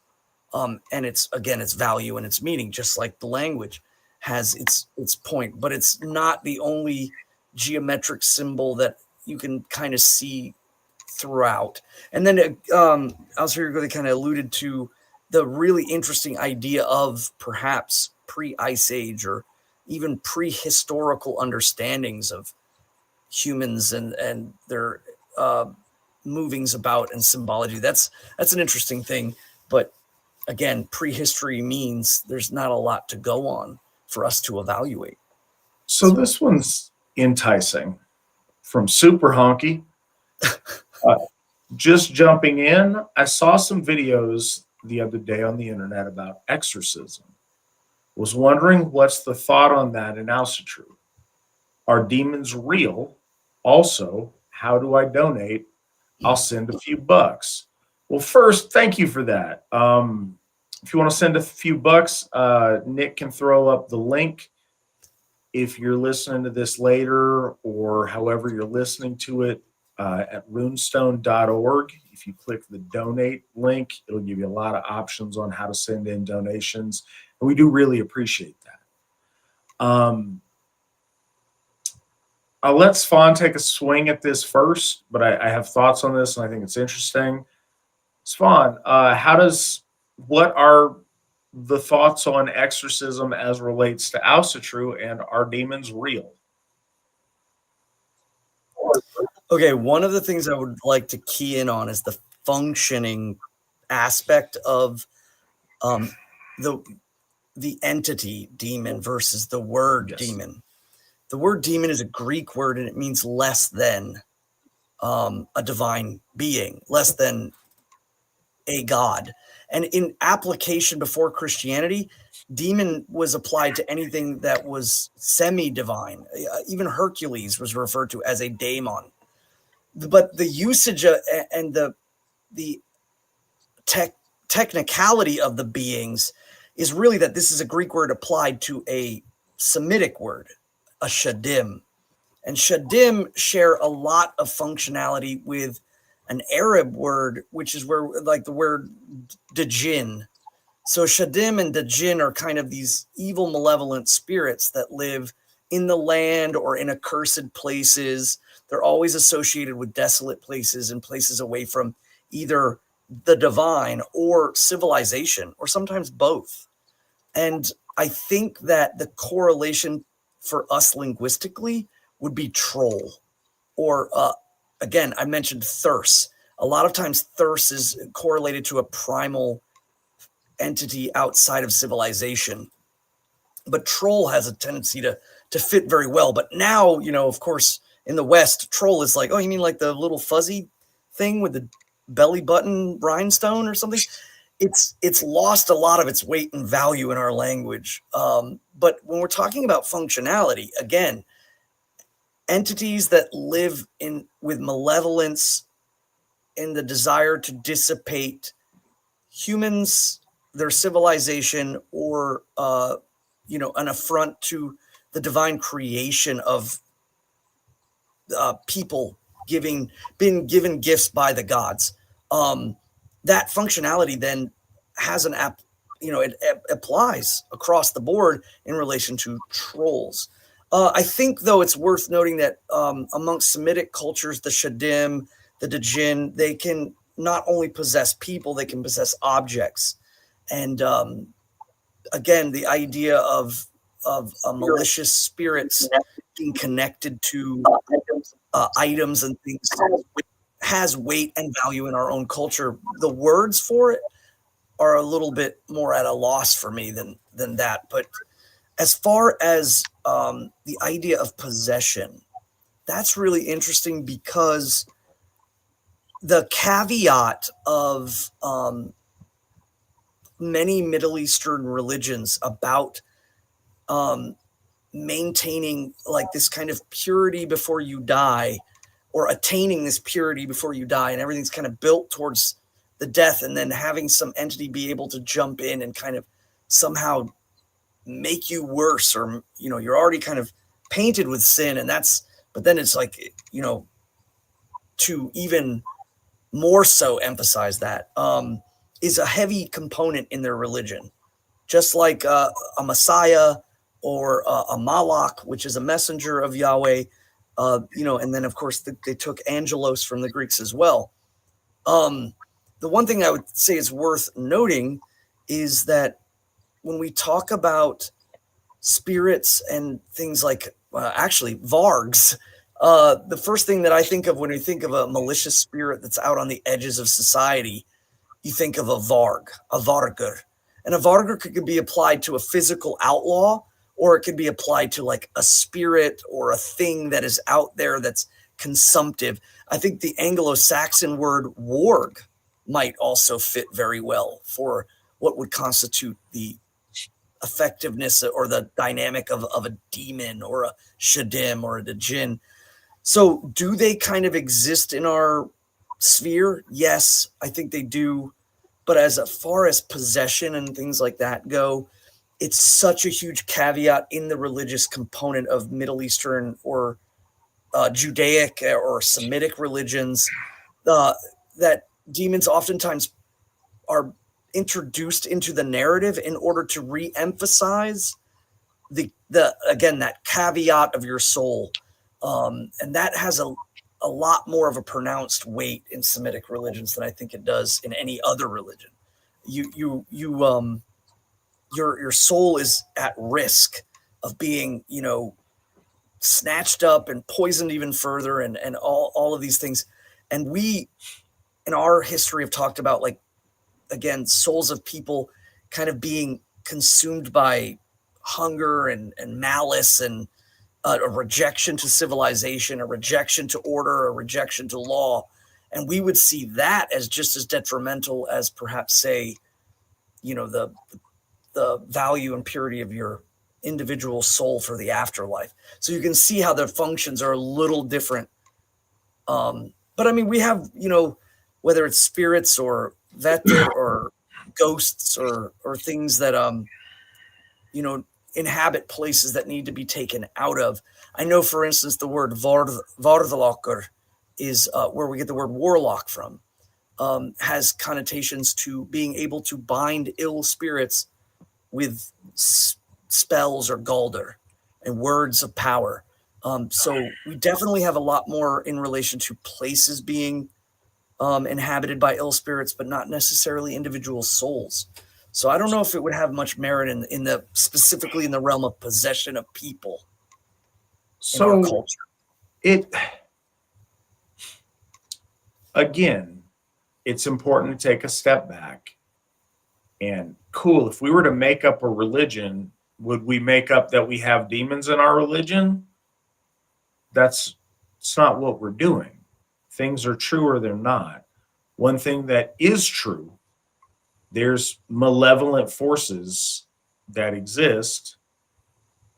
and its value and its meaning, just like the language has its point, but it's not the only geometric symbol that you can kind of see throughout. And then Alzhir kind of alluded to the really interesting idea of perhaps pre-Ice Age or even prehistorical understandings of humans and their movings about and symbology. That's an interesting thing. But again, prehistory means there's not a lot to go on for us to evaluate. So this one's enticing. From Super Honky. Just jumping in, I saw some videos the other day on the internet about exorcism. Was wondering what's the thought on that in Asatru. Are demons real? Also, how do I donate? I'll send a few bucks. Well, first, thank you for that. If you want to send a few bucks, Nick can throw up the link. If you're listening to this later or however you're listening to it, at runestone.org, if you click the donate link, it'll give you a lot of options on how to send in donations. And we do really appreciate that. I'll let Svan take a swing at this first, but I have thoughts on this and I think it's interesting. Svan, what are the thoughts on exorcism as relates to Asatru, and are demons real? Okay, one of the things I would like to key in on is the functioning aspect of the entity demon versus the word demon. The word demon is a Greek word, and it means less than a divine being, less than a god. And in application before Christianity, demon was applied to anything that was semi-divine. Even Hercules was referred to as a daemon. But the usage and the technicality of the beings is really that this is a Greek word applied to a Semitic word, a shadim. And shadim share a lot of functionality with an Arab word, which is where, like, the word djinn. So shadim and djinn are kind of these evil, malevolent spirits that live in the land or in accursed places. They're always associated with desolate places and places away from either the divine or civilization, or sometimes both. And I think that the correlation for us linguistically would be troll, or again, I mentioned thirst. A lot of times thirst is correlated to a primal entity outside of civilization, but troll has a tendency to fit very well. But now, of course, in the West, troll is like, oh, you mean like the little fuzzy thing with the belly button rhinestone or something? It's lost a lot of its weight and value in our language. But when we're talking about functionality, again, entities that live in with malevolence and the desire to dissipate humans, their civilization, or an affront to the divine creation of people being given gifts by the gods. That functionality then has an app, it applies across the board in relation to trolls. I think, though, it's worth noting that amongst Semitic cultures, the Shadim, the Djinn, they can not only possess people, they can possess objects. And again, the idea of malicious spirits being connected to items and things has weight and value in our own culture. The words for it are a little bit more at a loss for me than that. But as far as the idea of possession, that's really interesting because the caveat of many Middle Eastern religions about maintaining like this kind of purity before you die, or attaining this purity before you die, and everything's kind of built towards the death, and then having some entity be able to jump in and kind of somehow make you worse, or you're already kind of painted with sin, and but then it's like, to even more so emphasize that is a heavy component in their religion, just like a Messiah or a Malak, which is a messenger of Yahweh, and then of course they took angelos from the Greeks as well. The one thing I would say is worth noting is that when we talk about spirits and things like actually vargs, the first thing that I think of when we think of a malicious spirit that's out on the edges of society, you think of a varg, a vargur. And a vargur could be applied to a physical outlaw, or it could be applied to like a spirit or a thing that is out there that's consumptive. I think the Anglo-Saxon word warg might also fit very well for what would constitute the effectiveness or the dynamic of a demon or a shadim or a djinn. So do they kind of exist in our sphere? Yes, I think they do. But as far as possession and things like that go, it's such a huge caveat in the religious component of Middle Eastern or Judaic or Semitic religions, that demons oftentimes are introduced into the narrative in order to re-emphasize the again, that caveat of your soul, and that has a lot more of a pronounced weight in Semitic religions than I think it does in any other religion. Your soul is at risk of being, snatched up and poisoned even further, and all of these things. And we, in our history, have talked about, like, again, souls of people kind of being consumed by hunger and malice, and a rejection to civilization, a rejection to order, a rejection to law. And we would see that as just as detrimental as perhaps, say, the value and purity of your individual soul for the afterlife. So you can see how their functions are a little different. But I mean, we have, whether it's spirits or vetter or ghosts or things that, inhabit places that need to be taken out of. I know, for instance, the word vardalokker is where we get the word warlock from, has connotations to being able to bind ill spirits with spells or galder and words of power. So we definitely have a lot more in relation to places being inhabited by ill spirits, but not necessarily individual souls. So I don't know if it would have much merit in the specifically in the realm of possession of people in our culture. Again, it's important to take a step back. And cool, if we were to make up a religion, would we make up that we have demons in our religion? It's not what we're doing. Things are true or they're not. One thing that is true, there's malevolent forces that exist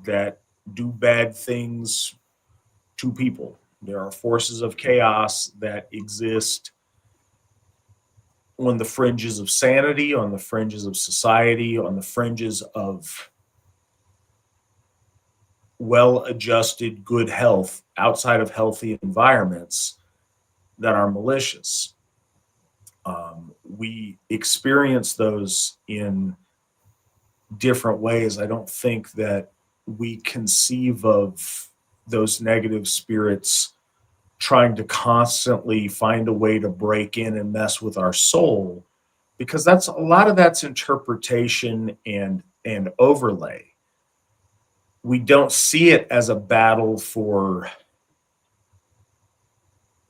that do bad things to people. There are forces of chaos that exist on the fringes of sanity, on the fringes of society, on the fringes of well-adjusted good health outside of healthy environments that are malicious. We experience those in different ways. I don't think that we conceive of those negative spirits trying to constantly find a way to break in and mess with our soul, because that's a lot of that's interpretation and overlay. We don't see it as a battle for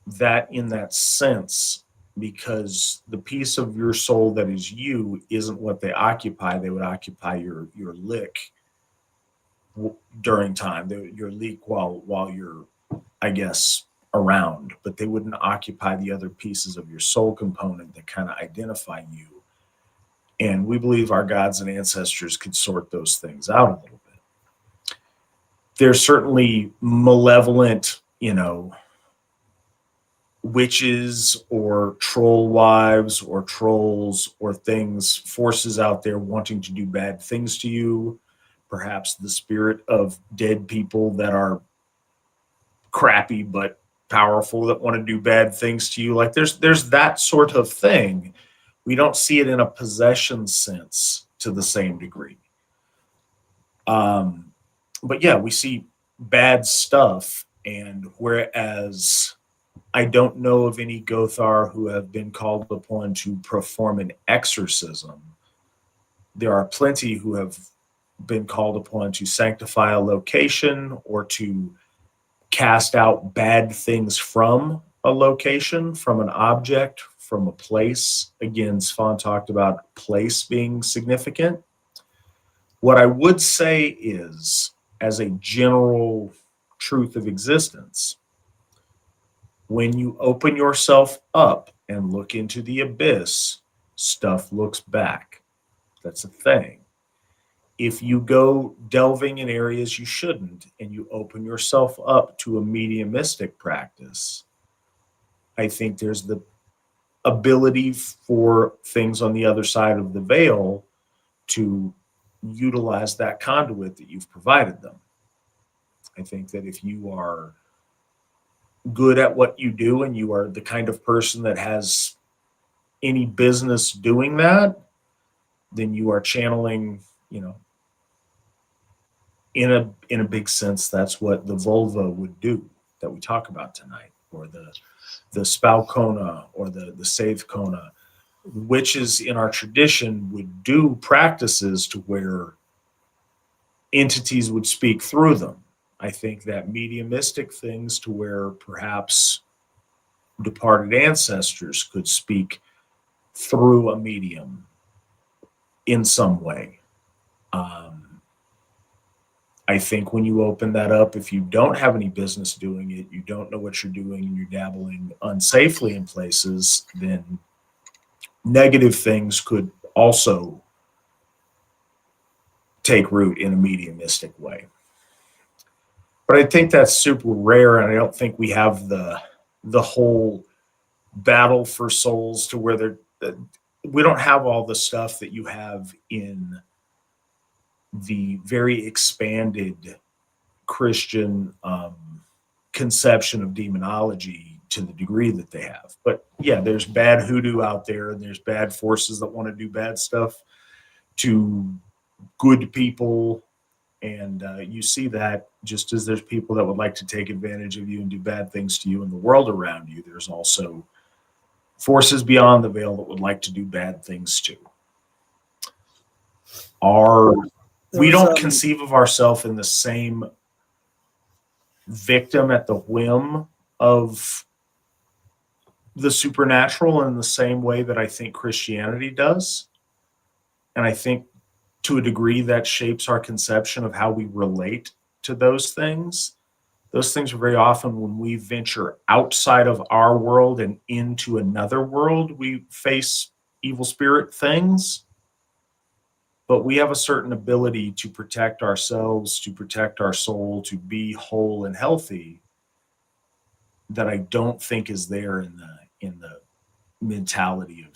that in that sense, because the piece of your soul that is you isn't what they occupy. They would occupy your lick during time, your leak while you're, I guess, around, but they wouldn't occupy the other pieces of your soul component that kind of identify you. And we believe our gods and ancestors could sort those things out a little bit. There's certainly malevolent, witches or troll wives or trolls or things, forces out there wanting to do bad things to you. Perhaps the spirit of dead people that are crappy but powerful, that want to do bad things to you. Like there's that sort of thing. We don't see it in a possession sense to the same degree. But yeah, we see bad stuff, and whereas I don't know of any Gothar who have been called upon to perform an exorcism, there are plenty who have been called upon to sanctify a location or to cast out bad things from a location, from an object, from a place. Again, Svan talked about place being significant. What I would say is, as a general truth of existence, when you open yourself up and look into the abyss, stuff looks back. That's a thing. If you go delving in areas you shouldn't and you open yourself up to a mediumistic practice, I think there's the ability for things on the other side of the veil to utilize that conduit that you've provided them. I think that if you are good at what you do and you are the kind of person that has any business doing that, then you are channeling, in a big sense, that's what the vulva would do that we talk about tonight, or the Spalkona or the Save Kona. Witches in our tradition would do practices to where entities would speak through them. I think that mediumistic things to where perhaps departed ancestors could speak through a medium in some way. I think when you open that up, if you don't have any business doing it, you don't know what you're doing, and you're dabbling unsafely in places, then negative things could also take root in a mediumistic way. But I think that's super rare, and I don't think we have the whole battle for souls to where we don't have all the stuff that you have in the very expanded Christian conception of demonology to the degree that they have. But yeah, there's bad hoodoo out there, and there's bad forces that want to do bad stuff to good people. And you see that just as there's people that would like to take advantage of you and do bad things to you in the world around you, there's also forces beyond the veil that would like to do bad things too. We don't conceive of ourselves in the same victim at the whim of the supernatural in the same way that I think Christianity does. And I think to a degree that shapes our conception of how we relate to those things. Those things are very often, when we venture outside of our world and into another world, we face evil spirit things. But we have a certain ability to protect ourselves, to protect our soul, to be whole and healthy that I don't think is there in the mentality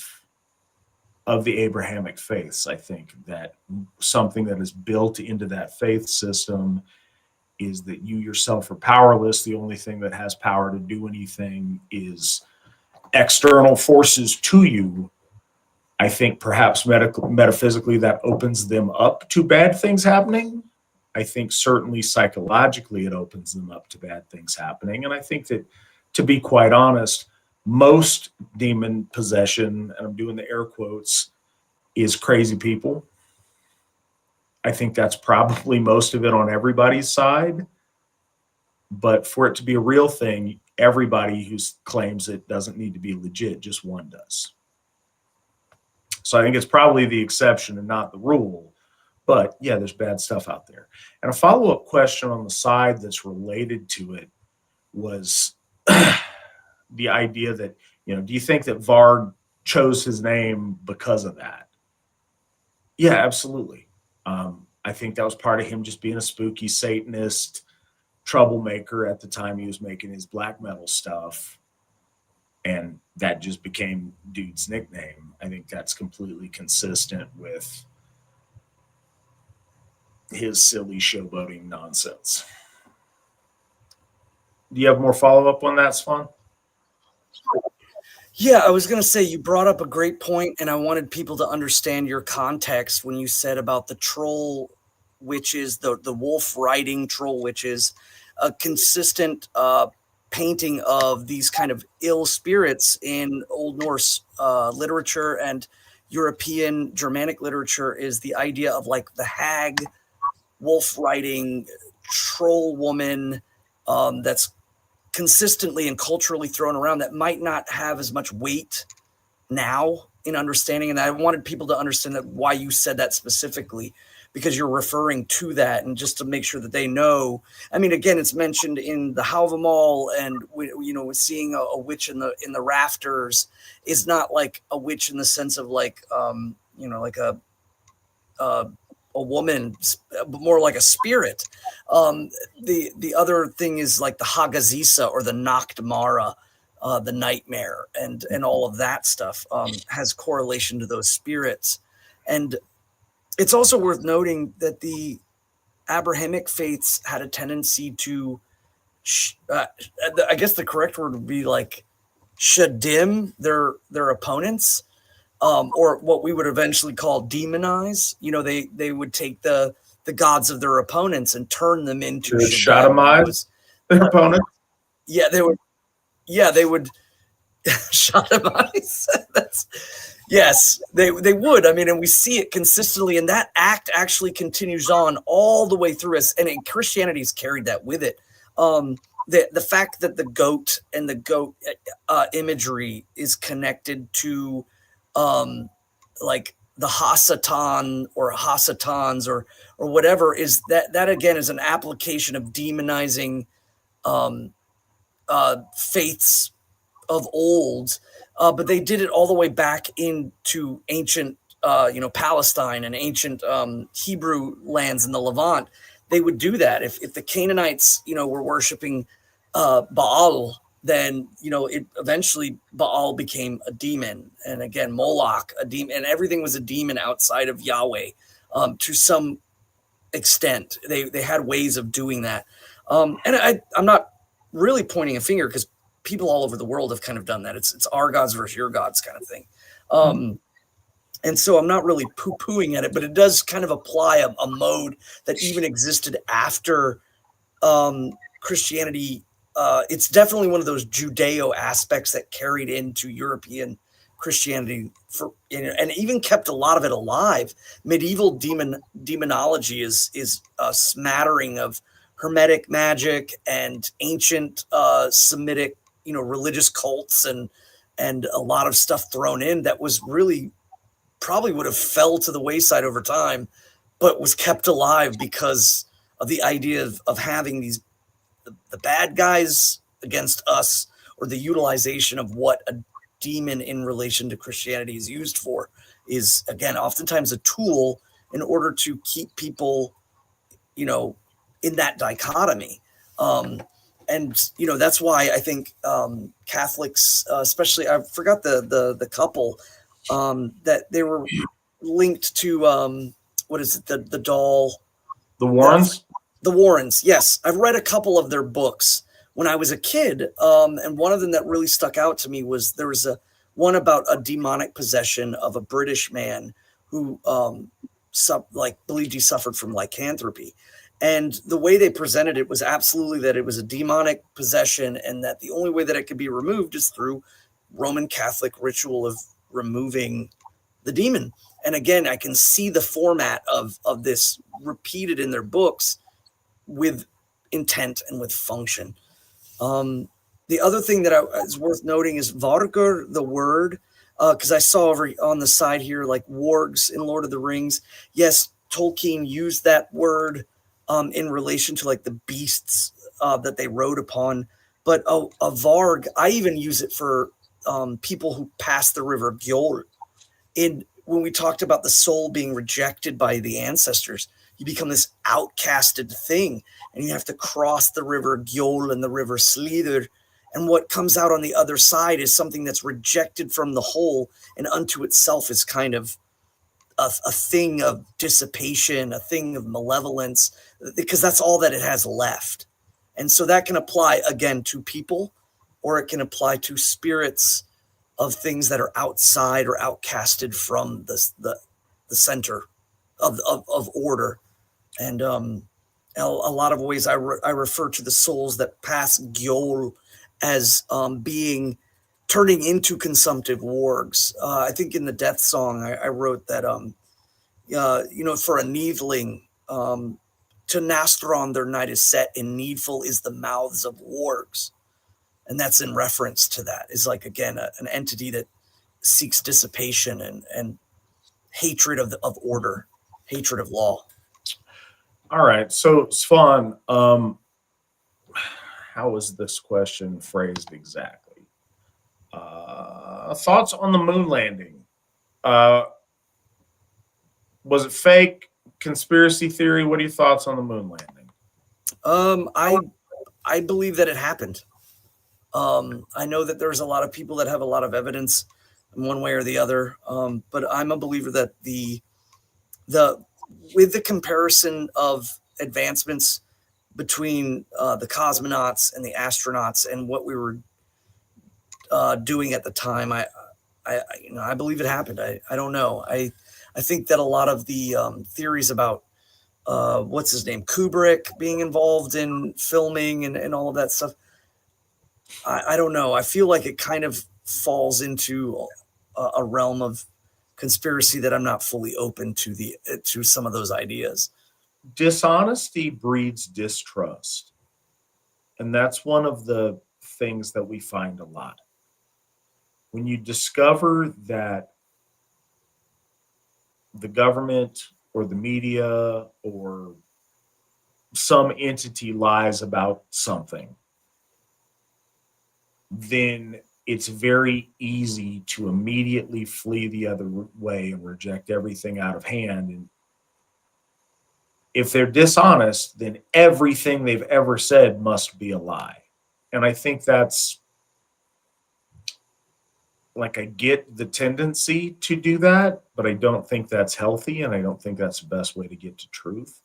of the Abrahamic faiths. I think that something that is built into that faith system is that you yourself are powerless. The only thing that has power to do anything is external forces to you. I think perhaps metaphysically that opens them up to bad things happening. I think certainly psychologically it opens them up to bad things happening. And I think that, to be quite honest, most demon possession, and I'm doing the air quotes, is crazy people. I think that's probably most of it on everybody's side. But for it to be a real thing, everybody who claims it doesn't need to be legit, just one does. So I think it's probably the exception and not the rule. But yeah, there's bad stuff out there. And a follow-up question on the side that's related to it was the idea that, do you think that Vard chose his name because of that? Yeah, absolutely. I think that was part of him just being a spooky Satanist troublemaker at the time he was making his black metal stuff. And that just became dude's nickname. I think that's completely consistent with his silly showboating nonsense. Do you have more follow-up on that, Svan? Yeah, I was going to say, you brought up a great point, and I wanted people to understand your context when you said about the troll witches, the wolf riding troll witches, a consistent painting of these kind of ill spirits in Old Norse literature and European Germanic literature is the idea of like the hag, wolf riding troll woman that's consistently and culturally thrown around that might not have as much weight now in understanding. And I wanted people to understand that why you said that specifically, because you're referring to that, and just to make sure that they know. I mean, again, it's mentioned in the Havamal, and seeing a witch in the rafters is not like a witch in the sense of like like a woman, but more like a spirit. The other thing is like the Hagazisa or the Nachtmara, the nightmare, and all of that stuff has correlation to those spirits. And it's also worth noting that the Abrahamic faiths had a tendency to, I guess the correct word would be like shadim their opponents, or what we would eventually call demonize. They would take the gods of their opponents and turn them into shaddamize their opponents. Yeah, they would. Yeah, they would shaddamize. Yes, they would. I mean, and we see it consistently, and that act actually continues on all the way through us. And Christianity's carried that with it. The fact that the goat and the goat imagery is connected to like the Hasatan or Hasatans or whatever, is that again is an application of demonizing faiths of old, but they did it all the way back into ancient Palestine and ancient Hebrew lands in the Levant. They would do that. If the Canaanites were worshiping Baal, then it eventually Baal became a demon, and again Moloch a demon, and everything was a demon outside of Yahweh to some extent. They had ways of doing that, and I'm not really pointing a finger, because people all over the world have kind of done that. It's our gods versus your gods kind of thing. And so I'm not really poo-pooing at it, but it does kind of apply a mode that even existed after Christianity. It's definitely one of those Judeo aspects that carried into European Christianity and even kept a lot of it alive. Medieval demonology is a smattering of Hermetic magic and ancient Semitic, religious cults and a lot of stuff thrown in that was really probably would have fell to the wayside over time, but was kept alive because of the idea of having the bad guys against us, or the utilization of what a demon in relation to Christianity is used for is, again, oftentimes a tool in order to keep people, in that dichotomy. and that's why I think Catholics, especially, I forgot the couple that they were linked to. What is it? The doll. The Warrens. The Warrens. Yes, I've read a couple of their books when I was a kid, and one of them that really stuck out to me was there was a one about a demonic possession of a British man who believed he suffered from lycanthropy. And the way they presented it was absolutely that it was a demonic possession, and that the only way that it could be removed is through Roman Catholic ritual of removing the demon. And again, I can see the format of this repeated in their books with intent and with function. The other thing that is worth noting is Vargur, the word, because I saw over on the side here, like wargs in Lord of the Rings. Yes, Tolkien used that word in relation to like the beasts that they rode upon. But a varg, I even use it for people who pass the river Gjöll. When we talked about the soul being rejected by the ancestors, you become this outcasted thing, and you have to cross the river Gjöll and the river Slidr. And what comes out on the other side is something that's rejected from the whole, and unto itself is kind of a thing of dissipation, a thing of malevolence, because that's all that it has left. And so that can apply again to people, or it can apply to spirits of things that are outside or outcasted from the center of order. And a lot of ways I refer to the souls that pass Gjöll as turning into consumptive wargs. I think in the Death Song I wrote that for a needling, to Nastron their night is set, and needful is the mouths of wargs. And that's in reference to that. Is like, again, an entity that seeks dissipation and hatred of order, hatred of law. All right. So, Svan, how was this question phrased exactly? Thoughts on the moon landing? Was it fake? Conspiracy theory? What are your thoughts on the moon landing? I believe that it happened. I know that there's a lot of people that have a lot of evidence in one way or the other, but I'm a believer that with the comparison of advancements between the cosmonauts and the astronauts and what we were doing at the time, I believe it happened. I don't know. I think that a lot of the theories about what's his name, Kubrick, being involved in filming and all of that stuff, I don't know. I feel like it kind of falls into a realm of conspiracy that I'm not fully open to some of those ideas. Dishonesty breeds distrust. And that's one of the things that we find a lot. When you discover that the government or the media or some entity lies about something, then it's very easy to immediately flee the other way and reject everything out of hand. And if they're dishonest, then everything they've ever said must be a lie. And I think that's, like, I get the tendency to do that, but I don't think that's healthy, and I don't think that's the best way to get to truth.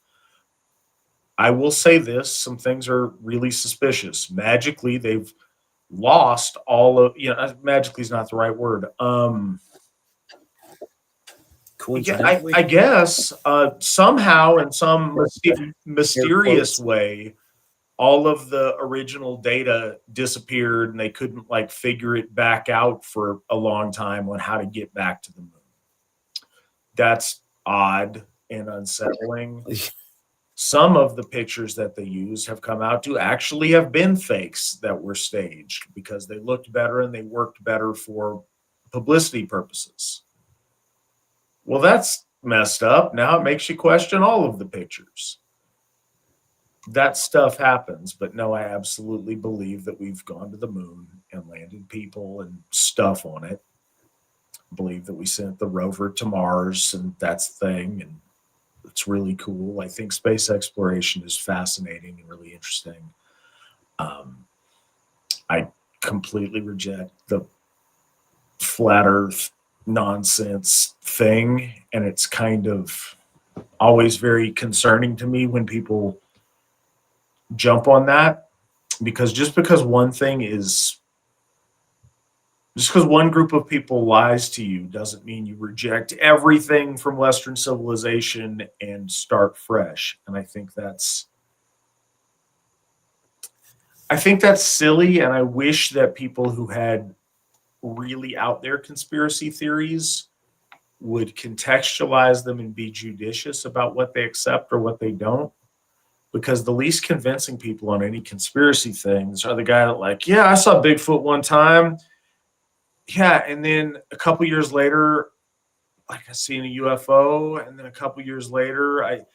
I will say this, some things are really suspicious. Magically, they've lost all of, magically is not the right word. I guess somehow in some mysterious way, all of the original data disappeared, and they couldn't figure it back out for a long time on how to get back to the moon. That's odd and unsettling. Some of the pictures that they use have come out to actually have been fakes that were staged because they looked better and they worked better for publicity purposes. Well, that's messed up. Now it makes you question all of the pictures. That stuff happens, but no, I absolutely believe that we've gone to the moon and landed people and stuff on it. I believe that we sent the rover to Mars, and that's the thing, and it's really cool. I think space exploration is fascinating and really interesting. I completely reject the flat earth nonsense thing, and it's kind of always very concerning to me when people jump on that, because just because one group of people lies to you doesn't mean you reject everything from Western civilization and start fresh. And I think that's silly, and I wish that people who had really out there conspiracy theories would contextualize them and be judicious about what they accept or what they don't. Because the least convincing people on any conspiracy things are the guy that, like, yeah, I saw Bigfoot one time. Yeah, and then a couple years later, like, I seen a UFO, and then a couple years later,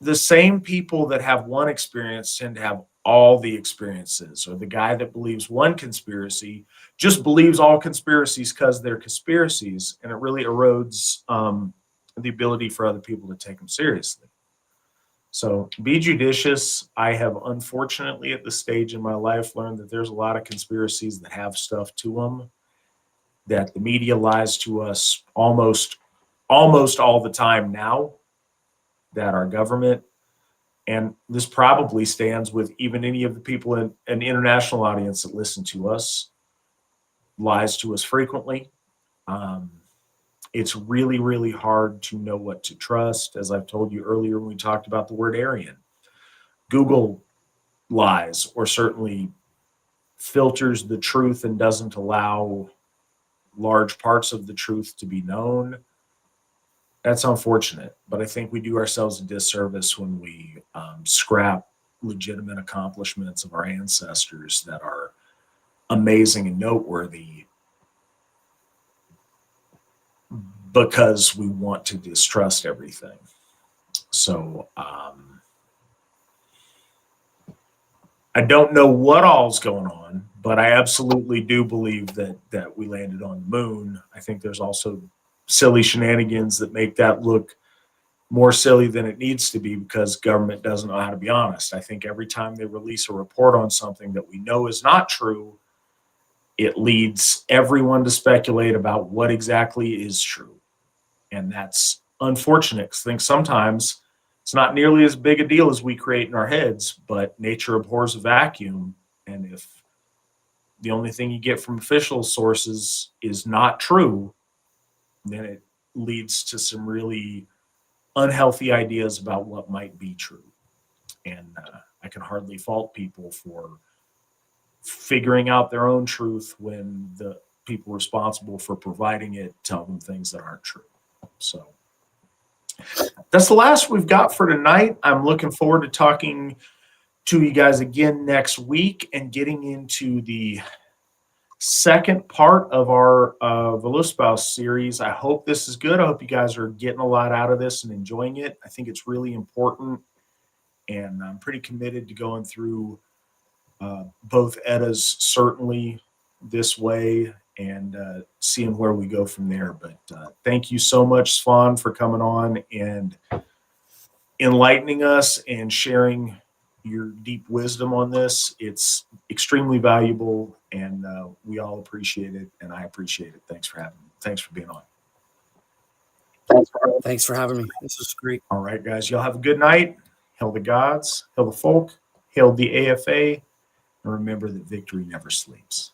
the same people that have one experience tend to have all the experiences. Or the guy that believes one conspiracy just believes all conspiracies because they're conspiracies, and it really erodes the ability for other people to take them seriously. So be judicious. I have, unfortunately, at this stage in my life, learned that there's a lot of conspiracies that have stuff to them, that the media lies to us almost all the time now, that our government, and this probably stands with even any of the people in an international audience that listen to us, lies to us frequently. It's really, really hard to know what to trust. As I've told you earlier when we talked about the word Aryan, Google lies, or certainly filters the truth and doesn't allow large parts of the truth to be known. That's unfortunate, but I think we do ourselves a disservice when we scrap legitimate accomplishments of our ancestors that are amazing and noteworthy because we want to distrust everything. So I don't know what all's going on, but I absolutely do believe that we landed on the moon. I think there's also silly shenanigans that make that look more silly than it needs to be because government doesn't know how to be honest. I think every time they release a report on something that we know is not true, it leads everyone to speculate about what exactly is true. And that's unfortunate, because I think sometimes it's not nearly as big a deal as we create in our heads, but nature abhors a vacuum. And if the only thing you get from official sources is not true, then it leads to some really unhealthy ideas about what might be true. And I can hardly fault people for figuring out their own truth when the people responsible for providing it tell them things that aren't true. So that's the last we've got for tonight. I'm looking forward to talking to you guys again next week and getting into the second part of our Völuspá series. I hope this is good. I hope you guys are getting a lot out of this and enjoying it. I think it's really important, and I'm pretty committed to going through both Eddas certainly this way and seeing where we go from there. But thank you so much, Svan, for coming on and enlightening us and sharing your deep wisdom on this. It's extremely valuable, and we all appreciate it, and I appreciate it. Thanks for having me. Thanks for being on. Thanks for having me. This was great. All right, guys, y'all have a good night. Hail the gods, hail the folk, hail the AFA, and remember that victory never sleeps.